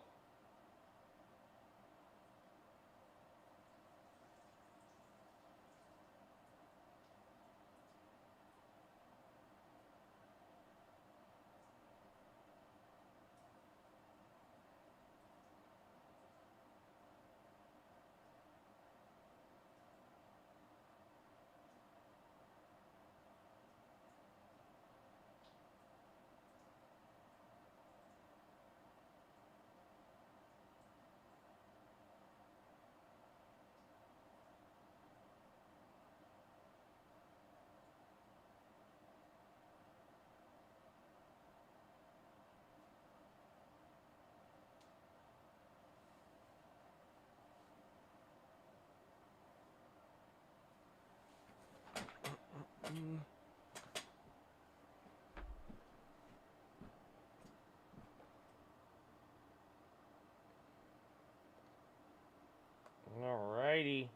Alrighty.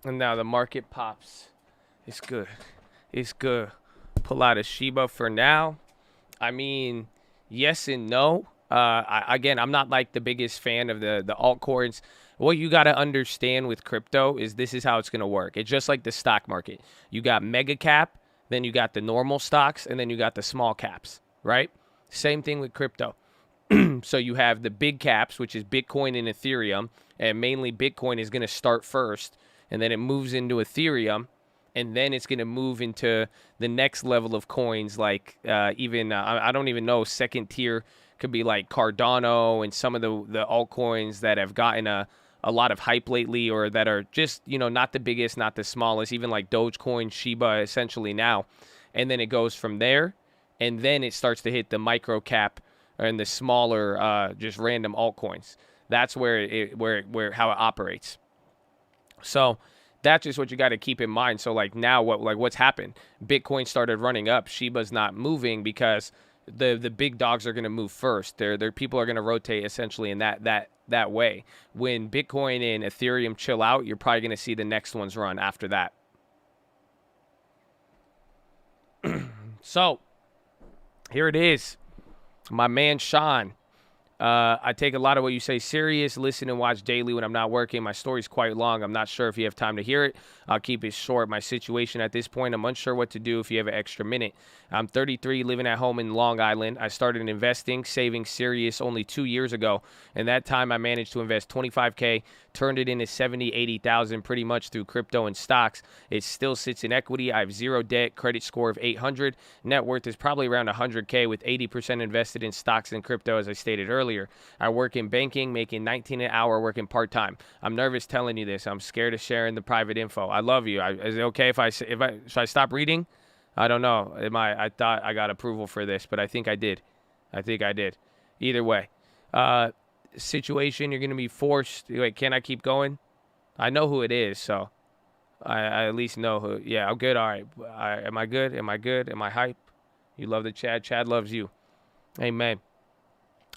And now the market pops. It's good. It's good. Pull out a Shiba for now. I mean, yes and no. Again, I'm not like the biggest fan of the altcoins. What you got to understand with crypto is this is how it's going to work. It's just like the stock market. You got mega cap, then you got the normal stocks, and then you got the small caps, right? Same thing with crypto. So you have the big caps, which is Bitcoin and Ethereum, and mainly Bitcoin is going to start first, and then it moves into Ethereum, and then it's going to move into the next level of coins, like I don't even know, second tier could be like Cardano and some of the altcoins that have gotten a lot of hype lately, or that are just, not the biggest, not the smallest, even like Dogecoin, Shiba essentially now. And then it goes from there, and then it starts to hit the micro cap and the smaller, just random altcoins. That's how it operates. So that's just what you got to keep in mind. So like now, what's happened? Bitcoin started running up. Shiba's not moving because the big dogs are going to move first. Their people are going to rotate essentially in that way. When Bitcoin and Ethereum chill out, you're probably going to see the next ones run after that. So here it is. My man, Sean. I take a lot of what you say serious, listen and watch daily when I'm not working. My story's quite long. I'm not sure if you have time to hear it. I'll keep it short. My situation at this point, I'm unsure what to do if you have an extra minute. I'm 33, living at home in Long Island. I started investing, saving serious only 2 years ago. And that time I managed to invest $25K, turned it into $70,000, $80,000 pretty much through crypto and stocks. It still sits in equity. I have zero debt, credit score of 800. Net worth is probably around $100K with 80% invested in stocks and crypto, as I stated earlier. I work in banking, making $19 an hour, working part-time. I'm nervous telling you this. I'm scared of sharing the private info. I love you. Is it okay if I should I stop reading? I don't know. I thought I got approval for this, but I think I did. Either way. Situation, you're going to be forced. Wait, can I keep going? I know who it is, so I at least know who. Yeah, I'm good. All right. Am I good? Am I hype? You love the Chad. Chad loves you. Amen.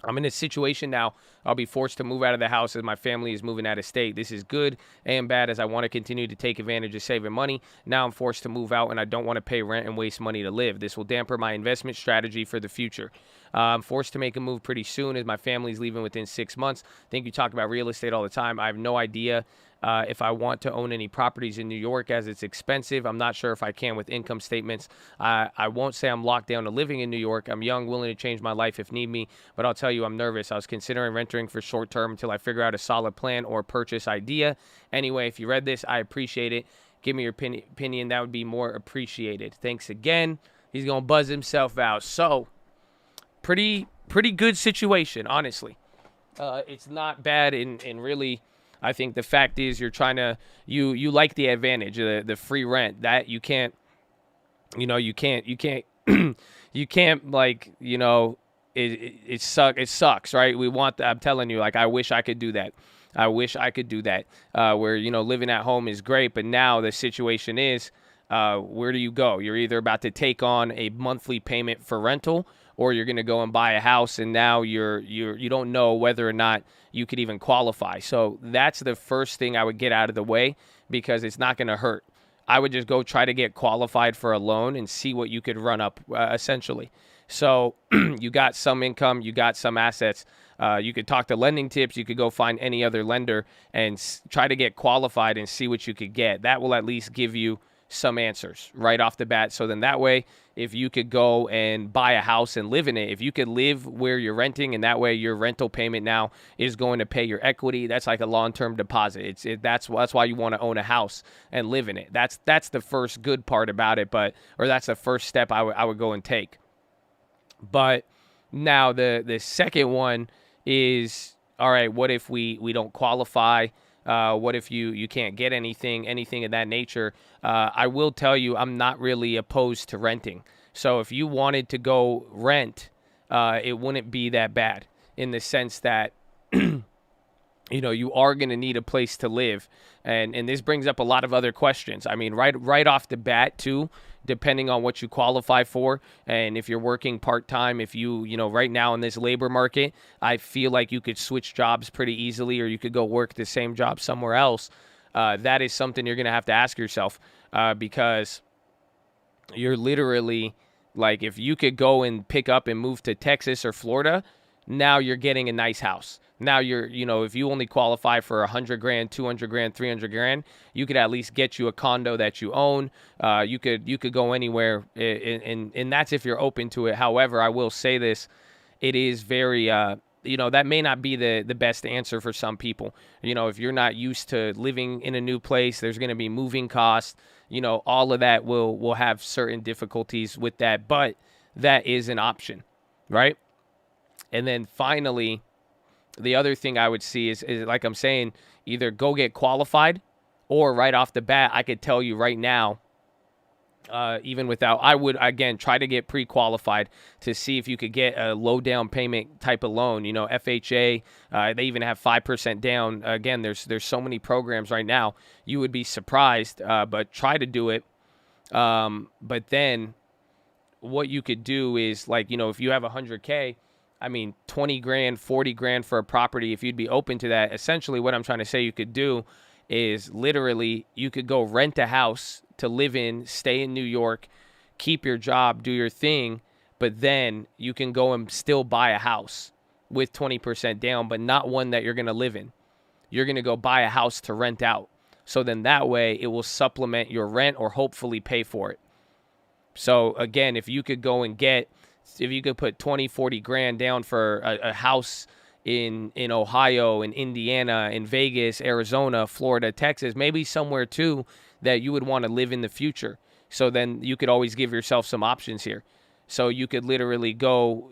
I'm in a situation now. I'll be forced to move out of the house as my family is moving out of state. This is good and bad, as I want to continue to take advantage of saving money. Now I'm forced to move out, and I don't want to pay rent and waste money to live. This will dampen my investment strategy for the future. I'm forced to make a move pretty soon as my family's leaving within 6 months. I think you talk about real estate all the time. I have no idea if I want to own any properties in New York, as it's expensive. I'm not sure if I can with income statements. I won't say I'm locked down to living in New York. I'm young, willing to change my life if need me, but I'll tell you I'm nervous. I was considering renting entering for short term until I figure out a solid plan or purchase idea. Anyway, if you read this, I appreciate it. Give me your opinion. That would be more appreciated. Thanks again. He's going to buzz himself out. So, pretty good situation, honestly. It's not bad in really, I think the fact is you're trying to, you like the advantage, the free rent. That you can't, you can't, you can't like, it sucks, right? I'm telling you, like, I wish I could do that. I wish I could do that. Where, living at home is great, but now the situation is, where do you go? You're either about to take on a monthly payment for rental, or you're going to go and buy a house, and now you don't know whether or not you could even qualify. So that's the first thing I would get out of the way, because it's not going to hurt. I would just go try to get qualified for a loan and see what you could run up, essentially. So you got some income, you got some assets. You could talk to Lending Tips. You could go find any other lender and try to get qualified and see what you could get. That will at least give you some answers right off the bat. So then that way, if you could go and buy a house and live in it, if you could live where you're renting, and that way your rental payment now is going to pay your equity, that's like a long-term deposit. That's why you want to own a house and live in it. That's the first good part about it, or that's the first step I would go and take. But now the second one is, all right, what if we don't qualify? What if you can't get anything of that nature? I will tell you, I'm not really opposed to renting. So if you wanted to go rent, it wouldn't be that bad, in the sense that, you are going to need a place to live. And this brings up a lot of other questions. I mean, right off the bat, too, depending on what you qualify for, and if you're working part-time, if right now in this labor market, I feel like you could switch jobs pretty easily, or you could go work the same job somewhere else. That is something you're going to have to ask yourself, because you're literally, like, if you could go and pick up and move to Texas or Florida, now you're getting a nice house. Now you're, if you only qualify for $100,000, $200,000, $300,000, you could at least get you a condo that you own. You could go anywhere, and that's if you're open to it. However, I will say this: it is very, that may not be the best answer for some people. If you're not used to living in a new place, there's going to be moving costs. All of that will have certain difficulties with that, but that is an option, right? And then finally, the other thing I would see is like I'm saying, either go get qualified, or right off the bat, I could tell you right now, even without, I would, again, try to get pre-qualified to see if you could get a low down payment type of loan. FHA, they even have 5% down. Again, there's so many programs right now. You would be surprised, but try to do it. But then what you could do is, like, if you have $100K, I mean, $20,000, $40,000 for a property, if you'd be open to that, essentially what I'm trying to say you could do is literally you could go rent a house to live in, stay in New York, keep your job, do your thing, but then you can go and still buy a house with 20% down, but not one that you're going to live in. You're going to go buy a house to rent out. So then that way it will supplement your rent or hopefully pay for it. So again, if you could put 20, 40 grand down for a house in Ohio, in Indiana, in Vegas, Arizona, Florida, Texas, maybe somewhere too that you would want to live in the future. So then you could always give yourself some options here. So you could literally go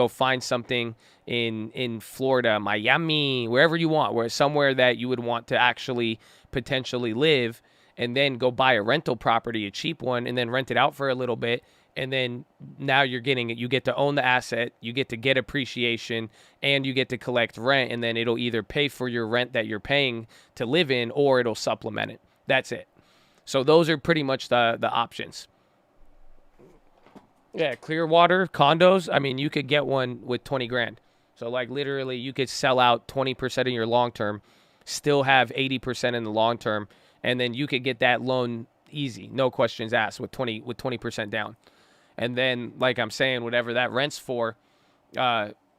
find something in Florida, Miami, wherever you want, somewhere that you would want to actually potentially live, and then go buy a rental property, a cheap one, and then rent it out for a little bit. And then now you get to own the asset, you get to get appreciation, and you get to collect rent, and then it'll either pay for your rent that you're paying to live in, or it'll supplement it. That's it. So those are pretty much the options. Yeah, Clearwater condos, I mean, you could get one with 20 grand. So like literally you could sell out 20% of your long term, still have 80% in the long term, and then you could get that loan easy, no questions asked, with 20% down. And then, like I'm saying, whatever that rent's for,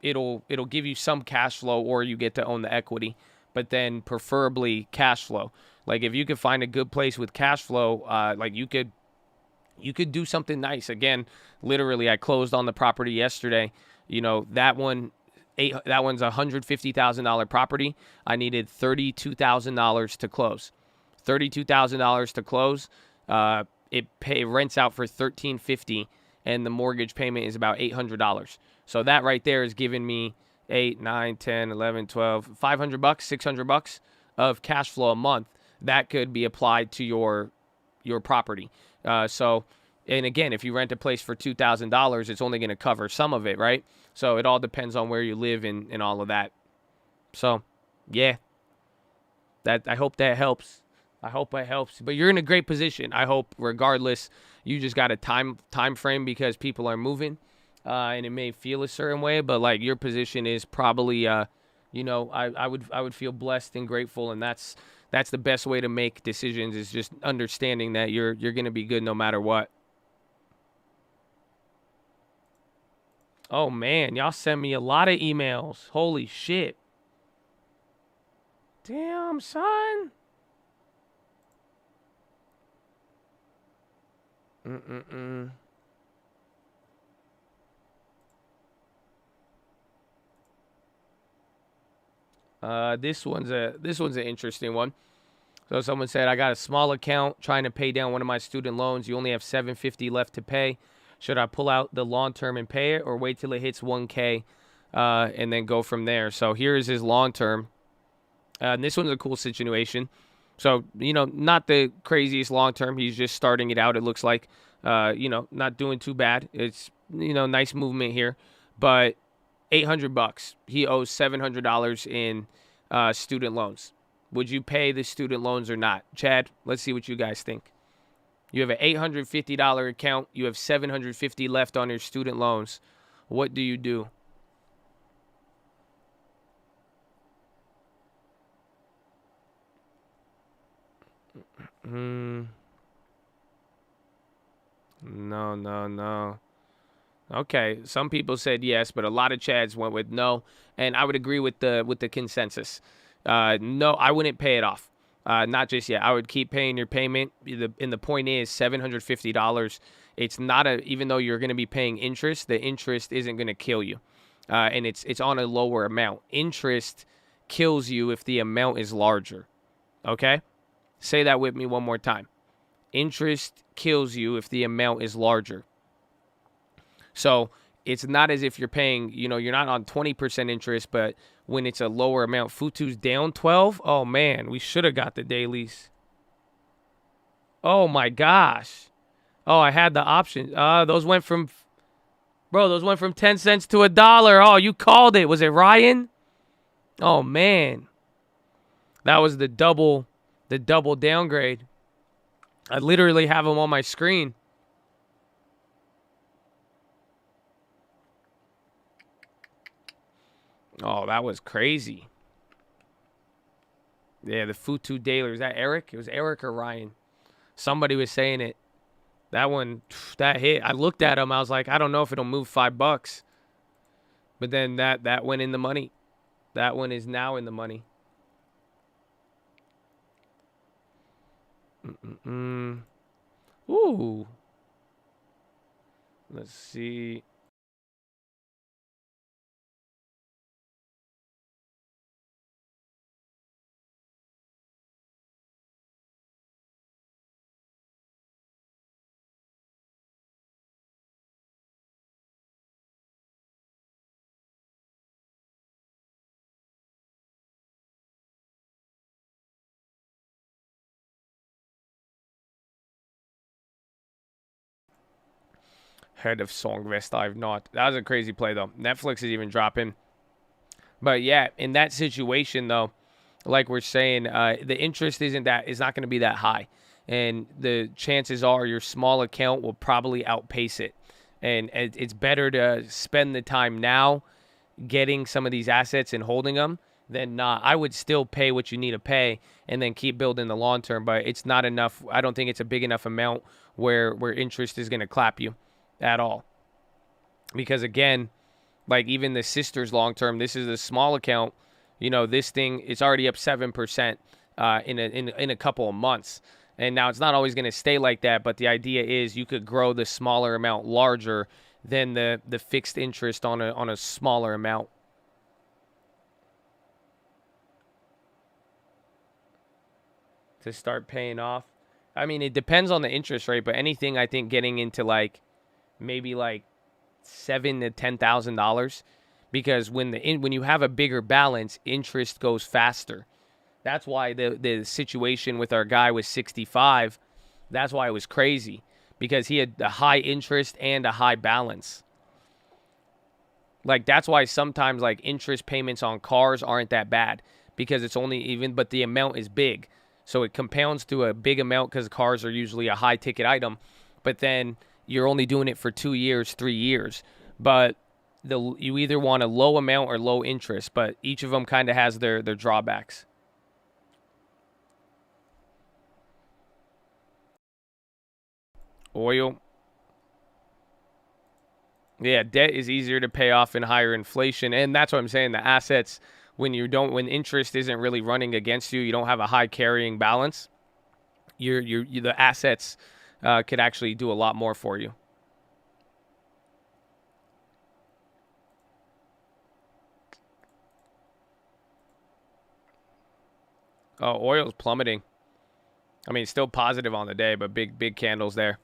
it'll give you some cash flow, or you get to own the equity, but then preferably cash flow. Like if you could find a good place with cash flow, like you could do something nice. Again, literally, I closed on the property yesterday. That one, that one's a $150,000 property. I needed $32,000 to close. $32,000 to close. It rents out for $1,350, and the mortgage payment is about $800. So that right there is giving me 8, 9, 10, 11, 12, $500, $600 of cash flow a month that could be applied to your property. And again, if you rent a place for $2,000, it's only going to cover some of it, right? So it all depends on where you live and all of that. So, yeah, I hope that helps. I hope it helps. But you're in a great position. I hope, regardless, you just got a time frame because people are moving, and it may feel a certain way. But like your position is probably, I would feel blessed and grateful, and that's the best way to make decisions is just understanding that you're gonna be good no matter what. Oh man, y'all sent me a lot of emails. Holy shit. Damn, son. This one's an interesting one. So someone said, I got a small account trying to pay down one of my student loans. You only have $750 left to pay. Should I pull out the long term and pay it, or wait till it hits 1K and then go from there? So here's his long term. And this one's a cool situation. So, not the craziest long term. He's just starting it out, it looks like. Not doing too bad. It's, nice movement here. But $800. He owes $700 in student loans. Would you pay the student loans or not? Chad, let's see what you guys think. You have an $850 account. You have $750 left on your student loans. What do you do? No. Okay, some people said yes, but a lot of Chads went with no, and I would agree with the consensus. No, I wouldn't pay it off. Not just yet. I would keep paying your payment. And the point is $750. It's not even though you're going to be paying interest, the interest isn't going to kill you. And it's on a lower amount. Interest kills you if the amount is larger. Okay? Say that with me one more time. Interest kills you if the amount is larger. So it's not as if you're paying, you're not on 20% interest, but when it's a lower amount, Futu's down 12. Oh man, we should have got the dailies. Oh my gosh. Oh, I had the option. Those went from 10 cents to $1. Oh, you called it. Was it Ryan? Oh man. That was the double downgrade. I literally have them on my screen. Oh, that was crazy. Yeah, the Futu Daily. Was that Eric? It was Eric or Ryan. Somebody was saying it. That one, that hit. I looked at him. I was like, I don't know if it'll move $5. But then that went in the money. That one is now in the money. Ooh. Let's see. Heard of Songvest, I've not. That was a crazy play, though. Netflix is even dropping. But, yeah, in that situation, though, like we're saying, the interest is not going to be that high. And the chances are your small account will probably outpace it. And it's better to spend the time now getting some of these assets and holding them than not. I would still pay what you need to pay and then keep building the long term. But it's not enough. I don't think it's a big enough amount where interest is going to clap you at all. Because again, like even the sisters long term, this is a small account. This thing, it's already up 7% in a couple of months. And now it's not always going to stay like that, but the idea is you could grow the smaller amount larger than the fixed interest on a smaller amount. to start paying off. I mean, it depends on the interest rate, but anything I think getting into like maybe like $7,000 to $10,000, because when you have a bigger balance, interest goes faster. That's why the situation with our guy was 65. That's why it was crazy, because he had a high interest and a high balance. Like, that's why sometimes like interest payments on cars aren't that bad, because it's only even, but the amount is big. So it compounds to a big amount because cars are usually a high ticket item, but then you're only doing it for 2 years, 3 years. But you either want a low amount or low interest, but each of them kind of has their drawbacks. Oil. Yeah, debt is easier to pay off in higher inflation, and that's what I'm saying. The assets, when interest isn't really running against you, you don't have a high carrying balance. The assets could actually do a lot more for you. Oh, oil's plummeting. I mean, still positive on the day, but big candles there.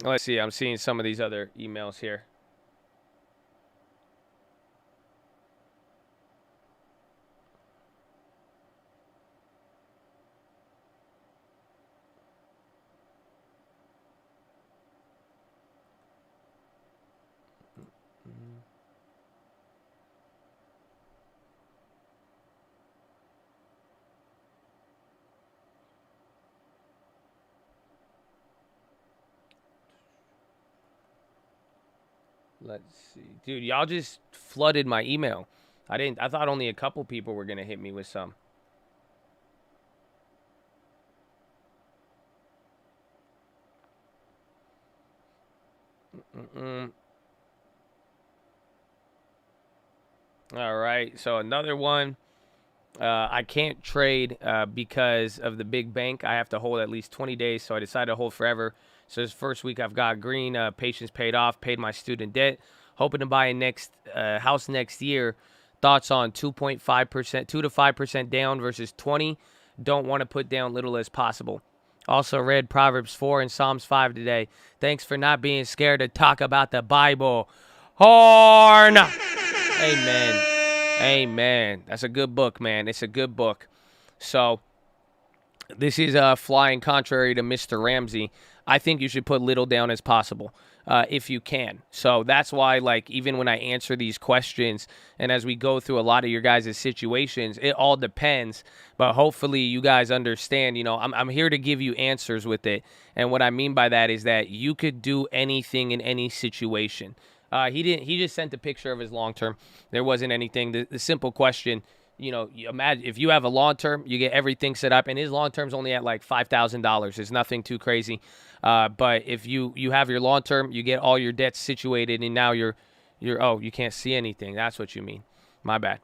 Let's see. I'm seeing some of these other emails here. Let's see. Dude, y'all just flooded my email. I thought only a couple people were going to hit me with some. All right. So another one. I can't trade because of the big bank. I have to hold at least 20 days, so I decided to hold forever. So this first week I've got green. Patience paid off, paid my student debt. Hoping to buy a next house next year. Thoughts on 2.5%, 2 to 5% down versus 20. Don't want to put down little as possible. Also read Proverbs 4 and Psalms 5 today. Thanks for not being scared to talk about the Bible. Horn! Amen. Amen. That's a good book, man. It's a good book. So this is flying contrary to Mr. Ramsey. I think you should put little down as possible if you can. So that's why, like, even when I answer these questions and as we go through a lot of your guys' situations, it all depends. But hopefully you guys understand, you know, I'm here to give you answers with it. And what I mean by that is that you could do anything in any situation. He just sent a picture of his long term. There wasn't anything. The simple question, you know, you imagine if you have a long term, you get everything set up, and his long term's only at like $5,000. It's nothing too crazy. But if you have your long term, you get all your debts situated, and now you're oh, you can't see anything. That's what you mean. My bad.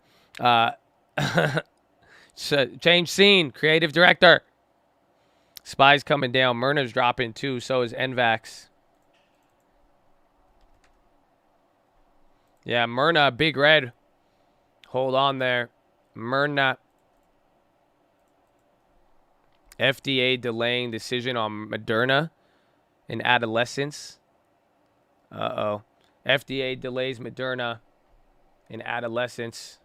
So change scene. Creative director. Spy's coming down. Myrna's dropping too. So is NVAX. Yeah, Myrna, big red. Hold on there. Myrna. FDA delaying decision on Moderna in adolescents. Uh-oh. FDA delays Moderna in adolescents.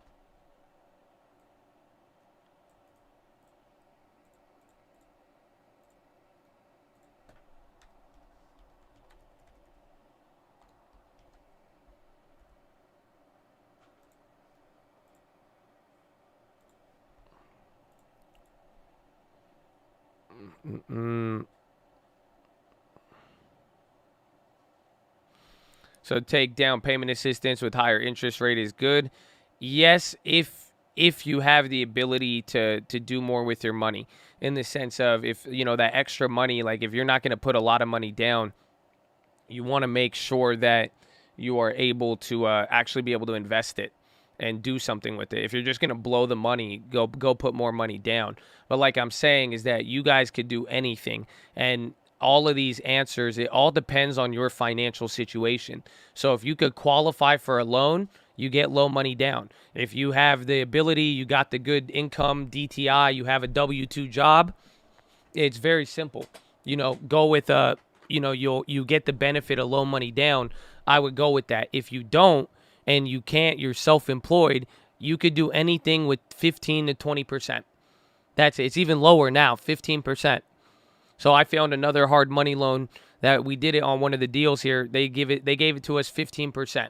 So take down payment assistance with higher interest rate is good. Yes, if you have the ability to do more with your money, in the sense of, if you know that extra money, like if you're not going to put a lot of money down, you want to make sure that you are able to actually be able to invest it and do something with it. If you're just going to blow the money, go put more money down. But like I'm saying is that you guys could do anything. And all of these answers, it all depends on your financial situation. So if you could qualify for a loan, you get low money down. If you have the ability, you got the good income, DTI, you have a W-2 job, it's very simple. Go with you get the benefit of low money down. I would go with that. If you don't and you can't, you're self-employed, you could do anything with 15 to 20%. That's it. It's even lower now, 15%. So I found another hard money loan that we did it on one of the deals here. They gave it to us 15%.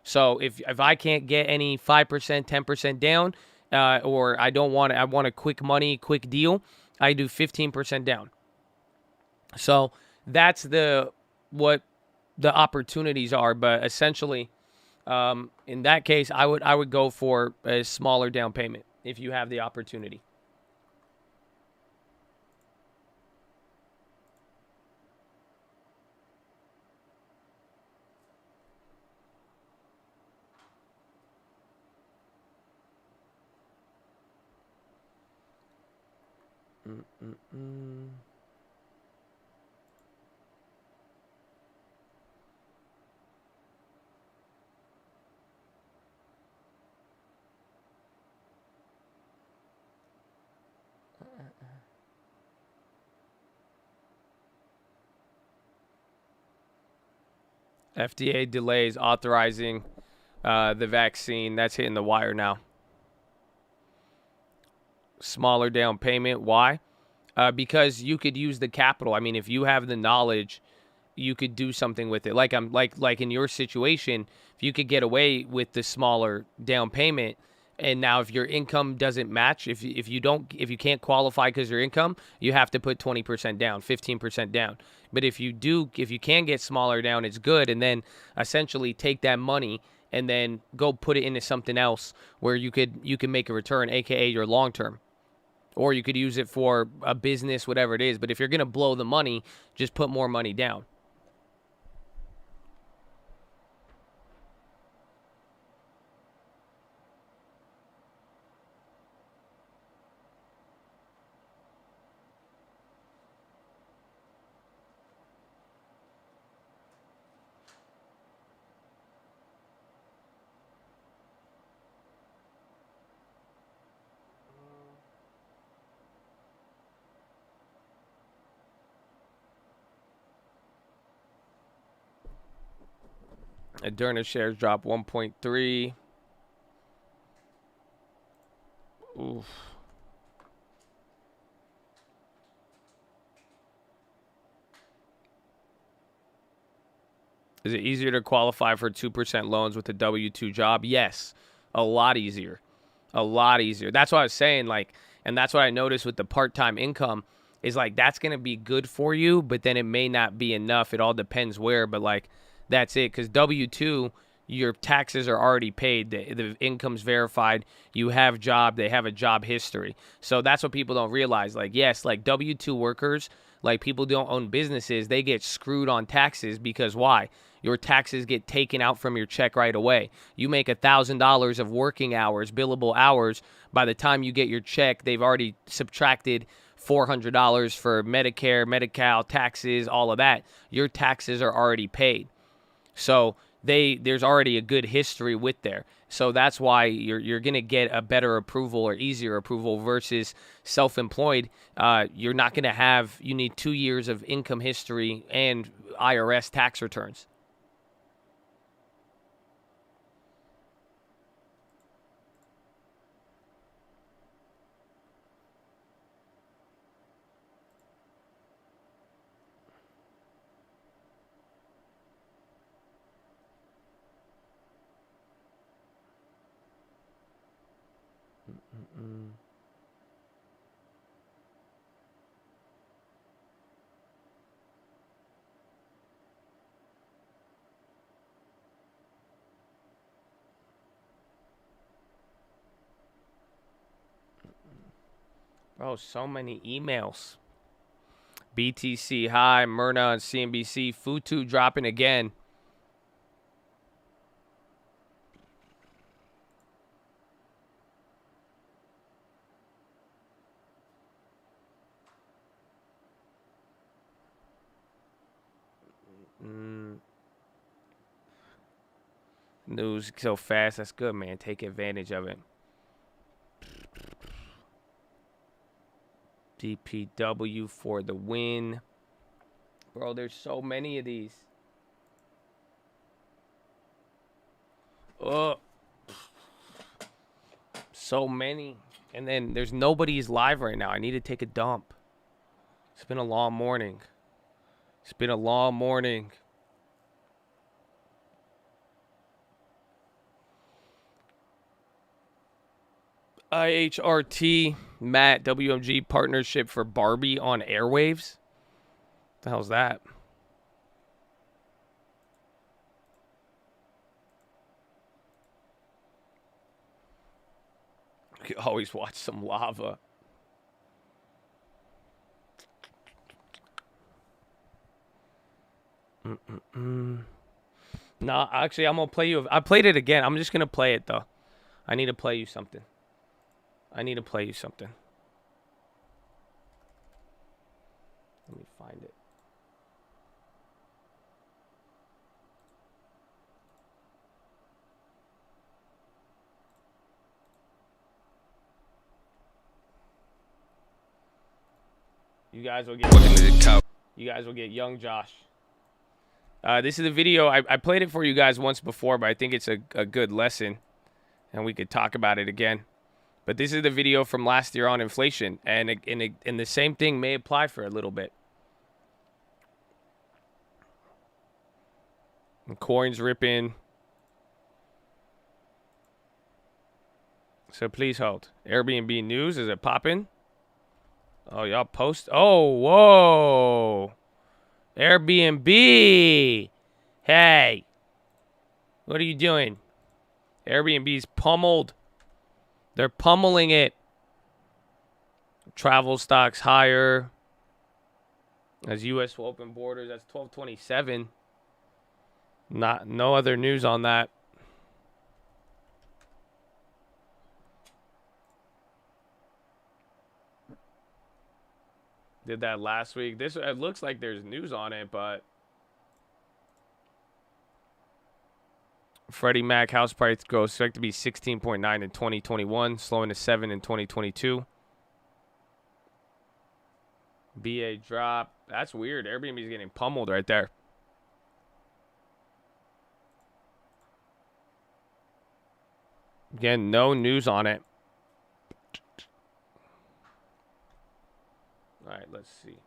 So if I can't get any 5%, 10% down, or I want a quick money, quick deal, I do 15% down. So that's what the opportunities are. But essentially, in that case, I would go for a smaller down payment if you have the opportunity. FDA delays authorizing the vaccine. That's hitting the wire now. Smaller down payment. Why? Because you could use the capital. I mean, if you have the knowledge, you could do something with it. Like in your situation, if you could get away with the smaller down payment, and now if your income doesn't match, if you can't qualify because your income, you have to put 20% down, 15% down. But if you can get smaller down, it's good. And then essentially take that money and then go put it into something else where you can make a return, aka your long term. Or you could use it for a business, whatever it is. But if you're going to blow the money, just put more money down. Moderna shares drop 1.3. Oof. Is it easier to qualify for 2% loans with a W-2 job? Yes, a lot easier. A lot easier. That's what I was saying, and that's what I noticed with the part-time income is that's going to be good for you, but then it may not be enough. It all depends where, but that's it. Because W-2, your taxes are already paid. The income's verified. You have job. They have a job history. So that's what people don't realize. Yes, W-2 workers, people don't own businesses, they get screwed on taxes because why? Your taxes get taken out from your check right away. You make $1,000 of working hours, billable hours. By the time you get your check, they've already subtracted $400 for Medicare, Medi-Cal, taxes, all of that. Your taxes are already paid. So there's already a good history with there. So that's why you're going to get a better approval or easier approval versus self-employed. You're not going to have, you need 2 years of income history and IRS tax returns. Bro, so many emails. BTC high, Myrna on CNBC, Futu dropping again. News so fast, that's good, man. Take advantage of it. DPW for the win. Bro, there's so many of these. Oh. So many. And then there's nobody's live right now. I need to take a dump. It's been a long morning. It's been a long morning. IHRT, Matt, WMG partnership for Barbie on airwaves. What the hell's that? You can always watch some lava. No, actually, I'm going to play you. I played it again. I'm just going to play it, though. I need to play you something. Let me find it. You guys will get young Josh. This is the video. I played it for you guys once before, but I think it's a good lesson, and we could talk about it again. But this is the video from last year on inflation, and the same thing may apply for a little bit. And coins ripping. So please hold. Airbnb news, is it popping? Oh, y'all post. Oh, whoa. Airbnb. Hey. What are you doing? Airbnb's pummeled. They're pummeling it. Travel stocks higher. As U.S. will open borders, that's 1227. No other news on that. Did that last week. It looks like there's news on it, but Freddie Mac house price growth expected to be 16.9 in 2021, slowing to 7 in 2022. BA drop. That's weird. Airbnb is getting pummeled right there. Again, no news on it. All right, let's see.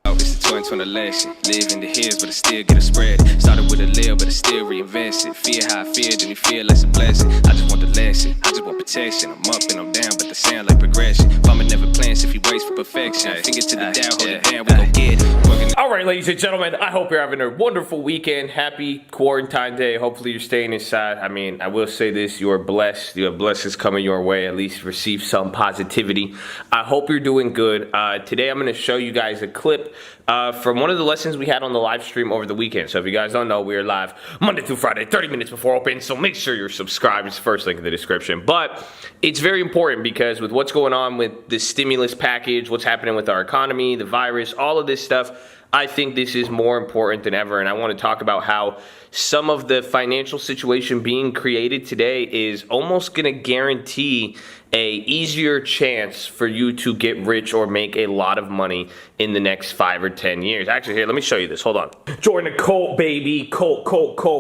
It's the 2020 election. Live in the hills, but I still get a spread. Started with a little, but I still reinvest it. Feel how I feel, then you feel like a blessing. I just want the lesson. I just want protection. I'm up and I'm down, but they sound like progression. Farmer never plans if he waits for perfection. Finger to the down, hold it down, we gon' get it. All right, ladies and gentlemen, I hope you're having a wonderful weekend. Happy quarantine day. Hopefully you're staying inside. I mean, I will say this, you are blessed. You have blessings coming your way. At least receive some positivity. I hope you're doing good. Today I'm going to show you guys a clip from one of the lessons we had on the live stream over the weekend. So if you guys don't know, we are live Monday through Friday, 30 minutes before open. So make sure you're subscribed. It's the first link in the description. But it's very important because with what's going on with the stimulus package, what's happening with our economy, the virus, all of this stuff, I think this is more important than ever. And I want to talk about how some of the financial situation being created today is almost going to guarantee a easier chance for you to get rich or make a lot of money in the next 5 or 10 years. Actually, here, let me show you this. Hold on. Join the cult, baby. Cult.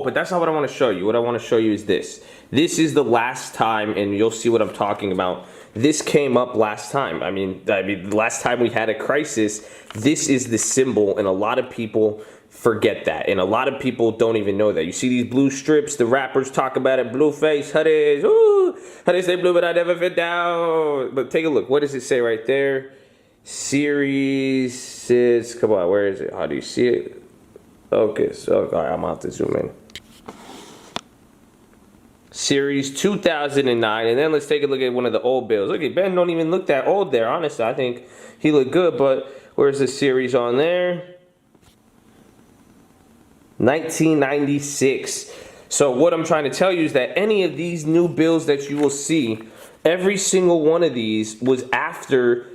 But that's not what I want to show you. What I want to show you is this. This is the last time, and you'll see what I'm talking about. This came up last time. I mean, the last time we had a crisis, this is the symbol, and a lot of people forget that. And a lot of people don't even know that. You see these blue strips, the rappers talk about it, blue face, how they say blue, but I never fit down. But take a look. What does it say right there? Series 6. Come on, where is it? How do you see it? Okay, so all right, I'm out to zoom in. Series 2009, and then let's take a look at one of the old bills. Look at Ben, don't even look that old there. Honestly, I think he looked good, but where's the series on there? 1996. So what I'm trying to tell you is that any of these new bills that you will see, every single one of these was after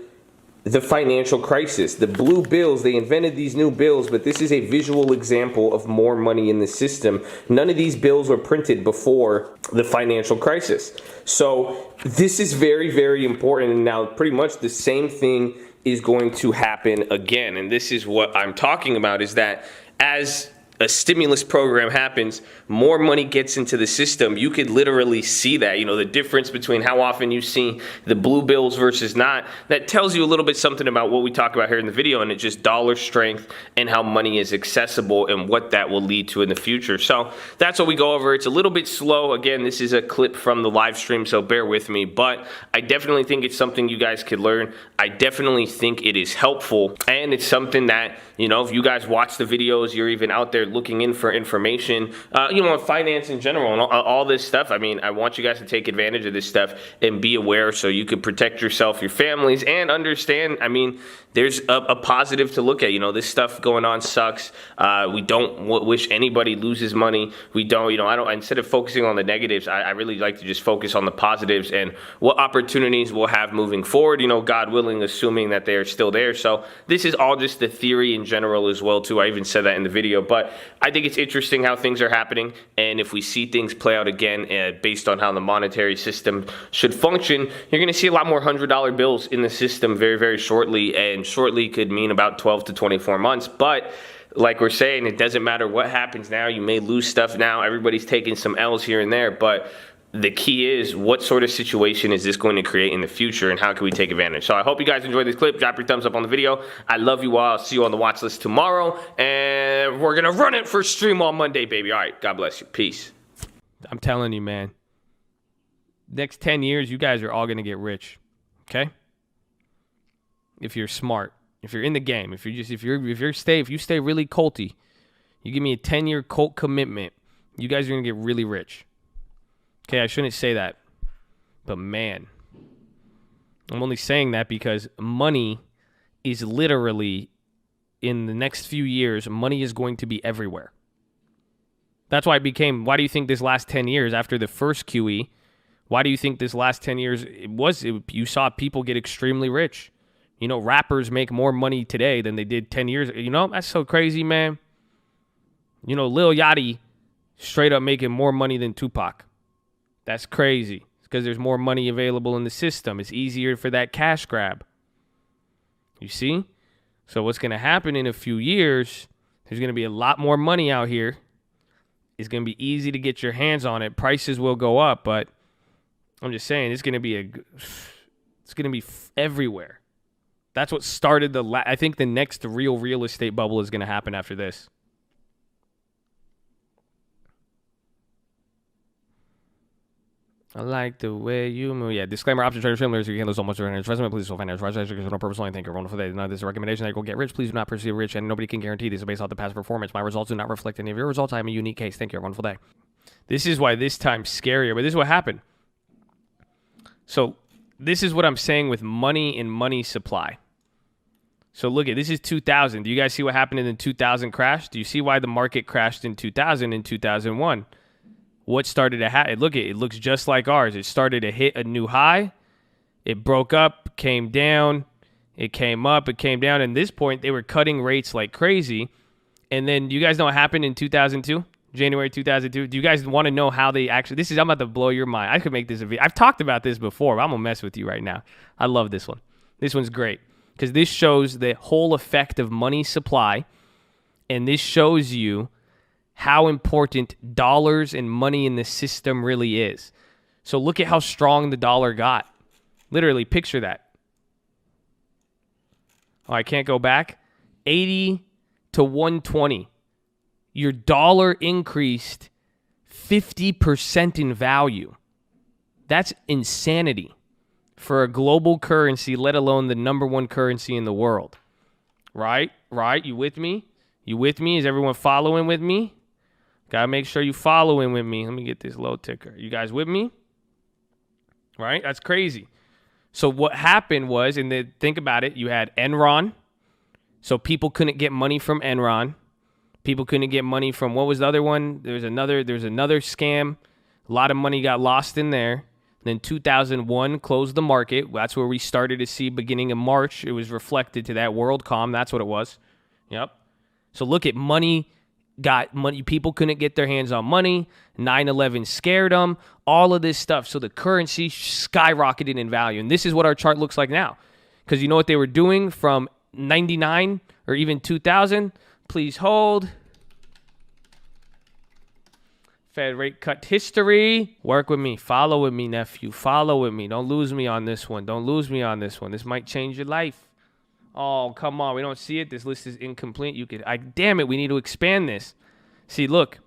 the financial crisis. The blue bills, they invented these new bills, but this is a visual example of more money in the system. None of these bills were printed before the financial crisis. So this is very, very important. And now pretty much the same thing is going to happen again. And this is what I'm talking about, is that as a stimulus program happens, more money gets into the system. You could literally see that, the difference between how often you see the blue bills versus not. That tells you a little bit something about what we talk about here in the video, and it's just dollar strength and how money is accessible and what that will lead to in the future. So that's what we go over. It's a little bit slow. Again, this is a clip from the live stream, so bear with me, but I definitely think it's something you guys could learn. I definitely think it is helpful, and it's something that, if you guys watch the videos, you're even out there looking in for information, on finance in general and all this stuff. I mean, I want you guys to take advantage of this stuff and be aware so you could protect yourself, your families, and understand, there's a positive to look at. This stuff going on sucks. We don't wish anybody loses money. We don't, instead of focusing on the negatives, I really like to just focus on the positives and what opportunities we'll have moving forward, God willing, assuming that they are still there. So this is all just the theory in general as well, too. I even said that in the video, but I think it's interesting how things are happening. And if we see things play out again based on how the monetary system should function, you're going to see a lot more $100 bills in the system very, very shortly. And shortly could mean about 12 to 24 months. But like we're saying, it doesn't matter what happens now. You may lose stuff now. Everybody's taking some L's here and there. But the key is, what sort of situation is this going to create in the future, and how can we take advantage? So I hope you guys enjoyed this clip. Drop your thumbs up on the video. I love you all. I'll see you on the watch list tomorrow. And we're going to run it for stream on Monday, baby. All right. God bless you. Peace. I'm telling you, man. Next 10 years, you guys are all going to get rich. Okay? If you're smart, if you're in the game, if you stay really culty, you give me a 10-year cult commitment, you guys are going to get really rich. Okay, I shouldn't say that, but man, I'm only saying that because money is literally, in the next few years, money is going to be everywhere. That's why why do you think this last 10 years after the first QE, why do you think this last 10 years you saw people get extremely rich? Rappers make more money today than they did 10 years. That's so crazy, man. Lil Yachty straight up making more money than Tupac. That's crazy. It's because there's more money available in the system. It's easier for that cash grab. You see? So what's going to happen in a few years, there's going to be a lot more money out here. It's going to be easy to get your hands on it. Prices will go up, but I'm just saying it's going to be everywhere. That's what started I think the next real estate bubble is going to happen after this. I like the way you move. Yeah, disclaimer, option trader, similar, you can't lose so much. Resume, please, so financial advice, no purpose, only thank you. Wonderful day. None of this is a recommendation that you go get rich. Please do not pursue rich, and nobody can guarantee these are based off the past performance. My results do not reflect any of your results. I am a unique case. Thank you. Wonderful day. This is why this time's scarier, but this is what happened. So this is what I'm saying with money and money supply. So look at this is 2000. Do you guys see what happened in the 2000 crash? Do you see why the market crashed in 2000 and 2001? What started to happen? Look, it looks just like ours. It started to hit a new high. It broke up, came down. It came up, it came down. At this point, they were cutting rates like crazy. And then, you guys know what happened in 2002? January 2002. Do you guys want to know how they actually... I'm about to blow your mind. I could make this a video. I've talked about this before, but I'm going to mess with you right now. I love this one. This one's great. Because this shows the whole effect of money supply. And this shows you how important dollars and money in the system really is. So look at how strong the dollar got. Literally, picture that. Oh, I can't go back. 80 to 120. Your dollar increased 50% in value. That's insanity for a global currency, let alone the number one currency in the world. Right? You with me? You with me? Is everyone following with me? Gotta make sure you following with me. Let me get this low ticker. You guys with me? Right? That's crazy. So what happened was, and think about it, you had Enron. So people couldn't get money from Enron. People couldn't get money from, what was the other one? There's another scam. A lot of money got lost in there. Then 2001 closed the market. That's where we started to see beginning of March. It was reflected to that WorldCom. That's what it was. Yep. So look at money. Got money. People couldn't get their hands on money. 9/11 scared them. All of this stuff. So the currency skyrocketed in value. And this is what our chart looks like now. Because you know what they were doing from 99 or even 2000? Please hold. Fed rate cut history. Work with me. Follow with me, nephew. Follow with me. Don't lose me on this one. Don't lose me on this one. This might change your life. Oh, come on. We don't see it. This list is incomplete. Damn it. We need to expand this. See, look.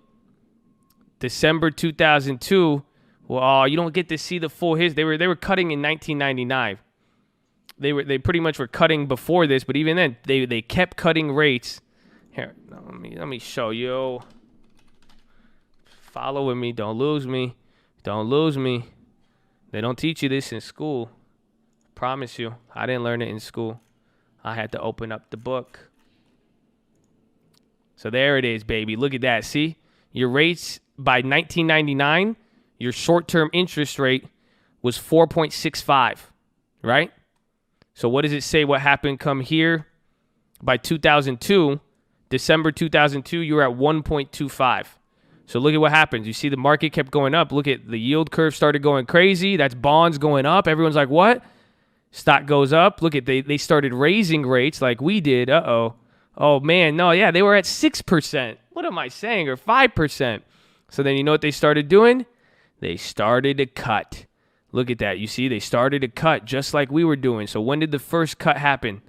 December 2002. Well, you don't get to see the full his. They were cutting in 1999. They pretty much were cutting before this, but even then they kept cutting rates. Here, let me show you. Follow with me. Don't lose me. Don't lose me. They don't teach you this in school. Promise you. I didn't learn it in school. I had to open up the book. So there it is, baby. Look at that. See? Your rates by 1999, your short-term interest rate was 4.65, right? So what does it say what happened come here? By 2002, December 2002, you were at 1.25. So look at what happens. You see the market kept going up. Look at the yield curve started going crazy. That's bonds going up. Everyone's like, what? Stock goes up. Look at they started raising rates like we did. Uh-oh. Oh, man. No, yeah, they were at 6%. What am I saying? Or 5%. So then you know what they started doing? They started to cut. Look at that. You see, they started to cut just like we were doing. So when did the first cut happen?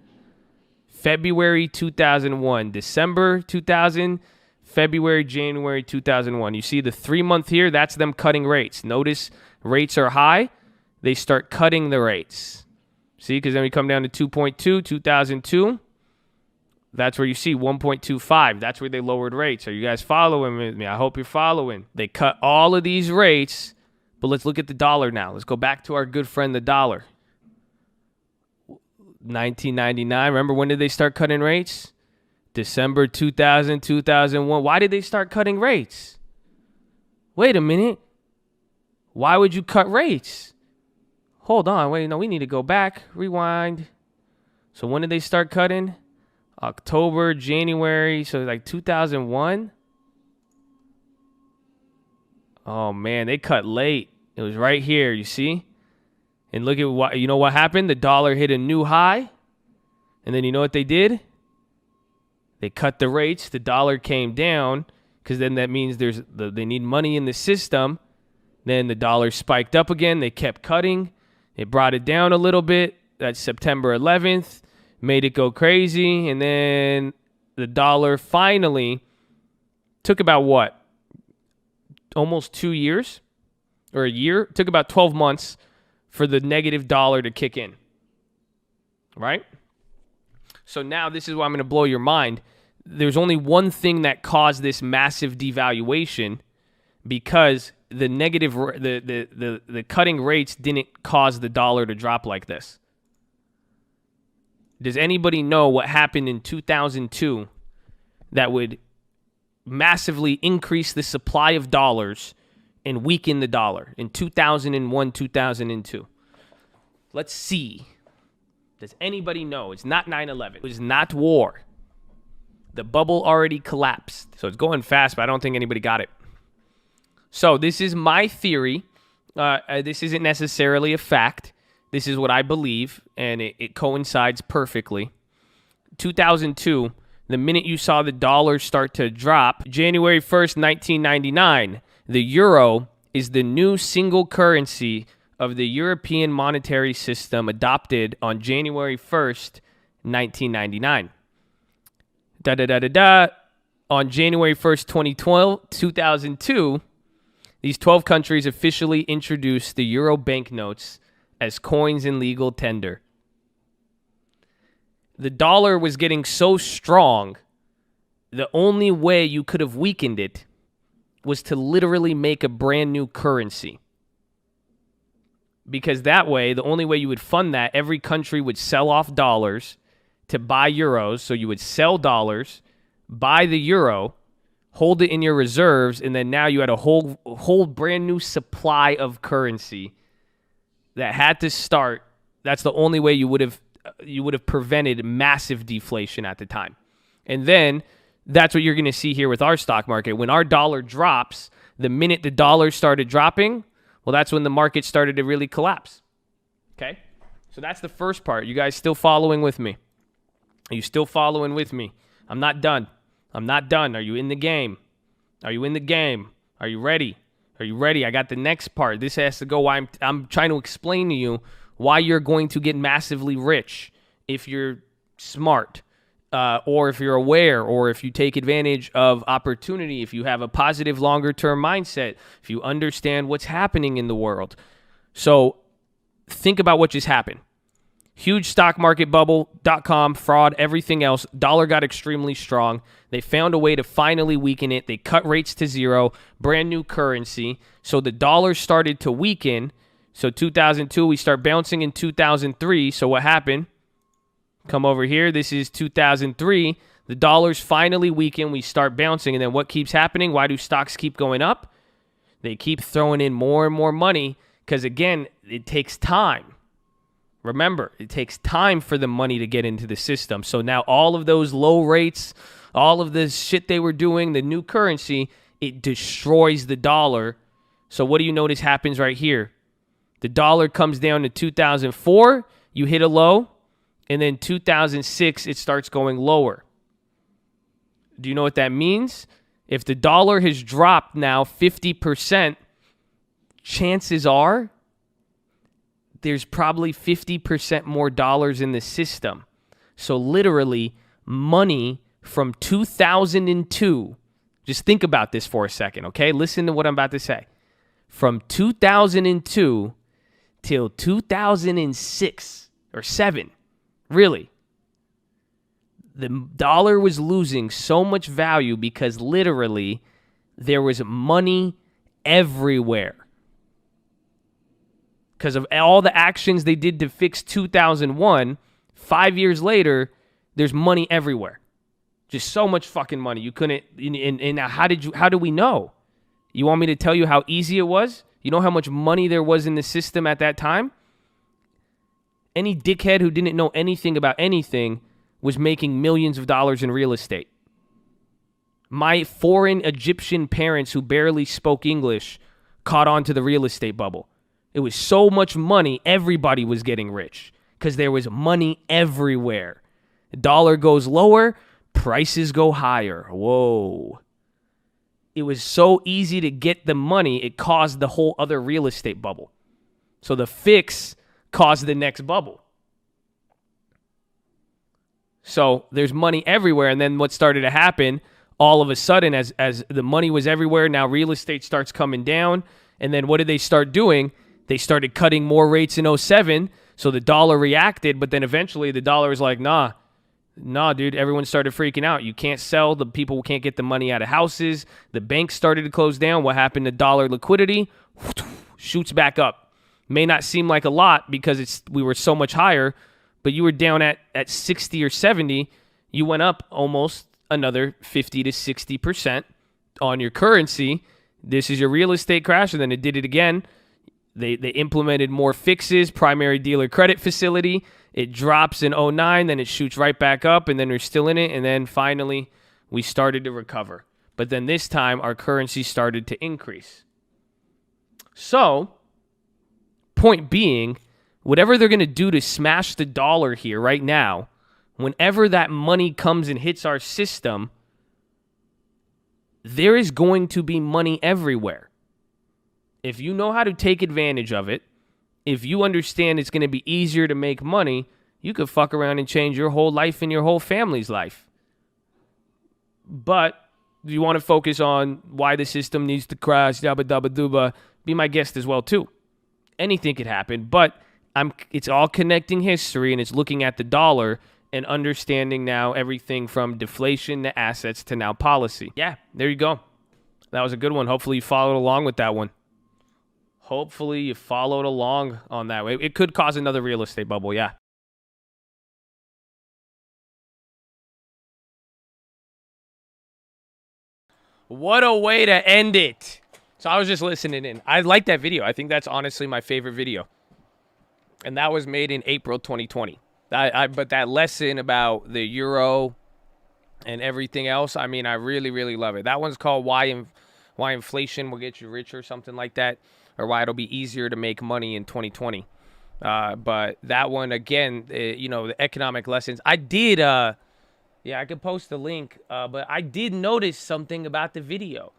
February 2001. December 2000. February, January 2001. You see the 3-month here, that's them cutting rates. Notice rates are high. They start cutting the rates. See, because then we come down to 2.2, 2002. That's where you see 1.25. That's where they lowered rates. Are you guys following with me? I hope you're following. They cut all of these rates, but let's look at the dollar now. Let's go back to our good friend, the dollar. 1999. Remember when did they start cutting rates? December 2000, 2001. Why did they start cutting rates? Wait a minute. Why would you cut rates? Hold on. Wait, no, we need to go back. Rewind. So when did they start cutting? October, January. So like 2001. Oh, man, they cut late. It was right here, you see? And look at what, you know what happened? The dollar hit a new high. And then you know what they did? They cut the rates. The dollar came down because then that means they need money in the system. Then the dollar spiked up again. They kept cutting. They brought it down a little bit. That's September 11th. Made it go crazy. And then the dollar finally took about what? Almost 2 years or a year. It took about 12 months for the negative dollar to kick in. Right? So now this is why I'm going to blow your mind. There's only one thing that caused this massive devaluation because the negative, the cutting rates didn't cause the dollar to drop like this. Does anybody know what happened in 2002 that would massively increase the supply of dollars and weaken the dollar in 2001, 2002? Let's see. Does anybody know? It's not 9/11. It was not war. The bubble already collapsed. So it's going fast, but I don't think anybody got it. So this is my theory. This isn't necessarily a fact. This is what I believe, and it coincides perfectly. 2002, the minute you saw the dollar start to drop, January 1st, 1999, the euro is the new single currency of the European monetary system adopted on January 1st, 1999. On January 1st, 2002, these 12 countries officially introduced the euro banknotes as coins in legal tender. The dollar was getting so strong, the only way you could have weakened it was to literally make a brand new currency. Because that way, the only way you would fund that, every country would sell off dollars to buy euros. So you would sell dollars, buy the euro, hold it in your reserves, and then now you had a whole brand new supply of currency that had to start. That's the only way you would have prevented massive deflation at the time. And then that's what you're going to see here with our stock market. When our dollar drops, the minute the dollar started dropping, well, that's when the market started to really collapse. Okay? So that's the first part. You guys still following with me? Are you still following with me? I'm not done. I'm not done. Are you in the game? Are you in the game? Are you ready? Are you ready? I got the next part. This has to go. I'm trying to explain to you why you're going to get massively rich if you're smart, or if you're aware, or if you take advantage of opportunity, if you have a positive longer-term mindset, if you understand what's happening in the world. So think about what just happened. Huge stock market bubble, .com, fraud, everything else. Dollar got extremely strong. They found a way to finally weaken it. They cut rates to zero, brand new currency. So the dollar started to weaken. So 2002, we start bouncing in 2003. So what happened? Come over here. This is 2003. The dollar's finally weakened. We start bouncing. And then what keeps happening? Why do stocks keep going up? They keep throwing in more and more money because, again, it takes time. Remember, it takes time for the money to get into the system. So now all of those low rates, all of the shit they were doing, the new currency, it destroys the dollar. So what do you notice happens right here? The dollar comes down to 2004, you hit a low, and then 2006, it starts going lower. Do you know what that means? If the dollar has dropped now 50%, chances are there's probably 50% more dollars in the system. So literally, money from 2002, just think about this for a second, okay? Listen to what I'm about to say. From 2002 till 2006 or 7, really, the dollar was losing so much value because literally there was money everywhere. Because of all the actions they did to fix 2001, 5 years later, there's money everywhere. Just so much fucking money. You couldn't, and how do we know? You want me to tell you how easy it was? You know how much money there was in the system at that time? Any dickhead who didn't know anything about anything was making millions of dollars in real estate. My foreign Egyptian parents who barely spoke English caught on to the real estate bubble. It was so much money, everybody was getting rich because there was money everywhere. The dollar goes lower, prices go higher. Whoa. It was so easy to get the money, it caused the whole other real estate bubble. So the fix caused the next bubble. So there's money everywhere. And then what started to happen, all of a sudden, as the money was everywhere, now real estate starts coming down. And then what did they start doing? They started cutting more rates in 07, so the dollar reacted, but then eventually the dollar was like, nah, dude, everyone started freaking out. You can't sell. The people can't get the money out of houses. The banks started to close down. What happened to dollar liquidity? Shoots back up. May not seem like a lot because we were so much higher, but you were down at 60 or 70. You went up almost another 50 to 60% on your currency. This is your real estate crash, and then it did it again. They implemented more fixes, primary dealer credit facility. It drops in 09, then it shoots right back up, and then we're still in it, and then finally we started to recover. But then this time our currency started to increase. So, point being, whatever they're going to do to smash the dollar here right now, whenever that money comes and hits our system, there is going to be money everywhere. If you know how to take advantage of it, if you understand it's going to be easier to make money, you could fuck around and change your whole life and your whole family's life. But do you want to focus on why the system needs to crash, yabba dabba dooba, be my guest as well too. Anything could happen, but it's all connecting history, and it's looking at the dollar and understanding now everything from deflation to assets to now policy. Yeah, there you go. That was a good one. Hopefully you followed along with that one. Hopefully you followed along on that. It could cause another real estate bubble, yeah. What a way to end it. So I was just listening in. I like that video. I think that's honestly my favorite video. And that was made in April 2020. But that lesson about the euro and everything else, I mean, I really, really love it. That one's called Why Inflation Will Get You Rich or something like that, or Why It'll Be Easier to Make Money in 2020. But that one, again, the economic lessons. I did, I could post the link, but I did notice something about the video.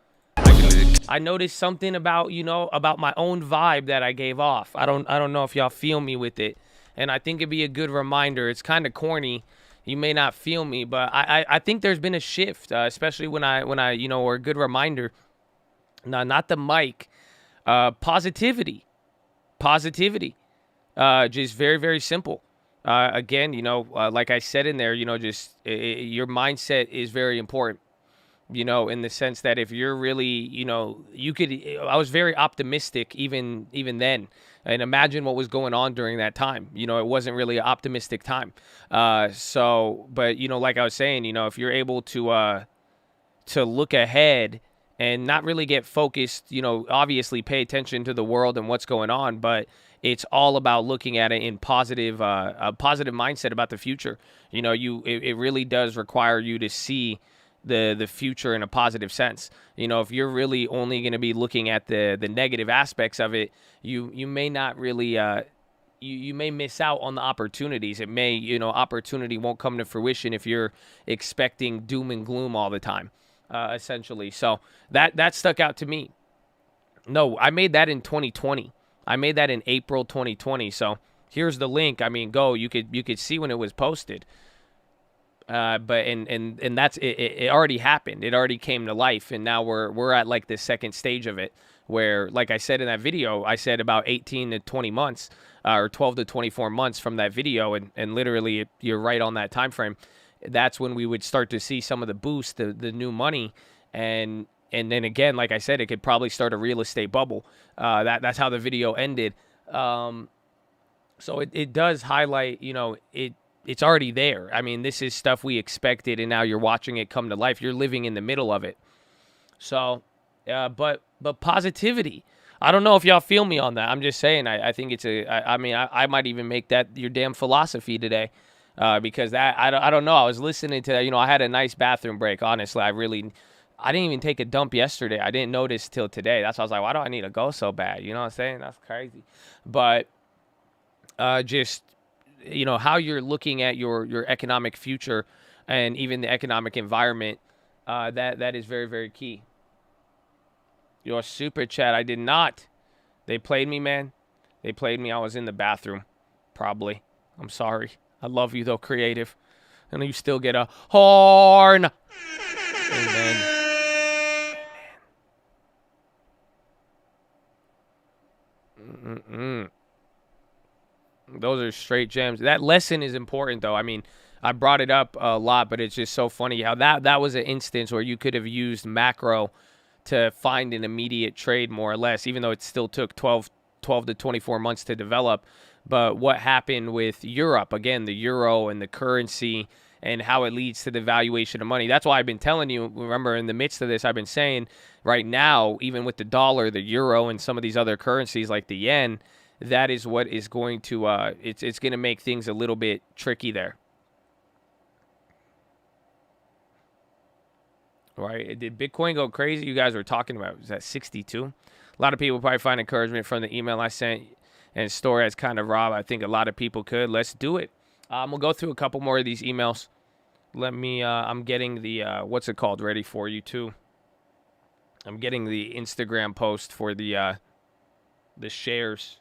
I noticed something about, about my own vibe that I gave off. I don't know if y'all feel me with it. And I think it'd be a good reminder. It's kind of corny. You may not feel me, but I think there's been a shift, especially when I or a good reminder. No, not the mic. Positivity. Just very, very simple. Again, like I said in there, just your mindset is very important. In the sense that if you're really, I was very optimistic even then. And imagine what was going on during that time. It wasn't really an optimistic time. But like I was saying, if you're able to look ahead and not really get focused, obviously pay attention to the world and what's going on, but it's all about looking at it in a positive mindset about the future. It really does require you to see the future in a positive sense. If you're really only going to be looking at the negative aspects of it, you may not really you may miss out on the opportunities. It may, opportunity won't come to fruition if you're expecting doom and gloom all the time, essentially. So that stuck out to me. No, I made that in 2020. I made that in April 2020. So here's the link. I mean, you could see when it was posted. But that's it already happened. It already came to life, and now we're at like the second stage of it, where, like I said in that video, I said about 18 to 20 months, or 12 to 24 months from that video, and literally you're right on that time frame. That's when we would start to see some of the boost, the new money, and then again, like I said, it could probably start a real estate bubble. That's how the video ended. So it does highlight, it's already there. I mean, this is stuff we expected, and now you're watching it come to life. You're living in the middle of it. So, but positivity. I don't know if y'all feel me on that. I'm just saying. I think it's I might even make that your damn philosophy today, because that I don't know. I was listening to that. I had a nice bathroom break. Honestly, I didn't even take a dump yesterday. I didn't notice till today. That's why I was like, why do I need to go so bad? You know what I'm saying? That's crazy. But just. How you're looking at your economic future and even the economic environment, that is very, very key. Your super chat, I did not. They played me, man. They played me. I was in the bathroom, probably. I'm sorry. I love you, though, creative. And you still get a horn. Amen. Amen. Those are straight gems. That lesson is important, though. I mean, I brought it up a lot, but it's just so funny how that was an instance where you could have used macro to find an immediate trade, more or less, even though it still took 12 to 24 months to develop. But what happened with Europe, again, the euro and the currency and how it leads to the valuation of money. That's why I've been telling you, remember, in the midst of this, I've been saying right now, even with the dollar, the euro, and some of these other currencies like the yen, that is what is going to it's going to make things a little bit tricky there. Right? Did Bitcoin go crazy? You guys were talking about, was that 62? A lot of people probably find encouragement from the email I sent and story as kind of raw. I think a lot of people could. Let's do it. We'll go through a couple more of these emails. Let me I'm getting the what's it called ready for you too. I'm getting the Instagram post for the shares.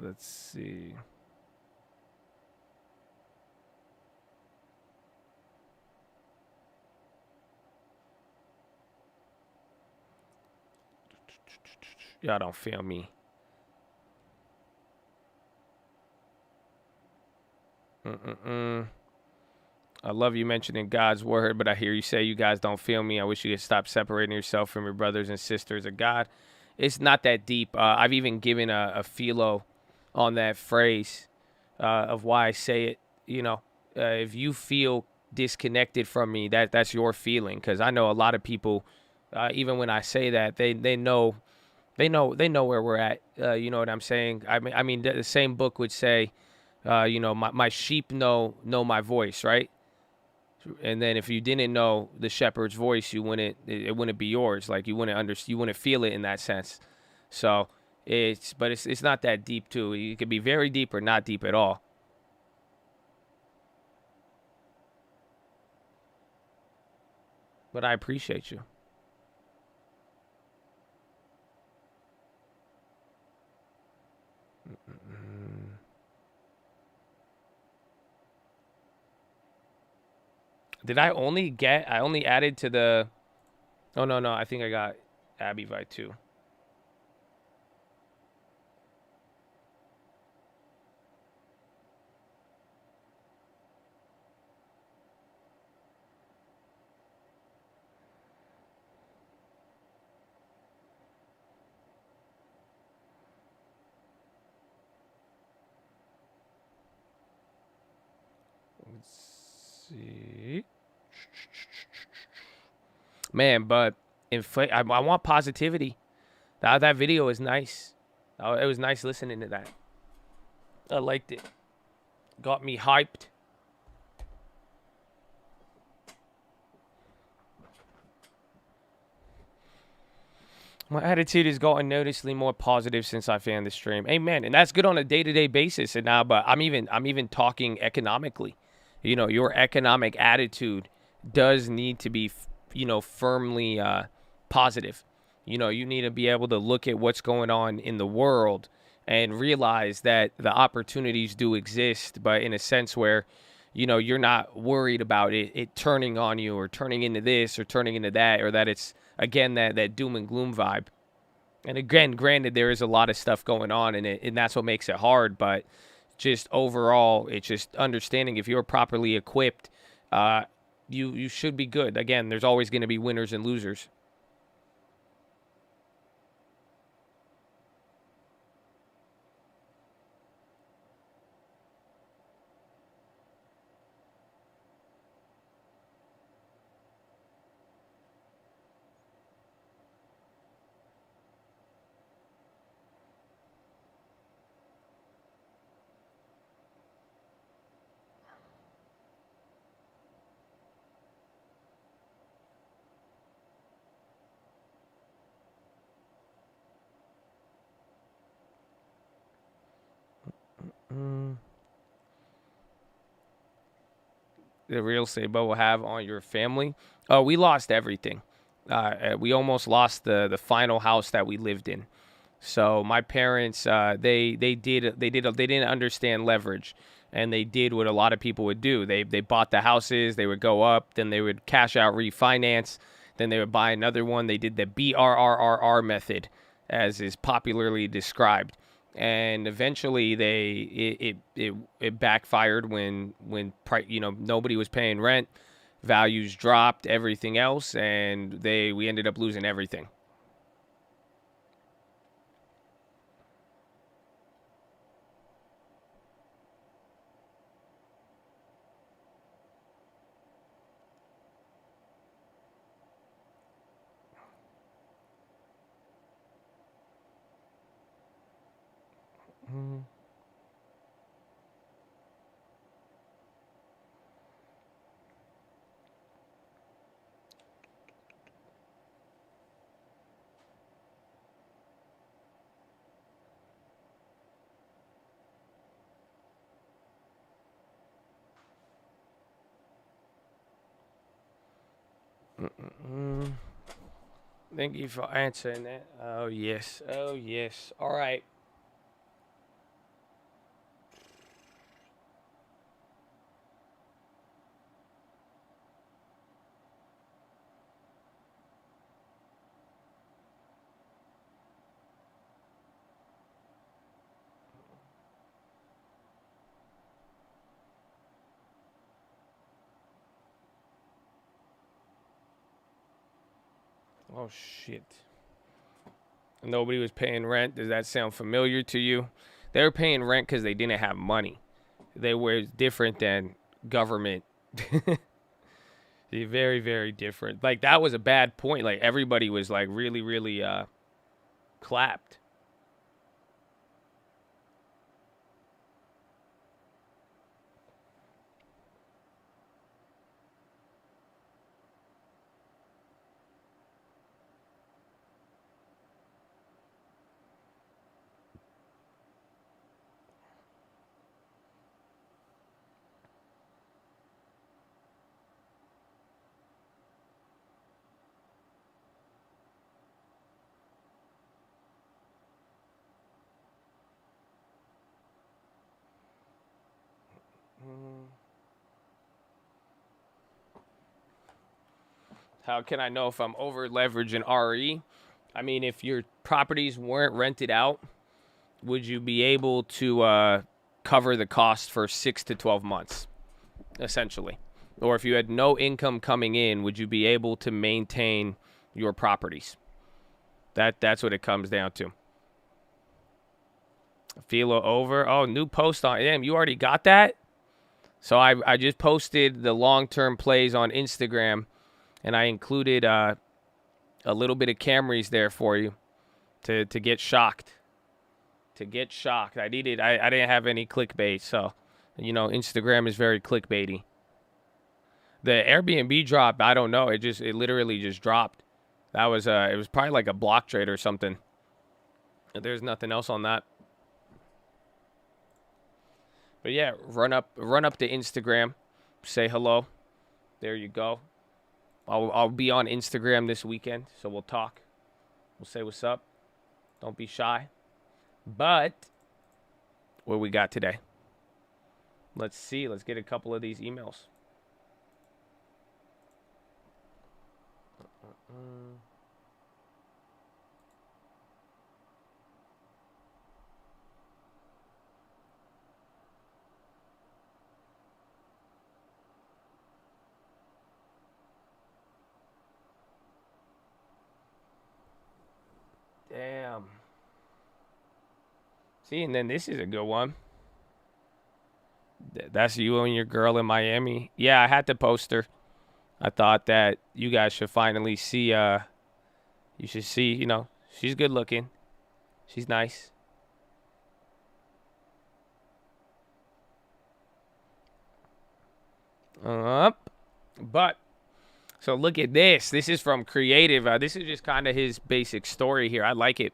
Let's see. Y'all don't feel me. I love you mentioning God's word, but I hear you say you guys don't feel me. I wish you could stop separating yourself from your brothers and sisters of God. It's not that deep. I've even given a philo on that phrase of why I say it. You know, if you feel disconnected from me, that's your feeling. Because I know a lot of people, even when I say that, they know where we're at. You know what I'm saying? I mean, the same book would say, you know, my sheep know my voice, right? And then if you didn't know the shepherd's voice, it wouldn't be yours. Like you wouldn't feel it in that sense. So it's not that deep too. It could be very deep or not deep at all. But I appreciate you. I only added to the, oh no, I think I got Abby Vi too. Let's see. Man, but I want positivity. That video is nice. It was nice listening to that. I liked it. Got me hyped. My attitude has gotten noticeably more positive since I found the stream. Amen. And that's good on a day-to-day basis. And now, but I'm even talking economically. You know, your economic attitude does need to be, you know, firmly positive. You know, you need to be able to look at what's going on in the world and realize that the opportunities do exist, but in a sense where, you know, you're not worried about it turning on you or turning into this or turning into that, or that it's, again, that doom and gloom vibe. And again, granted, there is a lot of stuff going on in it, and that's what makes it hard, but just overall, it's just understanding if you're properly equipped, you should be good. Again, there's always going to be winners and losers. The real Sabo will have on your family. Oh, we lost everything. We almost lost the final house that we lived in. So my parents, they didn't understand leverage, and they did what a lot of people would do. They bought the houses, they would go up, then they would cash out, refinance, then they would buy another one. They did the BRRRR method, as is popularly described. And eventually it backfired when you know, nobody was paying rent, values dropped, everything else, and we ended up losing everything. Thank you for answering that. Oh, yes. Oh, yes. All right. Oh, shit. Nobody was paying rent. Does that sound familiar to you? They were paying rent because they didn't have money. They were different than government. Very, very different. Like, that was a bad point. Like, everybody was, like, really, really clapped. How can I know if I'm over leveraging RE? I mean, if your properties weren't rented out, would you be able to cover the cost for 6 to 12 months, essentially? Or if you had no income coming in, would you be able to maintain your properties? That's what it comes down to. Philo over. Oh, new post on. Damn, you already got that? So I just posted the long-term plays on Instagram, and I included a little bit of Camrys there for you to get shocked. To get shocked. I didn't have any clickbait, so, you know, Instagram is very clickbaity. The Airbnb drop, I don't know. It literally just dropped. That was it was probably like a block trade or something. There's nothing else on that. But yeah, run up to Instagram, say hello. There you go. I'll be on Instagram this weekend, so we'll talk. We'll say what's up. Don't be shy. But what we got today? Let's see. Let's get a couple of these emails. Damn. See, and then this is a good one. That's you and your girl in Miami. Yeah, I had to post her. I thought that you guys should finally see, you should see, you know, she's good looking. She's nice. But, so look at this. This is from Creative. This is just kind of his basic story here. I like it.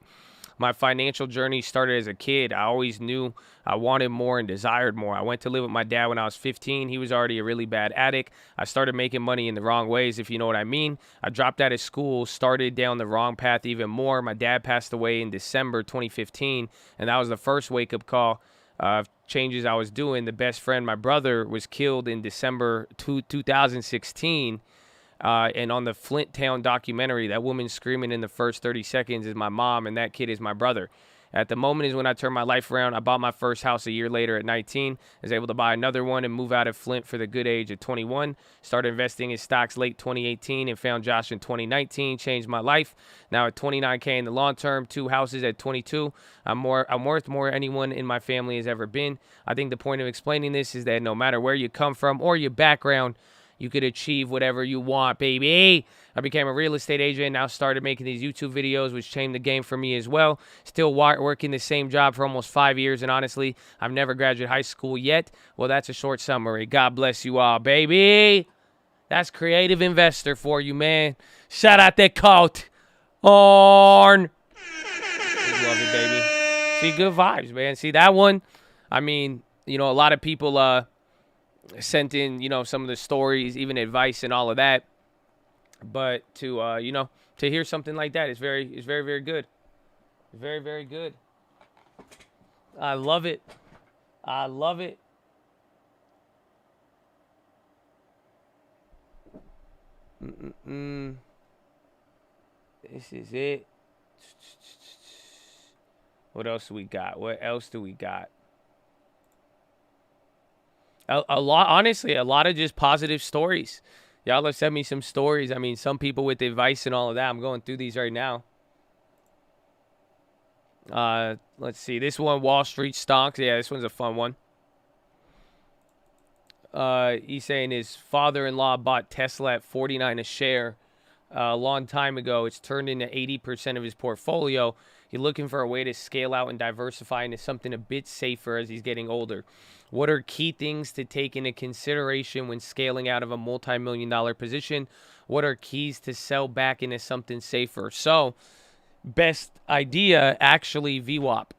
My financial journey started as a kid. I always knew I wanted more and desired more. I went to live with my dad when I was 15. He was already a really bad addict. I started making money in the wrong ways, if you know what I mean. I dropped out of school, started down the wrong path even more. My dad passed away in December 2015, and that was the first wake-up call of changes I was doing. The best friend, my brother, was killed in December 2016. And on the Flint Town documentary, that woman screaming in the first 30 seconds is my mom, and that kid is my brother. At the moment is when I turned my life around. I bought my first house a year later at 19. I was able to buy another one and move out of Flint for the good age of 21. Started investing in stocks late 2018 and found Josh in 2019. Changed my life. Now at 29K in the long term, 2 houses at 22. I'm worth more than anyone in my family has ever been. I think the point of explaining this is that no matter where you come from or your background, you could achieve whatever you want, baby. I became a real estate agent, now started making these YouTube videos, which changed the game for me as well. Still working the same job for almost 5 years, and honestly, I've never graduated high school yet. Well, that's a short summary. God bless you all, baby. That's Creative Investor for you, man. Shout out that coat. Love it, baby. See, good vibes, man. See, that one, I mean, you know, a lot of people, sent in, you know, some of the stories, even advice and all of that. But to, you know, to hear something like that is very, very good. Very, very good. I love it. I love it. This is it. What else do we got? What else do we got? A lot, honestly, a lot of just positive stories. Y'all have sent me some stories. I mean, some people with advice and all of that. I'm going through these right now. Let's see. This one, Wall Street stocks. Yeah, this one's a fun one. He's saying his father-in-law bought Tesla at $49 a share a long time ago. It's turned into 80% of his portfolio. He's looking for a way to scale out and diversify into something a bit safer as he's getting older. What are key things to take into consideration when scaling out of a multi-million-dollar position? What are keys to sell back into something safer? So, best idea, actually, VWAP.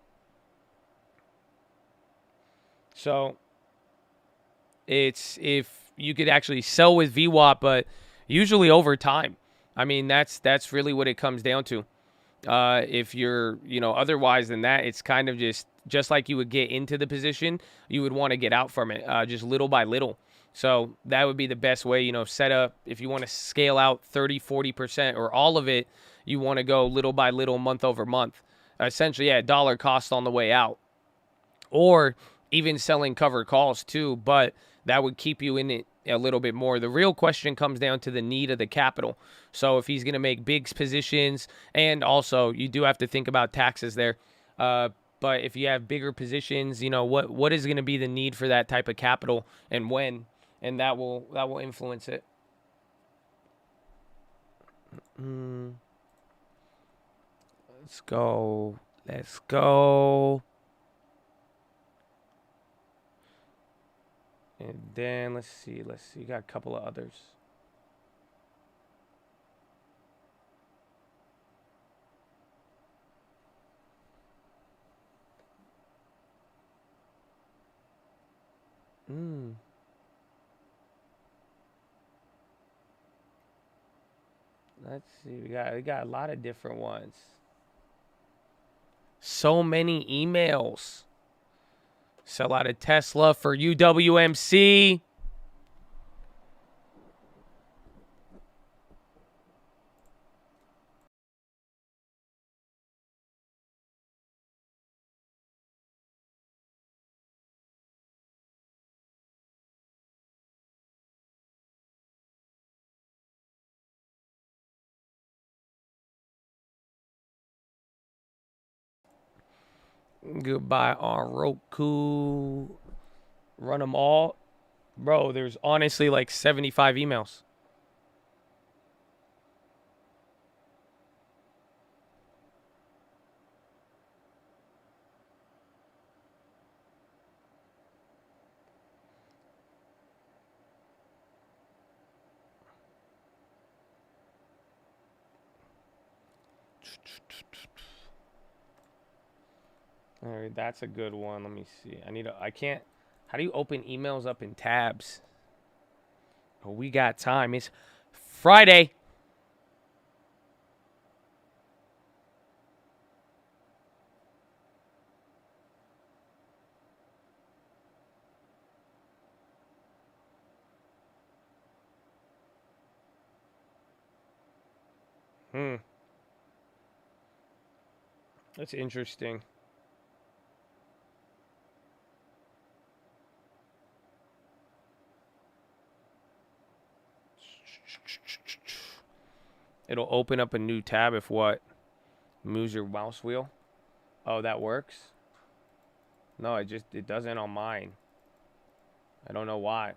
So, it's if you could actually sell with VWAP, but usually over time. I mean, that's really what it comes down to. If you're, otherwise than that, it's kind of just like you would get into the position, you would want to get out from it, just little by little. So that would be the best way, set up. If you want to scale out 30, 40% or all of it, you want to go little by little, month over month. Essentially, yeah, dollar cost on the way out. Or even selling covered calls too, but that would keep you in it a little bit more. The real question comes down to the need of the capital. So if he's going to make big positions, and also you do have to think about taxes there. But if you have bigger positions, what is going to be the need for that type of capital and when, and that will influence it. Let's go. And then let's see. Got a couple of others. Let's see. We got a lot of different ones. So many emails. Sell out of Tesla for UWMC. Goodbye on Roku. Run them all. Bro, there's honestly like 75 emails. All right, that's a good one. Let me see. I can't. How do you open emails up in tabs? Oh, we got time. It's Friday. That's interesting. It'll open up a new tab if what? Moves your mouse wheel. Oh, that works? No, it doesn't on mine. I don't know why.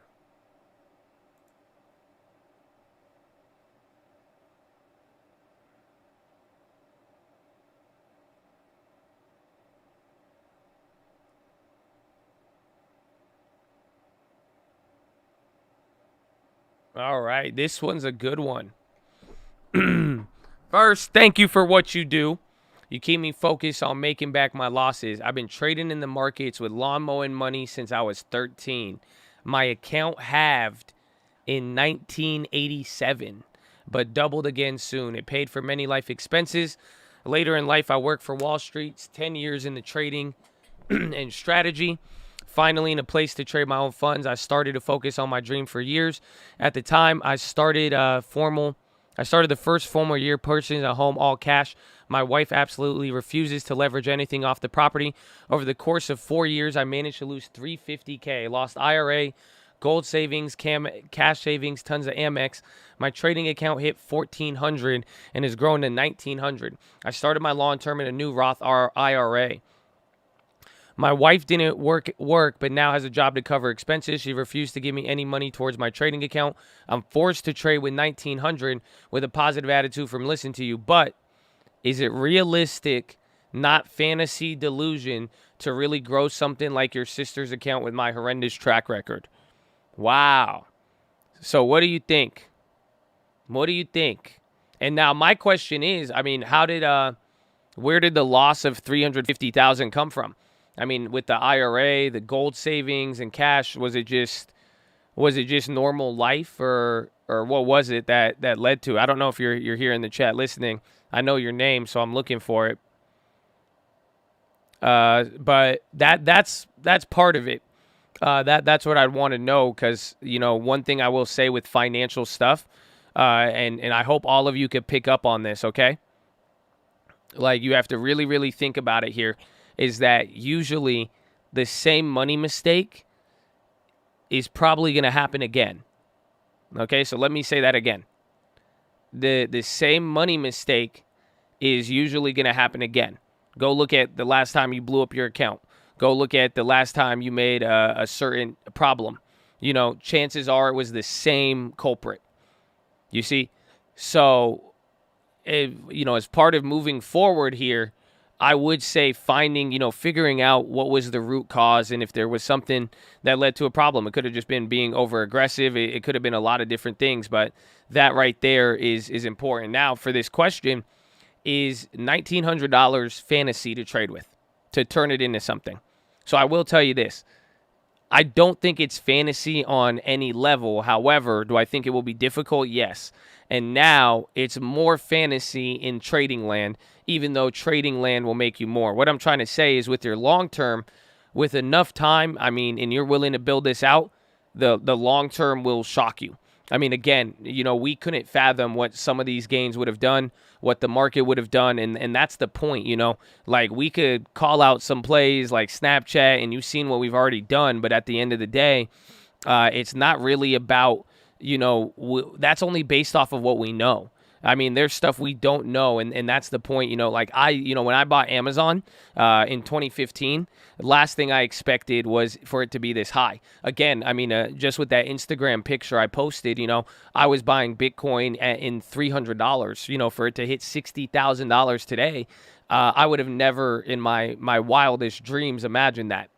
All right, this one's a good one. First, thank you for what you do. You keep me focused on making back my losses. I've been trading in the markets with lawn mowing money since I was 13. My account halved in 1987, but doubled again soon. It paid for many life expenses. Later in life, I worked for Wall Street, 10 years in the trading and strategy. Finally, in a place to trade my own funds, I started to focus on my dream for years. At the time, I started the first formal year purchasing a home all cash. My wife absolutely refuses to leverage anything off the property. Over the course of 4 years, I managed to lose $350K. Lost IRA, gold savings, cash savings, tons of Amex. My trading account hit $1,400 and has grown to $1,900. I started my long-term in a new Roth IRA. My wife didn't work, but now has a job to cover expenses. She refused to give me any money towards my trading account. I'm forced to trade with $1,900 with a positive attitude from listening to you. But is it realistic, not fantasy delusion, to really grow something like your sister's account with my horrendous track record? Wow. So what do you think? What do you think? And now my question is, I mean, where did the loss of $350,000 come from? I mean, with the IRA, the gold savings and cash, was it just normal life, or what was it that led to it? I don't know if you're here in the chat listening. I know your name, so I'm looking for it. But that's part of it. That's what I'd want to know, because one thing I will say with financial stuff, and I hope all of you could pick up on this, okay? Like, you have to really, really think about it here, is that usually the same money mistake is probably going to happen again. Okay, so let me say that again. The same money mistake is usually going to happen again. Go look at the last time you blew up your account. Go look at the last time you made a certain problem. Chances are it was the same culprit. You see? So, as part of moving forward here, I would say figuring out what was the root cause, and if there was something that led to a problem. It could have just been being over aggressive. It could have been a lot of different things, but that right there is important. Now, for this question, is $1,900 fantasy to trade with, to turn it into something? So I will tell you this. I don't think it's fantasy on any level. However, do I think it will be difficult? Yes. And now it's more fantasy in trading land, even though trading land will make you more. What I'm trying to say is, with your long term, with enough time, and you're willing to build this out, the long term will shock you. Again, we couldn't fathom what some of these gains would have done, what the market would have done, and that's the point, Like, we could call out some plays like Snapchat, and you've seen what we've already done, but at the end of the day, it's not really about, that's only based off of what we know. There's stuff we don't know, and that's the point, Like, when I bought Amazon in 2015, the last thing I expected was for it to be this high. Again, just with that Instagram picture I posted, I was buying Bitcoin in $300, for it to hit $60,000 today. I would have never in my wildest dreams imagined that.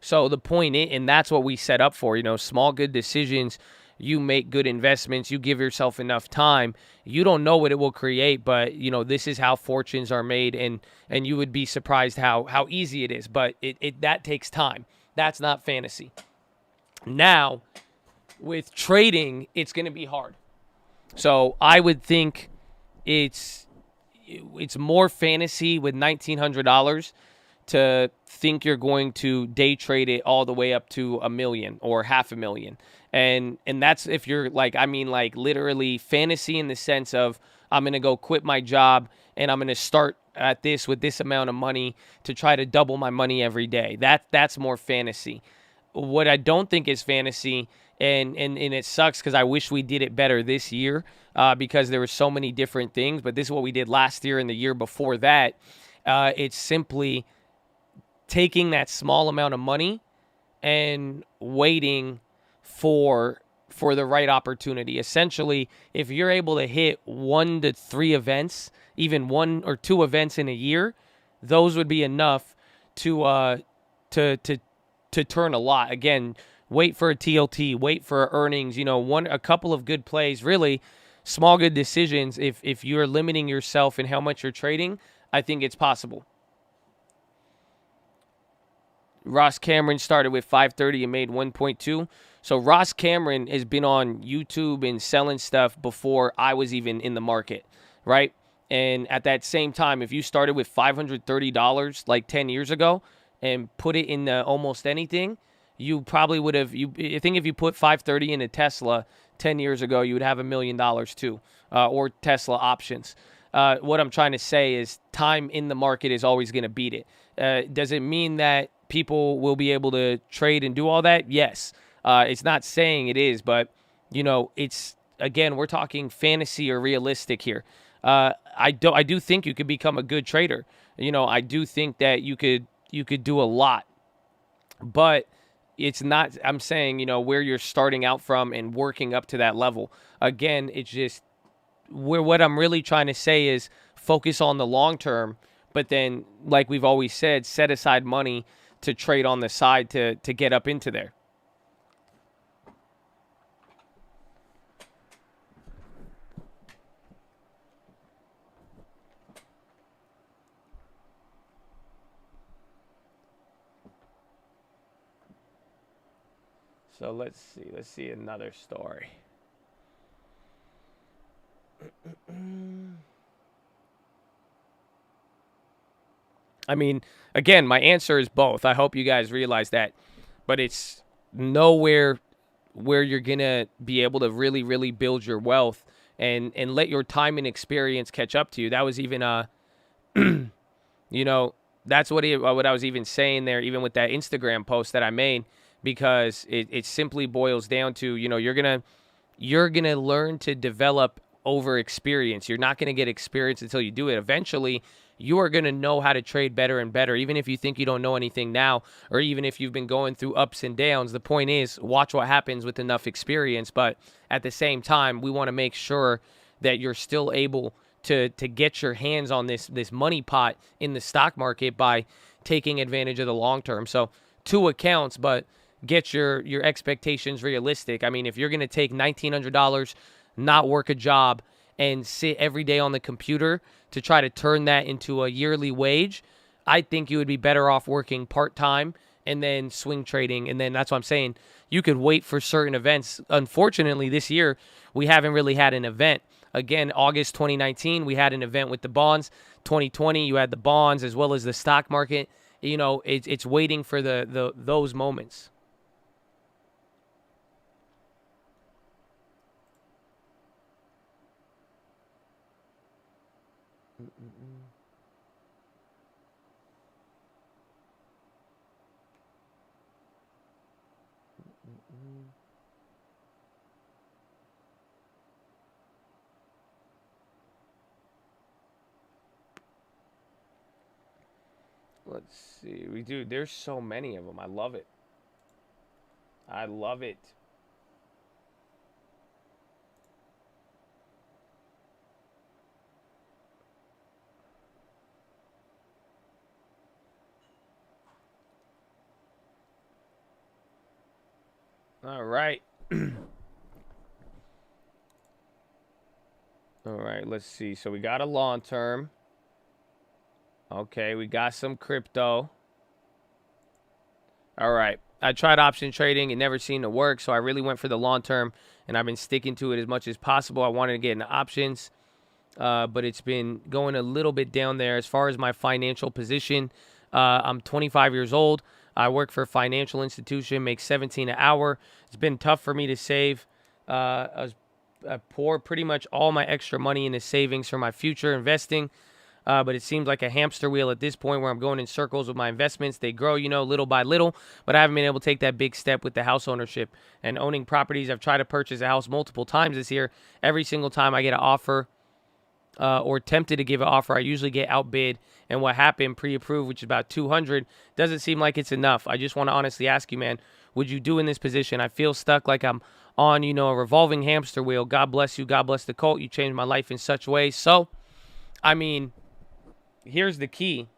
So the point is, and that's what we set up for, small good decisions. You make good investments. You give yourself enough time. You don't know what it will create, but this is how fortunes are made, and you would be surprised how easy it is. But that takes time. That's not fantasy. Now, with trading, it's going to be hard. So I would think it's more fantasy with $1,900 to think you're going to day trade it all the way up to $1 million or $500,000. And that's if you're like literally fantasy in the sense of, I'm going to go quit my job and I'm going to start at this with this amount of money to try to double my money every day. That's more fantasy. What I don't think is fantasy, and it sucks because I wish we did it better this year because there were so many different things, but this is what we did last year and the year before that. It's simply taking that small amount of money and waiting for the right opportunity. Essentially, if you're able to hit 1 to 3 events, even 1 or 2 events in a year, those would be enough to turn a lot. Again, wait for a TLT, wait for earnings, a couple of good plays, really small good decisions. If you're limiting yourself in how much you're trading, I think it's possible. Ross Cameron started with 530 and made 1.2. So Ross Cameron has been on YouTube and selling stuff before I was even in the market, right? And at that same time, if you started with $530 like 10 years ago and put it in almost anything, you probably would have. I think if you put $530 in a Tesla 10 years ago, you would have $1 million too, or Tesla options. What I'm trying to say is time in the market is always going to beat it. Does it mean that people will be able to trade and do all that? Yes. It's not saying it is, but, it's, again, we're talking fantasy or realistic here. I do think you could become a good trader. I do think that you could do a lot, but it's not, I'm saying, where you're starting out from and working up to that level. Again, it's just what I'm really trying to say is focus on the long term, but then, like we've always said, set aside money to trade on the side to get up into there. So let's see another story. I mean, again, my answer is both. I hope you guys realize that. But it's nowhere where you're going to be able to really, really build your wealth and let your time and experience catch up to you. That was even, that's what I was even saying there, even with that Instagram post that I made, because it simply boils down to, you're going to learn to develop over experience. You're not going to get experience until you do it. Eventually, you are going to know how to trade better and better, even if you think you don't know anything now, or even if you've been going through ups and downs. The point is, watch what happens with enough experience. But at the same time, we want to make sure that you're still able to get your hands on this money pot in the stock market by taking advantage of the long term. So 2 accounts, but get your expectations realistic. I mean, if you're going to take $1,900, not work a job, and sit every day on the computer to try to turn that into a yearly wage, I think you would be better off working part-time and then swing trading. And then that's what I'm saying. You could wait for certain events. Unfortunately, this year, we haven't really had an event. Again, August 2019, we had an event with the bonds. 2020, you had the bonds as well as the stock market. It's waiting for those moments. Let's see. There's so many of them. I love it. I love it. All right. All right, let's see. So we got a long term. Okay, we got some crypto. All right. I tried option trading. It never seemed to work, so I really went for the long term, and I've been sticking to it as much as possible. I wanted to get into options, but it's been going a little bit down there. As far as my financial position, I'm 25 years old. I work for a financial institution, make $17 an hour. It's been tough for me to save. I pour pretty much all my extra money into savings for my future investing. But it seems like a hamster wheel at this point where I'm going in circles with my investments. They grow, little by little, but I haven't been able to take that big step with the house ownership and owning properties. I've tried to purchase a house multiple times this year. Every single time I get an offer or tempted to give an offer, I usually get outbid. And what happened, pre-approved, which is about $200, doesn't seem like it's enough. I just want to honestly ask you, man, would you do in this position? I feel stuck like I'm on, a revolving hamster wheel. God bless you. God bless the cult. You changed my life in such ways. So, I mean, here's the key.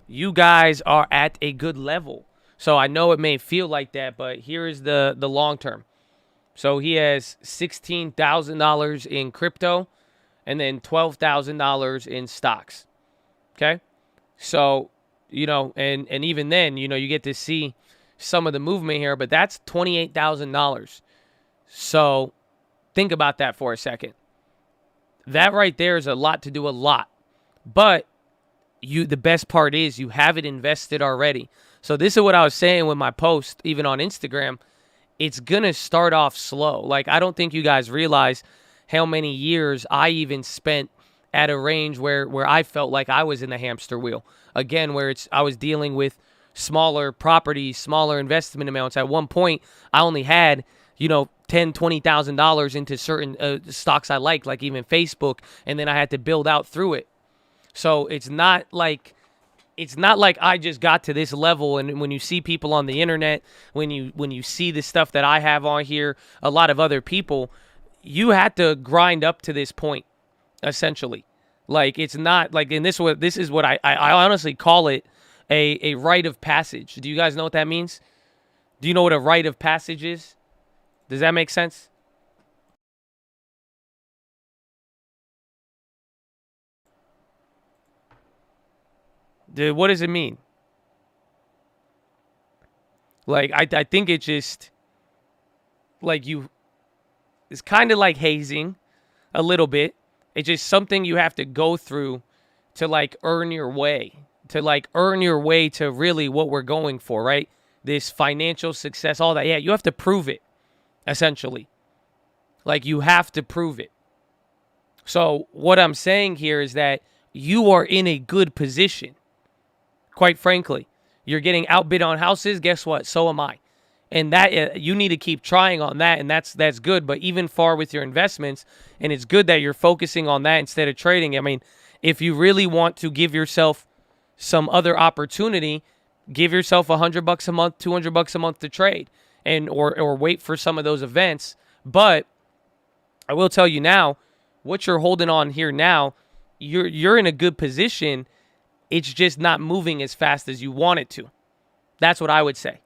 You guys are at a good level. So I know it may feel like that, but here is the long term. So he has $16,000 in crypto and then $12,000 in stocks. Okay? So, and even then, you get to see some of the movement here, but that's $28,000. So think about that for a second. That right there is a lot to do a lot. But the best part is you have it invested already. So this is what I was saying with my post, even on Instagram. It's going to start off slow. Like, I don't think you guys realize how many years I even spent at a range where I felt like I was in the hamster wheel. Again, where I was dealing with smaller properties, smaller investment amounts. At one point, I only had, $10,000-$20,000 into certain stocks I like even Facebook, and then I had to build out through it. So it's not like I just got to this level. And when you see people on the internet, when you see the stuff that I have on here, a lot of other people, you had to grind up to this point, essentially. Like, it's not like, and this is what I honestly call it a rite of passage. Do you guys know what that means? Do you know what a rite of passage is? Does that make sense? Dude, what does it mean? Like, I think it's just, like, it's kind of like hazing a little bit. It's just something you have to go through to, like, earn your way. To really what we're going for, right? This financial success, all that. Yeah, you have to prove it, essentially. Like, you have to prove it. So what I'm saying here is that you are in a good position. Quite frankly, you're getting outbid on houses. Guess what? So am I. And that you need to keep trying on that, and that's good. But even far with your investments, and it's good that you're focusing on that instead of trading. I mean, if you really want to give yourself some other opportunity, give yourself $100 a month, $200 a month to trade, and or wait for some of those events. But I will tell you now, what you're holding on here now, you're in a good position. It's just not moving as fast as you want it to. That's what I would say.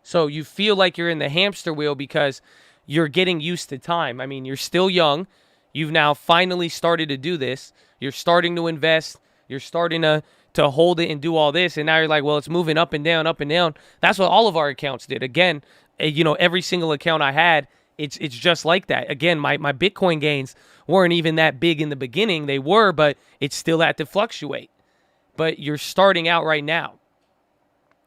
So you feel like you're in the hamster wheel because you're getting used to time. I mean, you're still young. You've now finally started to do this. You're starting to invest. You're starting to hold it and do all this. And now you're like, well, it's moving up and down, up and down. That's what all of our accounts did. Again, every single account I had, it's just like that. Again, my Bitcoin gains weren't even that big in the beginning. They were, but it still had to fluctuate. But you're starting out right now.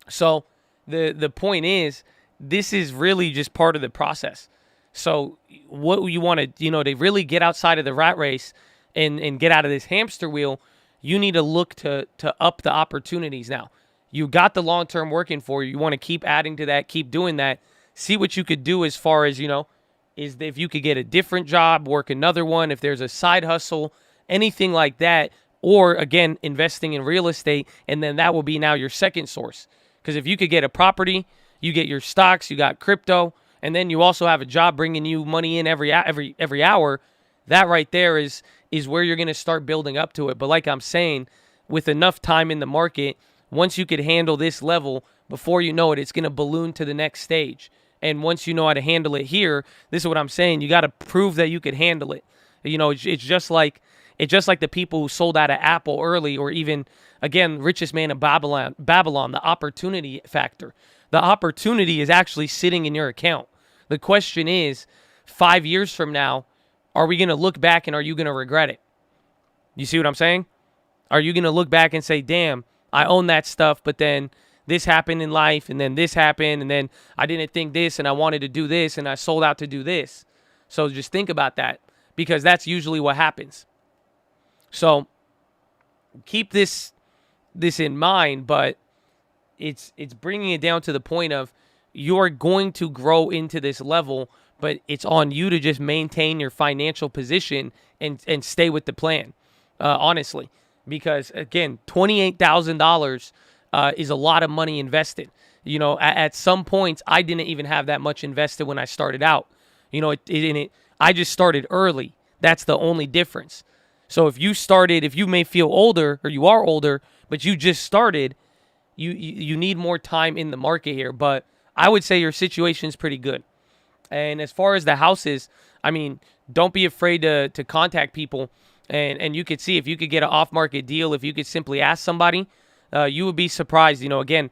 So the point is, this is really just part of the process. So what you want to, to really get outside of the rat race and get out of this hamster wheel, you need to look to up the opportunities now. You got the long-term working for you. You want to keep adding to that, keep doing that. See what you could do as far as, is if you could get a different job, work another one, if there's a side hustle, anything like that. Or, again, investing in real estate, and then that will be now your second source. Because if you could get a property, you get your stocks, you got crypto, and then you also have a job bringing you money in every hour, that right there is where you're going to start building up to it. But like I'm saying, with enough time in the market, once you could handle this level, before you know it, it's going to balloon to the next stage. And once you know how to handle it here, this is what I'm saying, you got to prove that you could handle it. It's just like the people who sold out of Apple early, or even, again, richest man in Babylon, the opportunity factor. The opportunity is actually sitting in your account. The question is, 5 years from now, are we going to look back and are you going to regret it? You see what I'm saying? Are you going to look back and say, damn, I own that stuff, but then this happened in life, and then this happened, and then I didn't think this, and I wanted to do this, and I sold out to do this. So just think about that, because that's usually what happens. So keep this in mind, but it's bringing it down to the point of you're going to grow into this level, but it's on you to just maintain your financial position and stay with the plan, honestly. Because, again, $28,000 is a lot of money invested. At some points, I didn't even have that much invested when I started out. I just started early. That's the only difference. So if you may feel older, or you are older, but you just started, you need more time in the market here. But I would say your situation is pretty good. And as far as the houses, I mean, don't be afraid to contact people. And you could see if you could get an off-market deal, if you could simply ask somebody, you would be surprised. Again,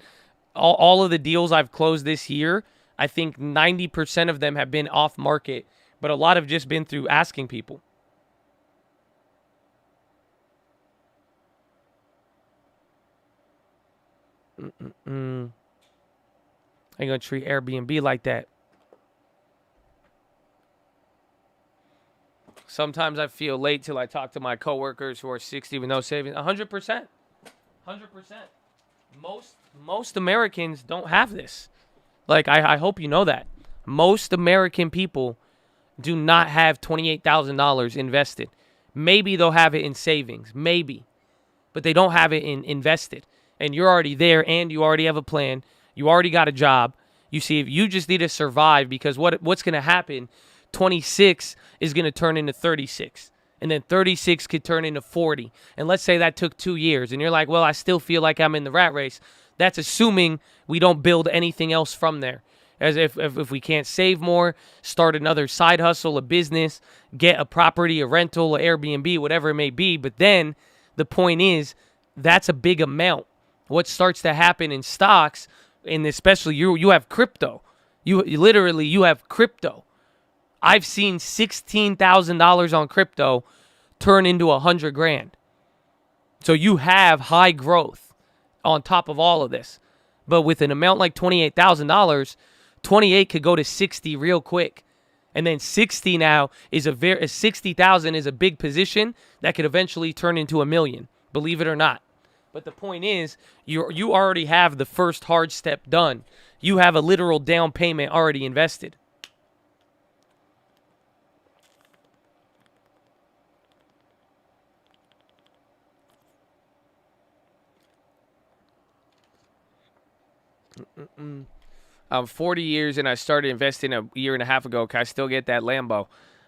all of the deals I've closed this year, I think 90% of them have been off-market, but a lot have just been through asking people. I ain't gonna treat Airbnb like that. Sometimes I feel late till I talk to my coworkers who are 60 with no savings. 100%. 100%. Most Americans don't have this. Like, I hope you know that. Most American people do not have $28,000 invested. Maybe they'll have it in savings, maybe, but they don't have it in invested. And you're already there, and you already have a plan. You already got a job. You see, if you just need to survive, because what's going to happen, 26 is going to turn into 36. And then 36 could turn into 40. And let's say that took 2 years. And you're like, well, I still feel like I'm in the rat race. That's assuming we don't build anything else from there. As if we can't save more, start another side hustle, a business, get a property, a rental, an Airbnb, whatever it may be. But then the point is, that's a big amount. What starts to happen in stocks, and especially you have crypto. You literally have crypto. I've seen $16,000 on crypto turn into $100,000. So you have high growth on top of all of this. But with an amount like $28,000, 28 could go to 60 real quick. And then 60 now is 60,000 is a big position that could eventually turn into $1 million, believe it or not. But the point is, you already have the first hard step done. You have a literal down payment already invested. I'm 40 years and I started investing a year and a half ago. Can I still get that Lambo?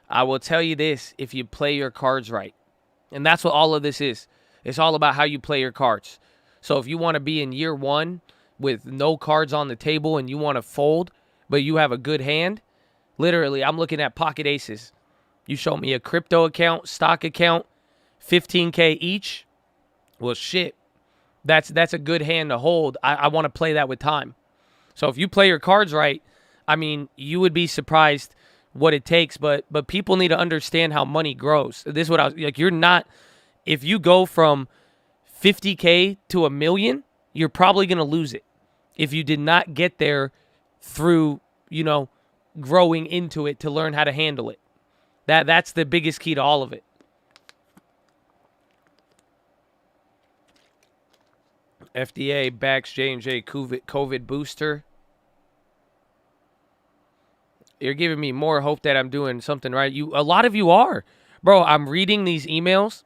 I will tell you this, if you play your cards right. And that's what all of this is. It's all about how you play your cards. So if you want to be in year one with no cards on the table and you want to fold, but you have a good hand, literally, I'm looking at pocket aces. You show me a crypto account, stock account, $15K each. Well, shit. That's a good hand to hold. I want to play that with time. So if you play your cards right, I mean, you would be surprised what it takes. But people need to understand how money grows. This is what I was like. You're not, if you go from 50K to $1 million, you're probably going to lose it if you did not get there through, growing into it to learn how to handle it. That's the biggest key to all of it. FDA backs J&J COVID booster. You're giving me more hope that I'm doing something right. A lot of you are. Bro, I'm reading these emails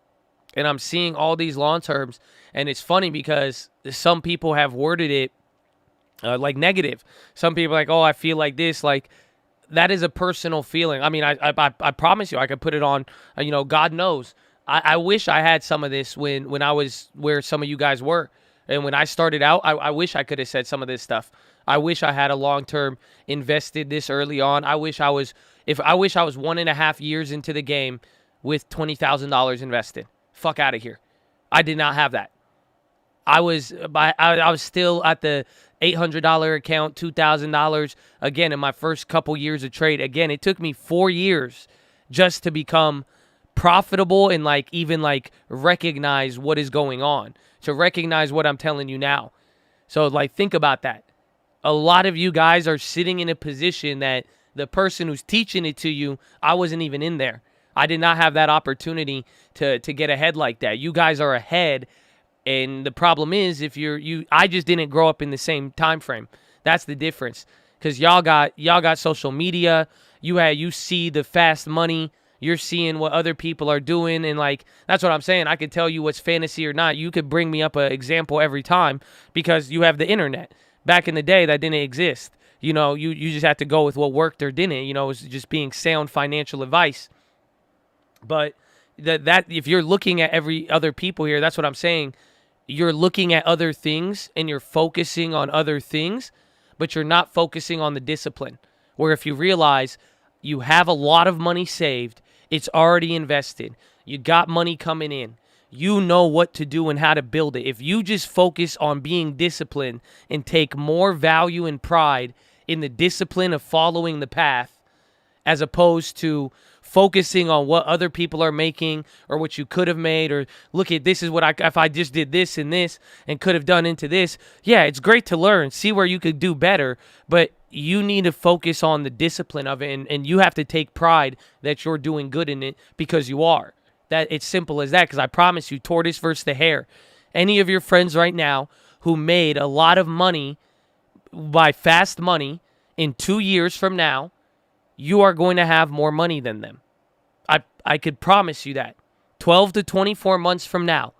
and I'm seeing all these long terms, and it's funny because some people have worded it like negative. Some people are like, oh, I feel like this. Like, that is a personal feeling. I mean, I promise you I could put it on, God knows. I wish I had some of this when I was where some of you guys were. And when I started out, I wish I could have said some of this stuff. I wish I had a long-term invested this early on. I wish I was 1.5 years into the game with $20,000 invested. Fuck out of here. I did not have that. I was still at the $800 account, $2,000. Again, in my first couple years of trade. Again, it took me 4 years just to become profitable and even recognize what is going on, to recognize what I'm telling you now. So think about that. A lot of you guys are sitting in a position that the person who's teaching it to you, I wasn't even in there. I did not have that opportunity to get ahead like that. You guys are ahead, and the problem is I just didn't grow up in the same time frame. That's the difference. Because y'all got social media, you see the fast money. You're seeing what other people are doing, and that's what I'm saying. I could tell you what's fantasy or not. You could bring me up an example every time because you have the internet. Back in the day, that didn't exist. You just had to go with what worked or didn't. It was just being sound financial advice. But that if you're looking at every other people here, that's what I'm saying. You're looking at other things and you're focusing on other things, but you're not focusing on the discipline. Where if you realize you have a lot of money saved, it's already invested. You got money coming in. You know what to do and how to build it. If you just focus on being disciplined and take more value and pride in the discipline of following the path, as opposed to focusing on what other people are making or what you could have made, or look at this is what if I just did this and could have done into this. Yeah, it's great to learn, see where you could do better, but you need to focus on the discipline of it, and you have to take pride that you're doing good in it because you are. That it's simple as that, because I promise you, tortoise versus the hare. Any of your friends right now who made a lot of money by fast money in 2 years from now, you are going to have more money than them. I could promise you that. 12 to 24 months from now,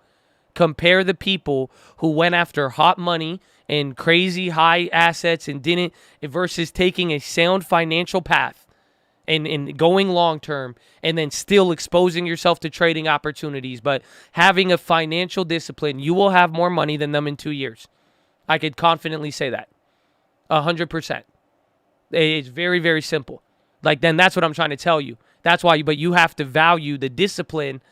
compare the people who went after hot money and crazy high assets and didn't, versus taking a sound financial path and going long term and then still exposing yourself to trading opportunities, but having a financial discipline. You will have more money than them in 2 years. I could confidently say that. 100%. It's very, very simple. Like, then that's what I'm trying to tell you. That's why, but you have to value the discipline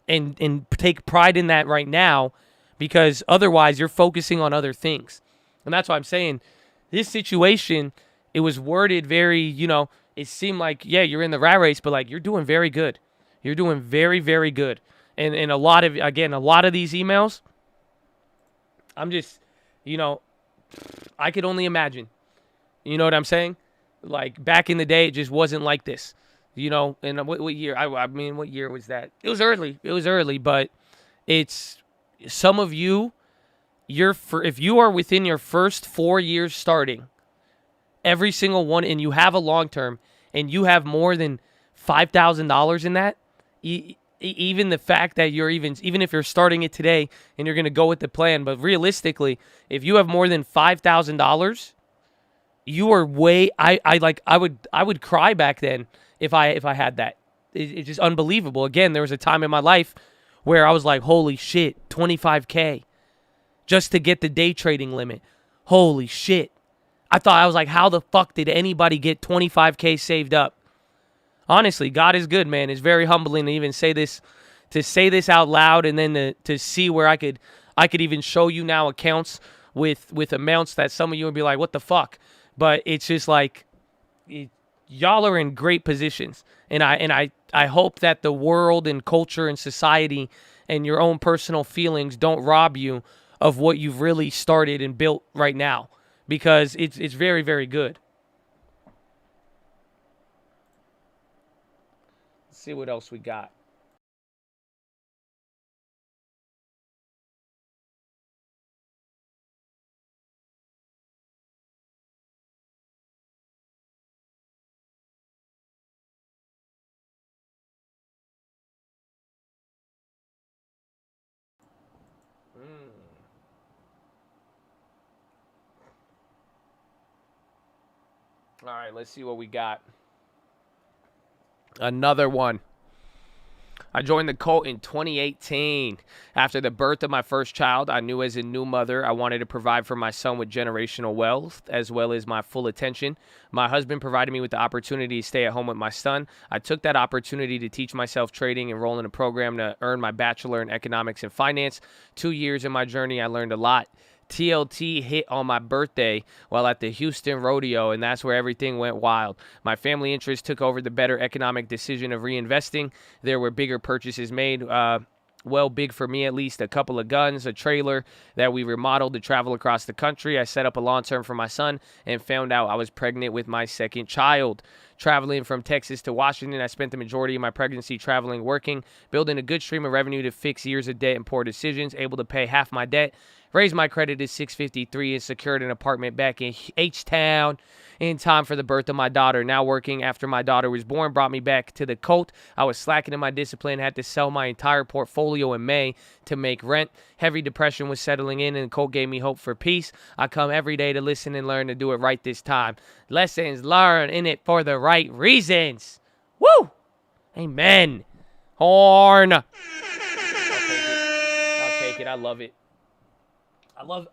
and take pride in that right now, because otherwise you're focusing on other things. And that's why I'm saying this situation, it was worded very, it seemed like, yeah, you're in the rat race, but like, you're doing very good. You're doing very, very good. And a lot of these emails, I'm just, I could only imagine. You know what I'm saying? Like, back in the day, it just wasn't like this. And what year? I mean, what year was that? It was early, but it's some of you, if you are within your first 4 years starting, every single one, and you have a long term, and you have more than $5,000 in that, even the fact that you're even if you're starting it today and you're going to go with the plan, but realistically, if you have more than $5,000, you are way, I would cry back then if I had that. It's just unbelievable. Again, there was a time in my life where I was like, holy shit, 25K just to get the day trading limit. Holy shit. I was like, how the fuck did anybody get 25K saved up? Honestly, God is good, man. It's very humbling to even say this out loud, and then to see where I could even show you now accounts with amounts that some of you would be like, what the fuck? But it's just like, y'all are in great positions, and I hope that the world and culture and society and your own personal feelings don't rob you of what you've really started and built right now, because it's very, very good. Let's see what else we got. All right, let's see what we got. Another one. I joined the cult in 2018. After the birth of my first child, I knew as a new mother I wanted to provide for my son with generational wealth as well as my full attention. My husband provided me with the opportunity to stay at home with my son. I took that opportunity to teach myself trading, enroll in a program to earn my bachelor in economics and finance. 2 years in my journey, I learned a lot. TLT hit on my birthday while at the Houston Rodeo, and that's where everything went wild. My family interest took over the better economic decision of reinvesting. There were bigger purchases made, big for me at least, a couple of guns, a trailer that we remodeled to travel across the country. I set up a long term for my son and found out I was pregnant with my second child. Traveling from Texas to Washington, I spent the majority of my pregnancy traveling, working, building a good stream of revenue to fix years of debt and poor decisions, able to pay half my debt, raised my credit to 653, and secured an apartment back in H-Town in time for the birth of my daughter. Now working after my daughter was born brought me back to the cult. I was slacking in my discipline, had to sell my entire portfolio in May to make rent. Heavy depression was settling in, and the cult gave me hope for peace. I come every day to listen and learn to do it right this time. Lessons learned in it for the right reasons. Woo! Amen. Horn. I'll take it. I love it.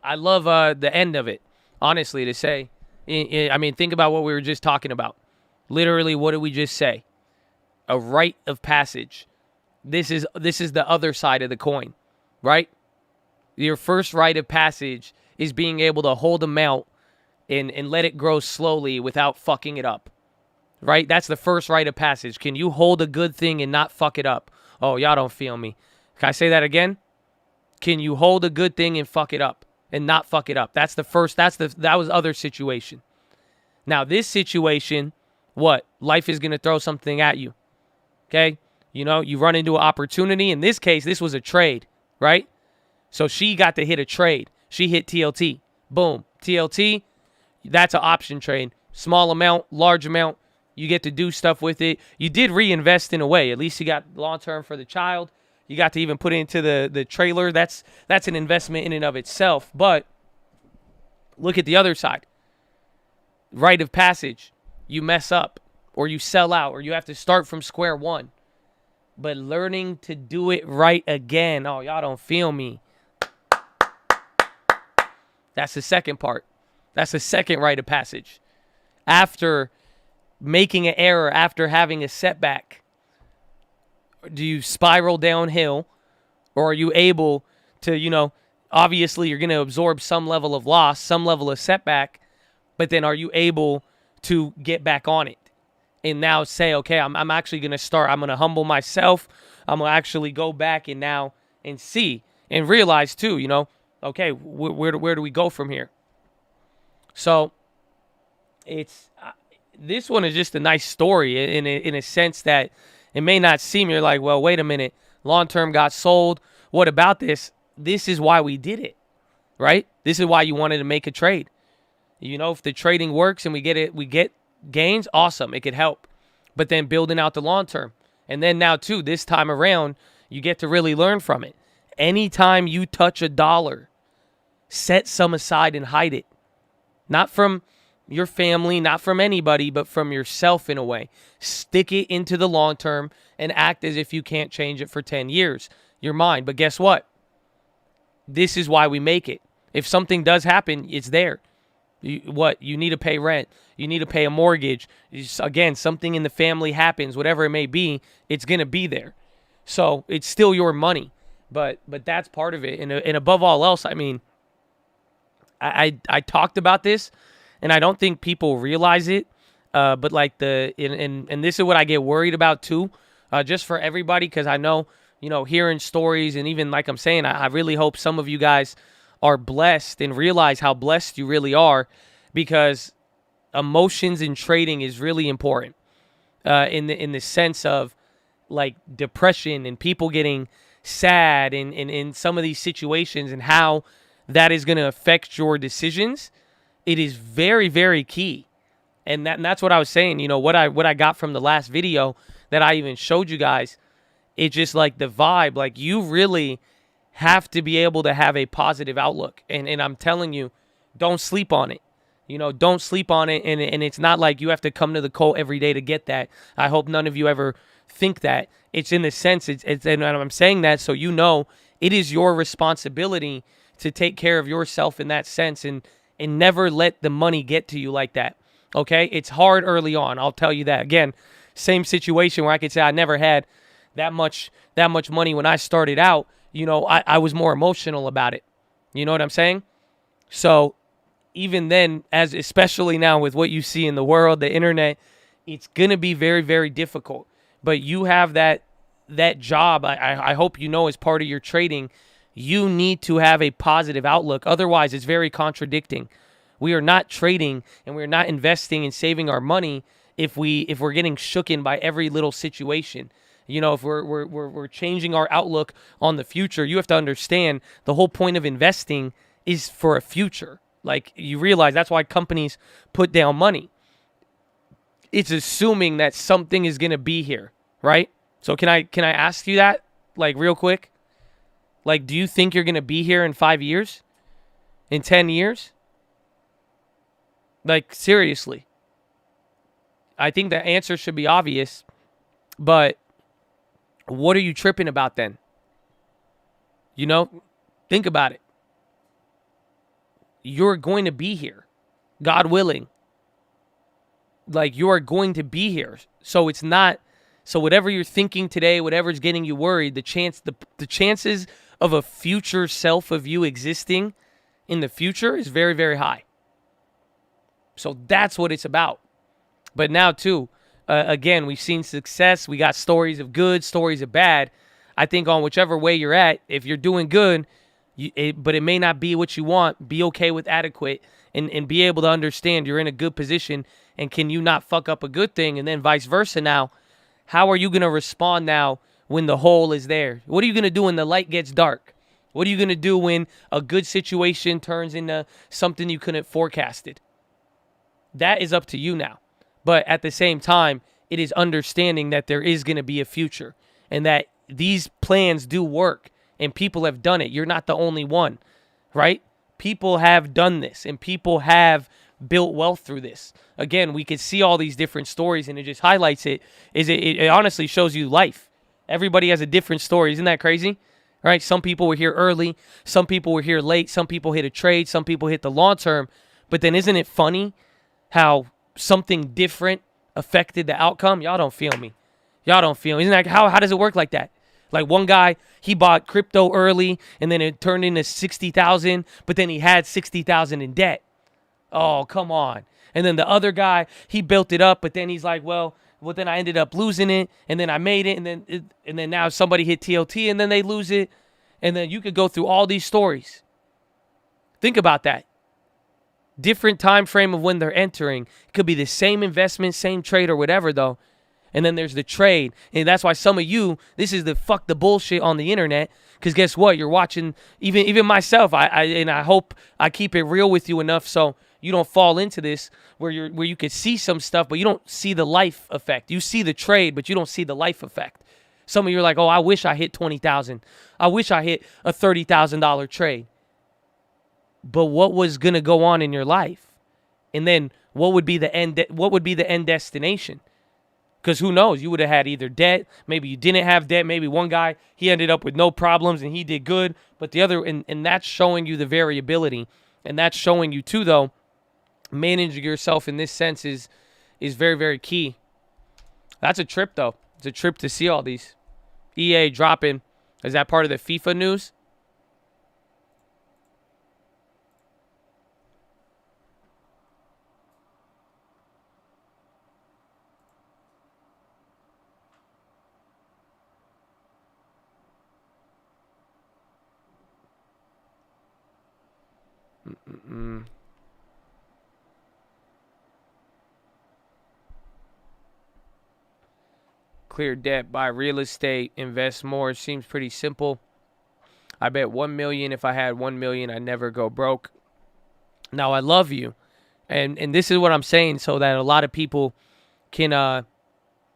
I love the end of it, honestly, to say. I mean, think about what we were just talking about. Literally, what did we just say? A rite of passage. This is the other side of the coin, right? Your first rite of passage is being able to hold them out and let it grow slowly without fucking it up, right? That's the first rite of passage. Can you hold a good thing and not fuck it up? Oh, y'all don't feel me. Can I say that again? Can you hold a good thing and fuck it up and not fuck it up? That's the first. That was other situation. Now this situation, what? Life is gonna throw something at you. Okay, you run into an opportunity. In this case, this was a trade, right? So she got to hit a trade. She hit TLT. Boom. TLT, that's an option trade. Small amount, large amount. You get to do stuff with it. You did reinvest in a way. At least you got long-term for the child. You got to even put it into the trailer. That's an investment in and of itself. But look at the other side. Rite of passage. You mess up or you sell out or you have to start from square one. But learning to do it right again. Oh, y'all don't feel me. That's the second part. That's the second rite of passage. After making an error, after having a setback, do you spiral downhill, or are you able to, obviously you're going to absorb some level of loss, some level of setback, but then are you able to get back on it and now say, okay, I'm actually going to start, I'm going to humble myself, I'm going to actually go back and see and realize too, okay, where do we go from here? So it's this one is just a nice story in a sense that it may not seem, you're like, well, wait a minute, long-term got sold. What about this? This is why we did it, right? This is why you wanted to make a trade. If the trading works and we get gains, awesome, it could help. But then building out the long-term. And then now too, this time around, you get to really learn from it. Anytime you touch a dollar, set some aside and hide it. Not from your family, not from anybody, but from yourself in a way. Stick it into the long term and act as if you can't change it for 10 years. You're mine. But guess what? This is why we make it. If something does happen, it's there. You need to pay rent. You need to pay a mortgage. Again, something in the family happens, whatever it may be, it's going to be there. So it's still your money. But that's part of it. And above all else, I mean, I talked about this, and I don't think people realize it. But like and this is what I get worried about too, just for everybody, because I know, hearing stories, and even like I'm saying, I really hope some of you guys are blessed and realize how blessed you really are, because emotions in trading is really important in the sense of like depression and people getting sad and in some of these situations and how that is going to affect your decisions. It is very, very key. And that's what I was saying, what I got from the last video that I even showed you guys. It's just like the vibe, like you really have to be able to have a positive outlook. And I'm telling you, don't sleep on it. Don't sleep on it. And it's not like you have to come to the cult every day to get that. I hope none of you ever think that. It's in the sense, and I'm saying that so it is your responsibility to take care of yourself in that sense, and never let the money get to you like that. Okay? It's hard early on. I'll tell you that. Again, same situation where I could say I never had that much money when I started out. I was more emotional about it. You know what I'm saying? So even then, especially now with what you see in the world, the internet, it's going to be very, very difficult. But you have that job, I hope as part of your trading, you need to have a positive outlook. Otherwise, it's very contradicting. We are not trading and we're not investing and saving our money if we're getting shooken by every little situation. If we're changing our outlook on the future, you have to understand the whole point of investing is for a future. Like, you realize that's why companies put down money. It's assuming that something is going to be here, right? So can I ask you that, like, real quick? Like, do you think you're going to be here in 5 years? In 10 years? Like, seriously. I think the answer should be obvious, but what are you tripping about then? Think about it. You're going to be here, God willing. Like, you are going to be here. So it's not, so whatever you're thinking today, whatever's getting you worried, the chances of a future self of you existing in the future is very, very high. So that's what it's about. But now too, again, we've seen success. We got stories of good, stories of bad. I think on whichever way you're at, if you're doing good, but it may not be what you want, be okay with adequate and be able to understand you're in a good position, and can you not fuck up a good thing, and then vice versa. Now, how are you going to respond now when the hole is there? What are you going to do when the light gets dark? What are you going to do when a good situation turns into something you couldn't forecasted? That is up to you now. But at the same time, it is understanding that there is going to be a future and that these plans do work and people have done it. You're not the only one, right? People have done this and people have built wealth through this. Again, we could see all these different stories and it just highlights it. It honestly shows you life. Everybody has a different story. Isn't that crazy? Right? Some people were here early. Some people were here late. Some people hit a trade. Some people hit the long term. But then isn't it funny how something different affected the outcome? Y'all don't feel me. Y'all don't feel me. Isn't that how does it work like that? Like one guy, he bought crypto early and then it turned into 60,000, but then he had 60,000 in debt. Oh, come on. And then the other guy, he built it up, but then he's like, well, then I ended up losing it, and then I made it, and then now somebody hit TOT, and then they lose it, and then you could go through all these stories. Think about that. Different time frame of when they're entering. It could be the same investment, same trade, or whatever, though. And then there's the trade, and that's why some of you, this is the fuck the bullshit on the internet. Because guess what? You're watching, even myself. I hope I keep it real with you enough so you don't fall into this where you could see some stuff, but you don't see the life effect. You see the trade, but you don't see the life effect. Some of you are like, oh, I wish I hit 20,000. I wish I hit a $30,000 trade. But what was gonna go on in your life? And then what would be the end? What would be the end destination? Because who knows? You would have had either debt. Maybe you didn't have debt. Maybe one guy, he ended up with no problems and he did good. But the other, and that's showing you the variability. And that's showing you too, though, managing yourself in this sense is very, very key. That's a trip, though. It's a trip to see all these. EA dropping. Is that part of the FIFA news? Clear debt, buy real estate, invest more. Seems pretty simple. I bet 1 million. If I had 1 million, I'd never go broke. Now, I love you. And this is what I'm saying so that a lot of people can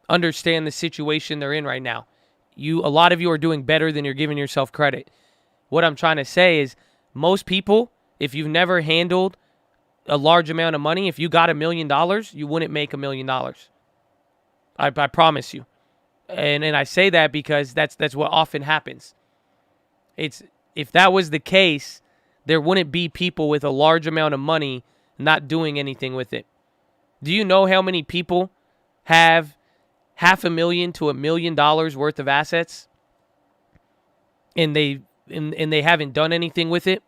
understand the situation they're in right now. A lot of you are doing better than you're giving yourself credit. What I'm trying to say is most people, if you've never handled a large amount of money, if you got $1 million, you wouldn't make $1 million. I promise you. And I say that because that's what often happens. If that was the case, there wouldn't be people with a large amount of money not doing anything with it. Do you know how many people have $500,000 to $1 million worth of assets and they haven't done anything with it?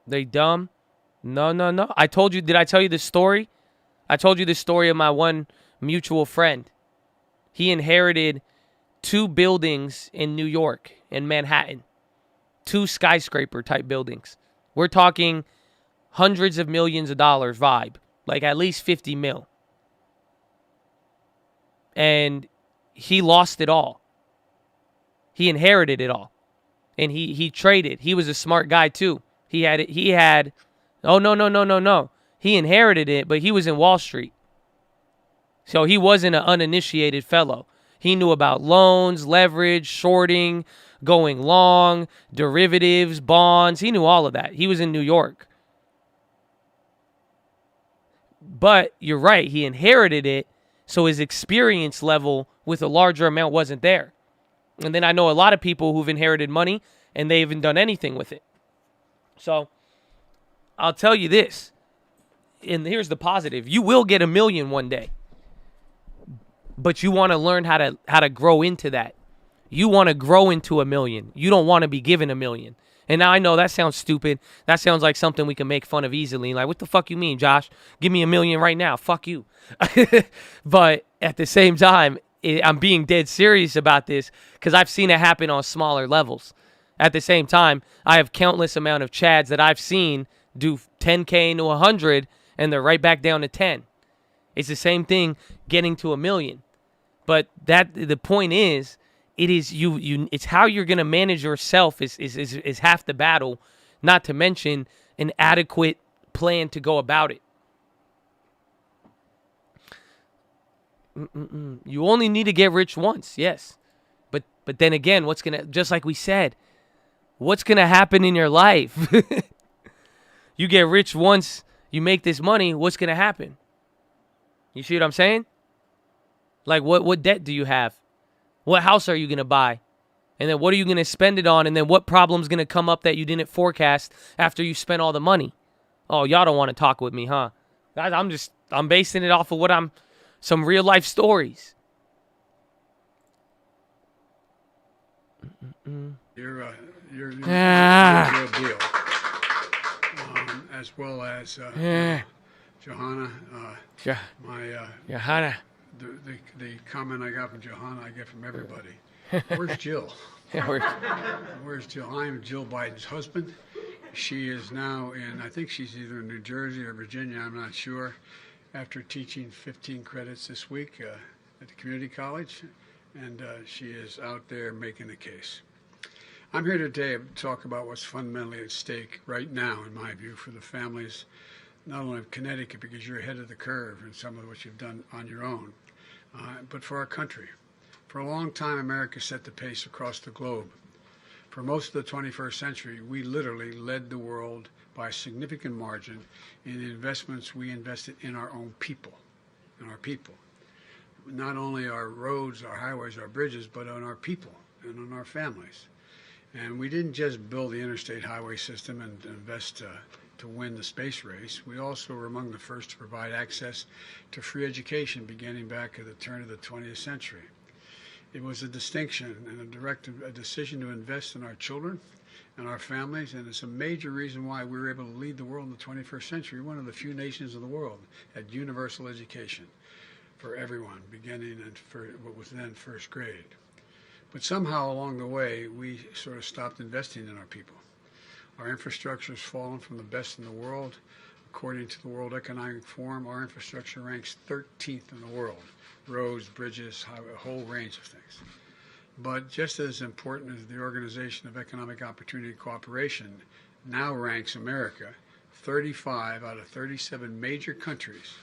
They dumb? No. I told you. Did I tell you the story? I told you the story of my one mutual friend. He inherited 2 buildings in New York, in Manhattan. 2 skyscraper type buildings. We're talking hundreds of millions of dollars vibe. Like at least 50 mil. And he lost it all. He inherited it all. And he traded. He was a smart guy too. He had no. He inherited it, but he was in Wall Street. So he wasn't an uninitiated fellow. He knew about loans, leverage, shorting, going long, derivatives, bonds. He knew all of that. He was in New York. But you're right, he inherited it, so his experience level with a larger amount wasn't there. And then I know a lot of people who've inherited money and they haven't done anything with it. So I'll tell you this, and here's the positive. You will get $1 million one day. But you want to learn how to grow into that. You want to grow into $1 million. You don't want to be given $1 million. And now I know that sounds stupid. That sounds like something we can make fun of easily. Like, what the fuck you mean, Josh? Give me $1 million right now. Fuck you. But at the same time, I'm being dead serious about this because I've seen it happen on smaller levels. At the same time, I have countless amount of Chads that I've seen do 10K into 100 and they're right back down to 10. It's the same thing getting to $1 million. But the point is, it is it's how you're gonna manage yourself is half the battle, not to mention an adequate plan to go about it. You only need to get rich once, yes. But then again, just like we said, what's gonna happen in your life? You get rich once, you make this money, what's gonna happen? You see what I'm saying? Like what debt do you have? What house are you gonna buy? And then what are you gonna spend it on? And then what problem's gonna come up that you didn't forecast after you spent all the money? Oh, y'all don't want to talk with me, huh? I'm basing it off of some real life stories. You're a real deal. As well as Johanna. Johanna. The comment I got from Johanna, I get from everybody. Where's Jill? Where's Jill? I'm Jill Biden's husband. She is now I think she's either in New Jersey or Virginia, I'm not sure, after teaching 15 credits this week at the community college. And she is out there making the case. I'm here today to talk about what's fundamentally at stake right now, in my view, for the families, not only of Connecticut, because you're ahead of the curve in some of what you've done on your own, but for our country. For a long time, America set the pace across the globe. For most of the 21st century, we literally led the world by a significant margin in the investments we invested in our own people, Not only our roads, our highways, our bridges, but on our people and on our families. And we didn't just build the interstate highway system and invest to win the space race. We also were among the first to provide access to free education beginning back at the turn of the 20th century. It was a distinction and a decision to invest in our children and our families, and it's a major reason why we were able to lead the world in the 21st century. One of the few nations in the world had universal education for everyone, beginning for what was then first grade. But somehow along the way, we sort of stopped investing in our people. Our infrastructure has fallen from the best in the world. According to the World Economic Forum, our infrastructure ranks 13th in the world. Roads, bridges, highway, a whole range of things. But just as important as the Organization of Economic Opportunity and Cooperation now ranks America 35 out of 37 major countries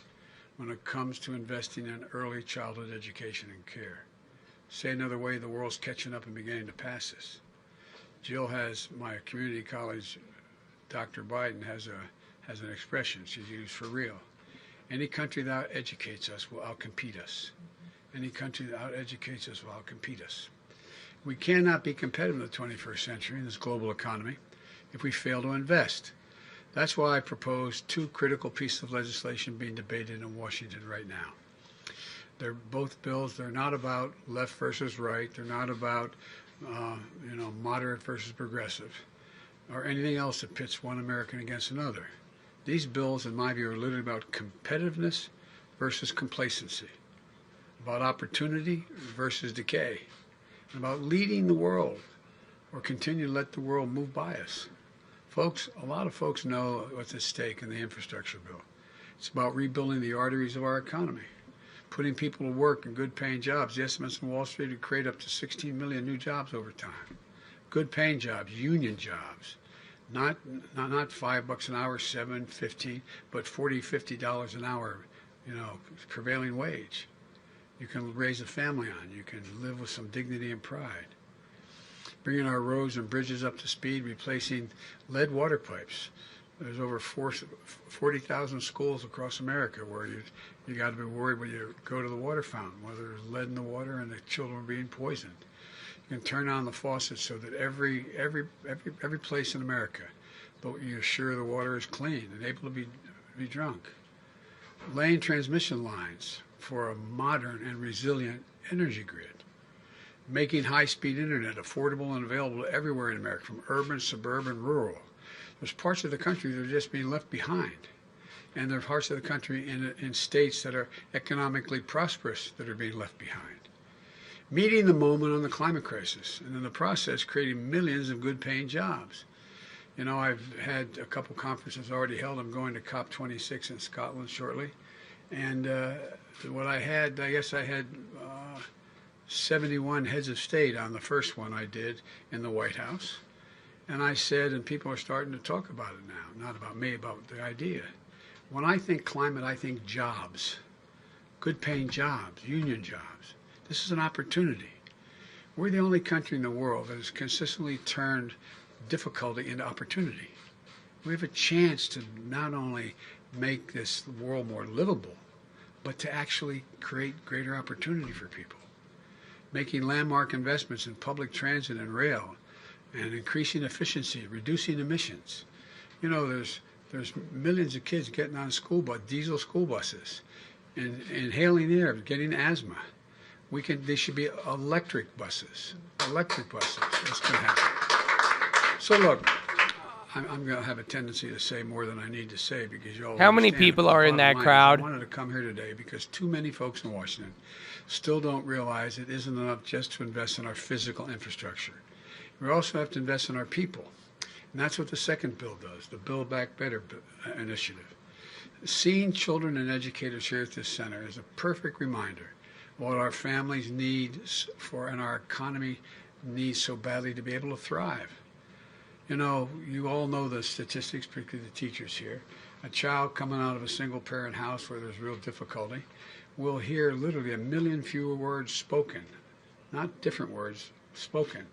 when it comes to investing in early childhood education and care. Say another way, the world's catching up and beginning to pass us. Jill has, my community college, Dr. Biden, has an expression she's used for real. Any country that educates us will outcompete us. Any country that educates us will outcompete us. We cannot be competitive in the 21st century in this global economy if we fail to invest. That's why I propose two critical pieces of legislation being debated in Washington right now. They're both bills. They're not about left versus right. They're not about moderate versus progressive or anything else that pits one American against another. These bills, in my view, are literally about competitiveness versus complacency, about opportunity versus decay, and about leading the world or continue to let the world move by us. Folks, a lot of folks know what's at stake in the infrastructure bill. It's about rebuilding the arteries of our economy, putting people to work in good-paying jobs. The estimates in Wall Street would create up to 16 million new jobs over time. Good-paying jobs, union jobs, not $5 an hour, $7, $15, but $40, $50 an hour, prevailing wage. You can raise a family on. You can live with some dignity and pride. Bringing our roads and bridges up to speed, replacing lead water pipes. There's over 40,000 schools across America where you got to be worried when you go to the water fountain, whether there's lead in the water and the children are being poisoned. You can turn on the faucet so that every place in America, you're sure the water is clean and able to be drunk. Laying transmission lines for a modern and resilient energy grid. Making high-speed internet affordable and available everywhere in America, from urban, suburban, rural. There's parts of the country that are just being left behind. And there are parts of the country in states that are economically prosperous that are being left behind. Meeting the moment on the climate crisis, and in the process, creating millions of good-paying jobs. I've had a couple conferences already held. I'm going to COP26 in Scotland shortly. And what I had 71 heads of state on the first one I did in the White House. And I said, and people are starting to talk about it now, not about me, about the idea. When I think climate, I think jobs, good paying jobs, union jobs. This is an opportunity. We're the only country in the world that has consistently turned difficulty into opportunity. We have a chance to not only make this world more livable, but to actually create greater opportunity for people. Making landmark investments in public transit and rail, and increasing efficiency, reducing emissions. You know, there's millions of kids getting on diesel school buses, and inhaling air, getting asthma. They should be electric buses. Electric buses. That's going to happen. So look, I'm going to have a tendency to say more than I need to say because you all. How many understand it, people but the are in bottom that line is crowd? I wanted to come here today because too many folks in Washington still don't realize it isn't enough just to invest in our physical infrastructure. We also have to invest in our people. And that's what the second bill does, the Build Back Better initiative. Seeing children and educators here at this center is a perfect reminder of what our families need and our economy needs so badly to be able to thrive. You know, you all know the statistics, particularly the teachers here. A child coming out of a single parent house where there's real difficulty will hear literally 1 million fewer words spoken, not different words, spoken,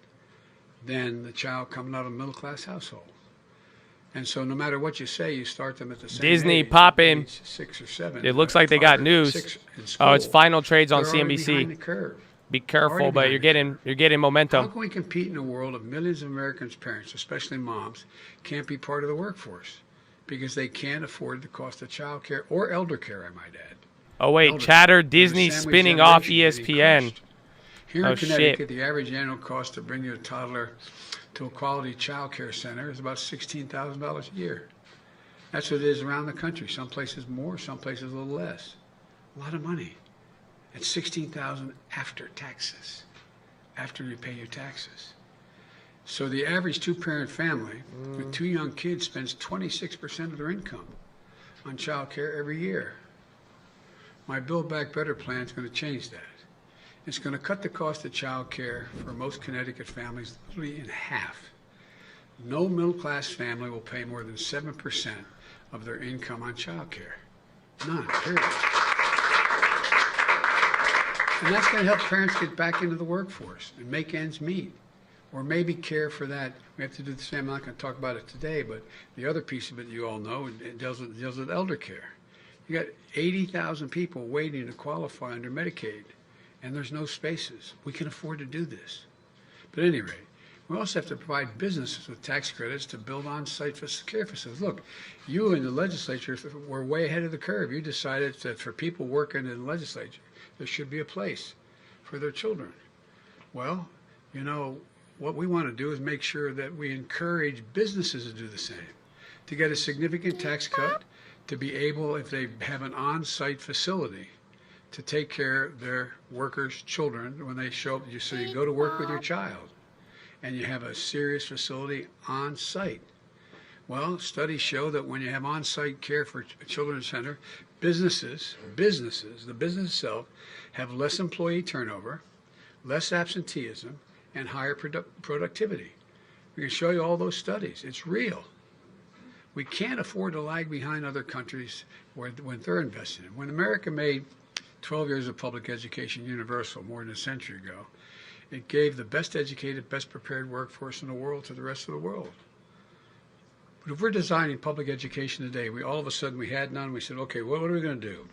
than the child coming out of a middle-class household. And so no matter what you say, you start them at the same Disney age, popping. age 6 or 7. It looks like they got 5 or news. 6 in Oh, it's school. final trades on They're already behind the CNBC. curve. Be careful, Already but behind you're getting How momentum. can we compete in a world of millions of Americans' parents, especially moms, can't be part of the workforce because they can't afford the cost of child care or elder care, I might add. Oh wait, Elder chatter. care. Disney The sandwich spinning off generation getting ESPN. crushed. Here Oh, in Connecticut, shit. the average annual cost to bring your toddler to a quality child care center is about $16,000 a year. That's what it is around the country. Some places more, some places a little less. A lot of money. It's $16,000 after taxes, after you pay your taxes. So the average two-parent family with 2 young kids spends 26% of their income on child care every year. My Build Back Better plan is going to change that. It's going to cut the cost of child care for most Connecticut families literally in half. No middle-class family will pay more than 7% of their income on child care. None, period. And that's going to help parents get back into the workforce and make ends meet. Or maybe care for that. We have to do the same. I'm not going to talk about it today, but the other piece of it you all know, it deals with elder care. You got 80,000 people waiting to qualify under Medicaid, and there's no spaces. We can afford to do this. But at any rate, we also have to provide businesses with tax credits to build on-site care facilities. Look, you in the legislature were way ahead of the curve. You decided that for people working in the legislature, there should be a place for their children. Well, you know, what we want to do is make sure that we encourage businesses to do the same, to get a significant tax cut, to be able, if they have an on-site facility, to take care of their workers' children when they show up. So you go to work with your child, and you have a serious facility on site. Well, studies show that when you have on-site care for a children's center, businesses, the business itself, have less employee turnover, less absenteeism, and higher productivity. We can show you all those studies. It's real. We can't afford to lag behind other countries when they're investing. When America made 12 years of public education universal more than a century ago, it gave the best educated, best prepared workforce in the world to the rest of the world. But if we're designing public education today, all of a sudden we had none, we said, okay, what are we going to do?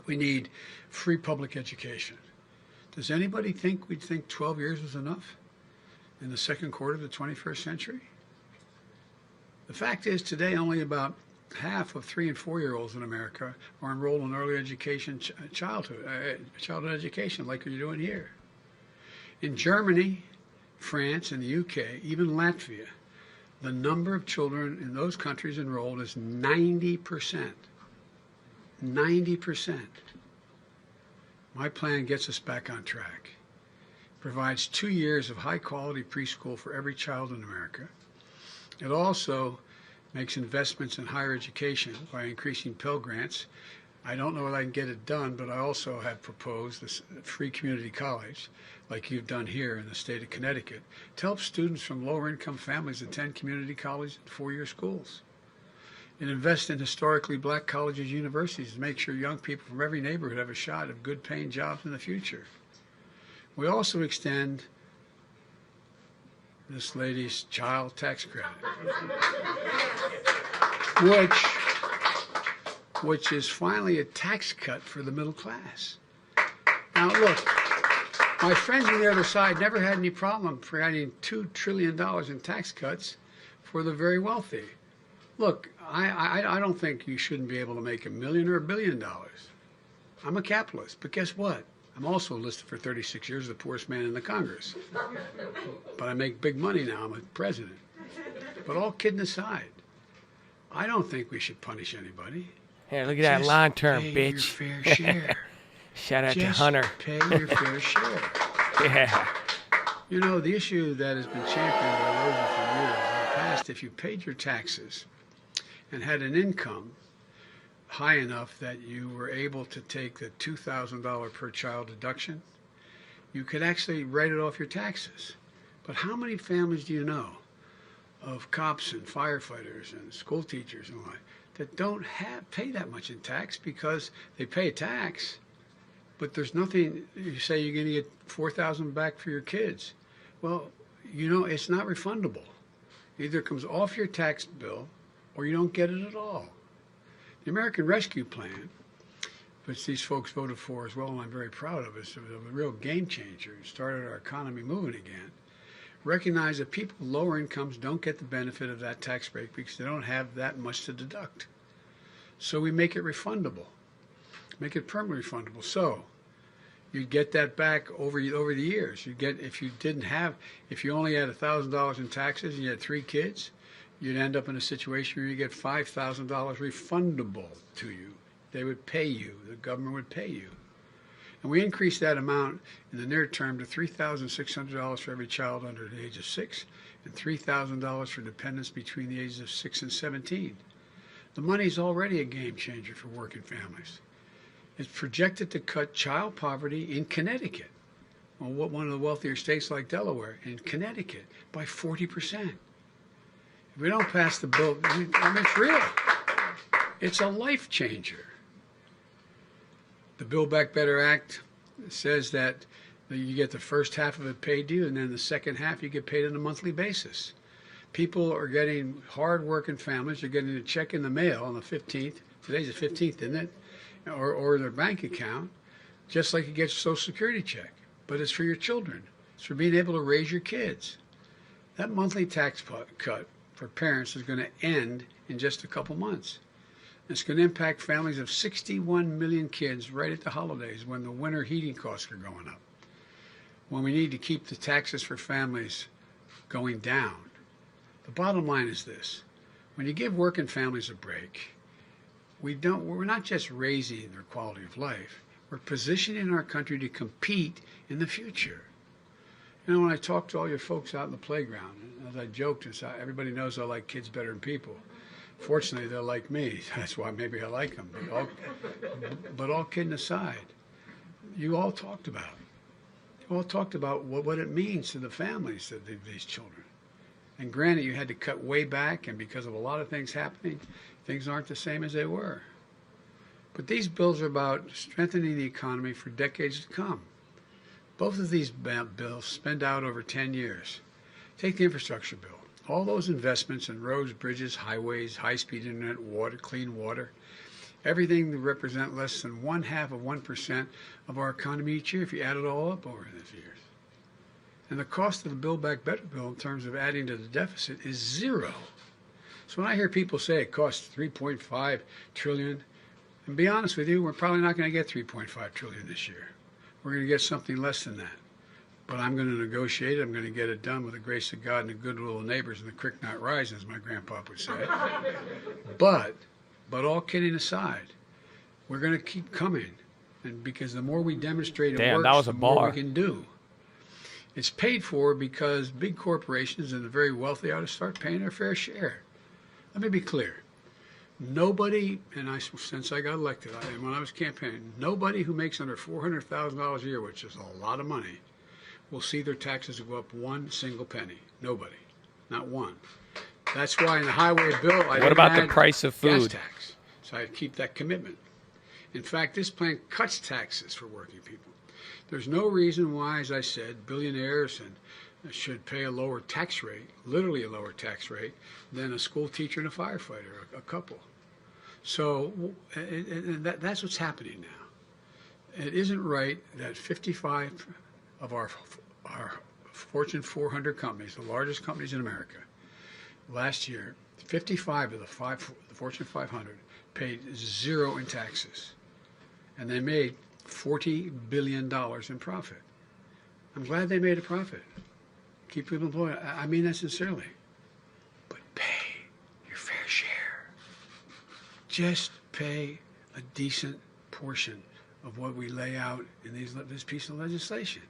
We need free public education. Does anybody think we'd think 12 years was enough in the second quarter of the 21st century? The fact is today only about half of 3- and 4-year-olds in America are enrolled in early education, childhood education like you're doing here. In Germany, France, and the UK, even Latvia, the number of children in those countries enrolled is 90%. 90%. My plan gets us back on track. Provides 2 years of high-quality preschool for every child in America. It also makes investments in higher education by increasing Pell Grants, I don't know if I can get it done, but I also have proposed this free community college, like you've done here in the state of Connecticut, to help students from lower income families attend community college and four-year schools. And invest in historically black colleges, universities to make sure young people from every neighborhood have a shot at good paying jobs in the future. We also extend this lady's child tax credit, which is finally a tax cut for the middle class. Now look, my friends on the other side never had any problem for adding $2 trillion in tax cuts for the very wealthy. Look, I don't think you shouldn't be able to make $1 million or $1 billion. I'm a capitalist, but guess what? I'm also listed for 36 years as the poorest man in the Congress. But I make big money now. I'm a president. But all kidding aside, I don't think we should punish anybody. Yeah, look at that long term, pay bitch. Your fair share. Shout out to Just Hunter. pay your fair share. Yeah. You know, the issue that has been championed by Rosie for years, in the past, if you paid your taxes and had an income high enough that you were able to take the $2,000 per child deduction, you could actually write it off your taxes. But how many families do you know of cops and firefighters and school teachers and what that don't pay that much in tax because they pay a tax, but there's nothing? You say you're going to get $4,000 back for your kids. Well, you know, it's not refundable. Either it comes off your tax bill or you don't get it at all. The American Rescue Plan, which these folks voted for as well, and I'm very proud of it, it's a real game changer. It started our economy moving again. Recognize that people with lower incomes don't get the benefit of that tax break because they don't have that much to deduct. So we make it refundable, make it permanently refundable. So you get that back over the years. You get, if you only had $1,000 in taxes and you had 3 kids, you'd end up in a situation where you get $5,000 refundable to you. They would pay you. The government would pay you. And we increased that amount in the near term to $3,600 for every child under the age of 6 and $3,000 for dependents between the ages of 6 and 17. The money's already a game changer for working families. It's projected to cut child poverty in Connecticut, one of the wealthier states like Delaware, in Connecticut, by 40%. If we don't pass the bill, I mean, it's real. It's a life changer. The Build Back Better Act says that you get the first half of it paid to you, and then the second half you get paid on a monthly basis. People are getting, hard-working families are getting a check in the mail on the 15th. Today's the 15th, isn't it? Or their bank account, just like you get your Social Security check. But it's for your children. It's for being able to raise your kids. That monthly tax cut for parents is going to end in just a couple months. It's going to impact families of 61 million kids right at the holidays when the winter heating costs are going up, when we need to keep the taxes for families going down. The bottom line is this: when you give working families a break, we're not just raising their quality of life, we're positioning our country to compete in the future. You know, when I talk to all your folks out in the playground, as I joked, everybody knows I like kids better than people. Fortunately, they're like me. That's why maybe I like them. But all kidding aside, you all talked about it. You all talked about what it means to the families of these children. And granted, you had to cut way back, and because of a lot of things happening, things aren't the same as they were. But these bills are about strengthening the economy for decades to come. Both of these bills spend out over 10 years. Take the infrastructure bill. All those investments in roads, bridges, highways, high-speed internet, water, clean water, everything that represent less than 0.5% of our economy each year if you add it all up over these years. And the cost of the Build Back Better bill in terms of adding to the deficit is zero. So when I hear people say it costs $3.5 trillion, and be honest with you, we're probably not going to get $3.5 trillion this year. We're going to get something less than that. But I'm going to negotiate it. I'm going to get it done with the grace of God and the goodwill of neighbors and the creek not rise, as my grandpa would say. But all kidding aside, we're going to keep coming. And because the more we demonstrate it works, the more we can do. It's paid for because big corporations and the very wealthy ought to start paying their fair share. Let me be clear. Nobody, since I got elected, and when I was campaigning, nobody who makes under $400,000 a year, which is a lot of money, will see their taxes go up one single penny. Nobody, not one. That's why in the highway bill, What about the price of gas food? tax. So I keep that commitment. In fact, this plan cuts taxes for working people. There's no reason why, as I said, billionaires should pay a lower tax rate, literally a lower tax rate, than a school teacher and a firefighter, a couple. So that's what's happening now. It isn't right that 55 of our Fortune 400 companies, the largest companies in America, last year, 55 of the Fortune 500 paid zero in taxes. And they made $40 billion in profit. I'm glad they made a profit. Keep people employed. I mean that sincerely. But pay your fair share. Just pay a decent portion of what we lay out in this piece of legislation.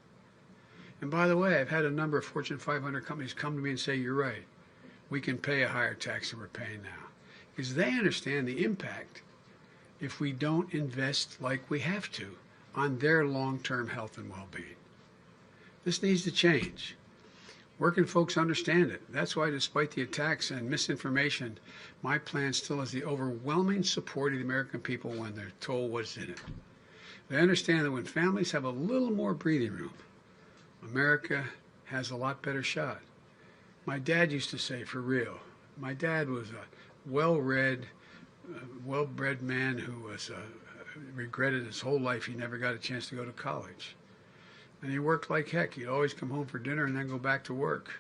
And by the way, I've had a number of Fortune 500 companies come to me and say, you're right. We can pay a higher tax than we're paying now. Because they understand the impact if we don't invest like we have to on their long-term health and well-being. This needs to change. Working folks understand it. That's why, despite the attacks and misinformation, my plan still has the overwhelming support of the American people when they're told what's in it. They understand that when families have a little more breathing room, America has a lot better shot. My dad used to say, for real, my dad was a well-read, well-bred man who was regretted his whole life he never got a chance to go to college. And he worked like heck. He'd always come home for dinner and then go back to work.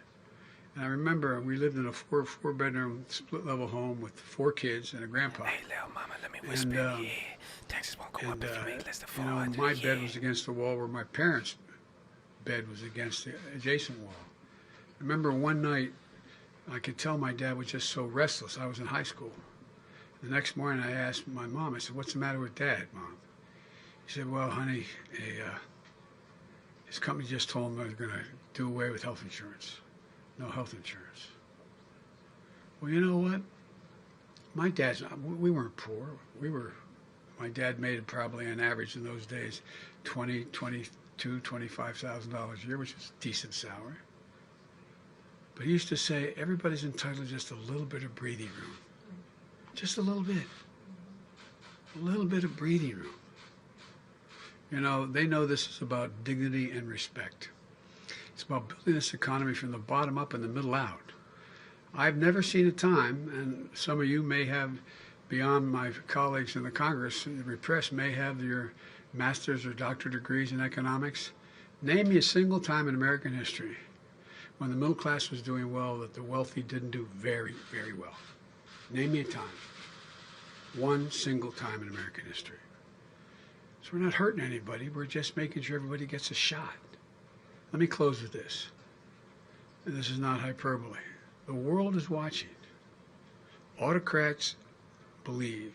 And I remember we lived in a four-bedroom split-level home with 4 kids and a grandpa. Hey, little mama, let me whisper. Yeah, taxes won't go up if you make less than 400. My bed was against the wall where my parents' bed was against the adjacent wall. I remember one night, I could tell my dad was just so restless. I was in high school. The next morning, I asked my mom, I said, what's the matter with Dad, Mom? She said, well, honey, his company just told him they're going to do away with health insurance. No health insurance. Well, you know what? My dad's not, we weren't poor. My dad made probably on average in those days $22,000, $25,000 a year, which is a decent salary. But he used to say, everybody's entitled to just a little bit of breathing room. Just a little bit. A little bit of breathing room. You know, they know this is about dignity and respect. It's about building this economy from the bottom up and the middle out. I've never seen a time, and some of you may have, beyond my colleagues in the Congress, the press may have your master's or doctorate degrees in economics. Name me a single time in American history when the middle class was doing well that the wealthy didn't do very, very well. Name me a time. One single time in American history. So we're not hurting anybody. We're just making sure everybody gets a shot. Let me close with this. And this is not hyperbole. The world is watching. Autocrats believe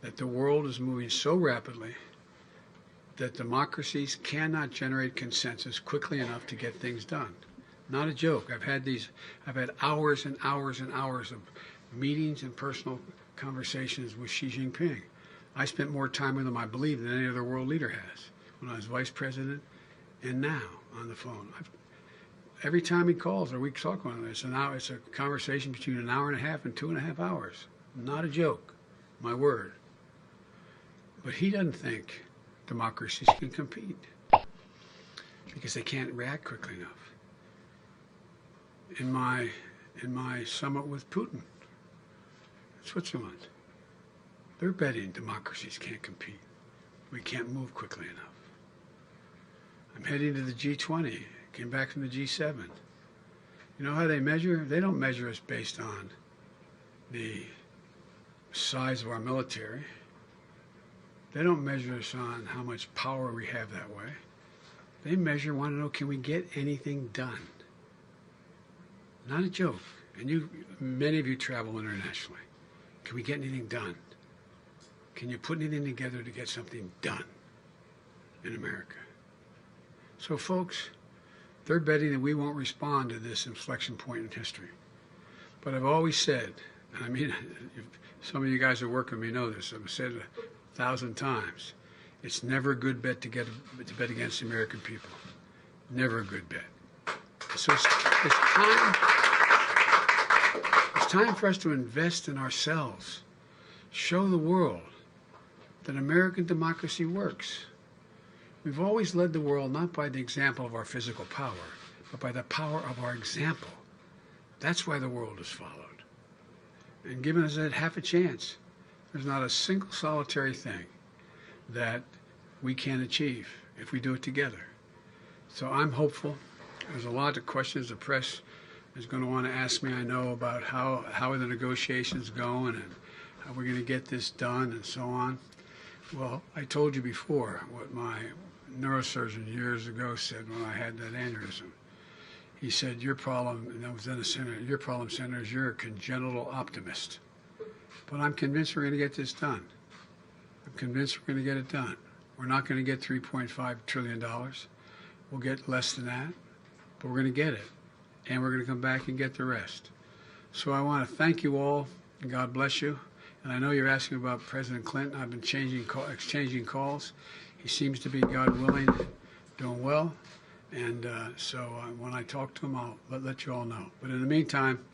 that the world is moving so rapidly that democracies cannot generate consensus quickly enough to get things done. Not a joke. I've had hours and hours and hours of meetings and personal conversations with Xi Jinping. I spent more time with him, I believe, than any other world leader has when I was vice president and now on the phone. Every time he calls or we talk on this, it's a conversation between an hour and a half and 2.5 hours. Not a joke, my word. But he doesn't think democracies can compete because they can't react quickly enough. In my summit with Putin, Switzerland, they're betting democracies can't compete. We can't move quickly enough. I'm heading to the G20, came back from the G7. You know how they measure? They don't measure us based on the size of our military. They don't measure us on how much power we have that way. They want to know, can we get anything done? Not a joke. And many of you travel internationally. Can we get anything done? Can you put anything together to get something done in America? So folks, they're betting that we won't respond to this inflection point in history. But I've always said, And I mean, some of you guys who work with me know this. I've said it 1,000 times. It's never a good bet to bet against the American people. Never a good bet. So it's time for us to invest in ourselves. Show the world that American democracy works. We've always led the world not by the example of our physical power, but by the power of our example. That's why the world has followed. And given us that half a chance, there's not a single solitary thing that we can achieve if we do it together. So I'm hopeful. There's a lot of questions the press is going to want to ask me, I know, about how are the negotiations going and how we're going to get this done and so on. Well, I told you before what my neurosurgeon years ago said when I had that aneurysm. He said, your problem, and I was then a senator, your problem, Senator, is you're a congenital optimist. But I'm convinced we're going to get this done. I'm convinced we're going to get it done. We're not going to get $3.5 trillion. We'll get less than that, but we're going to get it. And we're going to come back and get the rest. So I want to thank you all, and God bless you. And I know you're asking about President Clinton. I've been exchanging calls. He seems to be, God willing, doing well. And so when I talk to him, I'll let you all know. But in the meantime,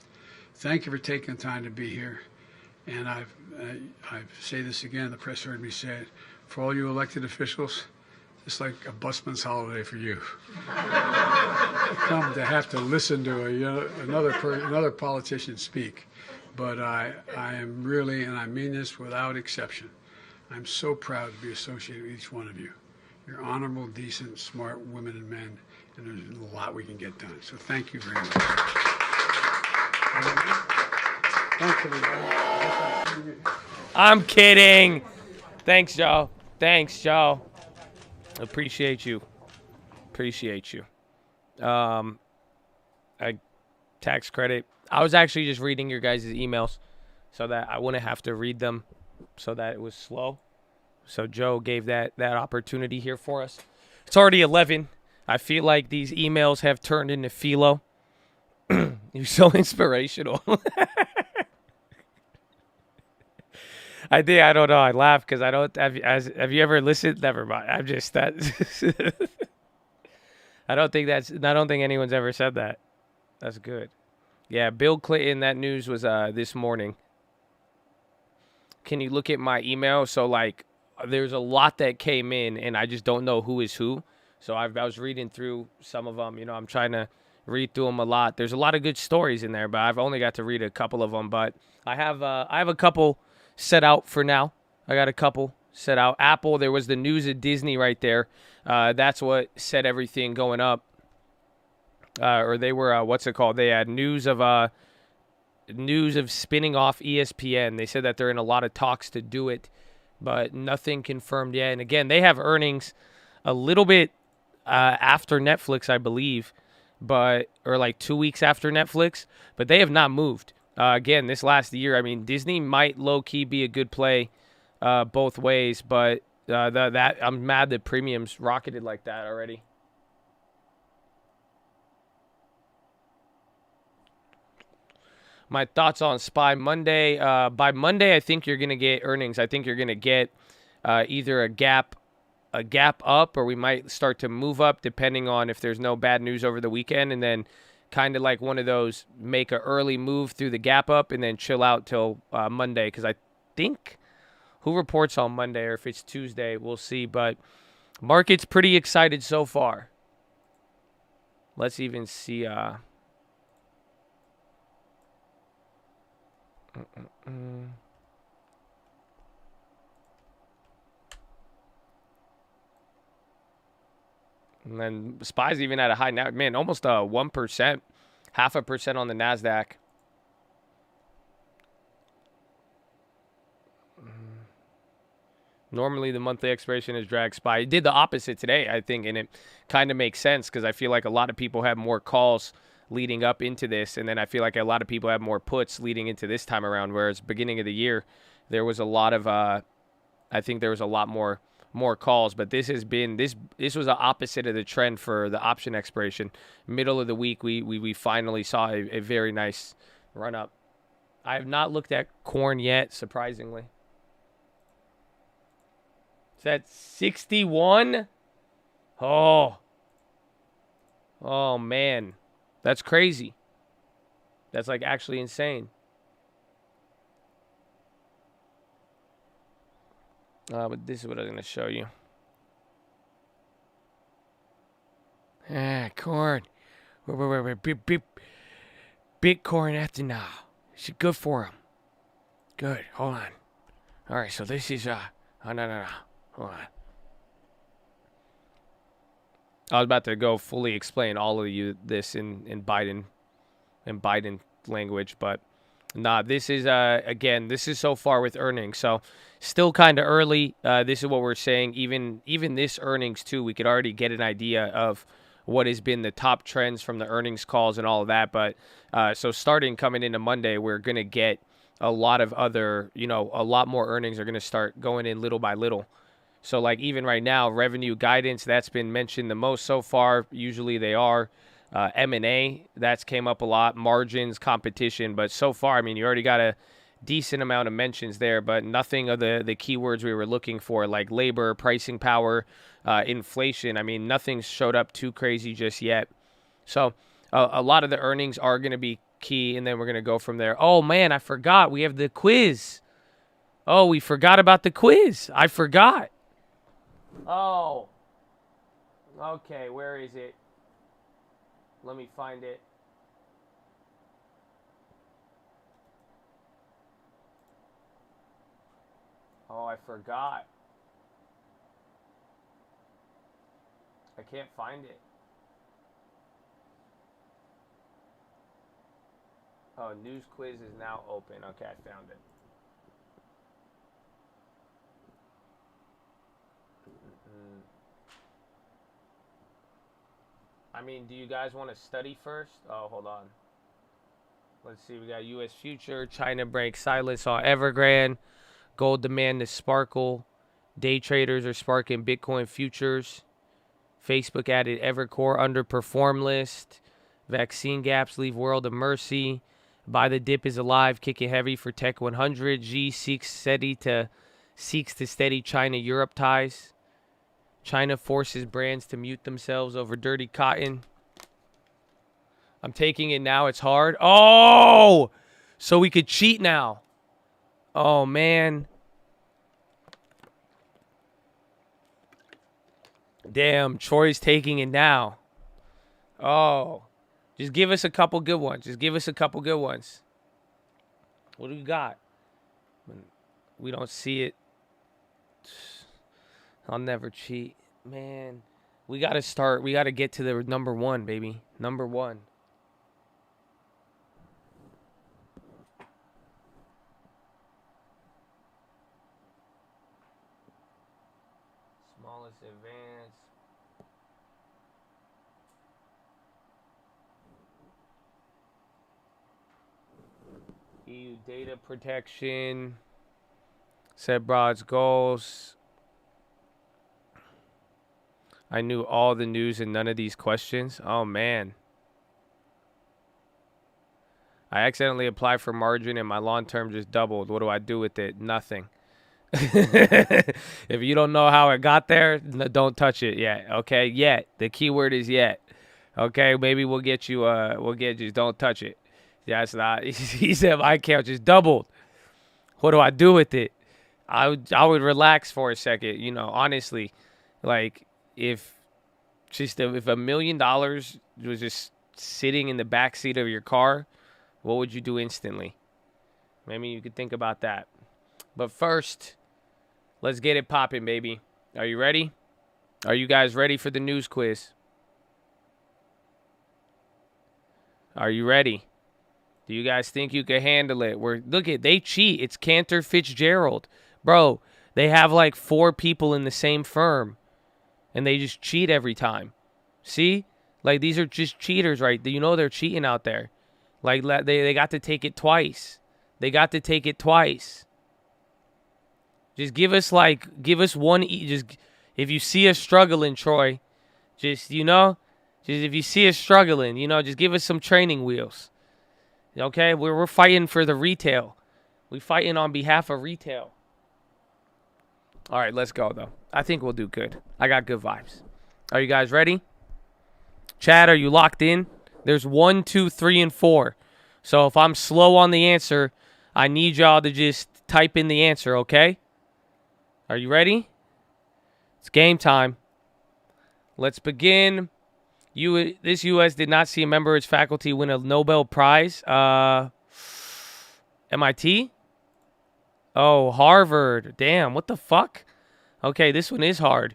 thank you for taking the time to be here. And I say this again, the press heard me say it, for all you elected officials, it's like a busman's holiday for you. Come to have to listen to another politician speak. But I am really, and I mean this without exception, I'm so proud to be associated with each one of you. You're honorable, decent, smart women and men, and there's a lot we can get done. So thank you very much. Thanks, everybody. I'm kidding. Thanks, Joe. Thanks, Joe. Appreciate you. Appreciate you. Tax credit. I was actually just reading your guys' emails so that I wouldn't have to read them so that it was slow. So Joe gave that opportunity here for us. It's already 11. I feel like these emails have turned into philo. You're so inspirational. I don't know. I laugh because I don't. Have you ever listened? Never mind. I'm just that. I don't think anyone's ever said that. That's good. Yeah, Bill Clinton. That news was this morning. Can you look at my email? So like, there's a lot that came in, and I just don't know who is who. So I was reading through some of them. You know, I'm trying to read through them a lot. There's a lot of good stories in there, but I've only got to read a couple of them. But I have a couple set out for now. I got a couple set out. Apple, there was the news of Disney right there. That's what set everything going up. Or they were, what's it called? They had news of spinning off ESPN. They said that they're in a lot of talks to do it, but nothing confirmed yet. And again, they have earnings a little bit after Netflix, I believe, or like 2 weeks after Netflix, but they have not moved. Again, this last year, I mean, Disney might low-key be a good play both ways, but that I'm mad that premiums rocketed like that already. My thoughts on SPY Monday. By Monday, I think you're going to get earnings. I think you're going to get either a gap up, or we might start to move up depending on if there's no bad news over the weekend, and then kind of like one of those make an early move through the gap up and then chill out till Monday, because I think who reports on Monday, or if it's Tuesday, we'll see. But market's pretty excited so far. Let's even see. And then SPY's even at a high now. Man, almost 1%, 0.5% on the NASDAQ. Normally, the monthly expiration is drag SPY. It did the opposite today, I think, and it kind of makes sense because I feel like a lot of people have more calls leading up into this, and then I feel like a lot of people have more puts leading into this time around, whereas beginning of the year, there was a lot of, I think there was a lot more calls, but this has been, this was the opposite of the trend for the option expiration. Middle of the week, we finally saw a very nice run up. I have not looked at corn yet, surprisingly. Is that 61? Oh. Oh, man. That's crazy. That's like actually insane. But this is what I'm going to show you. Corn. Bitcoin ethanol. It's good for him. Good. Hold on. All right, so this is, oh, no. Hold on. I was about to go fully explain all of you this in Biden language, but nah, this is, again, this is so far with earnings. So still kind of early. This is what we're saying. Even this earnings too, we could already get an idea of what has been the top trends from the earnings calls and all of that. But so starting coming into Monday, we're going to get a lot of other, a lot more earnings are going to start going in little by little. So like even right now, revenue guidance, that's been mentioned the most so far. Usually they are. M&A, that's came up a lot. Margins, competition. But so far, I mean, you already got a decent amount of mentions there, but nothing of the keywords we were looking for, like labor, pricing power, inflation. I mean, nothing's showed up too crazy just yet. So a lot of the earnings are going to be key, and then we're going to go from there. Oh, man, I forgot. We have the quiz. Oh, we forgot about the quiz. I forgot. Oh. Okay, where is it? Let me find it. Oh, I forgot. I can't find it. Oh, news quiz is now open. Okay, I found it. I mean, do you guys want to study first? Oh, hold on. Let's see. We got U.S. Future, China breaks silence on Evergrande, gold demand to sparkle, day traders are sparking Bitcoin futures, Facebook added Evercore underperform list, vaccine gaps leave world of mercy, buy the dip is alive, kicking heavy for Tech 100, G seeks to steady China-Europe ties. China forces brands to mute themselves over dirty cotton. I'm taking it now. It's hard. Oh! So we could cheat now. Oh, man. Damn, Troy's taking it now. Oh. Just give us a couple good ones. What do we got? We don't see it. I'll never cheat. Man, we got to start. We got to get to the number one, baby. Number one. Smallest advance. EU data protection. Set Broad's goals. I knew all the news and none of these questions. Oh, man. I accidentally applied for margin and my long term just doubled. What do I do with it? Nothing. If you don't know how it got there, don't touch it yet. Okay? Yet. The keyword is yet. Okay? Maybe we'll get you, just don't touch it. That's not, he said my account just doubled. What do I do with it? I would relax for a second, honestly. Like, if $1 million was just sitting in the backseat of your car, what would you do instantly? Maybe you could think about that. But first, let's get it popping, baby. Are you ready? Are you guys ready for the news quiz? Are you ready? Do you guys think you can handle it? They cheat. It's Cantor Fitzgerald. Bro, they have like 4 people in the same firm. And they just cheat every time. See? Like, these are just cheaters, right? They're cheating out there. Like, they got to take it twice. Just give us one. Just, if you see us struggling, Troy, just if you see us struggling, just give us some training wheels. Okay, we're fighting for the retail. We fighting on behalf of retail. All right, let's go though. I think we'll do good. I got good vibes. Are you guys ready? Chad, are you locked in? There's 1, 2, 3, and 4. So if I'm slow on the answer, I need y'all to just type in the answer, okay? Are you ready? It's game time. Let's begin. This U.S. did not see a member of its faculty win a Nobel Prize. MIT? Oh, Harvard. Damn, what the fuck? Okay, this one is hard.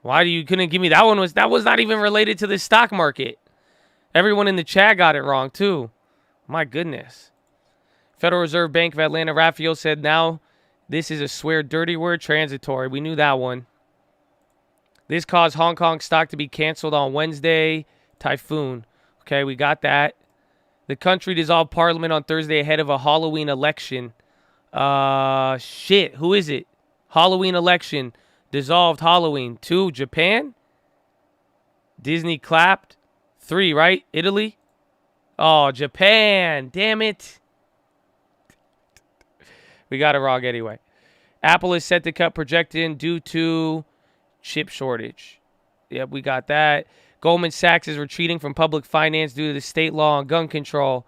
Why couldn't give me that one? That was not even related to the stock market. Everyone in the chat got it wrong too. My goodness. Federal Reserve Bank of Atlanta, Raphael said now this is a swear dirty word, transitory. We knew that one. This caused Hong Kong stock to be canceled on Wednesday. Typhoon. Okay, we got that. The country dissolved parliament on Thursday ahead of a Halloween election. Shit. Who is it? Halloween election. Dissolved Halloween. 2, Japan. Disney clapped. 3, right? Italy. Oh, Japan. Damn it. We got it wrong anyway. Apple is set to cut projected due to chip shortage. Yep, we got that. Goldman Sachs is retreating from public finance due to the state law on gun control.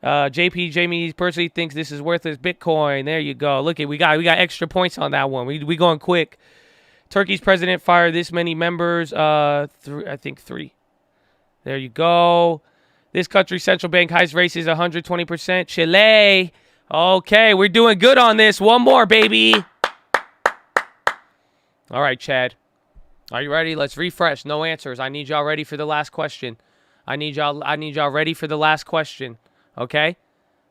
Jamie personally thinks this is worthless Bitcoin. There you go. Look at we got extra points on that one. We going quick. Turkey's president fired this many members. I think 3. There you go. This country's central bank highest rate is 120%. Chile. Okay, we're doing good on this. One more, baby. All right, Chad. Are you ready? Let's refresh. No answers. I need y'all ready for the last question. I need y'all ready for the last question. Okay?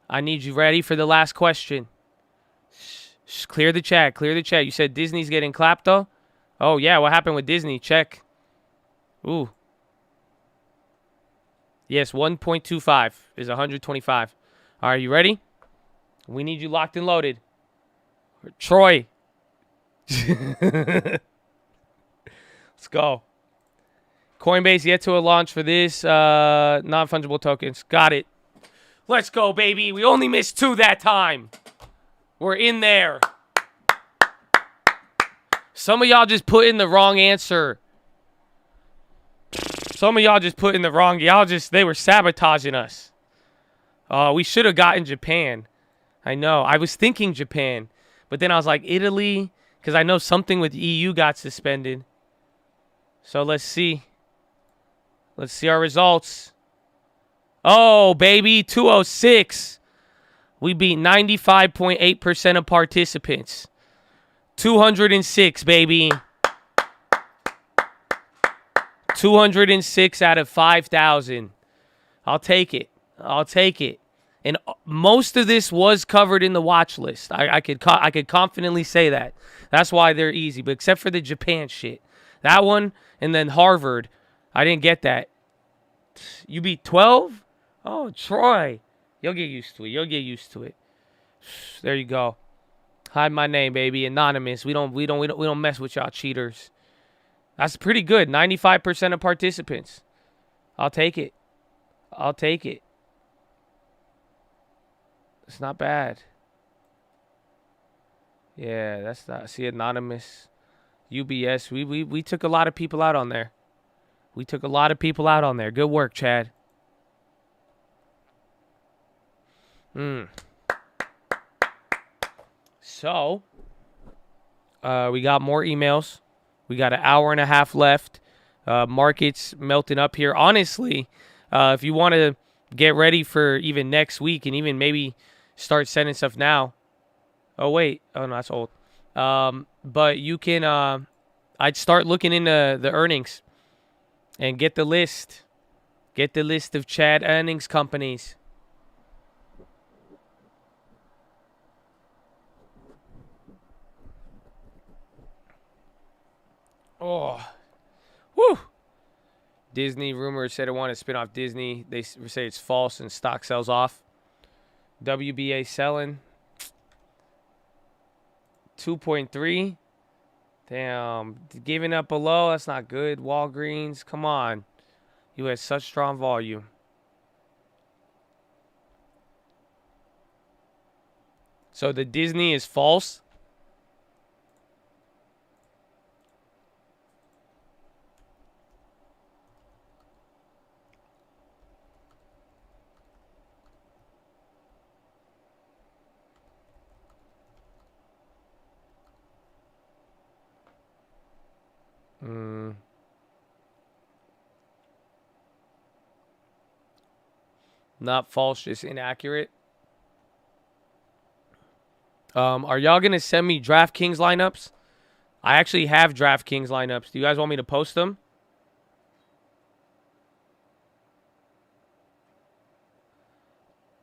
I need you ready for the last question. Shh, clear the chat. Clear the chat. You said Disney's getting clapped, though? Oh, yeah. What happened with Disney? Check. Ooh. Yes, 1.25 is 125. All right, you ready? We need you locked and loaded. Troy. Let's go. Coinbase yet to a launch for this non-fungible tokens. Got it. Let's go, baby. We only missed 2 that time. We're in there. Some of y'all just put in the wrong answer. Some of y'all just put in the wrong. They were sabotaging us. We should have gotten Japan. I know. I was thinking Japan. But then I was like, Italy. Because I know something with EU got suspended. So let's see. Let's see our results. Oh, baby. 206. We beat 95.8% of participants. 206, baby. 206 out of 5,000. I'll take it. I'll take it. And most of this was covered in the watch list. I could confidently say that. That's why they're easy. But except for the Japan shit. That one and then Harvard. I didn't get that. You beat 12? Oh, Troy. You'll get used to it. You'll get used to it. There you go. Hide my name, baby. Anonymous. We don't mess with y'all cheaters. That's pretty good. 95% of participants. I'll take it. I'll take it. It's not bad. Yeah, that's not. See, anonymous. UBS. We took a lot of people out on there. We took a lot of people out on there. Good work, Chad. So, we got more emails. We got an hour and a half left. Markets melting up here. Honestly, if you want to get ready for even next week and even maybe start sending stuff now. Oh, wait. Oh, no, that's old. But you can, I'd start looking into the earnings and get the list. Get the list of Chad earnings companies. Oh, whew. Disney rumors said it wanted to spin off Disney. They say it's false and stock sells off. WBA selling 2.3. Damn, giving up below. That's not good. Walgreens, come on. You had such strong volume. So the Disney is false. Not false, just inaccurate. Are y'all going to send me DraftKings lineups? I actually have DraftKings lineups. Do you guys want me to post them?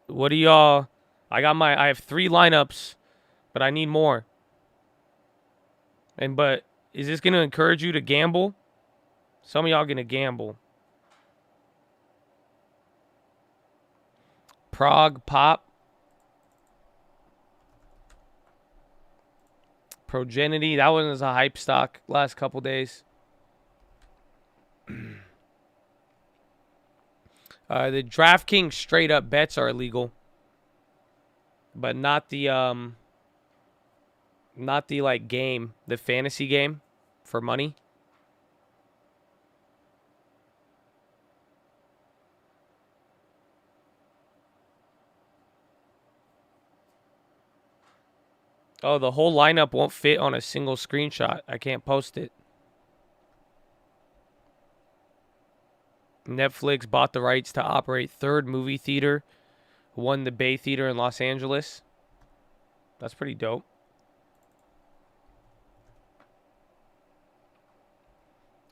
What do y'all... I have 3 lineups, but I need more. But is this going to encourage you to gamble? Some of y'all going to gamble. Prague Pop. Progenity. That one was a hype stock last couple days. The DraftKings straight up bets are illegal. But not the like game, the fantasy game for money. Oh, the whole lineup won't fit on a single screenshot. I can't post it. Netflix bought the rights to operate third movie theater. Won the Bay Theater in Los Angeles. That's pretty dope.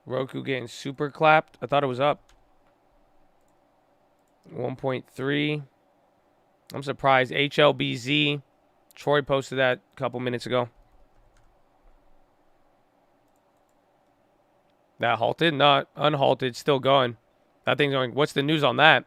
Roku getting super clapped. I thought it was up. 1.3. I'm surprised. HLBZ. Troy posted that a couple minutes ago. That halted? Not unhalted. Still going. That thing's going. What's the news on that?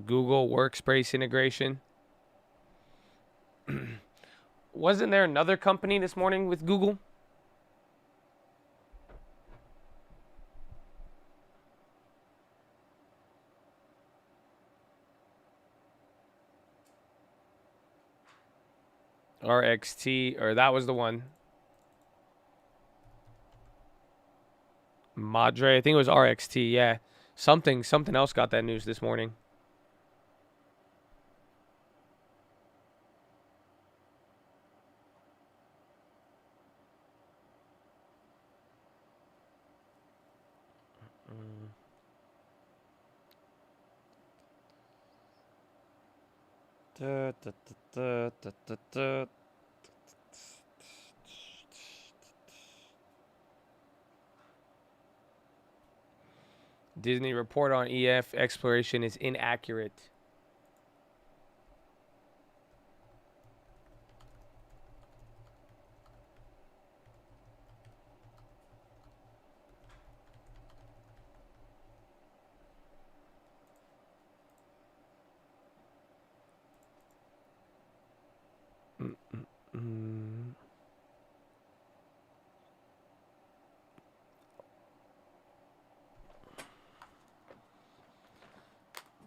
Google Workspace integration. Wasn't there another company this morning with Google? RXT, or that was the one. Madre, I think it was RXT, yeah. Something else got that news this morning. Disney report on EF exploration is inaccurate.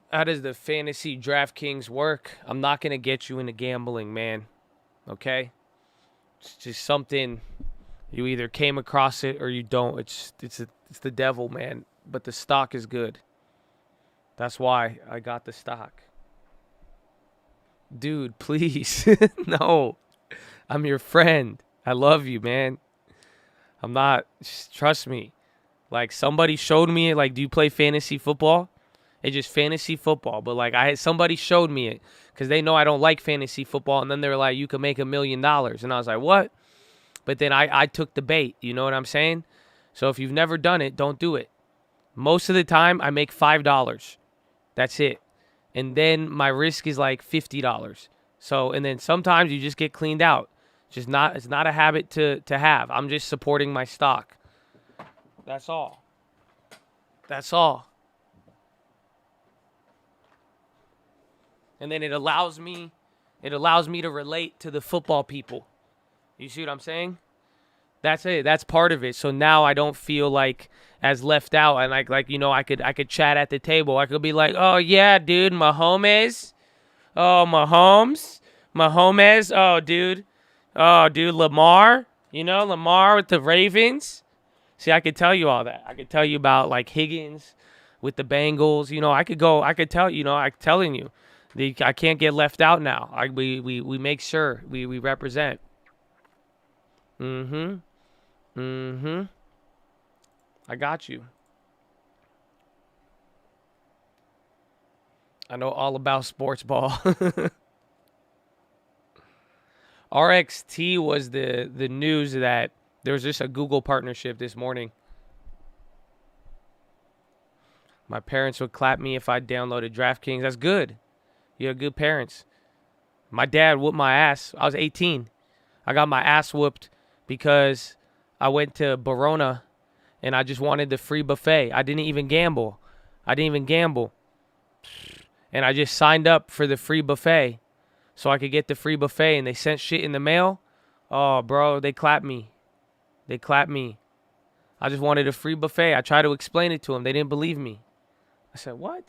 How does the fantasy DraftKings work? I'm not going to get you into gambling, man. Okay? It's just something you either came across it or you don't. It's the devil, man. But the stock is good. That's why I got the stock. Dude, please. No. I'm your friend. I love you, man. I'm not. Just trust me. Like, somebody showed me it. Like, do you play fantasy football? It's just fantasy football. But, like, somebody showed me it because they know I don't like fantasy football. And then they were like, you can make $1 million. And I was like, what? But then I took the bait. You know what I'm saying? So if you've never done it, don't do it. Most of the time, I make $5. That's it. And then my risk is like $50. So, and then sometimes you just get cleaned out. It's not a habit to have. I'm just supporting my stock. That's all. That's all. And then it allows me to relate to the football people. You see what I'm saying? That's it. That's part of it. So now I don't feel like as left out, and like you know, I could chat at the table. I could be like, oh yeah, dude, Mahomes. Oh, Mahomes. Oh, dude, Lamar. You know, Lamar with the Ravens. See, I could tell you all that. I could tell you about like Higgins with the Bengals. You know, I could tell you know, I'm telling you, I can't get left out now. We make sure we represent. Mm-hmm. I got you. I know all about sports ball. RXT was the news that there was just a Google partnership this morning. My parents would clap me if I downloaded DraftKings. That's good. You have good parents. My dad whooped my ass. I was 18. I got my ass whooped because I went to Barona and I just wanted the free buffet. I didn't even gamble. And I just signed up for the free buffet so I could get the free buffet, and they sent shit in the mail. Oh, bro, they clapped me. I just wanted a free buffet. I tried to explain it to them. They didn't believe me. I said, what?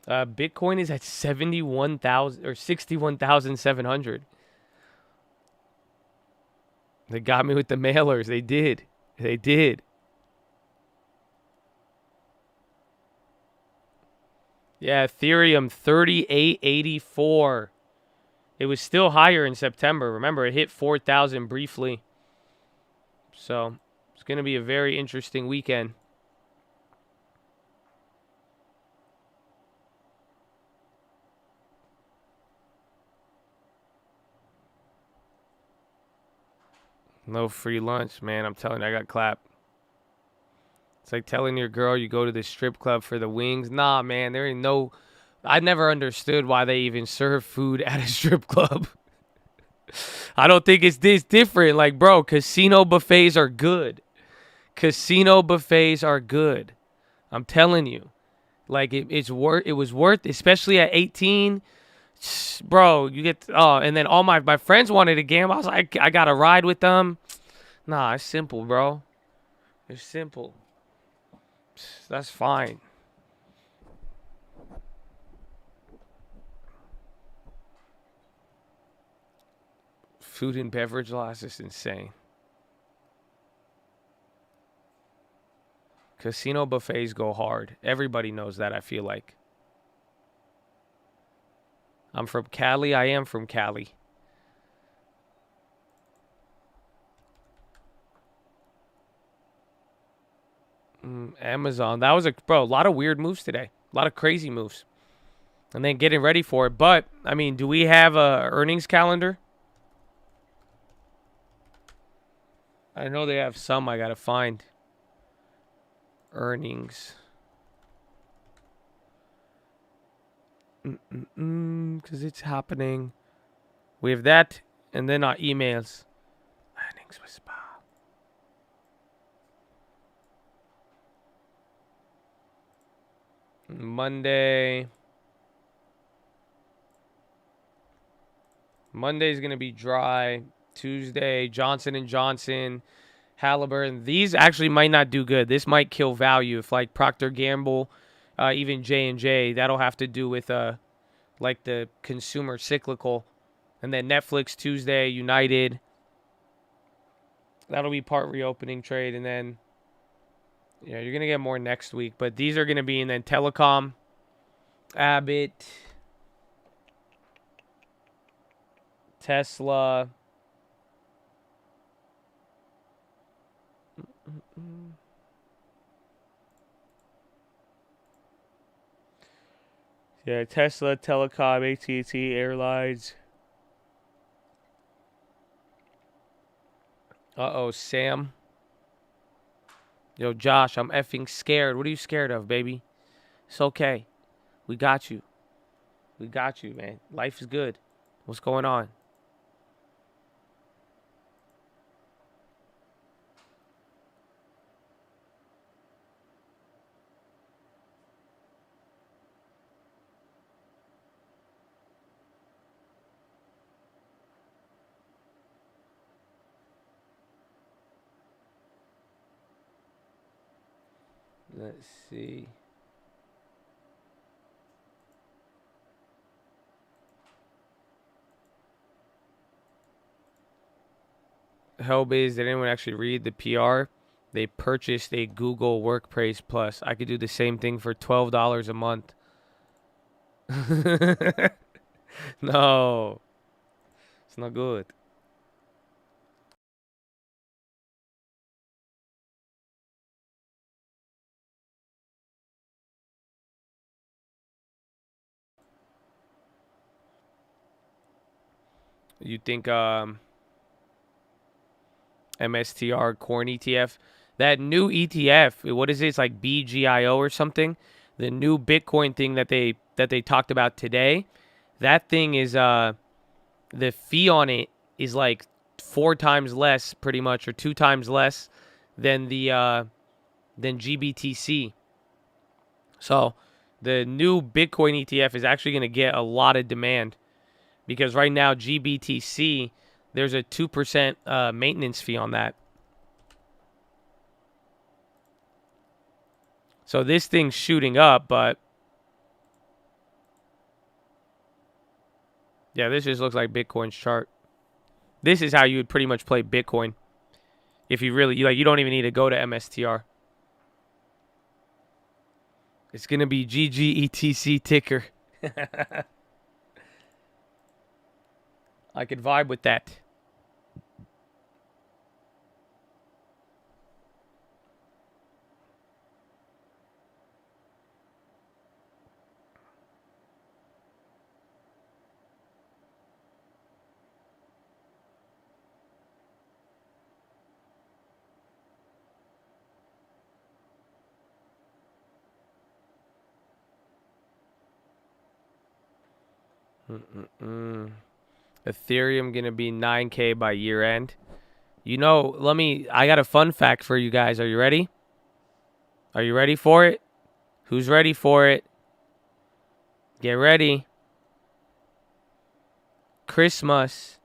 Bitcoin is at 71,000 or 61,700. They got me with the mailers. They did. Yeah, Ethereum 3884. It was still higher in September. Remember, it hit 4,000 briefly. So, it's going to be a very interesting weekend. No free lunch, man. I'm telling you, I got clapped. It's like telling your girl you go to the strip club for the wings. Nah, man, there ain't no... I never understood why they even serve food at a strip club. I don't think it's this different. Like, bro, casino buffets are good. I'm telling you. Like, it was worth, especially at 18... Bro, you get and then all my friends wanted to gamble. I was like, I got to ride with them. Nah, it's simple, bro. It's simple. That's fine. Food and beverage loss is insane. Casino buffets go hard. Everybody knows that, I feel like. I'm from Cali. I am from Cali. Amazon. That was a lot of weird moves today. A lot of crazy moves. And then getting ready for it. But, I mean, do we have a earnings calendar? I know they have some I got to find. Earnings. Because it's happening. We have that, and then our emails. Earnings whisper. Monday. Monday's gonna be dry. Tuesday, Johnson & Johnson, Halliburton. These actually might not do good. This might kill value if like Procter & Gamble, even J&J. That'll have to do with like the consumer cyclical. And then Netflix Tuesday, United. That'll be part reopening trade. And then, yeah, you're going to get more next week. But these are going to be, and then Telecom, Abbott, Tesla. Yeah, Tesla, Telecom, AT&T, Airlines. Uh-oh, Sam. Yo, Josh, I'm effing scared. What are you scared of, baby? It's okay. We got you. We got you, man. Life is good. What's going on? Let's see. Hellbiz, did anyone actually read the PR? They purchased a Google Workspace Plus. I could do the same thing for $12 a month. No. It's not good. You think MSTR corn ETF? That new ETF, what is it? It's like BGIO or something. The new Bitcoin thing that they talked about today. That thing is the fee on it is like 4 times less, pretty much, or 2 times less than the than GBTC. So the new Bitcoin ETF is actually going to get a lot of demand because right now GBTC, there's a 2% maintenance fee on that. So this thing's shooting up, but yeah, this just looks like Bitcoin's chart. This is how you would pretty much play Bitcoin. If you really, you don't even need to go to MSTR. It's going to be GGETC ticker. I could vibe with that. Ethereum gonna be 9K by year end. You know, I got a fun fact for you guys. Are you ready? Are you ready for it? Who's ready for it? Get ready. Christmas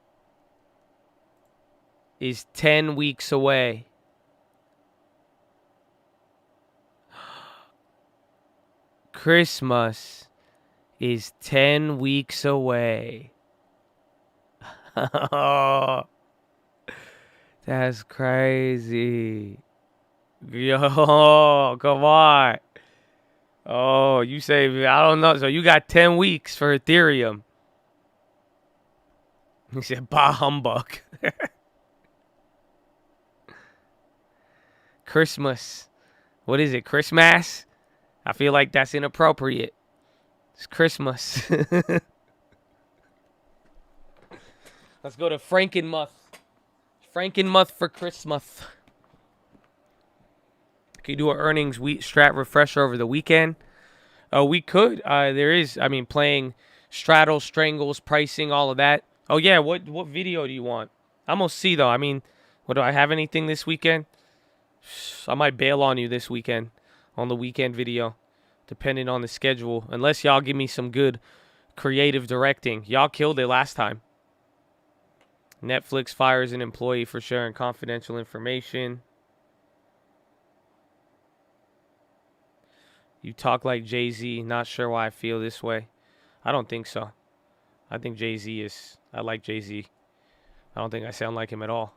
is 10 weeks away. Christmas is 10 weeks away. Oh, that's crazy. Yo, come on. Oh, you say, I don't know. So you got 10 weeks for Ethereum. He said, bah humbug. Christmas. What is it? Christmas? I feel like that's inappropriate. It's Christmas. Let's go to Frankenmuth. Frankenmuth for Christmas. Can you do an earnings strat refresher over the weekend? We could. There is, playing straddles, strangles, pricing, all of that. Oh, yeah. What video do you want? I'm going to see, though. What do I have anything this weekend? I might bail on you this weekend on the weekend video, depending on the schedule. Unless y'all give me some good creative directing. Y'all killed it last time. Netflix fires an employee for sharing confidential information. You talk like Jay-Z. Not sure why I feel this way. I don't think so. I think Jay-Z is... I like Jay-Z. I don't think I sound like him at all.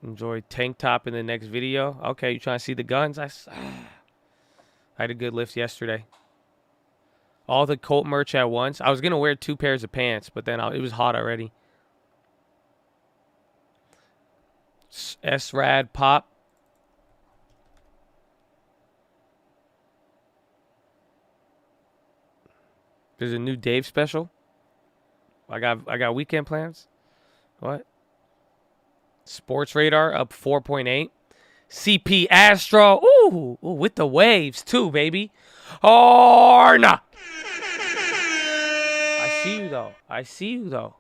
Enjoy tank top in the next video. Okay, you trying to see the guns? I had a good lift yesterday. All the Colt merch at once. I was going to wear 2 pairs of pants, but then it was hot already. S-Rad Pop. There's a new Dave special. I got weekend plans. What? Sports Radar up 4.8. CP Astro. Ooh, with the waves too, baby. Oh, nah. I see you though.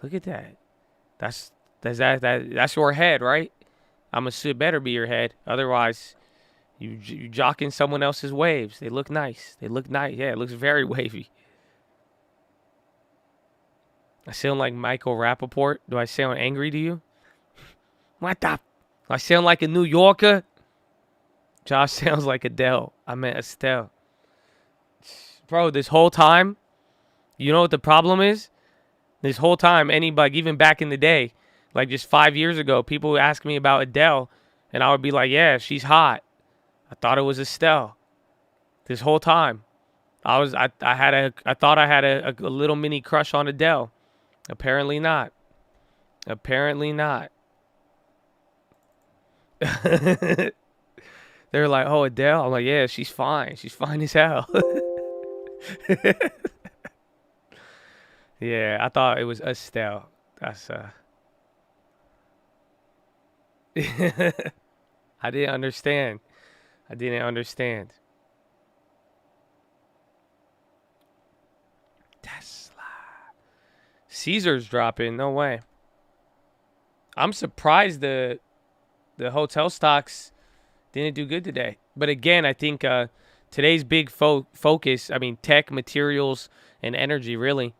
Look at that. That's your head, right? It better be your head. Otherwise, you jocking someone else's waves. They look nice. Yeah, it looks very wavy. I sound like Michael Rappaport. Do I sound angry to you? What the? I sound like a New Yorker? Josh sounds like Adele. I meant Estelle. Bro, this whole time, you know what the problem is? This whole time, anybody, even back in the day, like just 5 years ago, people would ask me about Adele, and I would be like, yeah, she's hot. I thought it was Estelle. This whole time, I thought I had a little mini crush on Adele. Apparently not. Apparently not. They're like, oh, Adele. I'm like, yeah, she's fine. She's fine as hell. Yeah, I thought it was Estelle. That's I didn't understand. I didn't understand. Tesla. Caesar's dropping. No way. I'm surprised the hotel stocks didn't do good today. But again, I think today's big focus, I mean, tech, materials, and energy, really.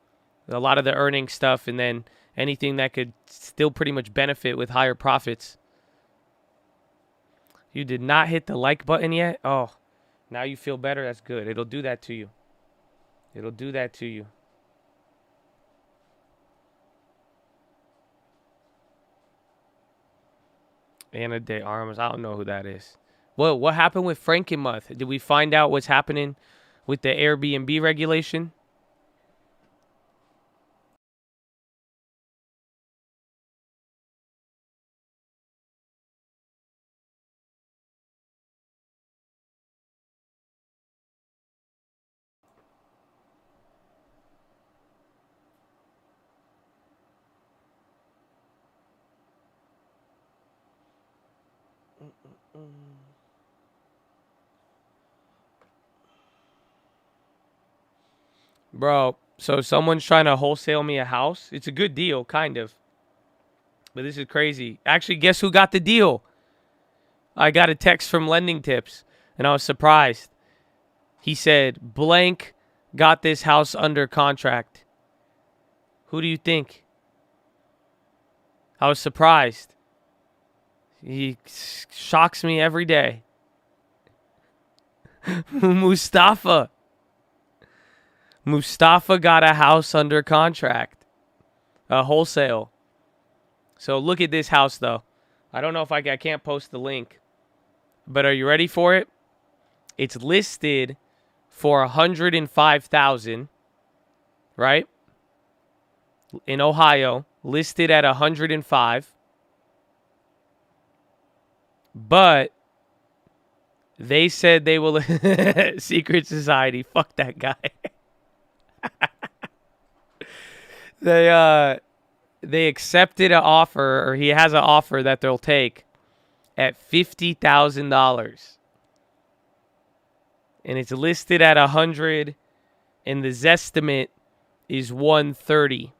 A lot of the earnings stuff, and then anything that could still pretty much benefit with higher profits. You did not hit the like button yet? Oh, now you feel better? That's good. It'll do that to you. It'll do that to you. Ana de Armas. I don't know who that is. Well, what happened with Frankenmuth? Did we find out what's happening with the Airbnb regulation? Bro, so someone's trying to wholesale me a house. It's a good deal, kind of. But this is crazy. Actually, guess who got the deal? I got a text from Lending Tips, and I was surprised. He said, blank got this house under contract. Who do you think? I was surprised. He shocks me every day. Mustafa. Mustafa got a house under contract. A wholesale. So look at this house, though. I don't know if I can't post the link. But are you ready for it? It's listed for $105,000, right? In Ohio, listed at $105,000. But they said they will secret society. Fuck that guy. They accepted an offer, or he has an offer that they'll take at $50,000. And it's listed at 100, and the Zestimate is 130.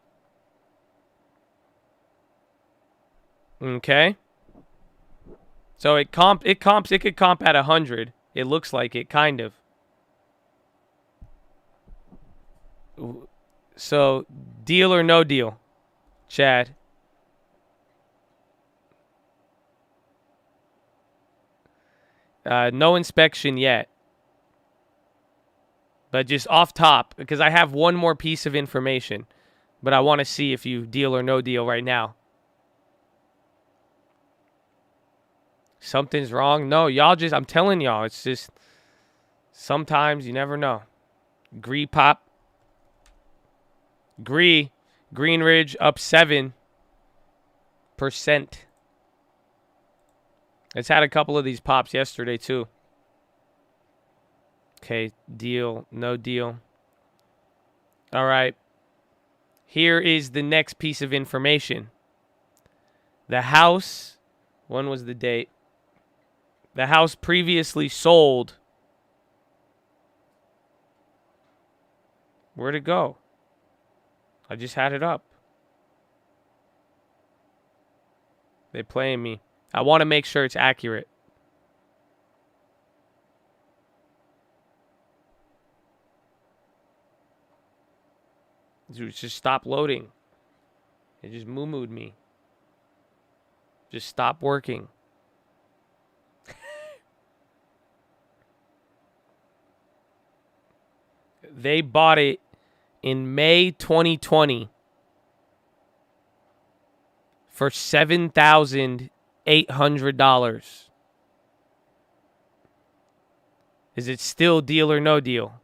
Okay? So it could comp at 100. It looks like it, kind of. So, deal or no deal, Chad? No inspection yet. But just off top, because I have one more piece of information. But I want to see if you deal or no deal right now. Something's wrong? No, I'm telling y'all, it's just, sometimes you never know. Greenridge up 7%. It's had a couple of these pops yesterday too. Okay, deal, no deal. All right. Here is the next piece of information. The house, when was the date? The house previously sold. Where'd it go? I just had it up. They're playing me. I want to make sure it's accurate. Dude, just stop loading. It just moo-mooed me. Just stop working. They bought it in May 2020 for $7,800. Is it still deal or no deal?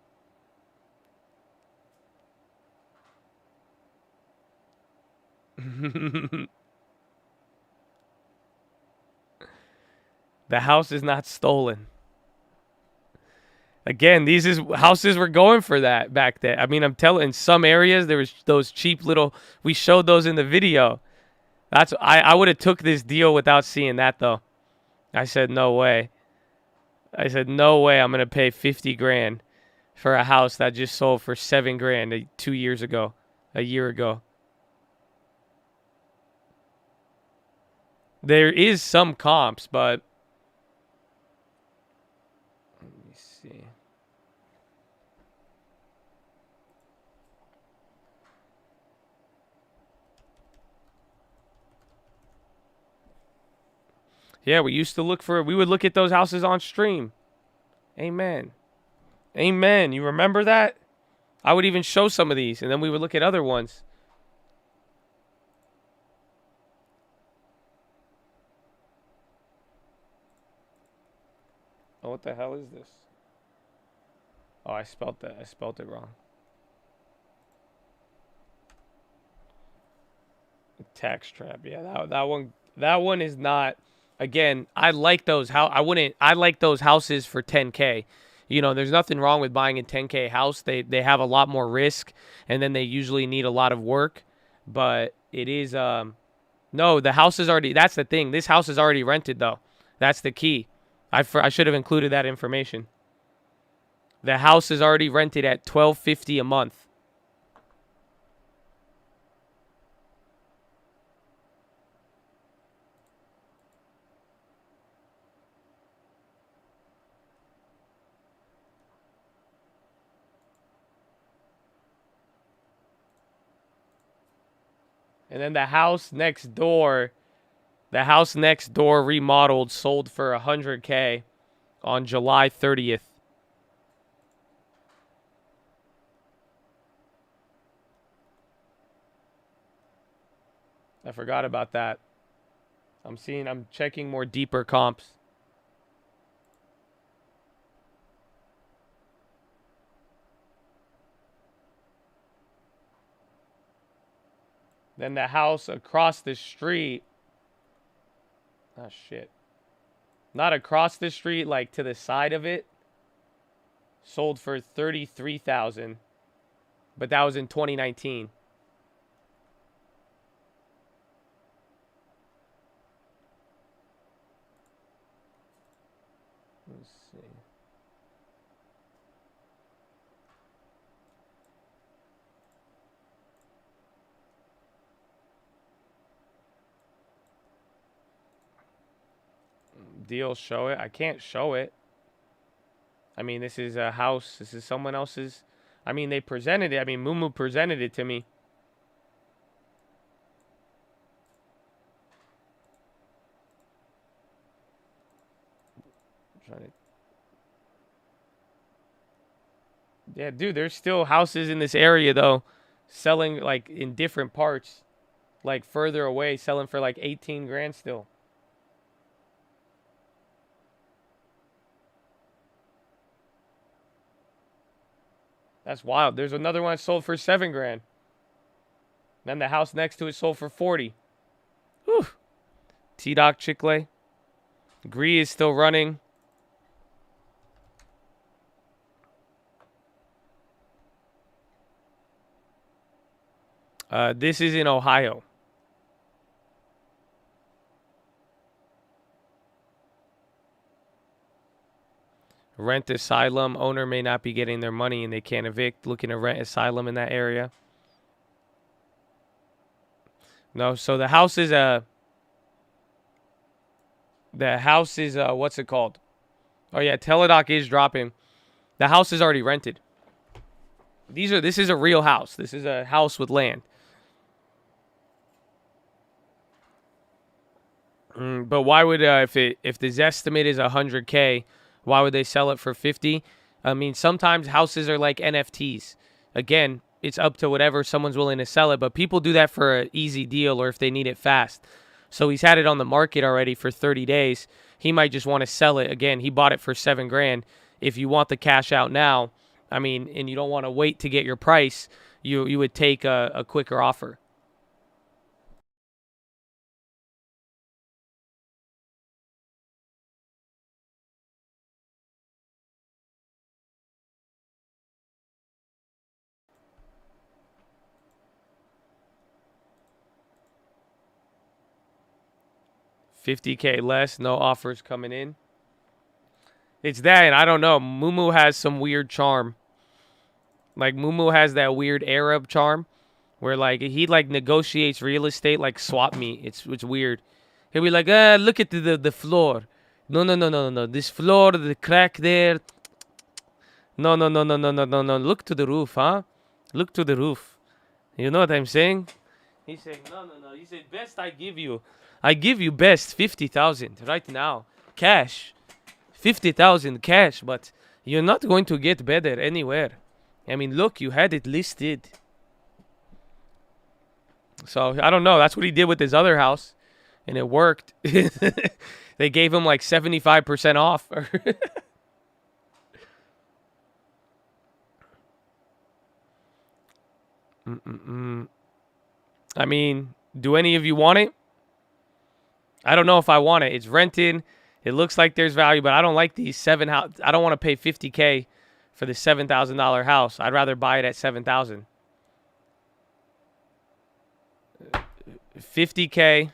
The house is not stolen. Again, houses were going for that back then. I mean, I'm telling, in some areas there was those cheap little. We showed those in the video. I would have took this deal without seeing that though. I said no way. I said no way. I'm gonna pay 50 grand for a house that just sold for 7 grand 2 years ago, a year ago. There is some comps, but let me see. Yeah, we would look at those houses on stream. Amen. Amen. You remember that? I would even show some of these, and then we would look at other ones. Oh, what the hell is this? Oh, I spelled that. I spelled it wrong. Tax trap. Yeah, that one is not. Again, I like those. I like those houses for 10K. You know, there's nothing wrong with buying a 10K house. They have a lot more risk, and then they usually need a lot of work. But it is no, the house is already. That's the thing. This house is already rented though. That's the key. I should have included that information. The house is already rented at $1,250 a month. And then the house next door remodeled, sold for $100K on July 30th. I forgot about that. I'm checking more deeper comps. Then the house across the street. Oh, shit. Not across the street, like to the side of it. Sold for $33,000. But that was in 2019. Let's see. Deal, show it. I can't show it. I mean, this is a house. This is someone else's. I mean, they presented it. I mean, Mumu presented it to me. Yeah, dude, there's still houses in this area, though, selling, like, in different parts. Like, further away, selling for, like, 18 grand still. That's wild. There's another one that sold for 7 grand. Then the house next to it sold for 40. Whew. T-Doc Chick-fil-A. Gree is still running. This is in Ohio. Rent asylum. Owner may not be getting their money and they can't evict. Looking to rent asylum in that area. No, so the house is what's it called? Oh yeah, Teledoc is dropping. The house is already rented. This is a real house. This is a house with land. But why would if the Zestimate is 100K, why would they sell it for 50? I mean, sometimes houses are like NFTs. Again, it's up to whatever someone's willing to sell it, but people do that for an easy deal or if they need it fast. So he's had it on the market already for 30 days. He might just want to sell it. Again, he bought it for $7,000. If you want the cash out now, I mean, and you don't want to wait to get your price, you would take a quicker offer. $50K less, no offers coming in. It's that, and I don't know. Mumu has some weird charm. Like, Mumu has that weird Arab charm where, like, he, like, negotiates real estate like swap meet. It's weird. He'll be like, look at the floor. No. This floor, the crack there. No. Look to the roof, huh? Look to the roof. You know what I'm saying? He's saying, no. He said, best I give you best 50,000 right now. Cash. 50,000 cash, but you're not going to get better anywhere. I mean, look, you had it listed. So, I don't know. That's what he did with his other house, and it worked. They gave him like 75% off. I mean, do any of you want it? I don't know if I want it. It's rented. It looks like there's value, but I don't like these I don't want to pay $50K for the $7,000 house. I'd rather buy it at $7,000. $50K,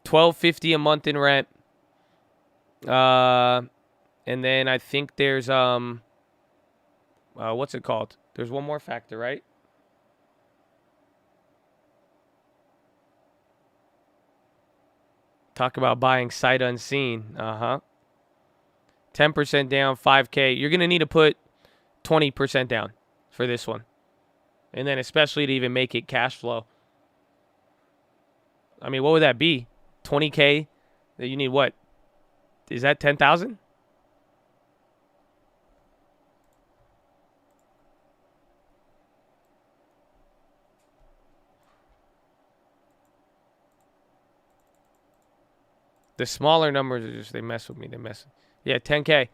$1,250 a month in rent. And then I think there's what's it called? There's one more factor, right? Talk about buying sight unseen. 10% down, 5K. You're going to need to put 20% down for this one. And then especially to even make it cash flow. I mean, what would that be? 20K? You need what? Is that 10,000? The smaller numbers are just, they mess with me. Yeah, 10K.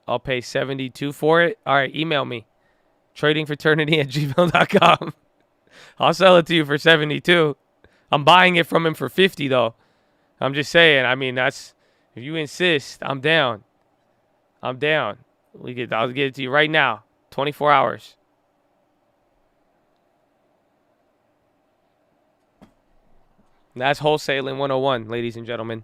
I'll pay 72 for it. All right, email me. tradingfraternity@gmail.com. I'll sell it to you for 72. I'm buying it from him for 50 though. I'm just saying, I mean, if you insist, I'm down. I'll get it to you right now. 24 hours. That's wholesaling 101, ladies and gentlemen.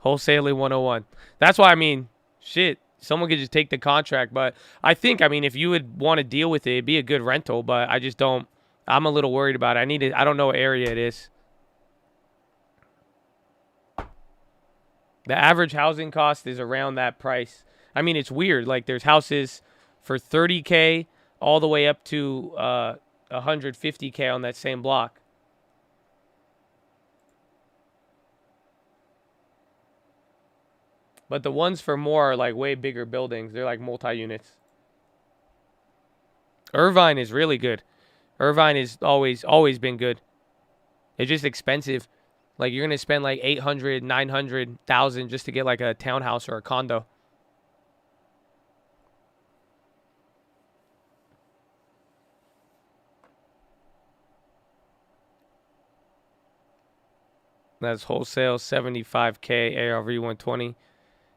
Wholesaling 101. That's why, I mean, shit, someone could just take the contract. But I think, I mean, if you would want to deal with it, it'd be a good rental. But I just don't. I'm a little worried about it. I don't know what area it is. The average housing cost is around that price. I mean, it's weird. Like, there's houses for 30K all the way up to 150K on that same block. But the ones for more are like way bigger buildings. They're like multi-units. Irvine is really good. Irvine is always been good. It's just expensive. Like, you're going to spend like 800, 900,000 just to get like a townhouse or a condo. That's wholesale 75K ARV 120.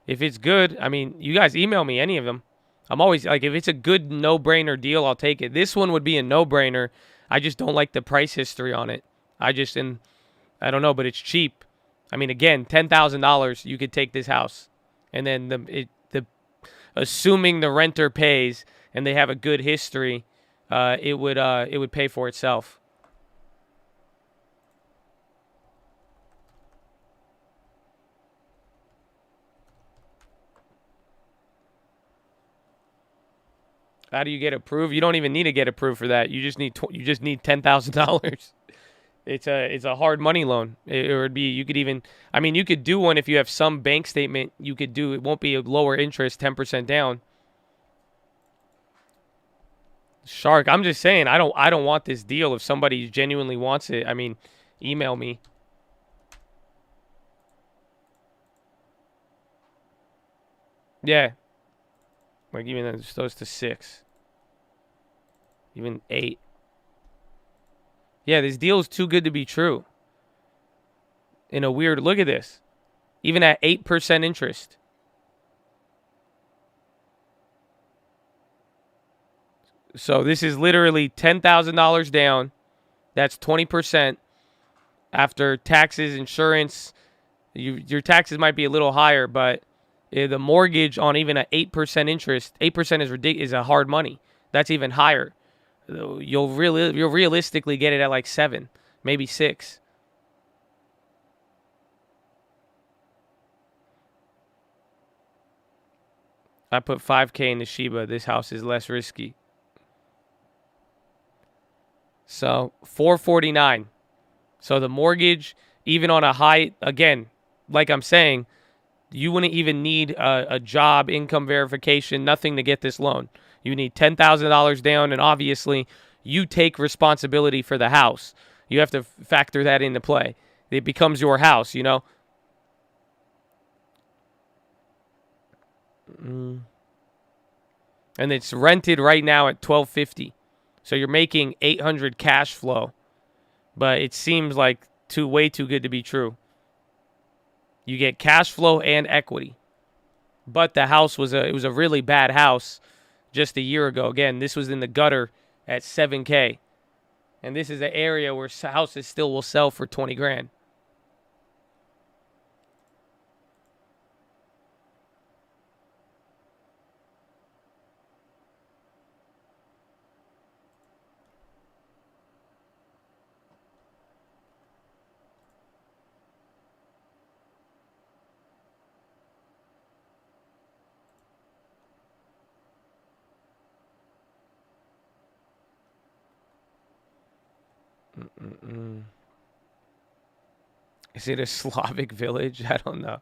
If it's good, I mean, you guys email me any of them. I'm always like, if it's a good no-brainer deal, I'll take it. This one would be a no-brainer. I just don't like the price history on it. I don't know, but it's cheap. I mean, again, $10,000, you could take this house. And then assuming the renter pays and they have a good history, it would pay for itself. How do you get approved? You don't even need to get approved for that. You just need $10,000. It's a hard money loan. It would be, you could even, I mean, you could do one if you have some bank statement. You could do, it won't be a lower interest, 10% down. Shark, I'm just saying, I don't want this deal. If somebody genuinely wants it, I mean, email me. Yeah. Like even those to 6. Even 8. Yeah, this deal is too good to be true. In a weird, look at this. Even at 8% interest. So this is literally $10,000 down. That's 20% after taxes, insurance. Your taxes might be a little higher, but the mortgage on even at 8% interest, 8% is ridiculous, is a hard money. That's even higher. You'll realistically get it at like 7, maybe 6. I put 5K in the Shiba. This house is less risky. So 449. So the mortgage, even on a high, again, like I'm saying, you wouldn't even need a job, income verification, nothing to get this loan. You need $10,000 down, and obviously you take responsibility for the house. You have to factor that into play. It becomes your house, you know? And it's rented right now at $1,250. So you're making $800 cash flow. But it seems like way too good to be true. You get cash flow and equity. But the house was a really bad house just a year ago. Again, this was in the gutter at 7K. And this is an area where houses still will sell for 20 grand. Is it a Slavic village? I don't know.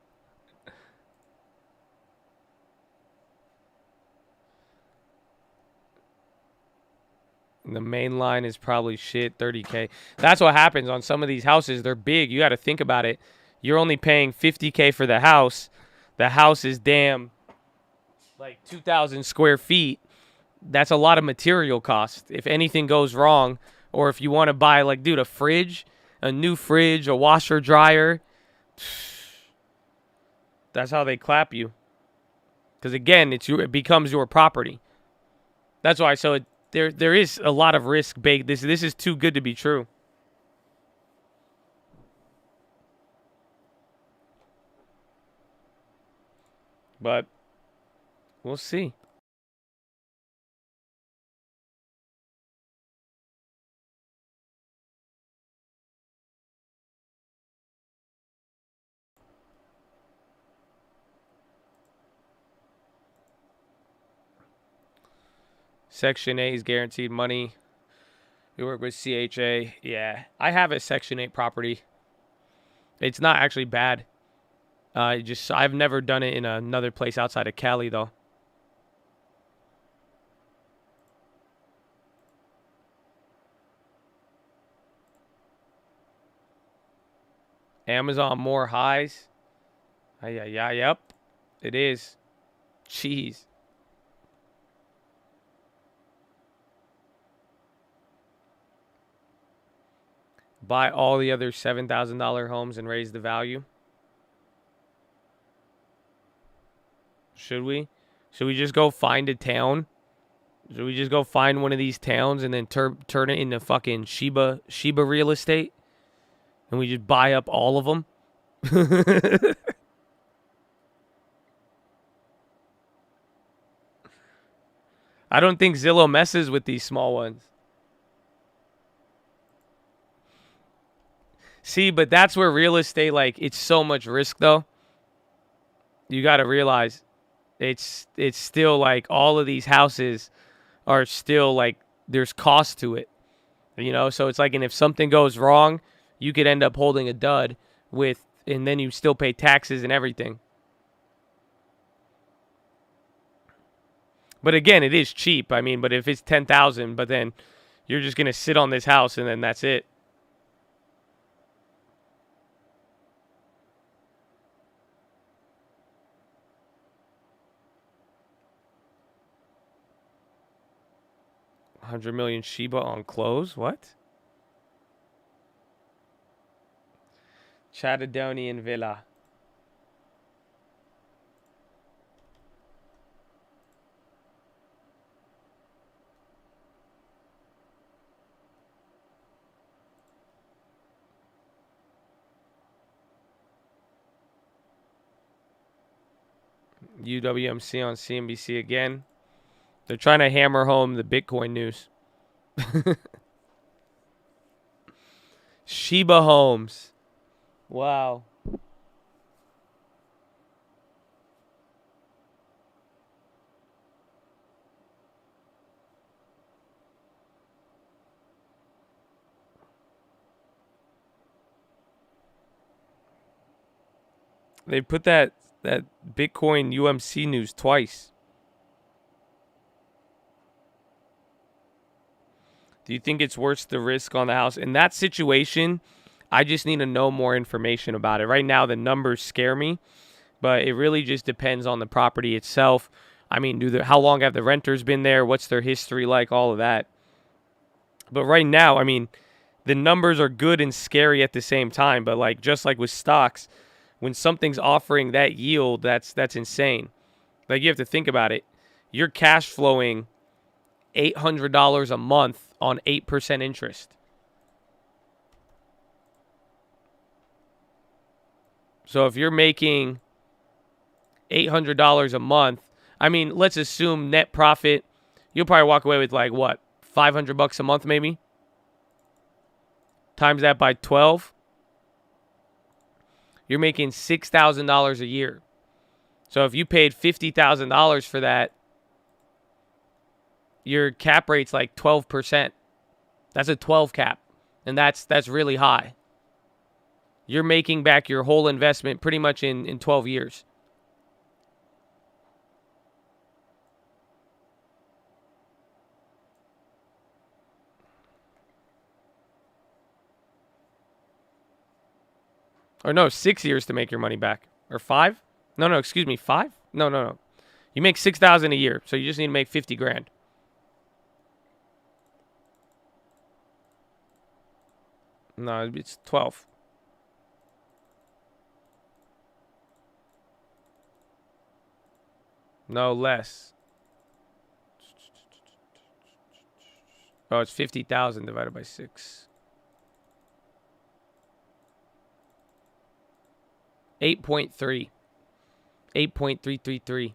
The main line is probably shit, 30K. That's what happens on some of these houses. They're big. You got to think about it. You're only paying 50K for the house. The house is damn like 2,000 square feet. That's a lot of material cost. If anything goes wrong, or if you want to buy, like, dude, a fridge, a new fridge, a washer, dryer, that's how they clap you. Because, again, it becomes your property. That's why. So there is a lot of risk baked. This is too good to be true. But we'll see. Section 8 is guaranteed money. We work with CHA. Yeah, I have a Section 8 property. It's not actually bad. I've never done it in another place outside of Cali, though. Amazon more highs. Yeah, yep. It is. Jeez. Buy all the other $7,000 homes and raise the value. Should we? Should we just go find a town? Should we just go find one of these towns and then turn it into fucking Shiba real estate? And we just buy up all of them? I don't think Zillow messes with these small ones. See, but that's where real estate, like, it's so much risk, though. You got to realize it's still, like, all of these houses are still like there's cost to it. So it's like, and if something goes wrong, you could end up holding a dud and then you still pay taxes and everything. But again, it is cheap. I mean, but if it's 10,000, but then you're just going to sit on this house and then that's it. $100 million Shiba on close? What? Chattadonian Villa. UWMC on CNBC again. They're trying to hammer home the Bitcoin news. Shiba Homes. Wow. They put that Bitcoin UMC news twice. Do you think it's worth the risk on the house? In that situation, I just need to know more information about it. Right now, the numbers scare me, but it really just depends on the property itself. I mean, how long have the renters been there? What's their history like? All of that. But right now, I mean, the numbers are good and scary at the same time. But like just like with stocks, when something's offering that yield, that's insane. Like you have to think about it. You're cash flowing $800 a month on 8% interest. So if you're making $800 a month, I mean, let's assume net profit, you'll probably walk away with like what, $500 a month maybe? Times that by 12. You're making $6,000 a year. So if you paid $50,000 for that, your cap rate's like 12%. That's a 12 cap. And that's really high. You're making back your whole investment pretty much in 12 years. Or no, 6 years to make your money back. Or 5? No, excuse me, 5? No. You make $6,000 a year, so you just need to make 50 grand. No, it's 12. No, less. Oh, it's 50,000 divided by 6. 8.3. 8.333.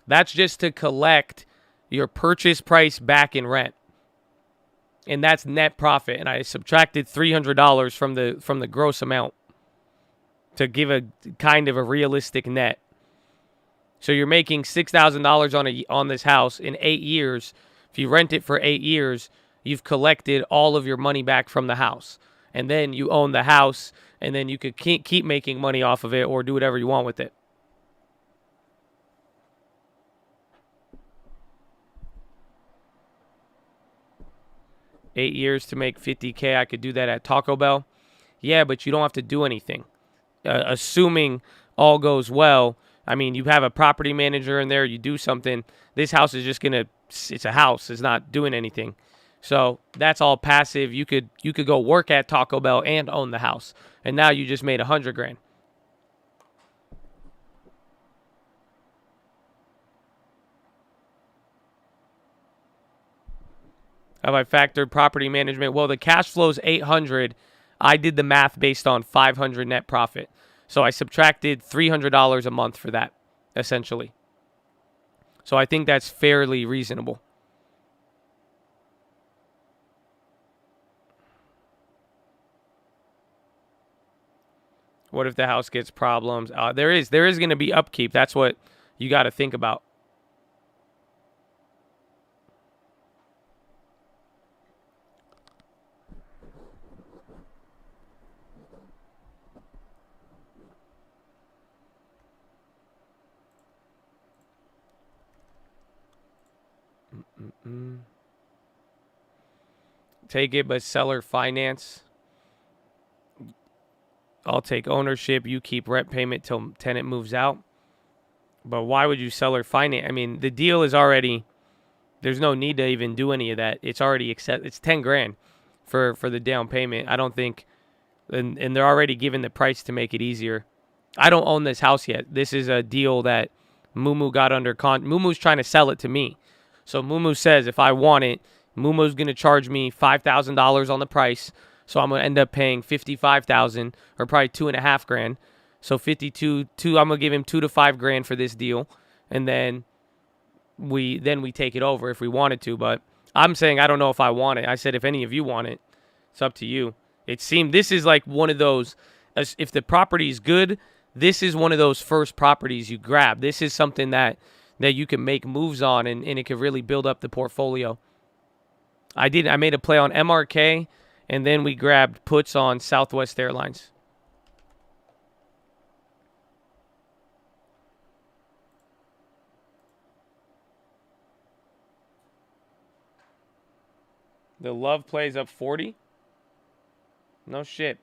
That's just to collect your purchase price back in rent. And that's net profit. And I subtracted $300 from the gross amount to give a kind of a realistic net. So you're making $6,000 on this house in 8 years. If you rent it for 8 years, you've collected all of your money back from the house. And then you own the house, and then you could keep making money off of it or do whatever you want with it. $8 years to make $50K. I could do that at Taco Bell. Yeah, but you don't have to do anything. Assuming all goes well, I mean, you have a property manager in there, you do something. This house is just it's a house. It's not doing anything. So that's all passive. You could go work at Taco Bell and own the house. And now you just made $100 grand. Have I factored property management? Well, the cash flow's $800. I did the math based on $500 net profit. So I subtracted $300 a month for that, essentially. So I think that's fairly reasonable. What if the house gets problems? There is going to be upkeep. That's what you got to think about. Take it, but seller finance. I'll take ownership. You keep rent payment till tenant moves out. But why would you seller finance? I mean, the deal is already. There's no need to even do any of that. It's already accept. It's 10 grand for the down payment. I don't think, and they're already given the price to make it easier. I don't own this house yet. This is a deal that Mumu got under Mumu's trying to sell it to me. So Mumu says if I want it, Mumu's going to charge me $5,000 on the price. So I'm going to end up paying $55,000 or probably $2,500. So 52, I'm going to give him $2 to $5,000 for this deal. And then we take it over if we wanted to. But I'm saying I don't know if I want it. I said if any of you want it, it's up to you. It seemed this is like one of those, if the property is good, this is one of those first properties you grab. This is something that you can make moves on and it could really build up the portfolio. I made a play on MRK, and then we grabbed puts on Southwest Airlines. The Love plays up 40. No shit.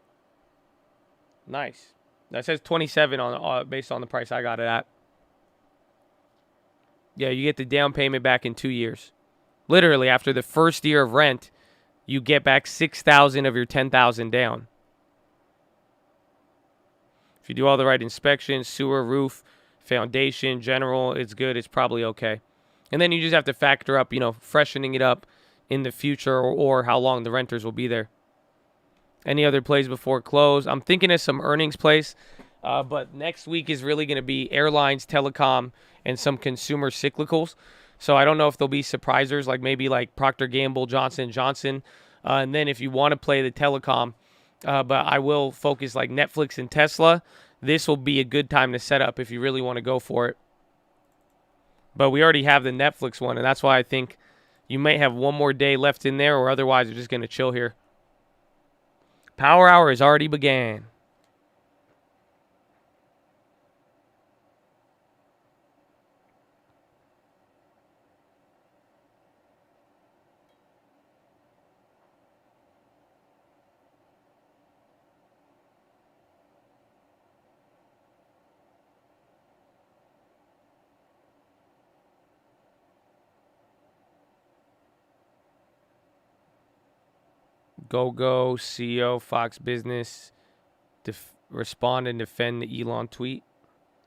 Nice. That says 27 on based on the price I got it at. Yeah, you get the down payment back in 2 years. Literally, after the first year of rent, you get back $6,000 of your $10,000 down. If you do all the right inspections, sewer, roof, foundation, general, it's good. It's probably okay. And then you just have to factor up, freshening it up in the future or how long the renters will be there. Any other plays before close? I'm thinking of some earnings plays, but next week is really going to be airlines, telecom, and some consumer cyclicals. So I don't know if there'll be surprisers like maybe like Procter & Gamble, Johnson & Johnson. And then if you want to play the telecom, but I will focus like Netflix and Tesla, this will be a good time to set up if you really want to go for it. But we already have the Netflix one, and that's why I think you might have one more day left in there, or otherwise you're just going to chill here. Power Hour has already began. Go, CEO, Fox Business, respond and defend the Elon tweet.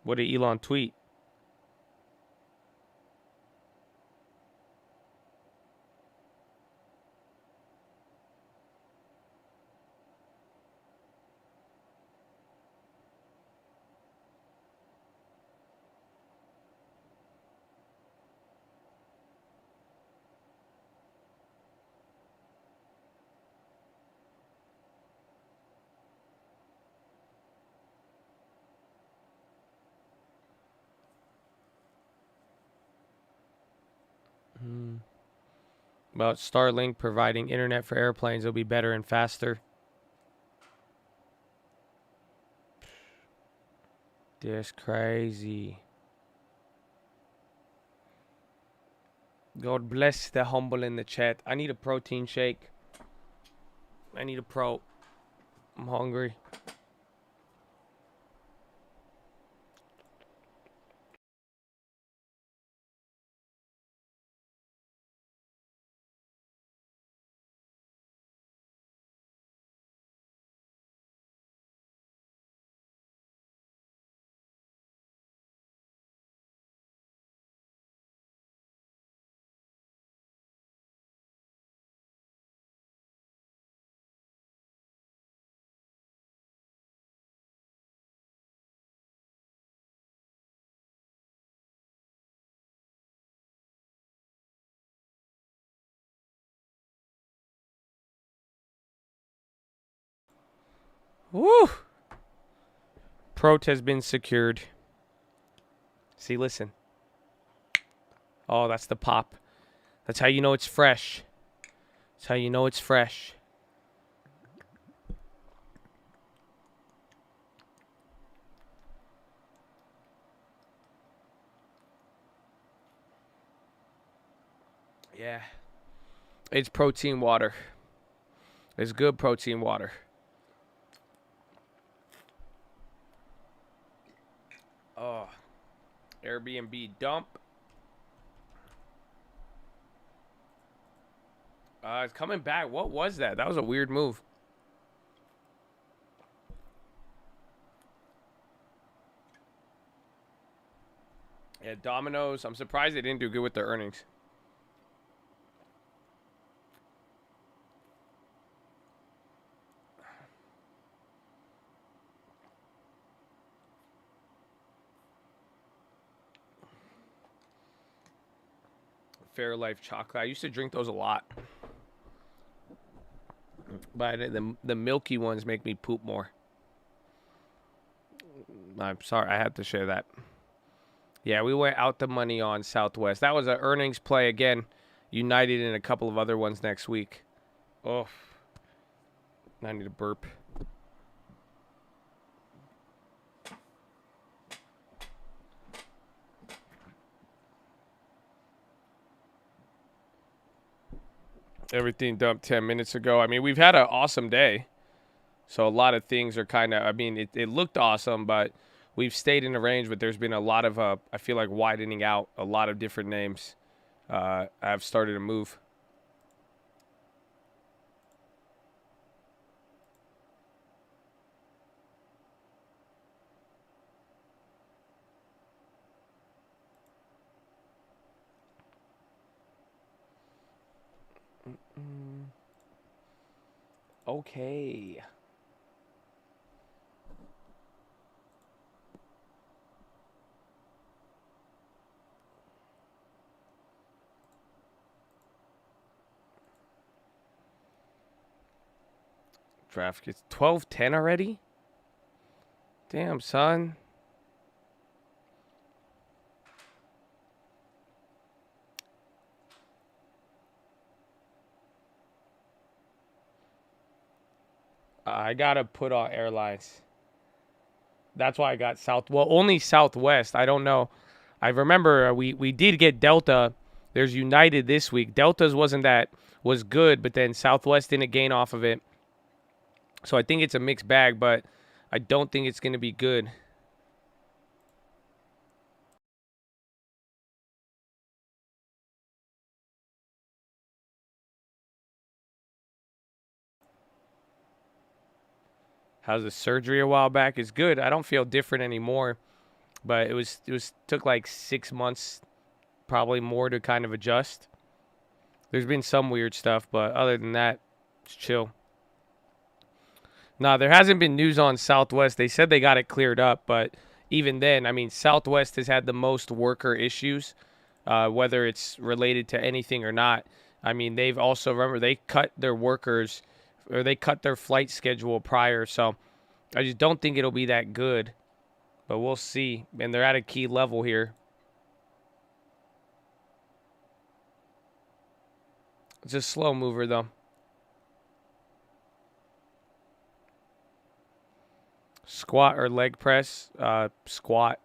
What did Elon tweet? About Starlink providing internet for airplanes. It'll be better and faster. That's crazy. God bless the humble in the chat. I need a protein shake. I need a pro. I'm hungry. Woo! Prote has been secured. See, listen. Oh, that's the pop. That's how you know it's fresh. That's how you know it's fresh. Yeah. It's protein water. It's good protein water. Oh. Airbnb dump. It's coming back. What was that? That was a weird move. Yeah, Domino's. I'm surprised they didn't do good with their earnings. Fairlife chocolate. I used to drink those a lot. But the milky ones make me poop more. I'm sorry. I had to share that. Yeah, we went out the money on Southwest. That was an earnings play again. United and a couple of other ones next week. Oh. I need a burp. Everything dumped 10 minutes ago. I mean, we've had an awesome day. So a lot of things are kind of, I mean, it looked awesome, but we've stayed in the range, but there's been a lot of, I feel like, widening out. A lot of different names have started to move. Okay. Draft gets 12-10 already? Damn, son. I gotta put on airlines. That's why I got Well, only Southwest. I don't know. I remember we did get Delta. There's United this week. Delta's was good, but then Southwest didn't gain off of it. So I think it's a mixed bag, but I don't think it's going to be good. How's the surgery a while back? It's good. I don't feel different anymore, but it took like 6 months, probably more, to kind of adjust. There's been some weird stuff, but other than that, it's chill. Nah, there hasn't been news on Southwest. They said they got it cleared up, but even then, I mean, Southwest has had the most worker issues, whether it's related to anything or not. I mean, they've also, remember, they cut their workers, or they cut their flight schedule prior, so I just don't think it'll be that good, but we'll see. And they're at a key level here. It's a slow mover, though. Squat or leg press? Squat.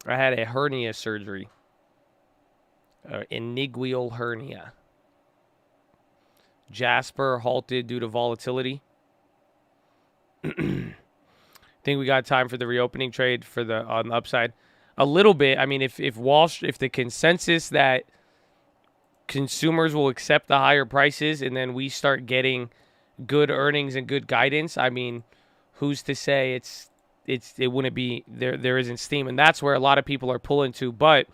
I had a hernia surgery. Inguinal hernia. Jasper halted due to volatility. Think we got time for the reopening trade for on the upside? A little bit. I mean, if the consensus that consumers will accept the higher prices and then we start getting good earnings and good guidance, I mean, who's to say it wouldn't be there isn't steam, and that's where a lot of people are pulling to. But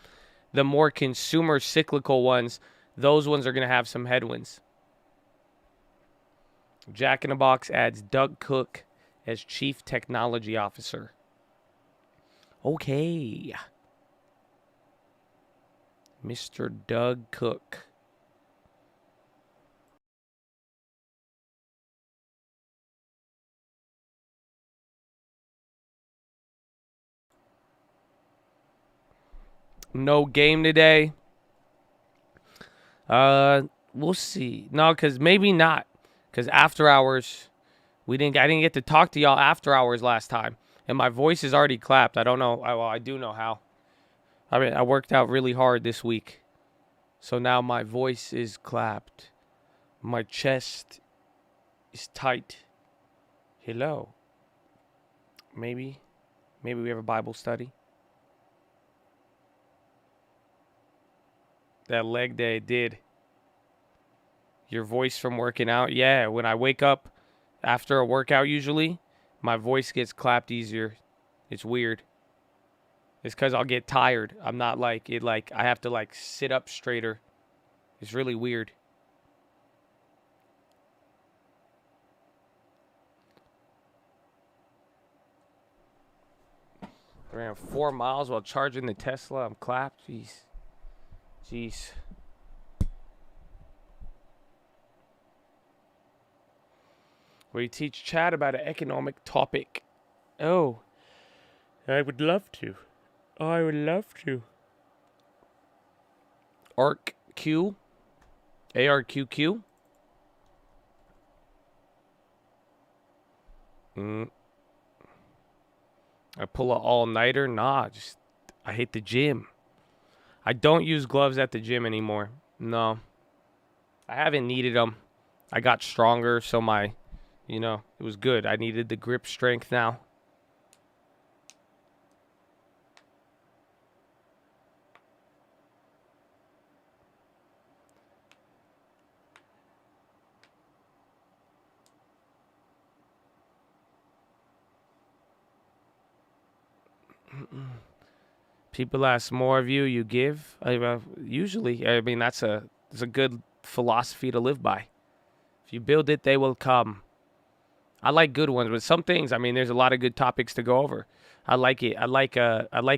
the more consumer cyclical ones, those ones are going to have some headwinds. Jack in the Box adds Doug Cook as Chief Technology Officer. Okay. Mr. Doug Cook. No game today. We'll see. No, because maybe not. Because after hours, I didn't get to talk to y'all after hours last time. And my voice is already clapped. I don't know. Well, I do know how. I mean, I worked out really hard this week. So now my voice is clapped. My chest is tight. Hello. Maybe we have a Bible study. That leg day did. Your voice from working out? Yeah, when I wake up after a workout usually, my voice gets clapped easier. It's weird. It's because I'll get tired. I'm not like it, like I have to like sit up straighter. It's really weird. I ran 4 miles while charging the Tesla. I'm clapped. Jeez. Where you teach Chad about an economic topic. Oh, I would love to. I would love to. ARQQ? ARQQ? I pull a all-nighter? Nah, I hate the gym. I don't use gloves at the gym anymore. No. I haven't needed them. I got stronger, so it was good. I needed the grip strength now. People ask more of you, you give. Usually, I mean, it's a good philosophy to live by. If you build it, they will come. I like good ones, but some things, I mean, there's a lot of good topics to go over. I like it. I like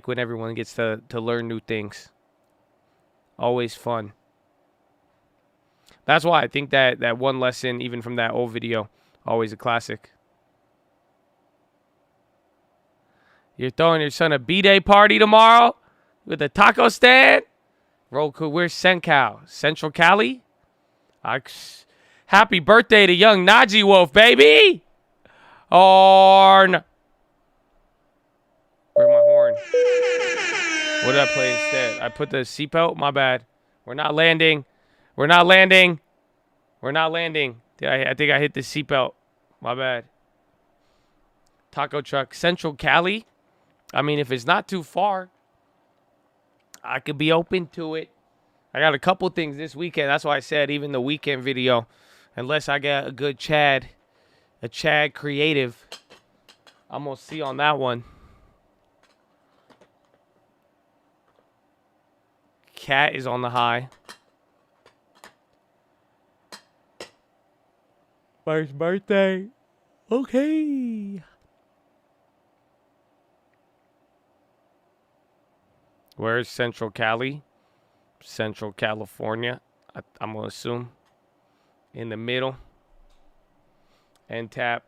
when everyone gets to learn new things. Always fun. That's why I think that one lesson, even from that old video, always a classic. You're throwing your son a B-Day party tomorrow with a taco stand? Roku, where's Sencal? Central Cali? Happy birthday to young Najee Wolf, baby! Horn. Where's my horn? What did I play instead? I put the seatbelt? My bad. We're not landing. We're not landing. We're not landing. I think I hit the seatbelt. My bad. Taco truck. Central Cali? I mean, if it's not too far, I could be open to it. I got a couple things this weekend. That's why I said even the weekend video, unless I get a good Chad creative, I'm going to see on that one. Cat is on the high. First birthday. Okay. Where's Central Cali? Central California, I'm going to assume. In the middle. And tap.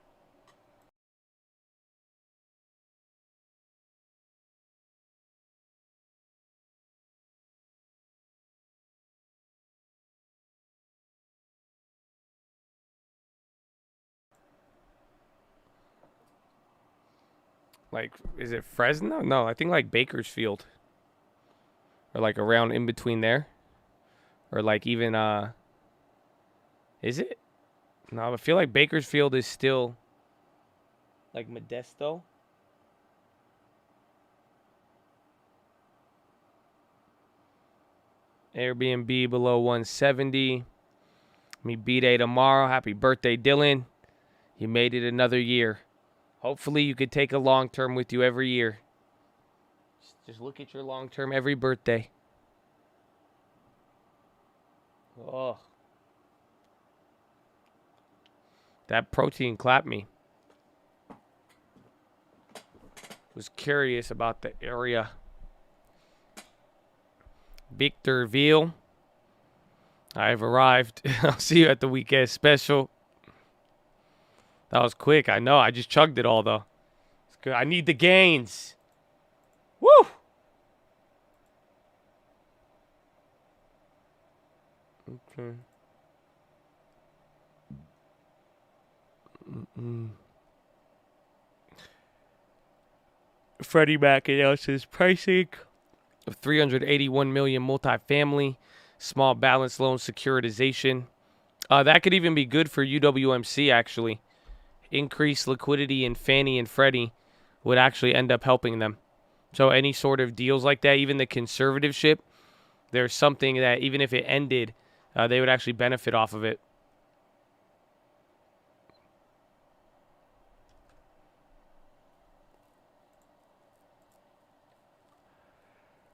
Like, is it Fresno? No, I think like Bakersfield. Or like around in between there. Or like even, is it? No, I feel like Bakersfield is still like Modesto. Airbnb below 170. Me B-Day tomorrow. Happy birthday, Dylan. You made it another year. Hopefully you could take a long term with you every year. Just look at your long term every birthday. Oh. That protein clapped me. Was curious about the area. Victorville. I've arrived. I'll see you at the weekend special. That was quick. I know. I just chugged it all, though. It's good. I need the gains. Woo! Okay. Freddie Mac announces pricing of 381 million multifamily small balance loan securitization. That could even be good for UWMC, actually. Increased liquidity in Fannie and Freddie would actually end up helping them. So any sort of deals like that, even the conservativeship, there's something that even if it ended, they would actually benefit off of it.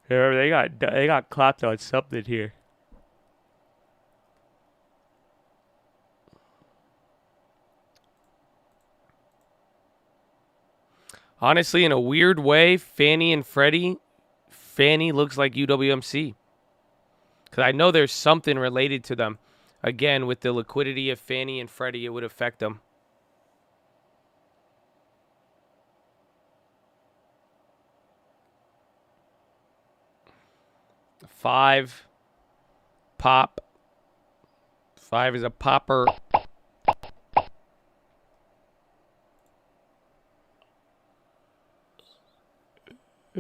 They got clapped on something here. Honestly, in a weird way, Fannie and Freddie, Fannie looks like UWMC. Because I know there's something related to them. Again, with the liquidity of Fannie and Freddie, it would affect them. Five. Pop. 5 is a popper.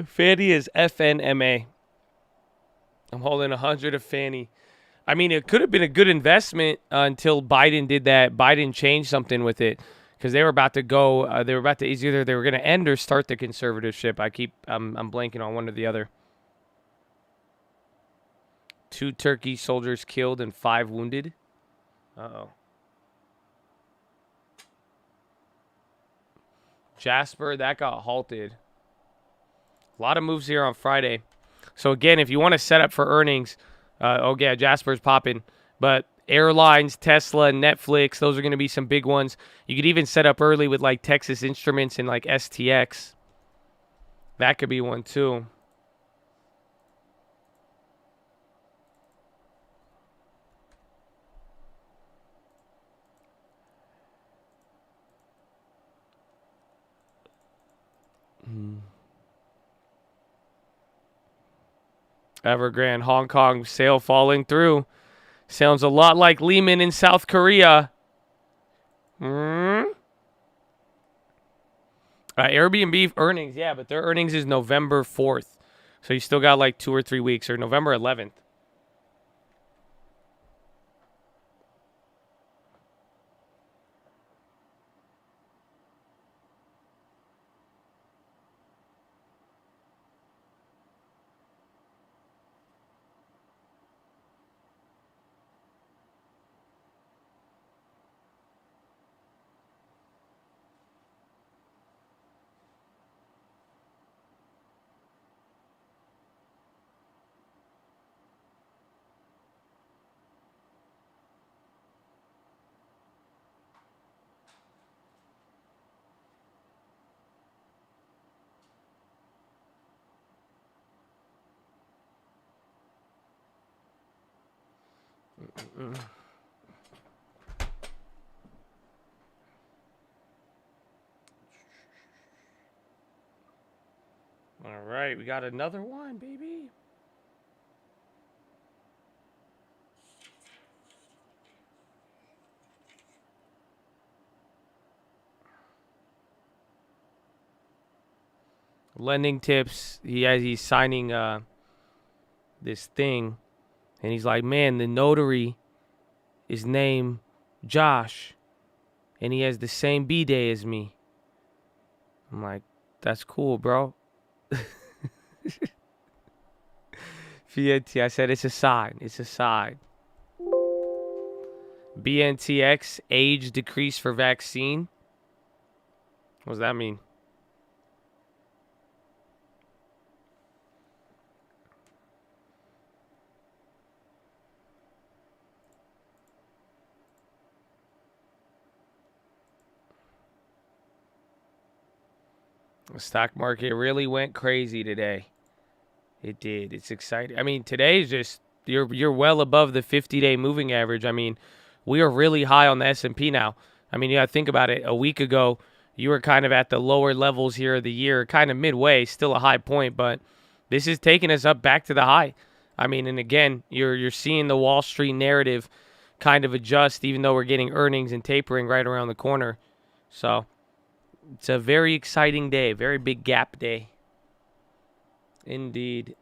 Fannie is FNMA. I'm holding 100 of Fannie. I mean, it could have been a good investment until Biden did that. Biden changed something with it because they were about to go. They were about to either they were going to end or start the conservatorship. I'm blanking on one or the other. 2 Turkey soldiers killed and 5 wounded. Uh-oh. Jasper, that got halted. A lot of moves here on Friday. So, again, if you want to set up for earnings, Jasper's popping. But airlines, Tesla, Netflix, those are going to be some big ones. You could even set up early with, like, Texas Instruments and, like, STX. That could be one, too. Evergrande, Hong Kong, sale falling through. Sounds a lot like Lehman in South Korea. Airbnb earnings, yeah, but their earnings is November 4th. So you still got like 2 or 3 weeks, or November 11th. All right, we got another one, baby. Lending tips. He's signing this thing, and he's like, man, the notary is named Josh, and he has the same B-day as me. I'm like, that's cool, bro. VNT, I said it's a sign. It's a sign. BNTX, age decrease for vaccine. What does that mean? The stock market really went crazy today. It did. It's exciting. I mean, today is just you're well above the 50-day moving average. I mean, we are really high on the S&P now. I mean, you got to think about it. A week ago, you were kind of at the lower levels here of the year, kind of midway, still a high point, but this is taking us up back to the high. I mean, and again, you're seeing the Wall Street narrative kind of adjust, even though we're getting earnings and tapering right around the corner. So it's a very exciting day, very big gap day. Indeed.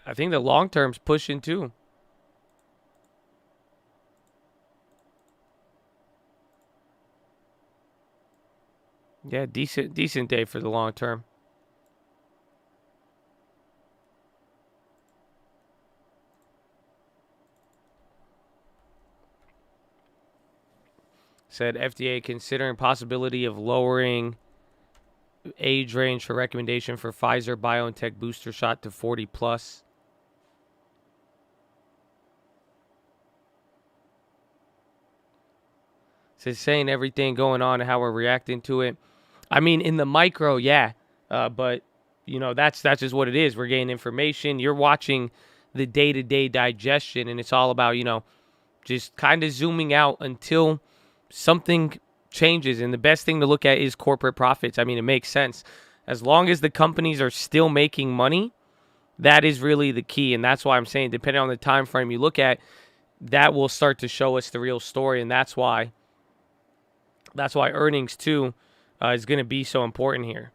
I think the long term's pushing too. Yeah, decent day for the long term. Said FDA considering possibility of lowering age range for recommendation for Pfizer BioNTech booster shot to 40 plus. Says saying everything going on and how we're reacting to it. I mean, in the micro, yeah, but you know that's just what it is. We're getting information. You're watching the day-to-day digestion, and it's all about just kind of zooming out until something changes. And the best thing to look at is corporate profits. I mean, it makes sense. As long as the companies are still making money, that is really the key. And that's why I'm saying, depending on the time frame you look at, that will start to show us the real story. And that's why earnings too is going to be so important here.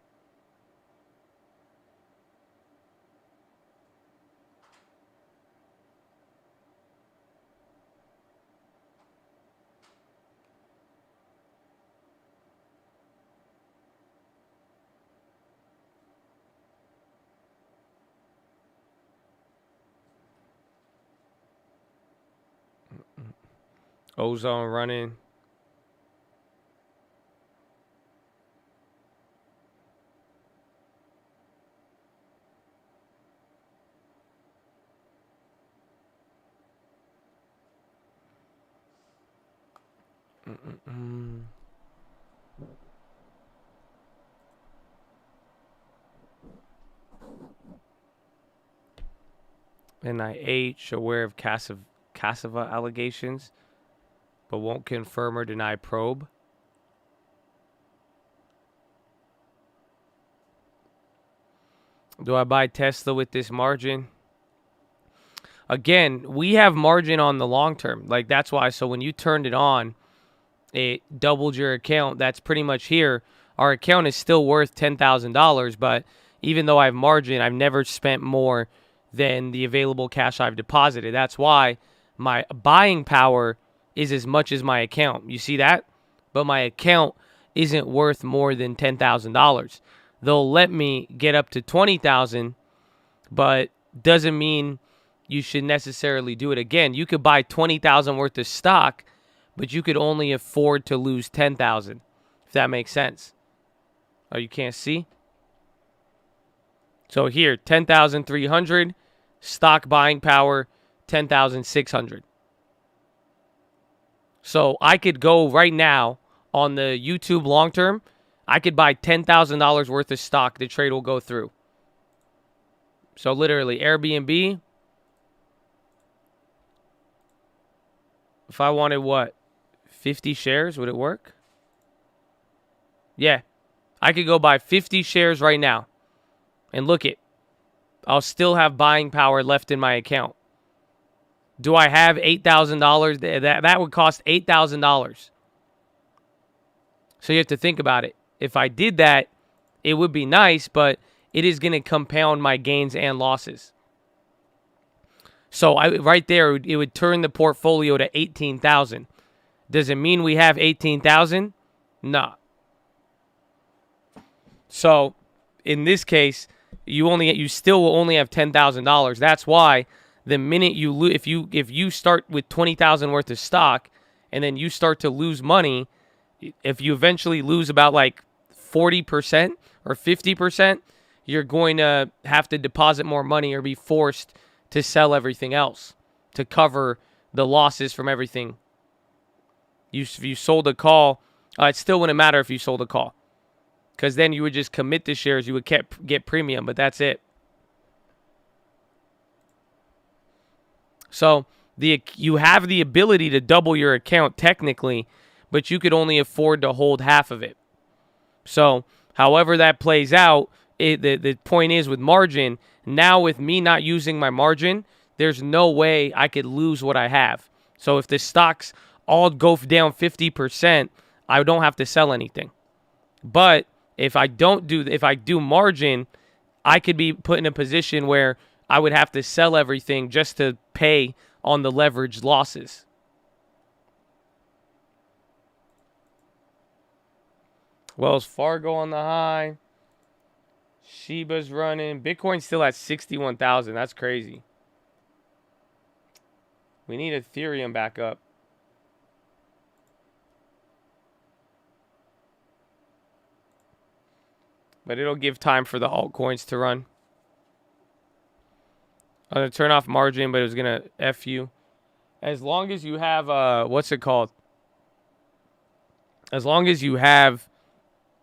Ozone running. NIH aware of Cassava allegations, but won't confirm or deny probe. Do I buy Tesla with this margin? Again, we have margin on the long term. Like, that's why. So when you turned it on, it doubled your account. That's pretty much here. Our account is still worth $10,000, but even though I have margin, I've never spent more than the available cash I've deposited. That's why my buying power is as much as my account. You see that? But my account isn't worth more than $10,000. They'll let me get up to $20,000, but doesn't mean you should necessarily do it. Again, you could buy $20,000 worth of stock, but you could only afford to lose $10,000, if that makes sense. Oh, you can't see? So here, 10,300, stock buying power, 10,600. So I could go right now on the YouTube long term. I could buy $10,000 worth of stock. The trade will go through. So literally, Airbnb. If I wanted what? 50 shares, would it work? Yeah. I could go buy 50 shares right now. And look it. I'll still have buying power left in my account. Do I have $8,000? That would cost $8,000. So you have to think about it. If I did that, it would be nice, but it is going to compound my gains and losses. So right there, it would turn the portfolio to $18,000. Does it mean we have $18,000? No. So in this case, you still will only have $10,000. That's why the minute if you start with $20,000 worth of stock and then you start to lose money, if you eventually lose about like 40% or 50%, you're going to have to deposit more money or be forced to sell everything else to cover the losses from everything. If you sold a call, it still wouldn't matter if you sold a call, because then you would just commit the shares. You would get premium, but that's it. So you have the ability to double your account technically, but you could only afford to hold half of it. So however that plays out, the point is with margin, now with me not using my margin, there's no way I could lose what I have. So if the stocks all go down 50%, I don't have to sell anything. But if I do margin, I could be put in a position where I would have to sell everything just to pay on the leveraged losses. Wells Fargo on the high. Shiba's running. Bitcoin's still at 61,000. That's crazy. We need Ethereum back up. But it'll give time for the altcoins to run. I'm going to turn off margin, but it was going to F you. As long as you have, what's it called? As long as you have,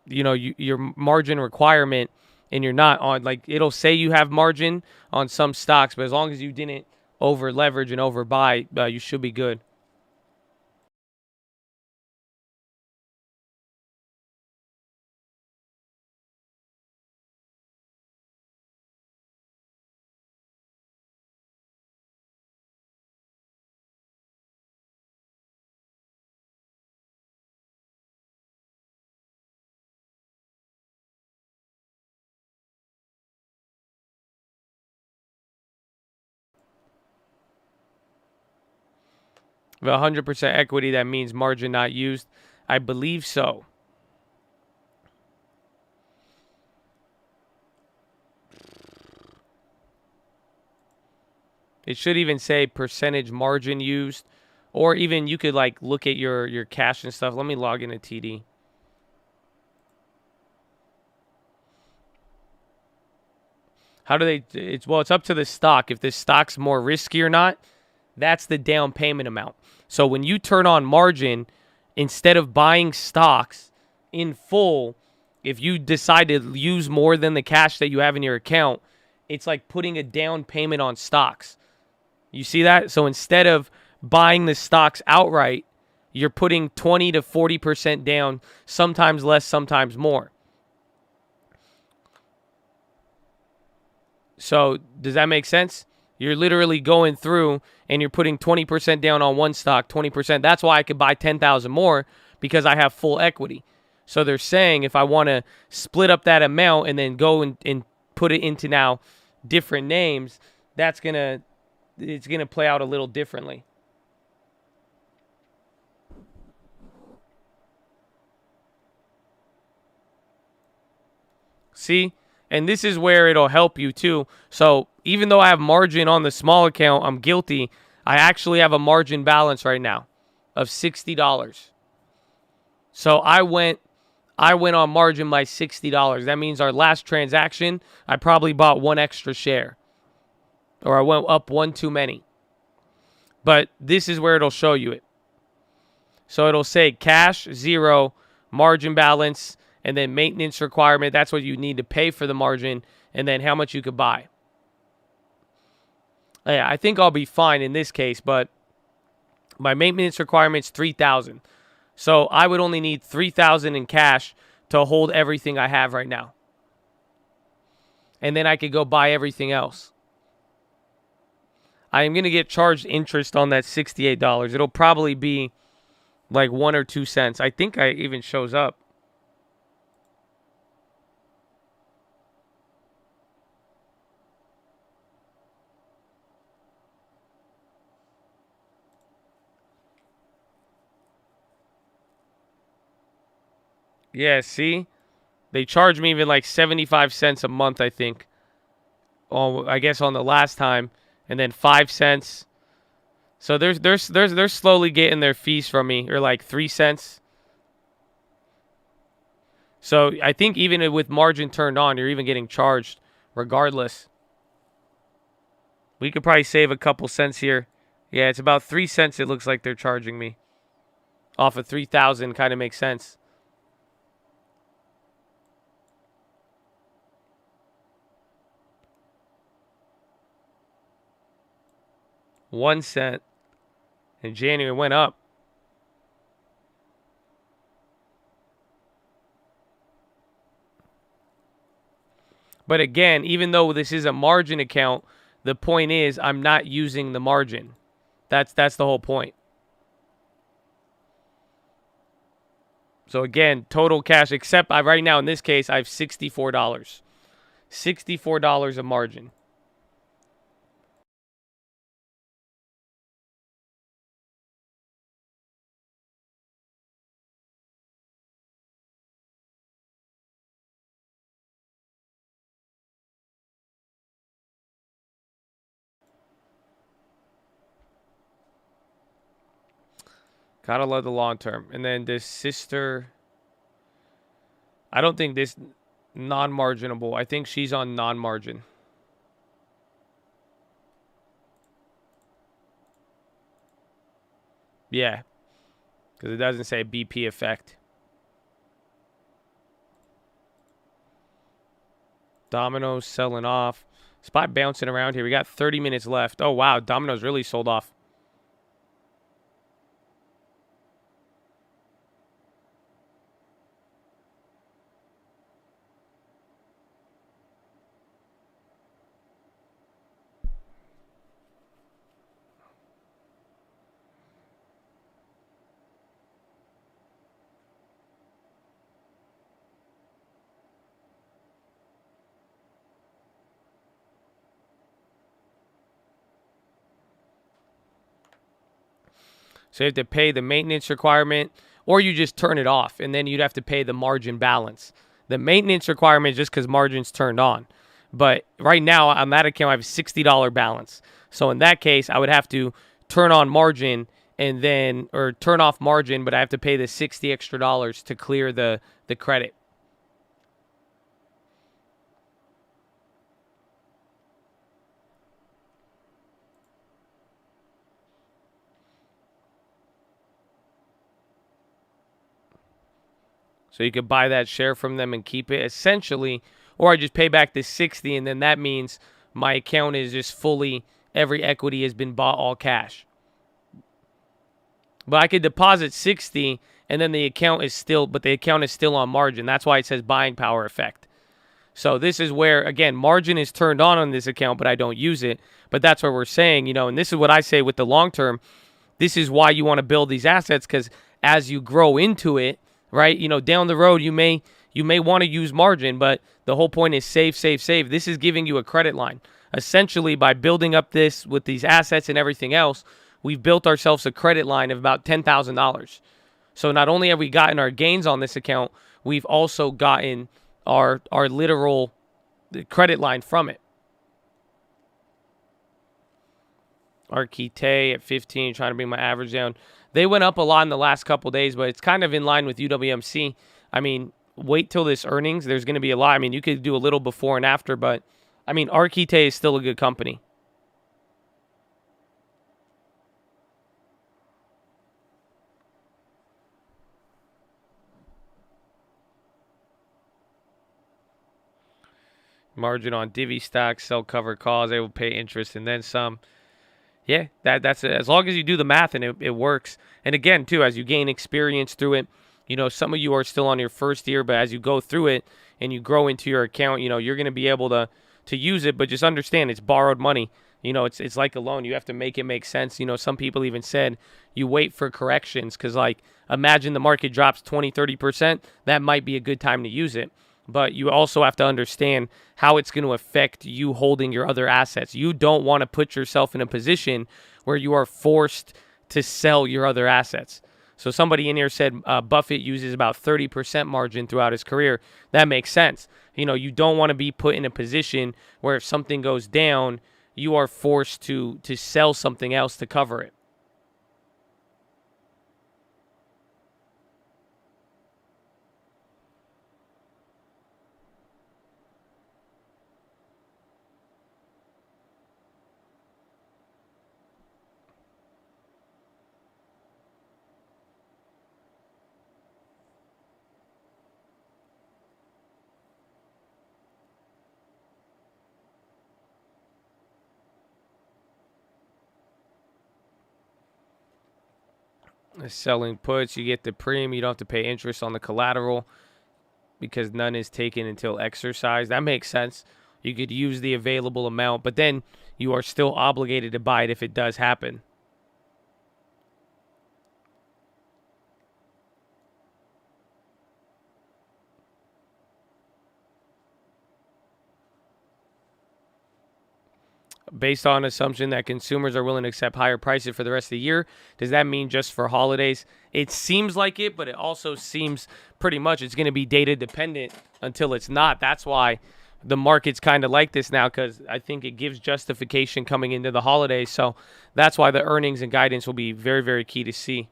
your margin requirement and you're not on, like, it'll say you have margin on some stocks, but as long as you didn't over leverage and overbuy, you should be good. The 100% equity, that means margin not used. I believe so. It should even say percentage margin used. Or even you could like look at your cash and stuff. Let me log into TD. How do they, it's up to the stock. If this stock's more risky or not, that's the down payment amount. So when you turn on margin, instead of buying stocks in full, if you decide to use more than the cash that you have in your account, it's like putting a down payment on stocks. You see that? So instead of buying the stocks outright, you're putting 20 to 40% down, sometimes less, sometimes more. So does that make sense? You're literally going through and you're putting 20% down on one stock, 20%. That's why I could buy 10,000 more, because I have full equity. So they're saying if I want to split up that amount and then go and put it into now different names, it's gonna play out a little differently. See? And this is where it'll help you too. So even though I have margin on the small account, I'm guilty. I actually have a margin balance right now of $60. So I went on margin by $60. That means our last transaction, I probably bought one extra share. Or I went up one too many. But this is where it'll show you it. So it'll say cash, 0, margin balance, and then maintenance requirement. That's what you need to pay for the margin, and then how much you could buy. Yeah, I think I'll be fine in this case, but my maintenance requirement's $3,000. So I would only need $3,000 in cash to hold everything I have right now. And then I could go buy everything else. I am going to get charged interest on that $68. It'll probably be like 1 or 2 cents. I think it even shows up. Yeah, see? They charge me even like 75 cents a month, I think. Oh, I guess on the last time. And then 5 cents. So they're slowly getting their fees from me, or like 3 cents. So I think even with margin turned on, you're even getting charged regardless. We could probably save a couple cents here. Yeah, it's about 3 cents it looks like they're charging me. Off of 3,000 kind of makes sense. $0.01 in January went up. But again, even though this is a margin account, the point is I'm not using the margin. That's the whole point. So again, total cash, except right now in this case, I have $64. $64 of margin. Gotta love the long term. And then this sister, I don't think this non-marginable. I think she's on non-margin. Yeah, because it doesn't say BP effect. Domino's selling off. Spot bouncing around here. We got 30 minutes left. Oh, wow. Domino's really sold off. So you have to pay the maintenance requirement, or you just turn it off, and then you'd have to pay the margin balance. The maintenance requirement is just because margin's turned on. But right now, on that account, I have a $60 balance. So in that case, I would have to turn on margin and then, or turn off margin, but I have to pay the $60 extra to clear the credit. So you could buy that share from them and keep it essentially, or I just pay back the 60, and then that means my account is just fully, every equity has been bought all cash. But I could deposit 60, and then the account is still, but the account is still on margin. That's why it says buying power effect. So this is where, again, margin is turned on this account, but I don't use it. But that's what we're saying, and this is what I say with the long term. This is why you want to build these assets, because as you grow into it, right? Down the road, you may want to use margin, but the whole point is save, save, save. This is giving you a credit line. Essentially, by building up this with these assets and everything else, we've built ourselves a credit line of about $10,000. So not only have we gotten our gains on this account, we've also gotten our literal credit line from it. Arquite at 15, trying to bring my average down. They went up a lot in the last couple days, but it's kind of in line with UWMC. I mean, wait till this earnings. There's going to be a lot. I mean, you could do a little before and after, but, I mean, Arquite is still a good company. Margin on divvy stocks, sell covered calls, they will pay interest and then some. Yeah, that's it. As long as you do the math and it works. And again, too, as you gain experience through it, some of you are still on your first year, but as you go through it and you grow into your account, you're going to be able to use it. But just understand it's borrowed money. It's like a loan. You have to make it make sense. Some people even said you wait for corrections because, imagine the market drops 20, 30%. That might be a good time to use it. But you also have to understand how it's going to affect you holding your other assets. You don't want to put yourself in a position where you are forced to sell your other assets. So somebody in here said Buffett uses about 30% margin throughout his career. That makes sense. You don't want to be put in a position where if something goes down, you are forced to sell something else to cover it. Selling puts, you get the premium. You don't have to pay interest on the collateral. because none is taken until exercise. That makes sense. You could use the available amount, but then you are still obligated to buy it if it does happen. Based on assumption that consumers are willing to accept higher prices for the rest of the year, does that mean just for holidays? It seems like it, but it also seems pretty much it's going to be data dependent until it's not. That's why the market's kind of like this now, because I think it gives justification coming into the holidays. So that's why the earnings and guidance will be very, very key to see.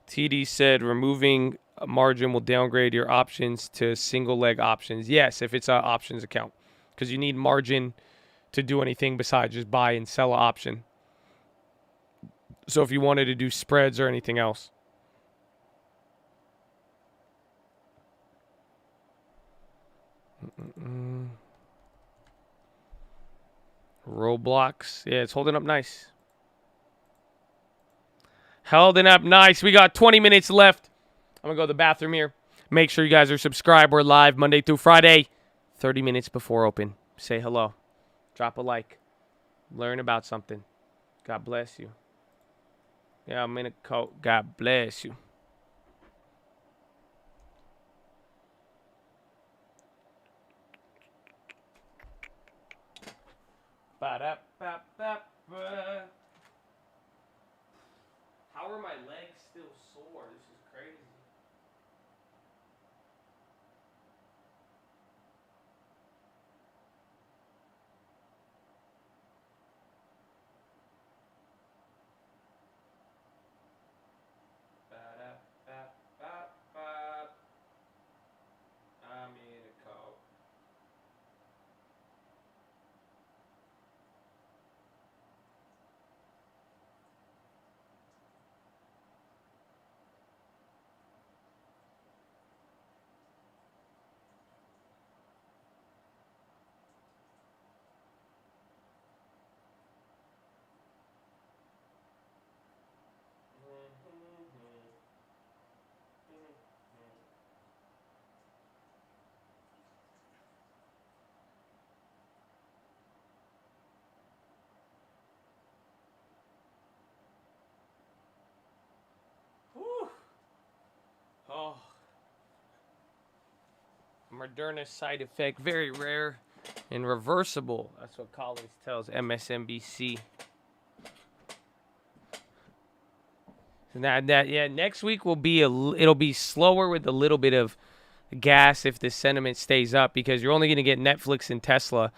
TD said removing a margin will downgrade your options to single leg options. Yes, if it's an options account, because you need margin to do anything besides just buy and sell an option. So if you wanted to do spreads or anything else. Roblox. Yeah, it's holding up nice. Holding up nice. We got 20 minutes left. I'm going to go to the bathroom here. Make sure you guys are subscribed. We're live Monday through Friday, 30 minutes before open. Say hello. Drop a like. Learn about something. God bless you. Yeah, I'm in a coat. God bless you. Ba-da-ba-ba-ba. How are my legs still sore? This is crazy. Ba-da-ba-ba-ba. I'm in a coat. Whew. Oh. Moderna side effect, very rare and reversible. That's what Collins tells MSNBC. Yeah, next week will be it'll be slower with a little bit of gas if the sentiment stays up, because you're only going to get Netflix and Tesla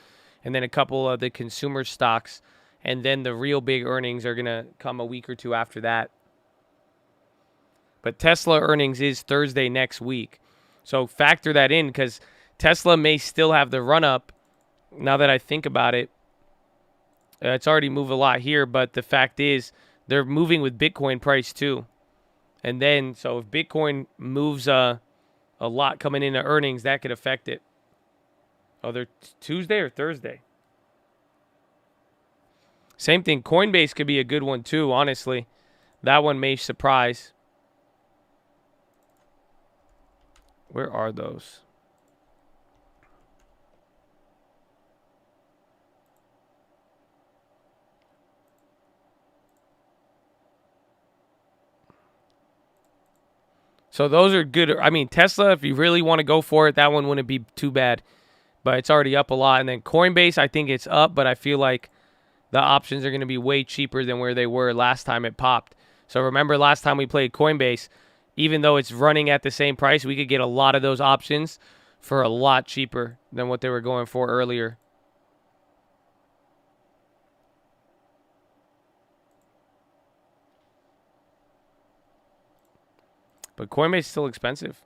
and then a couple of the consumer stocks, and then the real big earnings are going to come a week or two after that. But Tesla earnings is Thursday next week. So factor that in, because Tesla may still have the run up. Now that I think about it, it's already moved a lot here, but the fact is they're moving with Bitcoin price too. And then, so if Bitcoin moves a lot coming into earnings, that could affect it. Oh, they're Tuesday or Thursday? Same thing. Coinbase could be a good one too, honestly. That one may surprise. Where are those? So those are good. I mean, Tesla, if you really want to go for it, that one wouldn't be too bad. But it's already up a lot. And then Coinbase, I think it's up, but I feel like the options are going to be way cheaper than where they were last time it popped. So remember last time we played Coinbase, even though it's running at the same price, we could get a lot of those options for a lot cheaper than what they were going for earlier. But Coinbase is still expensive.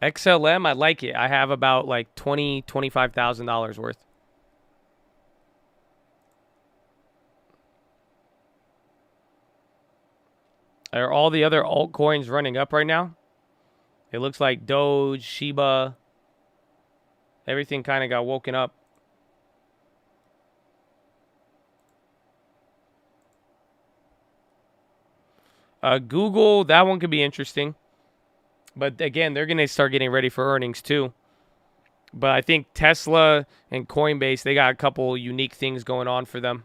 XLM, I like it. I have about like $25,000 worth. Are all the other altcoins running up right now? It looks like Doge, Shiba, everything kind of got woken up. Google, that one could be interesting. But again, they're going to start getting ready for earnings too. But I think Tesla and Coinbase, they got a couple unique things going on for them.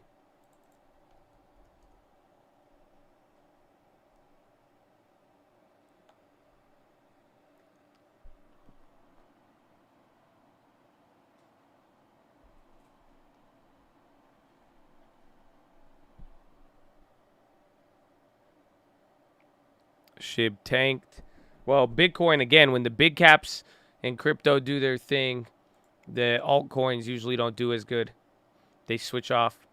SHIB tanked. Well, Bitcoin, again, when the big caps and crypto do their thing, the altcoins usually don't do as good. They switch off.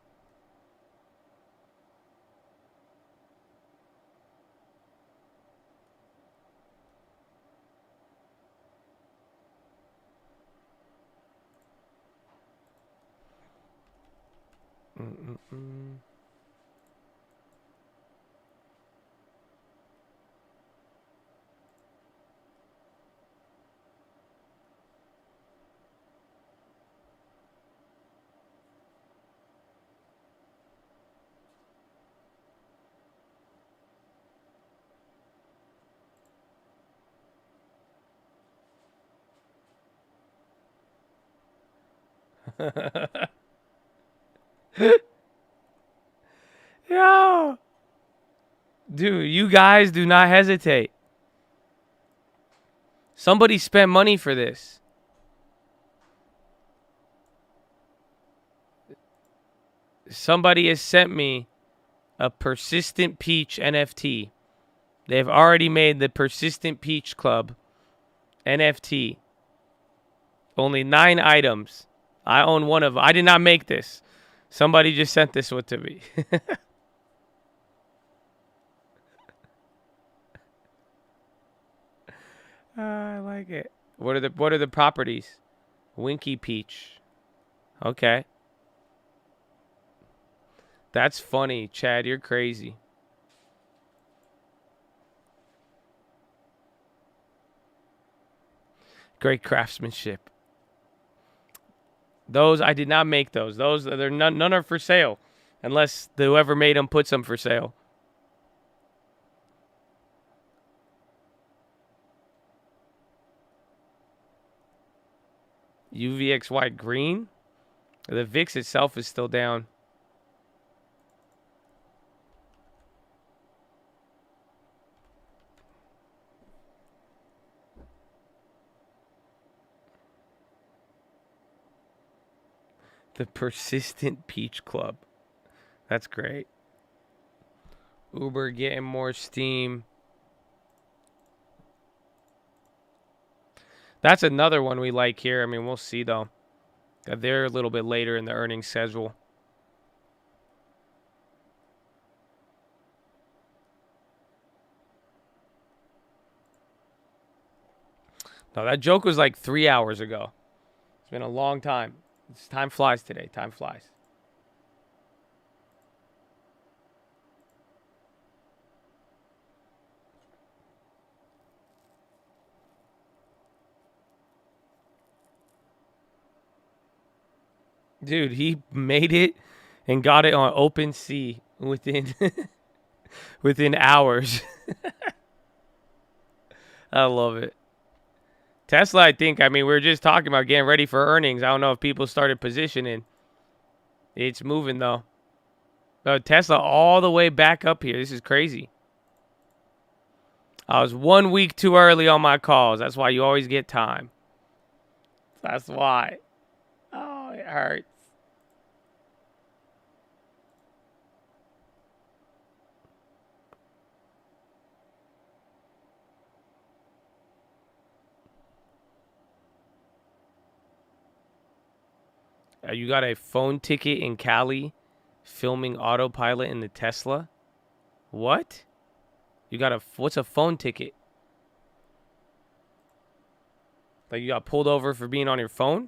Yo. Dude, you guys do not hesitate. Somebody spent money for this. Somebody has sent me a Persistent Peach NFT. They've already made the Persistent Peach Club NFT. Only 9 items. I own one of them. I did not make this. Somebody just sent this one to me. I like it. What are the properties? Winky Peach. Okay. That's funny, Chad. You're crazy. Great craftsmanship. Those, I did not make those. Those, none are for sale. Unless whoever made them puts them for sale. UVXY green? The VIX itself is still down. The Persistent Peach Club. That's great. Uber getting more steam. That's another one we like here. I mean, we'll see, though. They're a little bit later in the earnings schedule. No, that joke was like 3 hours ago. It's been a long time. Time flies today. Time flies. Dude, he made it and got it on OpenSea within within hours. I love it. Tesla, I think, I mean, we were just talking about getting ready for earnings. I don't know if people started positioning. It's moving, though. Tesla all the way back up here. This is crazy. I was 1 week too early on my calls. That's why you always get time. That's why. Oh, it hurts. You got a phone ticket in Cali filming autopilot in the Tesla? What? You got what's a phone ticket? Like you got pulled over for being on your phone?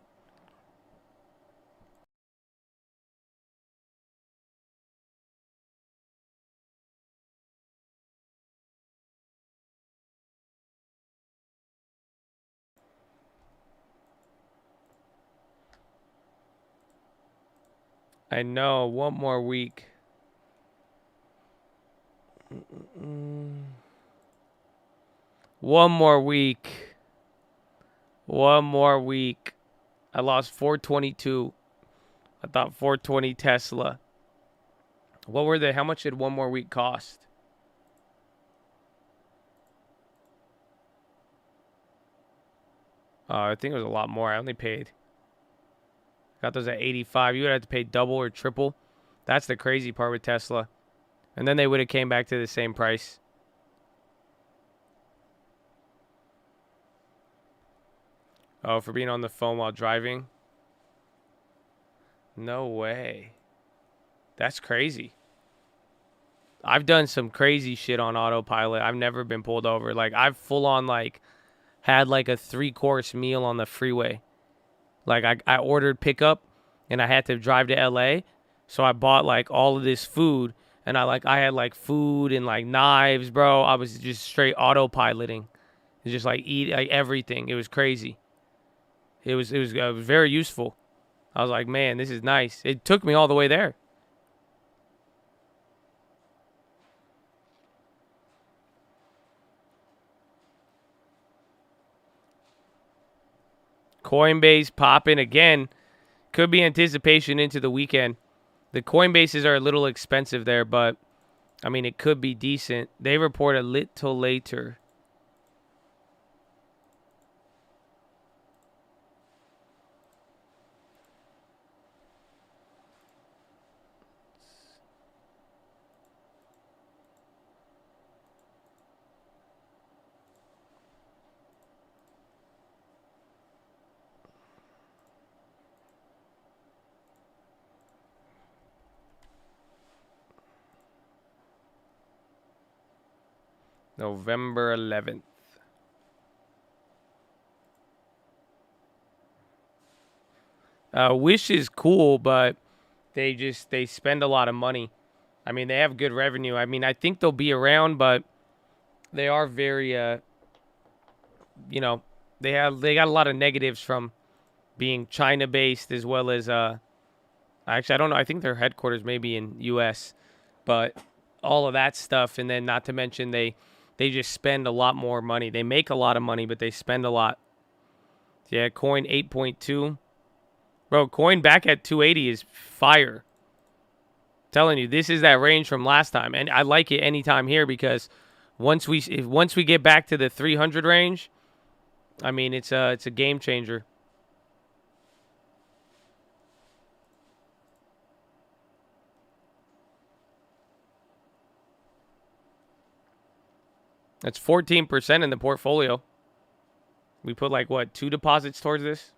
I know. One more week. One more week. One more week. I lost 422. I thought 420 Tesla. What were they? How much did one more week cost? I think it was a lot more. I only paid. Got those at 85. You would have to pay double or triple. That's the crazy part with Tesla. And then they would have came back to the same price. Oh, for being on the phone while driving? No way. That's crazy. I've done some crazy shit on autopilot. I've never been pulled over. Like, I've full on, like, had, like, a 3-course meal on the freeway. Like, I ordered pickup, and I had to drive to L.A., so I bought, like, all of this food, and I had, like, food and, like, knives, bro. I was just straight autopiloting. It's just, like, eat, like, everything. It was crazy. It was very useful. I was like, man, this is nice. It took me all the way there. Coinbase popping again. Could be anticipation into the weekend. The Coinbases are a little expensive there, but, I mean, it could be decent. They report a little later. November 11th. Wish is cool, but they spend a lot of money. I mean, they have good revenue. I mean, I think they'll be around, but they are very, you know, they got a lot of negatives from being China based as well as actually I don't know. I think their headquarters may be in U.S., but all of that stuff, and then not to mention they just spend a lot more money. They make a lot of money, but they spend a lot. Yeah, coin 8.2. Bro, coin back at 280 is fire. Telling you, this is that range from last time, and I like it anytime here because once we get back to the 300 range, I mean it's a game changer. That's 14% in the portfolio. We put like what, 2 deposits towards this?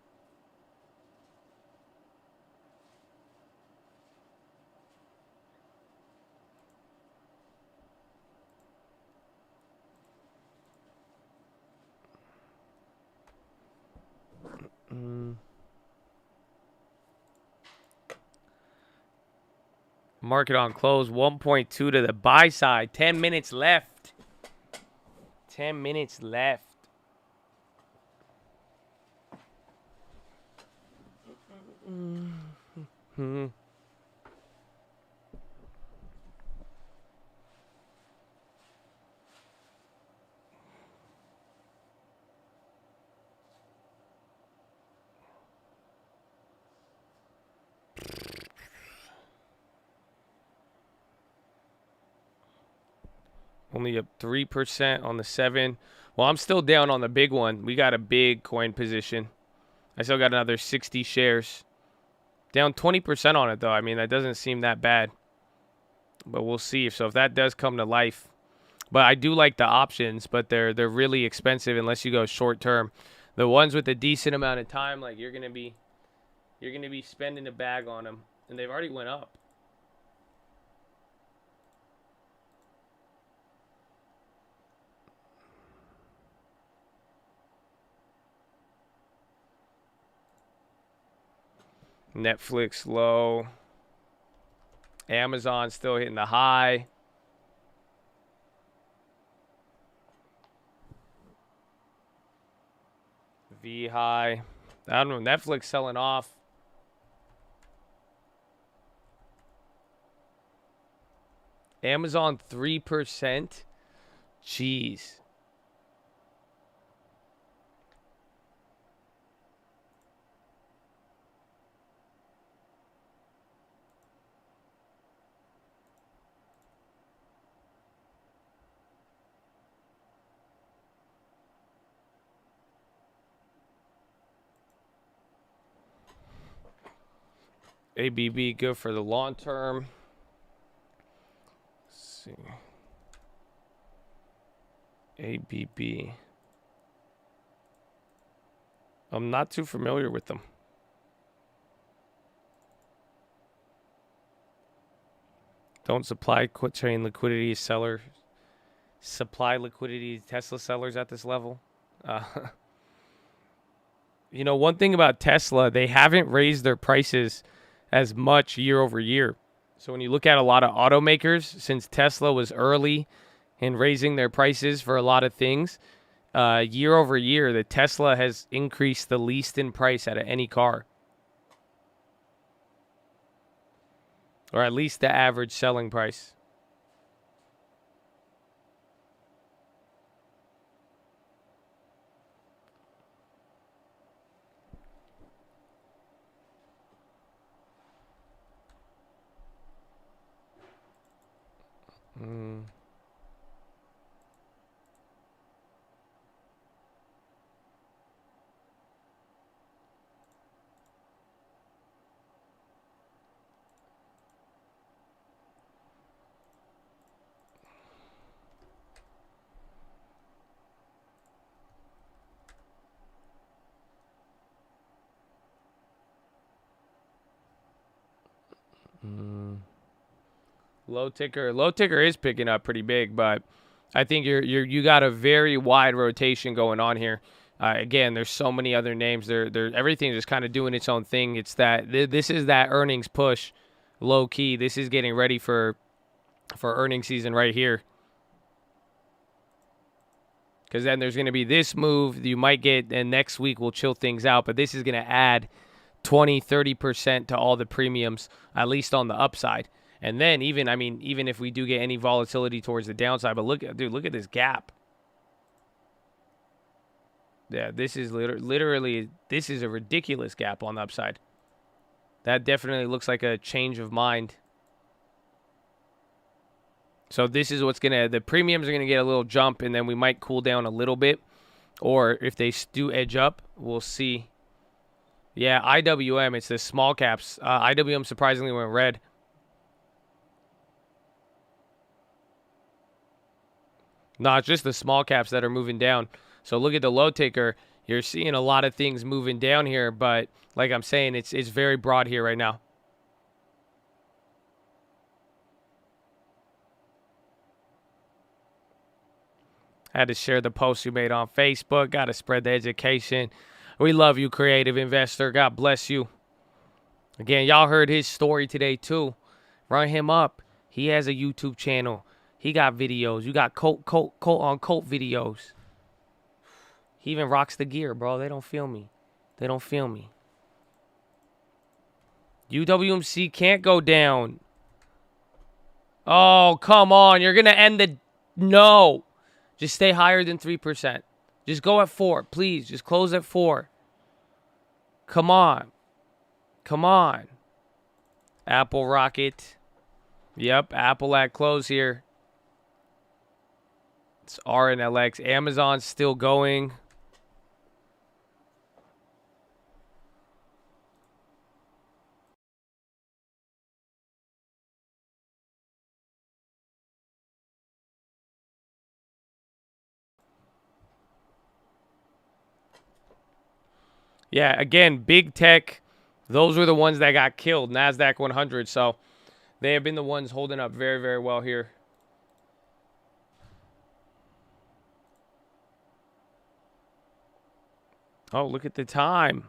Market on close, 1.2 to the buy side. 10 minutes left. 10 minutes left. Only up 3% on the 7. Well, I'm still down on the big one. We got a big coin position. I still got another 60 shares. Down 20% on it, though. I mean, that doesn't seem that bad. But we'll see. So if that does come to life. But I do like the options, but they're really expensive unless you go short term. The ones with a decent amount of time, like you're gonna be spending a bag on them, and they've already went up. Netflix low. Amazon still hitting the high. V high. I don't know. Netflix selling off. Amazon 3%. Jeez. ABB good for the long term. Let's see. ABB. I'm not too familiar with them. Don't supply quit train liquidity seller. Supply liquidity Tesla sellers at this level. You know, one thing about Tesla, they haven't raised their prices as much year over year. So when you look at a lot of automakers, since Tesla was early in raising their prices for a lot of things, year over year, the Tesla has increased the least in price out of any car. Or at least the average selling price. Low ticker is picking up pretty big, but I think you got a very wide rotation going on here. Again, there's so many other names. Everything's just kind of doing its own thing. It's that this is that earnings push, low key. This is getting ready for earnings season right here. Because then there's going to be this move you might get, and next week will chill things out. But this is going to add 20-30% to all the premiums, at least on the upside. And then even if we do get any volatility towards the downside, but look at this gap. Yeah, this is literally this is a ridiculous gap on the upside. That definitely looks like a change of mind. So this is the premiums are gonna get a little jump, and then we might cool down a little bit. Or if they do edge up, we'll see. Yeah, IWM, it's the small caps. IWM surprisingly went red. No, it's just the small caps that are moving down. So look at the low ticker. You're seeing a lot of things moving down here, but like I'm saying, it's very broad here right now. I had to share the post you made on Facebook. Got to spread the education. We love you, creative investor. God bless you. Again, y'all heard his story today too. Run him up. He has a YouTube channel. He got videos. You got Colt videos. He even rocks the gear, bro. They don't feel me. They don't feel me. UWMC can't go down. Oh, come on. You're going to end the... No. Just stay higher than 3%. Just go at 4. Please, just close at 4. Come on. Come on. Apple Rocket. Yep, Apple at close here. It's RNLX. Amazon's still going. Yeah, again, big tech. Those were the ones that got killed. NASDAQ 100. So they have been the ones holding up very, very well here. Oh, look at the time.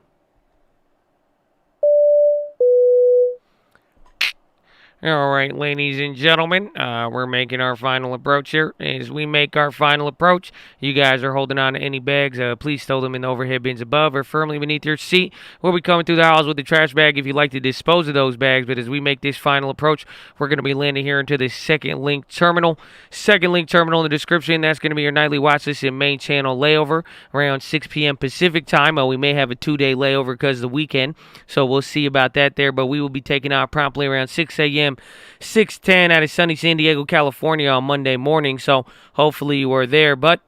All right, ladies and gentlemen, we're making our final approach here. As we make our final approach, you guys are holding on to any bags. Please stow them in the overhead bins above or firmly beneath your seat. We'll be coming through the aisles with the trash bag if you'd like to dispose of those bags. But as we make this final approach, we're going to be landing here into the second link terminal. Second link terminal in the description. That's going to be your nightly watch list and main channel layover around 6 p.m. Pacific time. We may have a 2-day layover because of the weekend, so we'll see about that there. But we will be taking out promptly around 6 a.m. 6:10 out of sunny San Diego, California on Monday morning, so hopefully you are there. But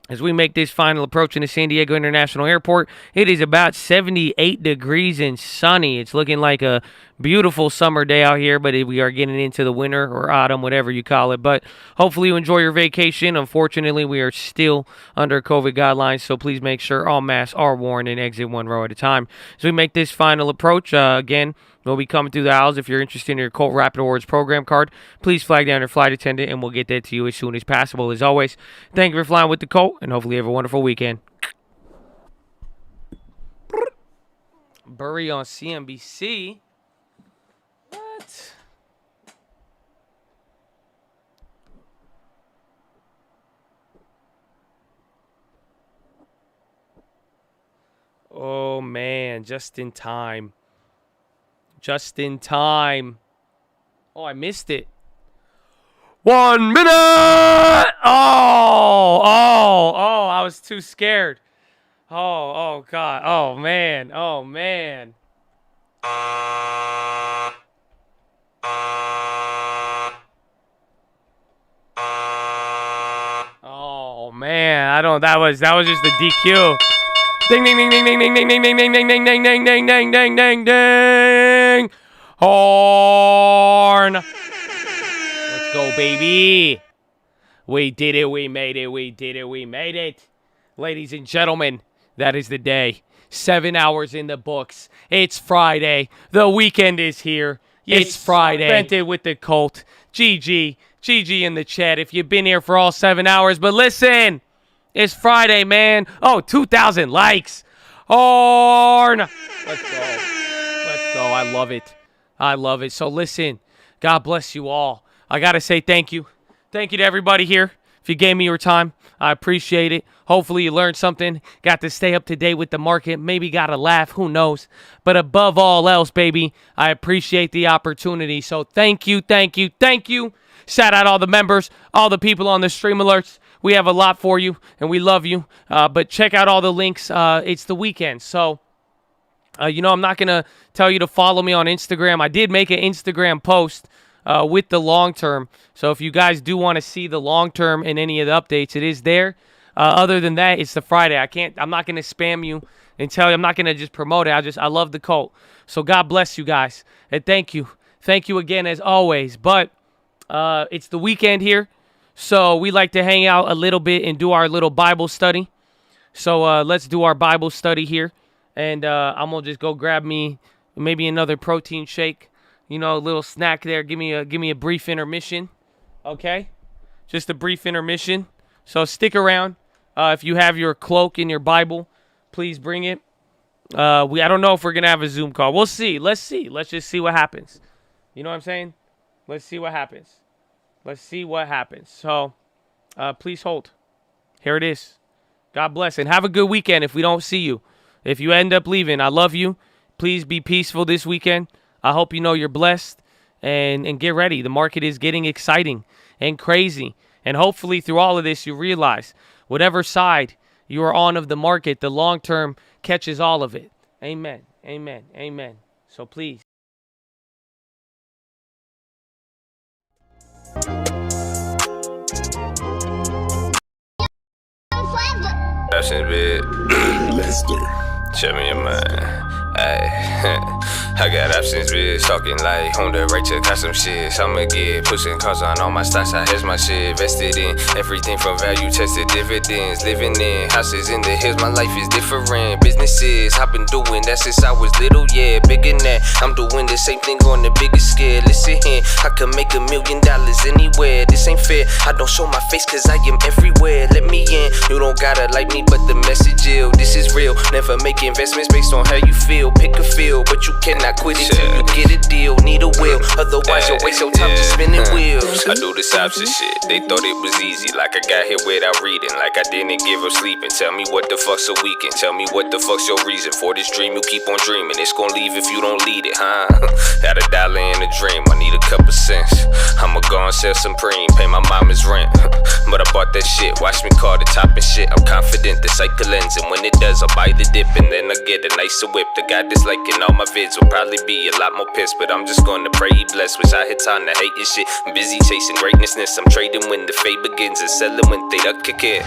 as we make this final approach into San Diego International Airport, it is about 78 degrees and sunny. It's looking like a beautiful summer day out here, but we are getting into the winter or autumn, whatever you call it. But hopefully you enjoy your vacation. Unfortunately, we are still under COVID guidelines, so please make sure all masks are worn and exit one row at a time. As we make this final approach, again, we'll be coming through the aisles. If you're interested in your Colt Rapid Awards program card, please flag down your flight attendant, and we'll get that to you as soon as possible. As always, thank you for flying with the Colt, and hopefully you have a wonderful weekend. Burry on CNBC. What? Oh, man, just in time. Just in time. Oh, I missed it. 1 minute! Oh, I was too scared. Oh, God. Oh, man. Oh, man. Oh, man. That was just the DQ. Ding, ding, ding, ding, ding, ding, ding, ding, ding, ding, ding, ding, ding, ding, ding, ding, ding, ding, ding. Horn. Let's go, baby. We did it. We made it. We did it. We made it. Ladies and gentlemen, that is the day. 7 hours in the books. It's Friday. The weekend is here. It's Friday. Spent it with the Colt. GG in the chat if you've been here for all 7 hours. But listen. It's Friday, man. Oh, 2,000 likes. Horn. Let's go. Let's go. I love it. I love it. So listen, God bless you all. I got to say thank you. Thank you to everybody here. If you gave me your time, I appreciate it. Hopefully you learned something. Got to stay up to date with the market. Maybe got a laugh. Who knows? But above all else, baby, I appreciate the opportunity. So thank you, thank you, thank you. Shout out all the members, all the people on the stream alerts. We have a lot for you, and we love you. But check out all the links. It's the weekend. So, I'm not going to tell you to follow me on Instagram. I did make an Instagram post with the long term. So if you guys do want to see the long term in any of the updates, it is there. Other than that, it's the Friday. I'm not going to spam you and tell you. I'm not going to just promote it. I love the Colt. So God bless you guys. And thank you. Thank you again as always. But it's the weekend here. So we like to hang out a little bit and do our little Bible study. So let's do our Bible study here. And I'm going to just go grab me maybe another protein shake. A little snack there. Give me a brief intermission. Okay? Just a brief intermission. So stick around. If you have your cloak and your Bible, please bring it. I don't know if we're going to have a Zoom call. We'll see. Let's see. Let's just see what happens. You know what I'm saying? Let's see what happens. Let's see what happens. So, please hold. Here it is. God bless. And have a good weekend if we don't see you. If you end up leaving, I love you. Please be peaceful this weekend. I hope you know you're blessed. And get ready. The market is getting exciting and crazy. And hopefully through all of this, you realize whatever side you are on of the market, the long term catches all of it. Amen. Amen. Amen. So please. Absent bit. Show me your mind. I got options, bitch. Talking like Honda, right to custom shit. I'ma get pushing cars on all my stocks. I has my shit vested in everything from value tested dividends. Living in houses in the hills, my life is different. Businesses I've been doing that since I was little, yeah. Bigger than that, I'm doing the same thing on the biggest scale. Listen here, I can make $1 million anywhere. This ain't fair. I don't show my face cause I am everywhere. Let me in. You don't gotta like me, but the message ill. This is real. Never make investments based on how you feel. feel. Pick a field, but you cannot quit it till you get a deal. Need a will, otherwise you'll waste your time just spinning wheels. I do this opposite shit. They thought it was easy, like I got here without reading, like I didn't give up sleeping. Tell me what the fuck's a weekend. Tell me what the fuck's your reason for this dream you keep on dreaming. It's gonna leave if you don't lead it, huh? Got $1 in a dream, I need a couple cents. I'ma go and sell some preem, pay my mama's rent. But I bought that shit, watch me call the top and shit. I'm confident the cycle ends, and when it does, I'll buy the dip and then I'll get a nicer whip. The guy disliking all my vids will probably be a lot more pissed, but I'm just gonna pray he blessed. Wish I had time to hate your shit. I'm busy chasing greatnessness. I'm trading when the fade begins and selling when they duck kick in.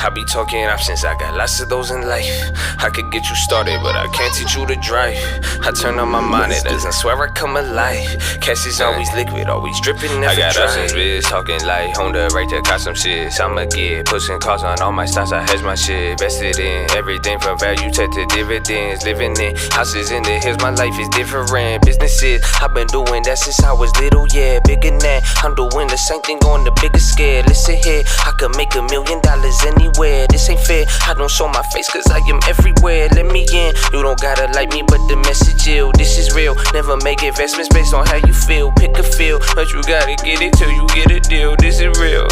I be talking options, I got lots of those in life. I could get you started, but I can't teach you to drive. I turn on my monitors and swear I come alive. Cash is always liquid, always dripping. I got options, bitch, talking like Honda right there, got some shit. I'ma get pushing cars on all my stocks. I hedge my shit, invested in everything from value tech to dividends. Living in houses in the hills, my life is different. Businesses, I've been doing that since I was little, yeah. Bigger than I'm doing the same thing on the bigger scale. Listen here, I could make $1 million anywhere. This ain't fair, I don't show my face cause I am everywhere. Let me in, you don't gotta like me, but the message ill. This is real, never make investments based on how you feel. Pick a field, but you gotta get it till you get a deal. This is real.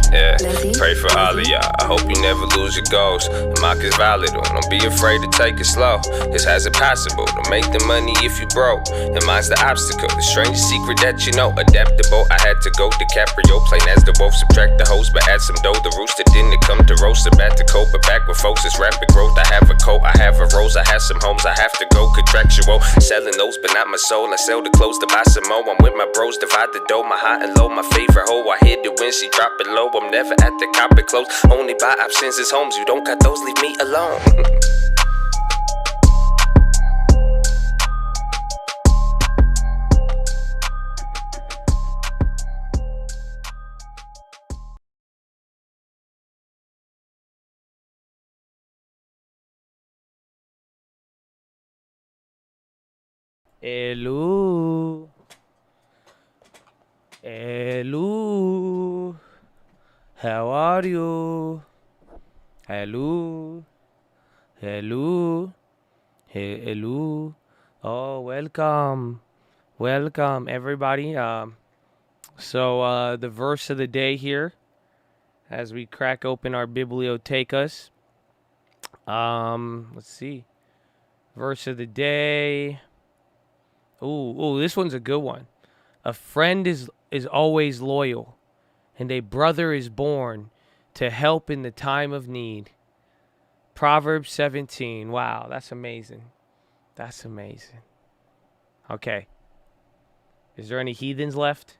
Yeah, pray for all of y'all. I hope you never lose your goals. The mock is valid, don't be afraid to take it slow. This has it possible to make the money if you broke. And mine's the obstacle, the strangest secret that you know. Adaptable, I had to go DiCaprio, playing as the wolf. Subtract the host, but add some dough. The rooster didn't come to roast, about to cope. But back with folks, it's rapid growth. I have a coat, I have a rose, I have some homes, I have to go contractual. Selling those, but not my soul. I sell the clothes to buy some more. I'm with my bros, divide the dough. My high and low, my favorite hoe. I hit it when she drop it low. I'm never at the cop it close. Only buy options as homes. You don't got those, leave me alone. Hello. Hello. How are you? Hello. Hello. Hello. Oh, welcome. Welcome, everybody. So the verse of the day here, as we crack open our bibliotecas. Let's see. Verse of the day. Ooh, this one's a good one. A friend is always loyal, and a brother is born to help in the time of need. Proverbs 17. Wow, that's amazing. That's amazing. Okay. Is there any heathens left?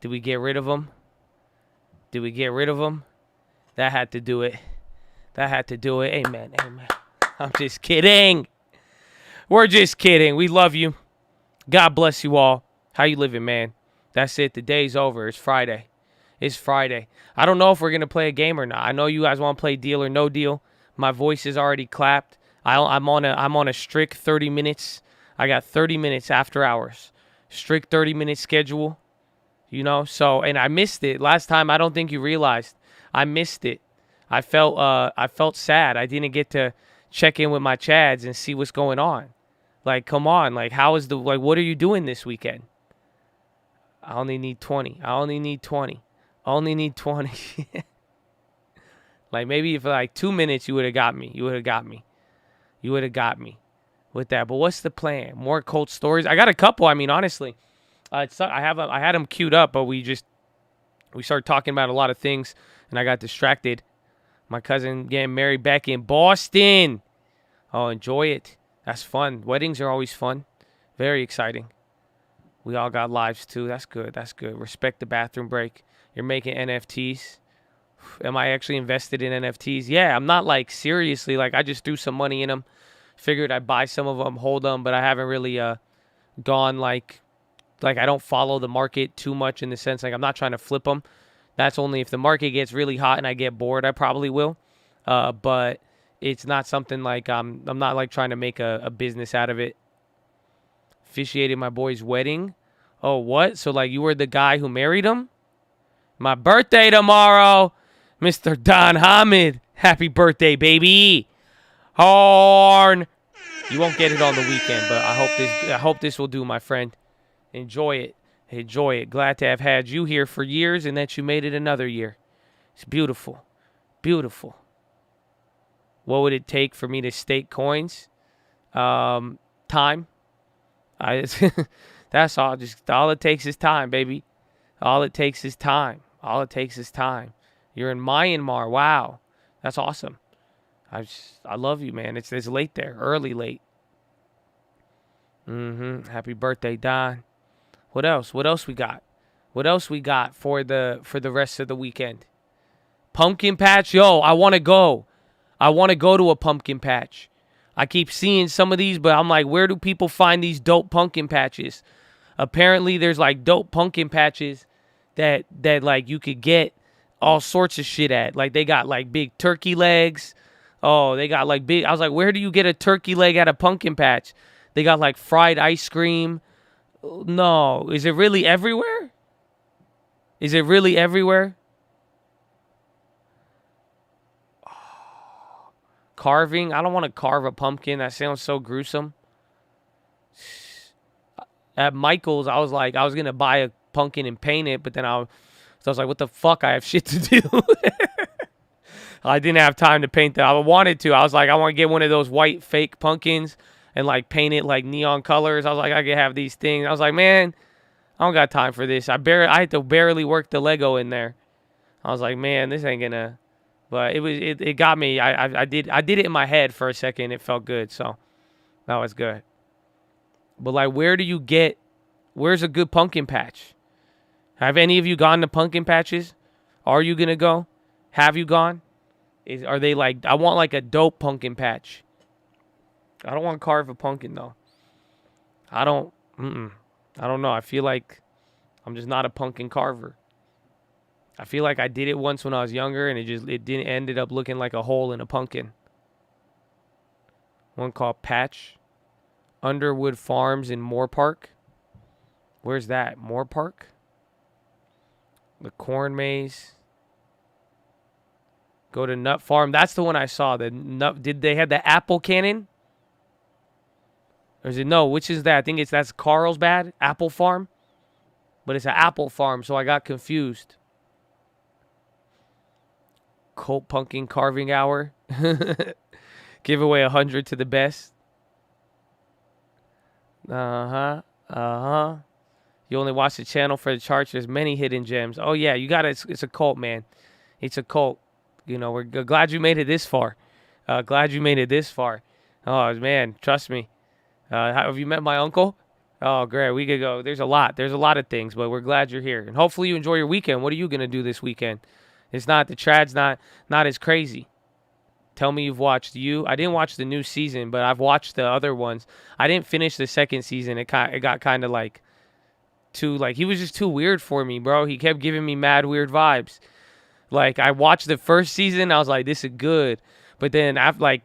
Did we get rid of them? Did we get rid of them? That had to do it. That had to do it. Amen. Amen. I'm just kidding. We're just kidding. We love you. God bless you all. How you living, man? That's it. The day's over. It's Friday. It's Friday. I don't know if we're going to play a game or not. I know you guys want to play Deal or No Deal. My voice is already clapped. I'm on a strict 30 minutes. I got 30 minutes after hours. Strict 30-minute schedule. You know, so, and I missed it. Last time, I don't think you realized. I missed it. I felt sad. I didn't get to check in with my Chads and see what's going on. Like, come on. Like, what are you doing this weekend? I only need 20. I only need 20. Like, maybe for like 2 minutes, you would have got me. You would have got me with that. But what's the plan? More Colt stories? I got a couple. I mean, honestly, I had them queued up, but we started talking about a lot of things, and I got distracted. My cousin getting married back in Boston. Oh, enjoy it. That's fun. Weddings are always fun. Very exciting. We all got lives, too. That's good. That's good. Respect the bathroom break. You're making NFTs. Am I actually invested in NFTs? Yeah, I'm not, like, seriously. Like, I just threw some money in them. Figured I'd buy some of them, hold them, but I haven't really gone, like, I don't follow the market too much in the sense, like, I'm not trying to flip them. That's only if the market gets really hot and I get bored, I probably will. But it's not something like I'm not like trying to make a business out of it. Officiated my boy's wedding. Oh, what? So like you were the guy who married him? My birthday tomorrow, Mr. Don Hamid. Happy birthday, baby. Horn. You won't get it on the weekend, but I hope this will do, my friend. Enjoy it. Enjoy it. Glad to have had you here for years and that you made it another year. It's beautiful. Beautiful. What would it take for me to stake coins? Time. That's all. Just all it takes is time, baby. All it takes is time. All it takes is time. You're in Myanmar. Wow. That's awesome. I love you, man. It's late there. Early late. Happy birthday, Don. What else? What else we got? What else we got for the rest of the weekend? Pumpkin patch? Yo, I want to go. I want to go to a pumpkin patch. I keep seeing some of these, but I'm like, where do people find these dope pumpkin patches? Apparently, there's like dope pumpkin patches that like you could get all sorts of shit at. Like they got like big turkey legs. Oh, they got like big. I was like, where do you get a turkey leg at a pumpkin patch? They got like fried ice cream. No, is it really everywhere? Is it really everywhere? Oh, carving? I don't want to carve a pumpkin. That sounds so gruesome. At Michael's, I was like, I was going to buy a pumpkin and paint it, but then I was like, what the fuck? I have shit to do. I didn't have time to paint that. I wanted to. I was like, I want to get one of those white fake pumpkins and like paint it like neon colors. I was like, I could have these things. I was like, man, I don't got time for this. I had to barely work the Lego in there. I was like, man, this ain't gonna. But it got me. I did it in my head for a second. It felt good, so that was good. But like, where's a good pumpkin patch? Have any of you gone to pumpkin patches? Are you gonna go? Have you gone? Are they like, I want like a dope pumpkin patch. I don't want to carve a pumpkin though. I don't know. I feel like I'm just not a pumpkin carver. I feel like I did it once when I was younger and it didn't ended up looking like a hole in a pumpkin. One called Patch. Underwood Farms in Moore Park. Where's that? Moore Park? The Corn Maze. Go to Nut Farm. That's the one I saw. Did they have the apple cannon? Or is it no? Which is that? I think that's Carlsbad Apple Farm. But it's an apple farm, so I got confused. Colt Pumpkin Carving Hour. Give away 100 to the best. You only watch the channel for the charts. There's many hidden gems. Oh yeah, you got it. It's a cult, man. It's a cult. You know, we're glad you made it this far. Glad you made it this far. Oh man, trust me. Have you met my uncle? Oh great, we could go. There's a lot of things, but we're glad you're here, and hopefully you enjoy your weekend. What are you gonna do this weekend? It's not the trad's not as crazy. Tell me you've watched I didn't watch the new season, but I've watched the other ones. I didn't finish the second season. It got kind of like he was just too weird for me, bro. He kept giving me mad weird vibes. Like I watched the first season, I was like, this is good. But then after like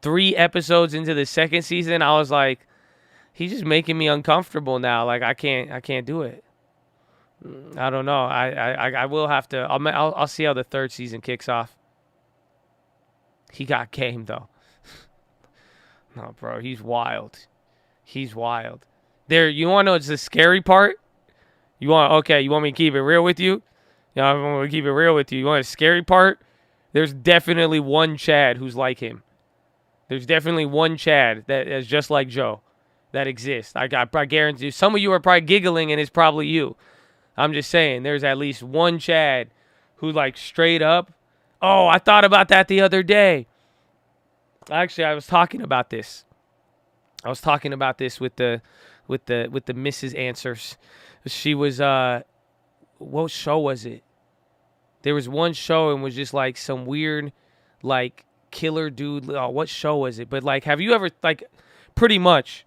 3 episodes into the second season, I was like, he's just making me uncomfortable now. Like I can't do it. I don't know. I will have to. I'll see how the third season kicks off. He got game though. No, bro, he's wild. He's wild. There, you want to know it's the scary part? You want me to keep it real with you? I want to keep it real with you. You want a scary part? There's definitely one Chad who's like him. There's definitely one Chad that is just like Joe that exists. I guarantee you. Some of you are probably giggling and it's probably you. I'm just saying, there's at least one Chad who like straight up, oh, I thought about that the other day. Actually, I was talking about this. with the Mrs. Answers. She was what show was it? There was one show and was just like some weird like killer dude. Oh, what show was it? But like, have you ever like pretty much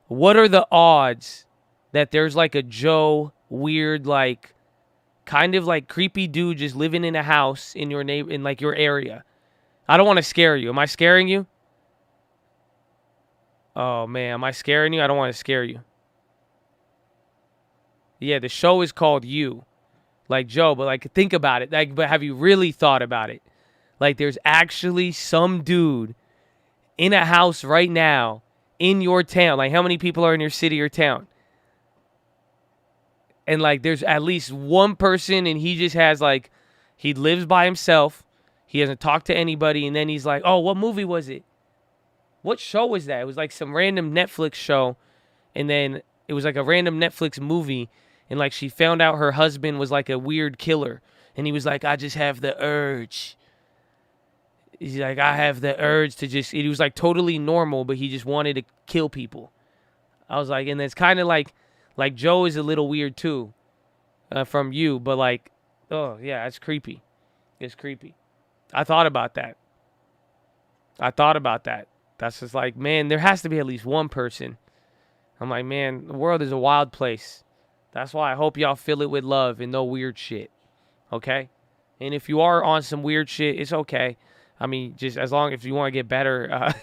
what are the odds that there's like a Joe weird like kind of like creepy dude just living in a house in your in like your area? I don't want to scare you. Am I scaring you? Oh man, am I scaring you? I don't want to scare you. Yeah, the show is called You. Like Joe, but like think about it. Like, but have you really thought about it? Like there's actually some dude in a house right now in your town. Like, how many people are in your city or town? And, like, there's at least one person, and he just has, like, he lives by himself. He hasn't talked to anybody. And then he's like, oh, what movie was it? What show was that? It was, like, some random Netflix show. And then it was, like, a random Netflix movie. And, like, she found out her husband was, like, a weird killer. And he was like, I just have the urge. He's like, I have the urge to just... He was, like, totally normal, but he just wanted to kill people. I was like, and it's kind of like Joe is a little weird too, from you, but like, oh yeah, it's creepy. It's creepy. I thought about that. That's just like, man, there has to be at least one person. I'm like, man, the world is a wild place. That's why I hope y'all fill it with love and no weird shit. Okay? And if you are on some weird shit, it's okay. I mean, just as long as you want to get better,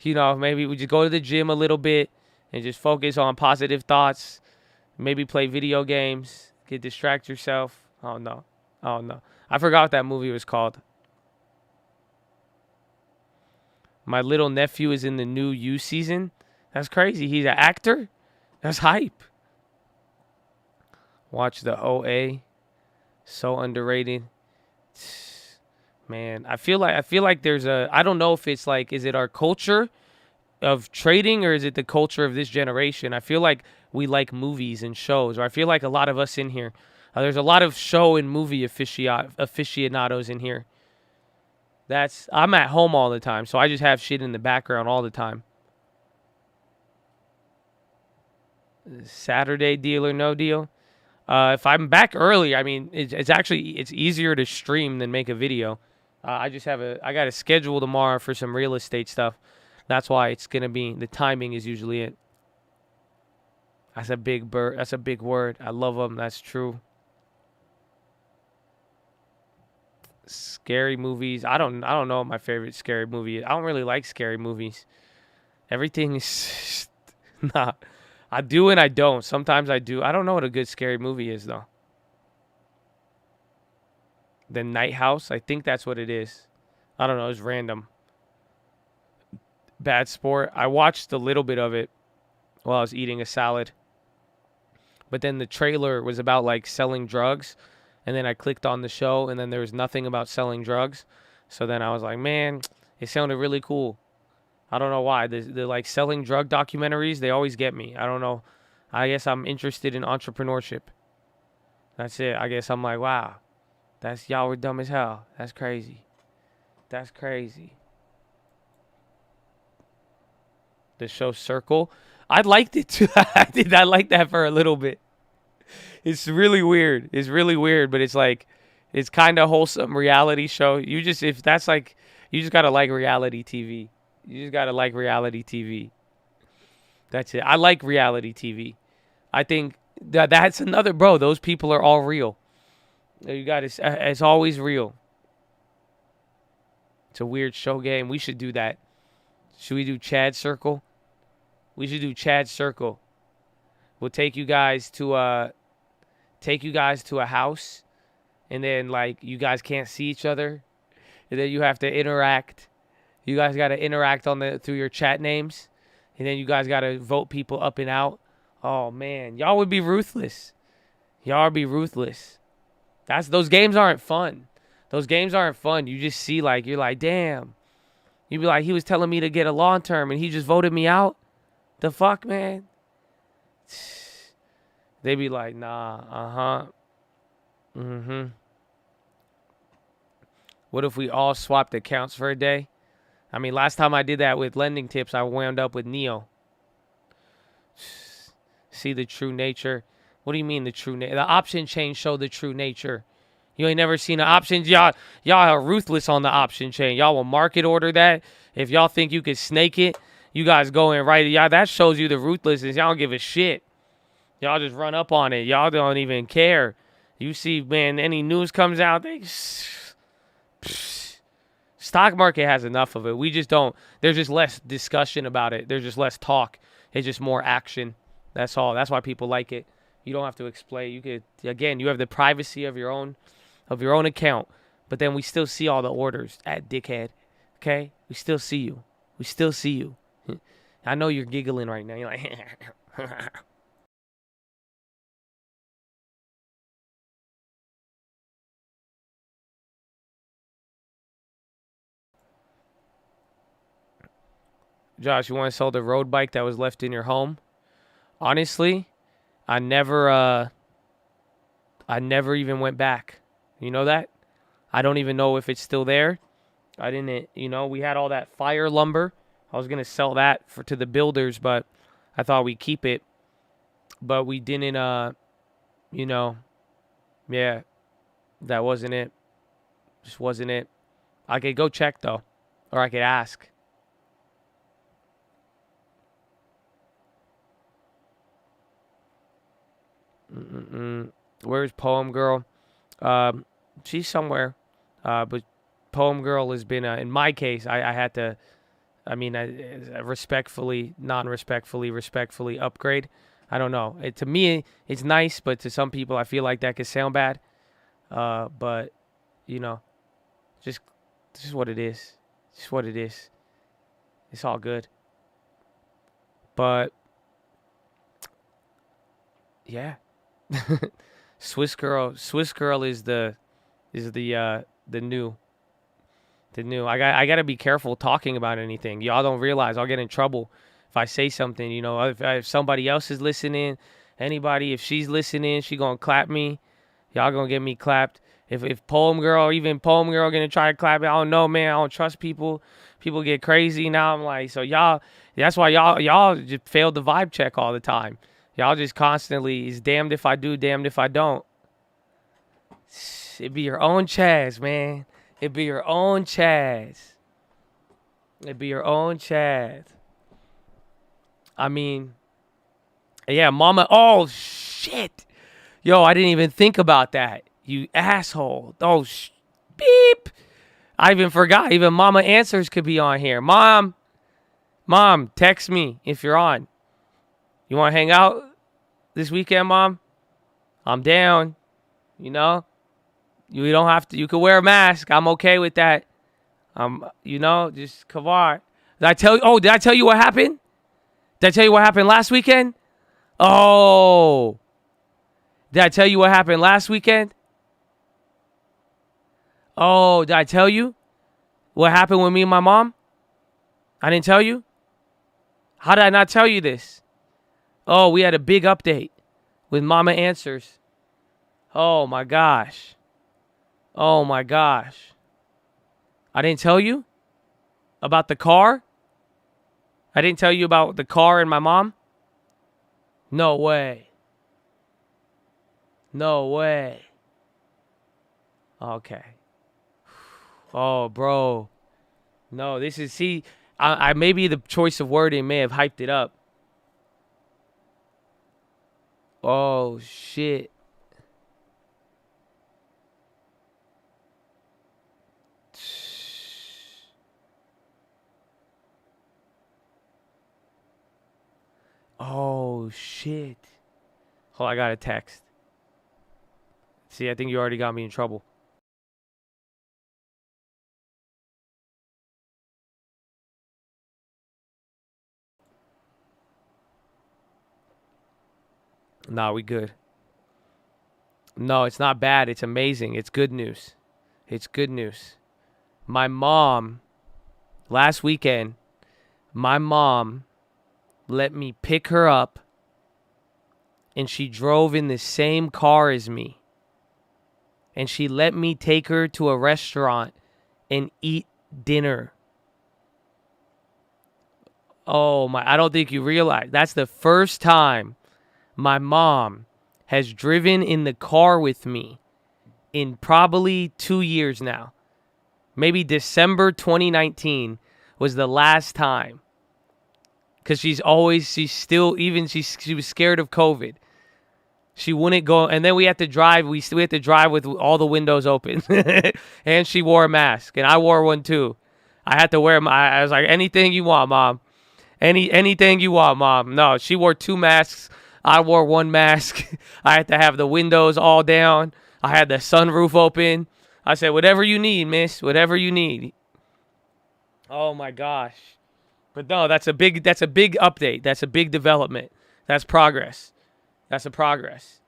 you know, maybe we just go to the gym a little bit and just focus on positive thoughts. Maybe play video games. Distract yourself. Oh, no. I forgot what that movie was called. My little nephew is in the new You season. That's crazy. He's an actor? That's hype. Watch the OA. So underrated. Man, I feel like there's a... I don't know if it's like... Is it our culture of trading, or is it the culture of this generation? I feel like we like movies and shows, or I feel like a lot of us in here, there's a lot of show and movie aficionados in here. I'm at home all the time, so I just have shit in the background all the time. Saturday Deal or No Deal. If I'm back early, I mean, it's easier to stream than make a video. I got a schedule tomorrow for some real estate stuff. That's why it's going to be, the timing is usually it. That's a big bird. That's a big word. I love them. That's true. Scary movies. I don't know what my favorite scary movie is. I don't really like scary movies. Everything is, nah. I do and I don't. Sometimes I do. I don't know what a good scary movie is, though. The Night House. I think that's what it is. I don't know. It's random. Bad Sport. I watched a little bit of it while I was eating a salad. But then the trailer was about like selling drugs. And then I clicked on the show and then there was nothing about selling drugs. So then I was like, man, it sounded really cool. I don't know why. The like selling drug documentaries, they always get me. I don't know. I guess I'm interested in entrepreneurship. That's it. I guess I'm like, wow. Y'all were dumb as hell. That's crazy. That's crazy. The show Circle. I liked it too. I liked that for a little bit. It's really weird. It's really weird, but it's like, it's kind of wholesome reality show. You just gotta like reality TV. You just gotta like reality TV. That's it. I like reality TV. I think that's another, bro. Those people are all real. It's always real. It's a weird show game. We should do that. Should we do Chad Circle? We should do Chad Circle. We'll take you guys to a house, and then like you guys can't see each other, and then you have to interact. You guys got to interact through your chat names, and then you guys got to vote people up and out. Oh man, y'all would be ruthless. Y'all would be ruthless. Those games aren't fun. Those games aren't fun. You just see like, you're like, damn. You'd be like, he was telling me to get a long term and he just voted me out. The fuck, man? They be like, nah, What if we all swapped accounts for a day? I mean, last time I did that with lending tips, I wound up with Neo. See the true nature. What do you mean the true nature? The option chain show the true nature. You ain't never seen the options. Y'all are ruthless on the option chain. Y'all will market order that. If y'all think you could snake it, you guys go in right. Y'all, that shows you the ruthlessness. Y'all don't give a shit. Y'all just run up on it. Y'all don't even care. You see, man, any news comes out, stock market has enough of it. We just don't. There's just less discussion about it. There's just less talk. It's just more action. That's all. That's why people like it. You don't have to explain. You could, again, you have the privacy of your own account, but then we still see all the orders at dickhead. Okay? We still see you. We still see you. I know you're giggling right now. You're like, Josh, you want to sell the road bike that was left in your home? Honestly, I never even went back. You know that? I don't even know if it's still there. I didn't, we had all that fire lumber. I was going to sell that to the builders, but I thought we'd keep it. But we didn't, yeah, that wasn't it. Just wasn't it. I could go check, though, or I could ask. Where's Poem Girl? She's somewhere. But Poem Girl has been, in my case, I had to, respectfully, respectfully upgrade. I don't know. To me, it's nice, but to some people, I feel like that could sound bad. But, just what it is. Just what it is. It's all good. But, yeah. Swiss Girl is the new. I gotta be careful talking about anything. Y'all don't realize I'll get in trouble if I say something. If somebody else is listening, anybody, if she's listening, she gonna clap me. Y'all gonna get me clapped. If Poem Girl gonna try to clap me, I don't know, man. I don't trust people. People get crazy now. I'm like, so y'all. That's why y'all just failed the vibe check all the time. Y'all just constantly is damned if I do, damned if I don't. It be your own Chaz, man. It be your own Chaz. It be your own Chaz. I mean, yeah, mama. Oh, shit. Yo, I didn't even think about that. You asshole. Oh, beep. I even forgot. Even Mama Answers could be on here. Mom, text me if you're on. You want to hang out this weekend, Mom? I'm down. You don't have to. You can wear a mask. I'm okay with that. Just come on. Did I tell you what happened? Did I tell you what happened last weekend? Oh. Did I tell you what happened last weekend? Oh, did I tell you what happened with me and my mom? I didn't tell you? How did I not tell you this? Oh, we had a big update with Mama Answers. Oh, my gosh. Oh, my gosh. I didn't tell you about the car? I didn't tell you about the car and my mom? No way. No way. Okay. Oh, bro. No, this is, I maybe the choice of wording may have hyped it up. Oh, shit. Oh, shit. Oh, I got a text. See, I think you already got me in trouble. Nah, we good. No, it's not bad. It's amazing. It's good news. It's good news. My mom, last weekend, my mom let me pick her up, and she drove in the same car as me. And she let me take her to a restaurant and eat dinner. Oh, I don't think you realize. That's the first time my mom has driven in the car with me in probably 2 years now. Maybe December 2019 was the last time. Because she was scared of COVID. She wouldn't go, and then we had to drive. We had to drive with all the windows open, and she wore a mask, and I wore one too. I had to wear. I was like, anything you want, Mom. Anything you want, Mom. No, she wore 2 masks. I wore 1 mask. I had to have the windows all down. I had the sunroof open. I said, whatever you need, miss. Whatever you need. Oh my gosh. But no, that's a big update. That's a big development. That's progress. That's a progress.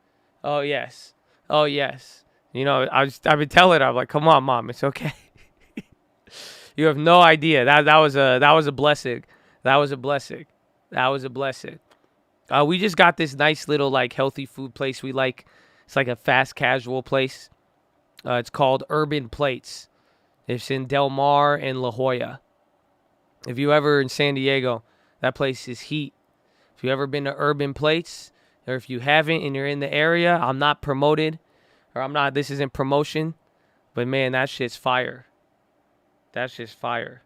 Oh yes. Oh yes. You know, I've been telling her, I'm like, come on, Mom, it's okay. You have no idea. That was a blessing. That was a blessing. That was a blessing. We just got this nice little like healthy food place we like. It's like a fast casual place. It's called Urban Plates. It's in Del Mar and La Jolla. If you ever in San Diego, that place is heat. If you ever been to Urban Plates, or if you haven't and you're in the area, I'm not promoted, or this isn't promotion, but man, that shit's fire. That's just fire.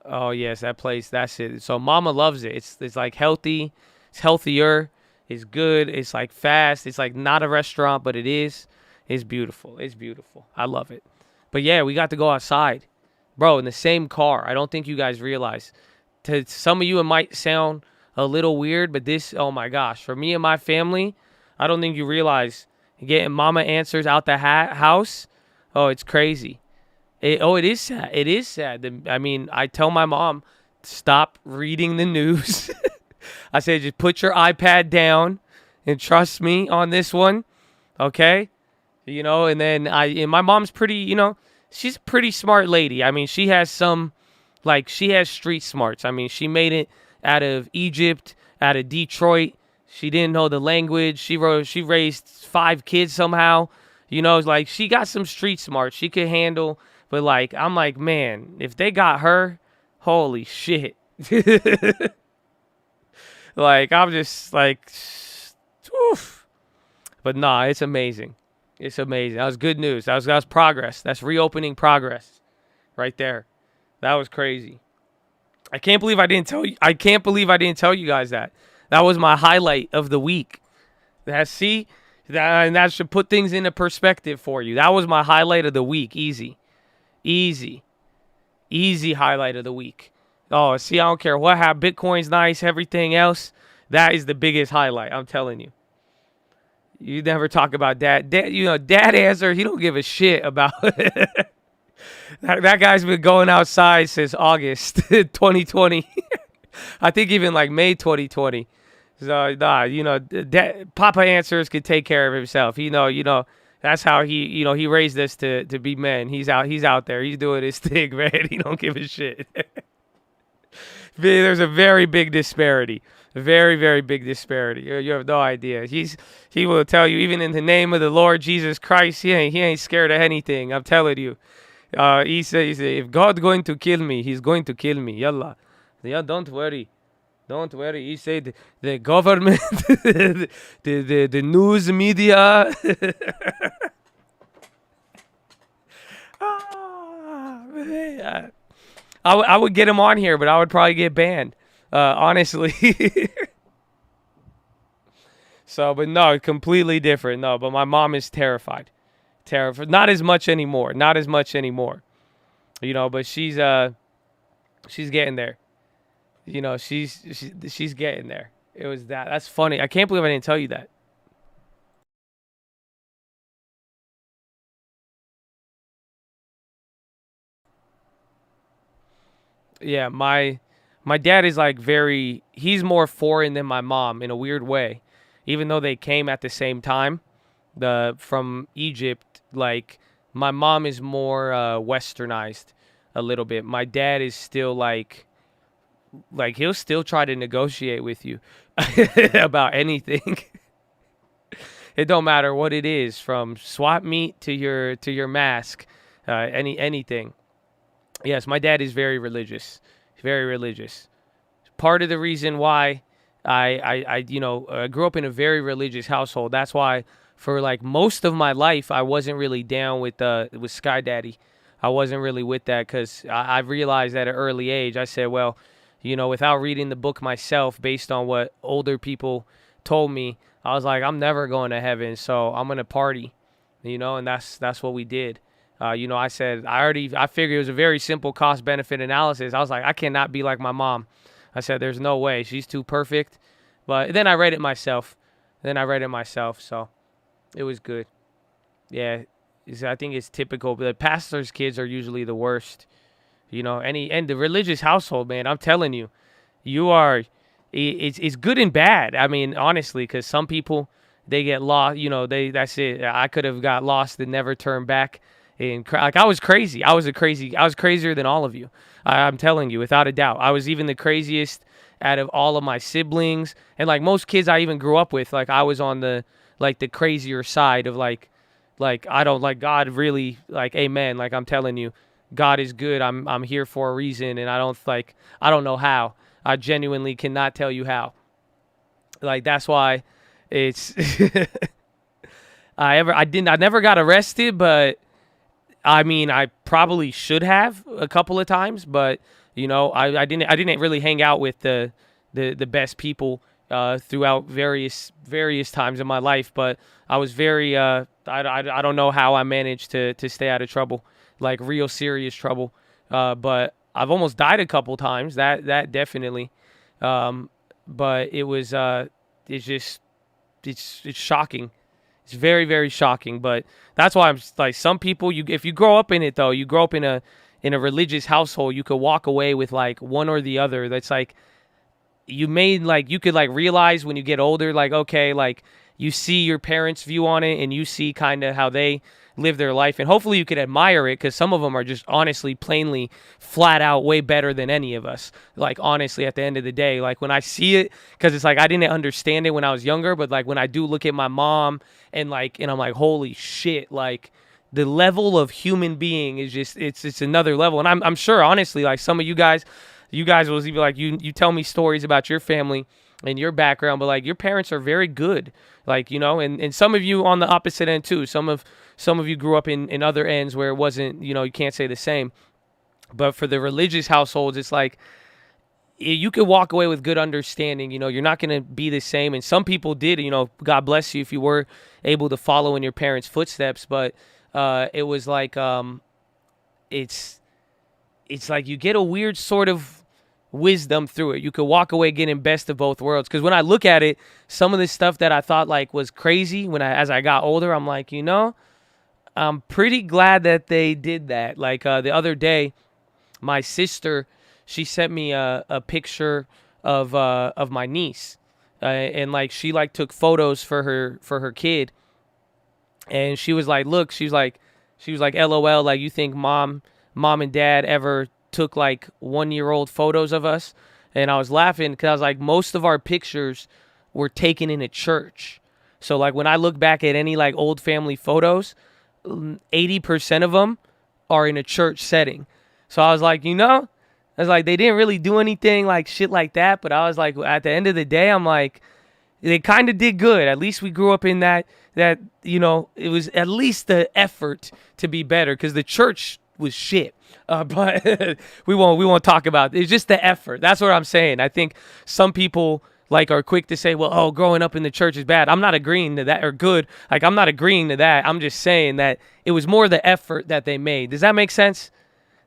Oh yes, that place. That's it. So Mama loves it. It's like healthy. It's healthier. It's good. It's like fast. It's like not a restaurant, but it is. It's beautiful. It's beautiful. I love it. But yeah, we got to go outside, bro, in the same car. I don't think you guys realize. To some of you, it might sound a little weird, but this, oh my gosh, for me and my family, I don't think you realize getting Mama Answers out the house. Oh, it's crazy. It is sad. It is sad. I mean, I tell my mom, stop reading the news. I say, just put your iPad down and trust me on this one. Okay? You know, and then my mom's pretty, you know, she's a pretty smart lady. I mean, she has street smarts. I mean, she made it out of Egypt, out of Detroit. She didn't know the language. She raised 5 kids somehow. You know, it's like she got some street smarts. She could handle. But, like, I'm like, man, if they got her, holy shit. Like, I'm just like, oof. But, nah, it's amazing. It's amazing. That was good news. That was progress. That's reopening progress right there. That was crazy. I can't believe I didn't tell you. I can't believe I didn't tell you guys that. That was my highlight of the week. And that should put things into perspective for you. That was my highlight of the week. Easy highlight of the week. Oh, see, I don't care what happened. Bitcoin's nice, everything else. That is the biggest highlight, I'm telling you. You never talk about Dad. Dad answer, he don't give a shit about it. That guy's been going outside since August 2020. I think even like May 2020. So, nah, Papa Answers could take care of himself. You know, that's how he raised us to be men. He's out there. He's doing his thing, man. He don't give a shit. There's a very big disparity. Very, very big disparity. You have no idea. He will tell you, even in the name of the Lord Jesus Christ, he ain't scared of anything. I'm telling you. He says, if God's going to kill me, he's going to kill me. Yallah. Yeah, don't worry. Don't worry. He said the government, the news media. Man. I would get him on here, but I would probably get banned. Honestly. So, but no, completely different. No, but my mom is terrified. Not as much anymore. You know, but she's getting there. You know, she's getting there. It was that's funny. I can't believe I didn't tell you that. Yeah, my dad is like he's more foreign than my mom in a weird way. Even though they came at the same time, from Egypt, like my mom is more westernized a little bit. My dad is still like he'll still try to negotiate with you about anything. It don't matter what it is, from swap meet to your mask, anything. Yes, my dad is very religious. Very religious. Part of the reason why I grew up in a very religious household. That's why for like most of my life I wasn't really down with Sky Daddy. I wasn't really with that because I realized at an early age. I said, well, without reading the book myself, based on what older people told me, I was like, I'm never going to heaven, so I'm gonna party, and that's what we did. I said, I figured it was a very simple cost-benefit analysis. I was like, I cannot be like my mom. I said, there's no way. She's too perfect. But then I read it myself. So it was good. Yeah, I think it's typical. But the pastors' kids are usually the worst. You know, and the religious household, man, I'm telling you, it's good and bad. I mean, honestly, because some people, they get lost. You know, that's it. I could have got lost and never turned back. And like I was crazy. I was crazier than all of you. I'm telling you, without a doubt. I was even the craziest out of all of my siblings, and like most kids I even grew up with. Like I was on the crazier side of like I don't like God really. Like amen. Like I'm telling you, God is good. I'm here for a reason, and I don't know how. I genuinely cannot tell you how. Like that's why it's I never got arrested, but I mean I probably should have a couple of times, but you know, I didn't really hang out with the best people throughout various times in my life, but I was very I don't know how I managed to stay out of trouble. Like real serious trouble, but I've almost died a couple times. That definitely, but it was it's shocking. It's very, very shocking. But that's why I'm like some people. If you grow up in it though, you grow up in a religious household, you could walk away with like one or the other. That's like you could like realize when you get older, like okay, like you see your parents' view on it, and you see kind of how they live their life, and hopefully you could admire it, because some of them are just honestly plainly flat out way better than any of us. Like honestly, at the end of the day, like when I see it, because it's like I didn't understand it when I was younger, but like when I do look at my mom and I'm like holy shit, like the level of human being is just it's another level. And I'm sure honestly, like some of you guys will be like you tell me stories about your family and your background, but like your parents are very good, like you know, and some of you on the opposite end too. Some of you grew up in other ends where it wasn't, you know, you can't say the same. But for the religious households, it's like you could walk away with good understanding. You know, you're not going to be the same. And some people did, you know, God bless you if you were able to follow in your parents' footsteps. But it was like it's like you get a weird sort of wisdom through it. You could walk away getting best of both worlds. Because when I look at it, some of this stuff that I thought like was crazy as I got older, I'm like, you know, I'm pretty glad that they did that. Like the other day, my sister, she sent me a picture of my niece, and like she like took photos for her kid, and she was like, look, she was like, LOL, like you think mom and dad ever took like 1-year-old photos of us? And I was laughing because I was like, most of our pictures were taken in a church. So like when I look back at any like old family photos, 80% of them are in a church setting. So I was like, you know, I was like, they didn't really do anything like shit like that. But I was like, at the end of the day, I'm like, they kind of did good. At least we grew up in that, you know, it was at least the effort to be better, because the church was shit. But we won't talk about it. It's just the effort. That's what I'm saying. I think some people like are quick to say, well, oh, growing up in the church is bad. I'm not agreeing to that, or good. Like, I'm not agreeing to that. I'm just saying that it was more the effort that they made. Does that make sense?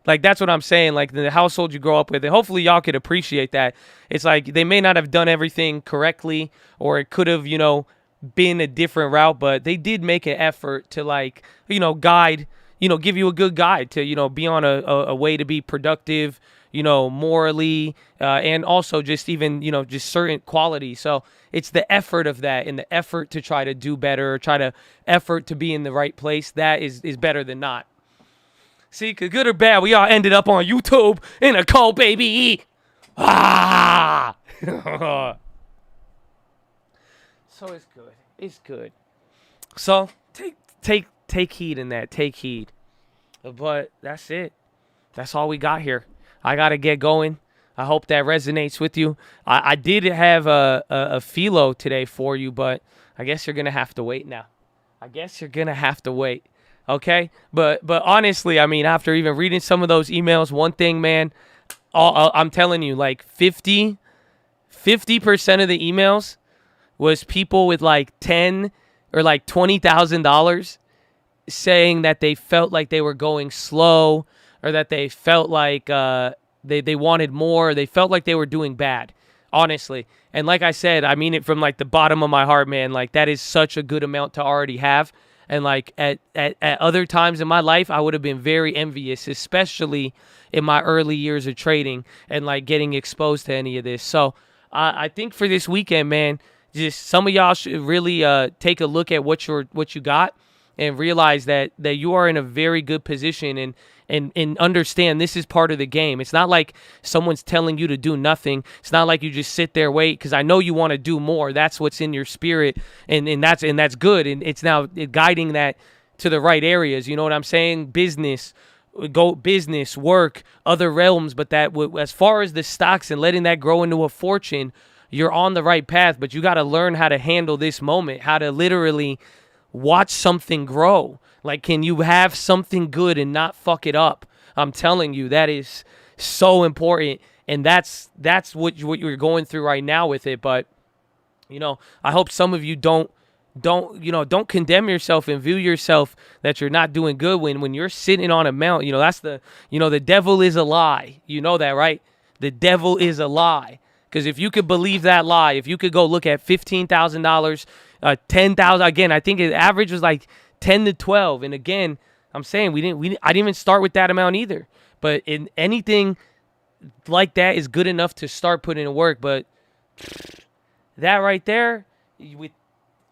Like, that's what I'm saying. Like, the household you grow up with, and hopefully y'all could appreciate that. It's like they may not have done everything correctly, or it could have, you know, been a different route, but they did make an effort to, like, you know, guide, you know, give you a good guide to, you know, be on a way to be productive, you know, morally, and also just even, you know, just certain qualities. So it's the effort of that, and the effort to try to do better, or try to effort to be in the right place. That is better than not. See, 'cause good or bad, we all ended up on YouTube in a cold, baby. Ah! So it's good. It's good. So take heed in that. Take heed. But that's it. That's all we got here. I got to get going. I hope that resonates with you. I did have a philo today for you, but I guess you're going to have to wait now. Okay? But honestly, I mean, after even reading some of those emails, one thing, man, I'm telling you, like 50% of the emails was people with like $10,000 or like $20,000 saying that they felt like they were going slow, or that they felt like they wanted more. They felt like they were doing bad, honestly. And like I said, I mean it from like the bottom of my heart, man. Like that is such a good amount to already have. And like at other times in my life, I would have been very envious, especially in my early years of trading and like getting exposed to any of this. So I think for this weekend, man, just some of y'all should really take a look at what you got and realize that you are in a very good position and understand this is part of the game. It's not like someone's telling you to do nothing. It's not like you just sit there, wait, because I know you want to do more. That's what's in your spirit, and that's good. And it's now guiding that to the right areas. You know what I'm saying? Business, work, other realms. But that as far as the stocks and letting that grow into a fortune, you're on the right path. But you got to learn how to handle this moment, how to literally watch something grow. Like, can you have something good and not fuck it up? I'm telling you, that is so important, and that's what you're going through right now with it. But I hope some of you don't condemn yourself and view yourself that you're not doing good when you're sitting on a mount. That's the devil is a lie. You know that, right? The devil is a lie. Because if you could believe that lie, if you could go look at $15,000, $10,000, again, I think the average was like 10 to 12. And again, I'm saying I didn't even start with that amount either. But in anything like that is good enough to start putting in work. But that right there,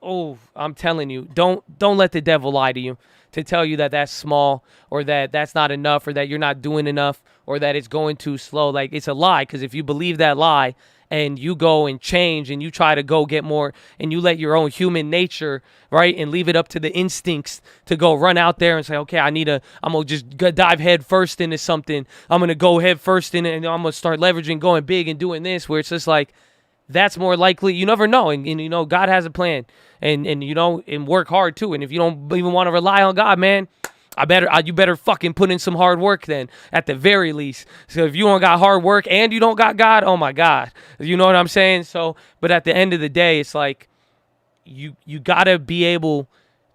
I'm telling you, don't let the devil lie to you to tell you that that's small or that that's not enough or that you're not doing enough or that it's going too slow. Like, it's a lie, because if you believe that lie and you go and change and you try to go get more and you let your own human nature, right, and leave it up to the instincts to go run out there and say, okay, I'm going to just dive head first into something. I'm going to go head first in it and I'm going to start leveraging, going big and doing this, where it's just like, that's more likely. You never know. And God has a plan and work hard too. And if you don't even want to rely on God, man, you better fucking put in some hard work then, at the very least. So if you don't got hard work and you don't got God, oh my God. You know what I'm saying? So, but at the end of the day, it's like you got to be able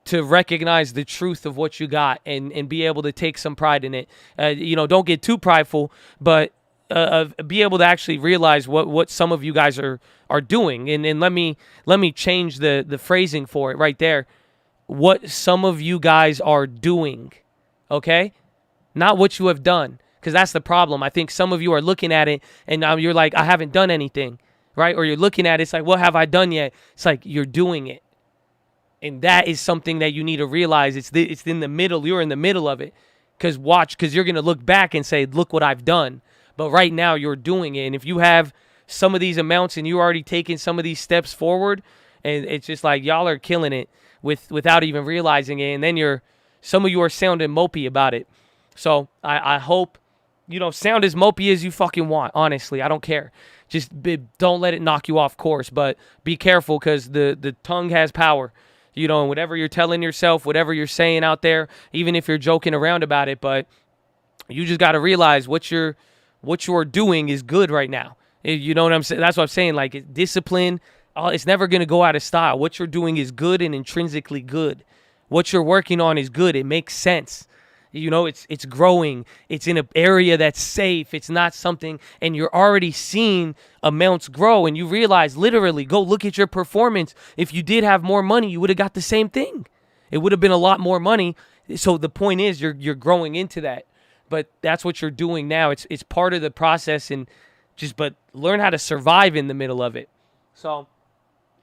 to recognize the truth of what you got and be able to take some pride in it. Don't get too prideful, but be able to actually realize what some of you guys are doing. And let me change the phrasing for it right there. What some of you guys are doing, okay? Not what you have done, because that's the problem. I think some of you are looking at it and now you're like, I haven't done anything, right? Or you're looking at it, it's like, what have I done yet? It's like, you're doing it. And that is something that you need to realize. It's in the middle. You're in the middle of it. Because you're going to look back and say, look what I've done. But right now you're doing it. And if you have some of these amounts and you're already taking some of these steps forward, and it's just like y'all are killing it without even realizing it. And then some of you are sounding mopey about it. So I hope, sound as mopey as you fucking want. Honestly, I don't care. Just don't let it knock you off course. But be careful, because the tongue has power. And whatever you're telling yourself, whatever you're saying out there, even if you're joking around about it, but you just got to realize what you're doing is good right now. You know what I'm saying? That's what I'm saying. Like, discipline, it's never going to go out of style. What you're doing is good and intrinsically good. What you're working on is good. It makes sense. It's growing. It's in an area that's safe. It's not something, and you're already seeing amounts grow, and you realize, literally, go look at your performance. If you did have more money, you would have got the same thing. It would have been a lot more money. So the point is, you're growing into that. But that's what you're doing now. It's part of the process, and but learn how to survive in the middle of it. So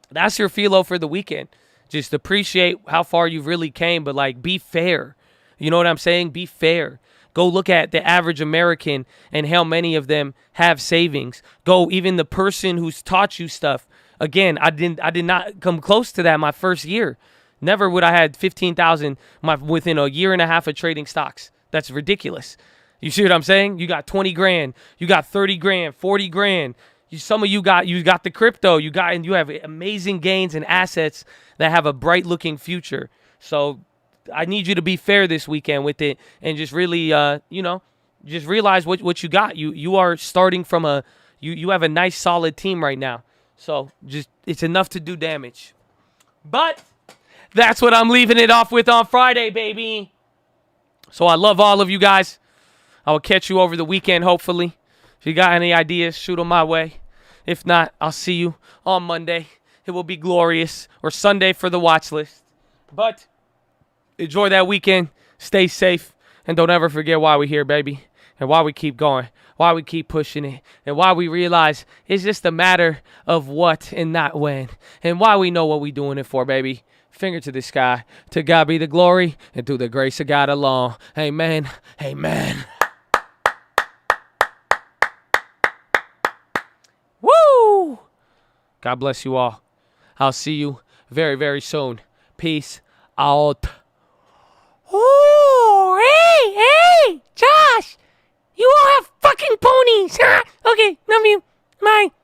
that's your philo for the weekend. Just appreciate how far you really came, but be fair. You know what I'm saying? Be fair. Go look at the average American and how many of them have savings. Go even the person who's taught you stuff. Again, I did not come close to that my first year. Never would I had 15,000 within a year and a half of trading stocks. That's ridiculous. You see what I'm saying? You got 20 grand, you got 30 grand, 40 grand. Some of you got the crypto, and you have amazing gains and assets that have a bright looking future. So I need you to be fair this weekend with it and just really, just realize what you got. You are starting from you have a nice solid team right now. So it's enough to do damage. But that's what I'm leaving it off with on Friday, baby. So I love all of you guys. I will catch you over the weekend, hopefully. If you got any ideas, shoot them my way. If not, I'll see you on Monday. It will be glorious. Or Sunday for the watch list. But Enjoy that weekend. Stay safe. And don't ever forget why we're here, baby. And why we keep going. Why we keep pushing it. And why we realize it's just a matter of what and not when. And why we know what we're doing it for, baby. Finger to the sky. To God be the glory. And through the grace of God alone. Amen. Amen. Woo! God bless you all. I'll see you very, very soon. Peace out. Oh, hey, Josh. You all have fucking ponies. Okay, love you. Bye.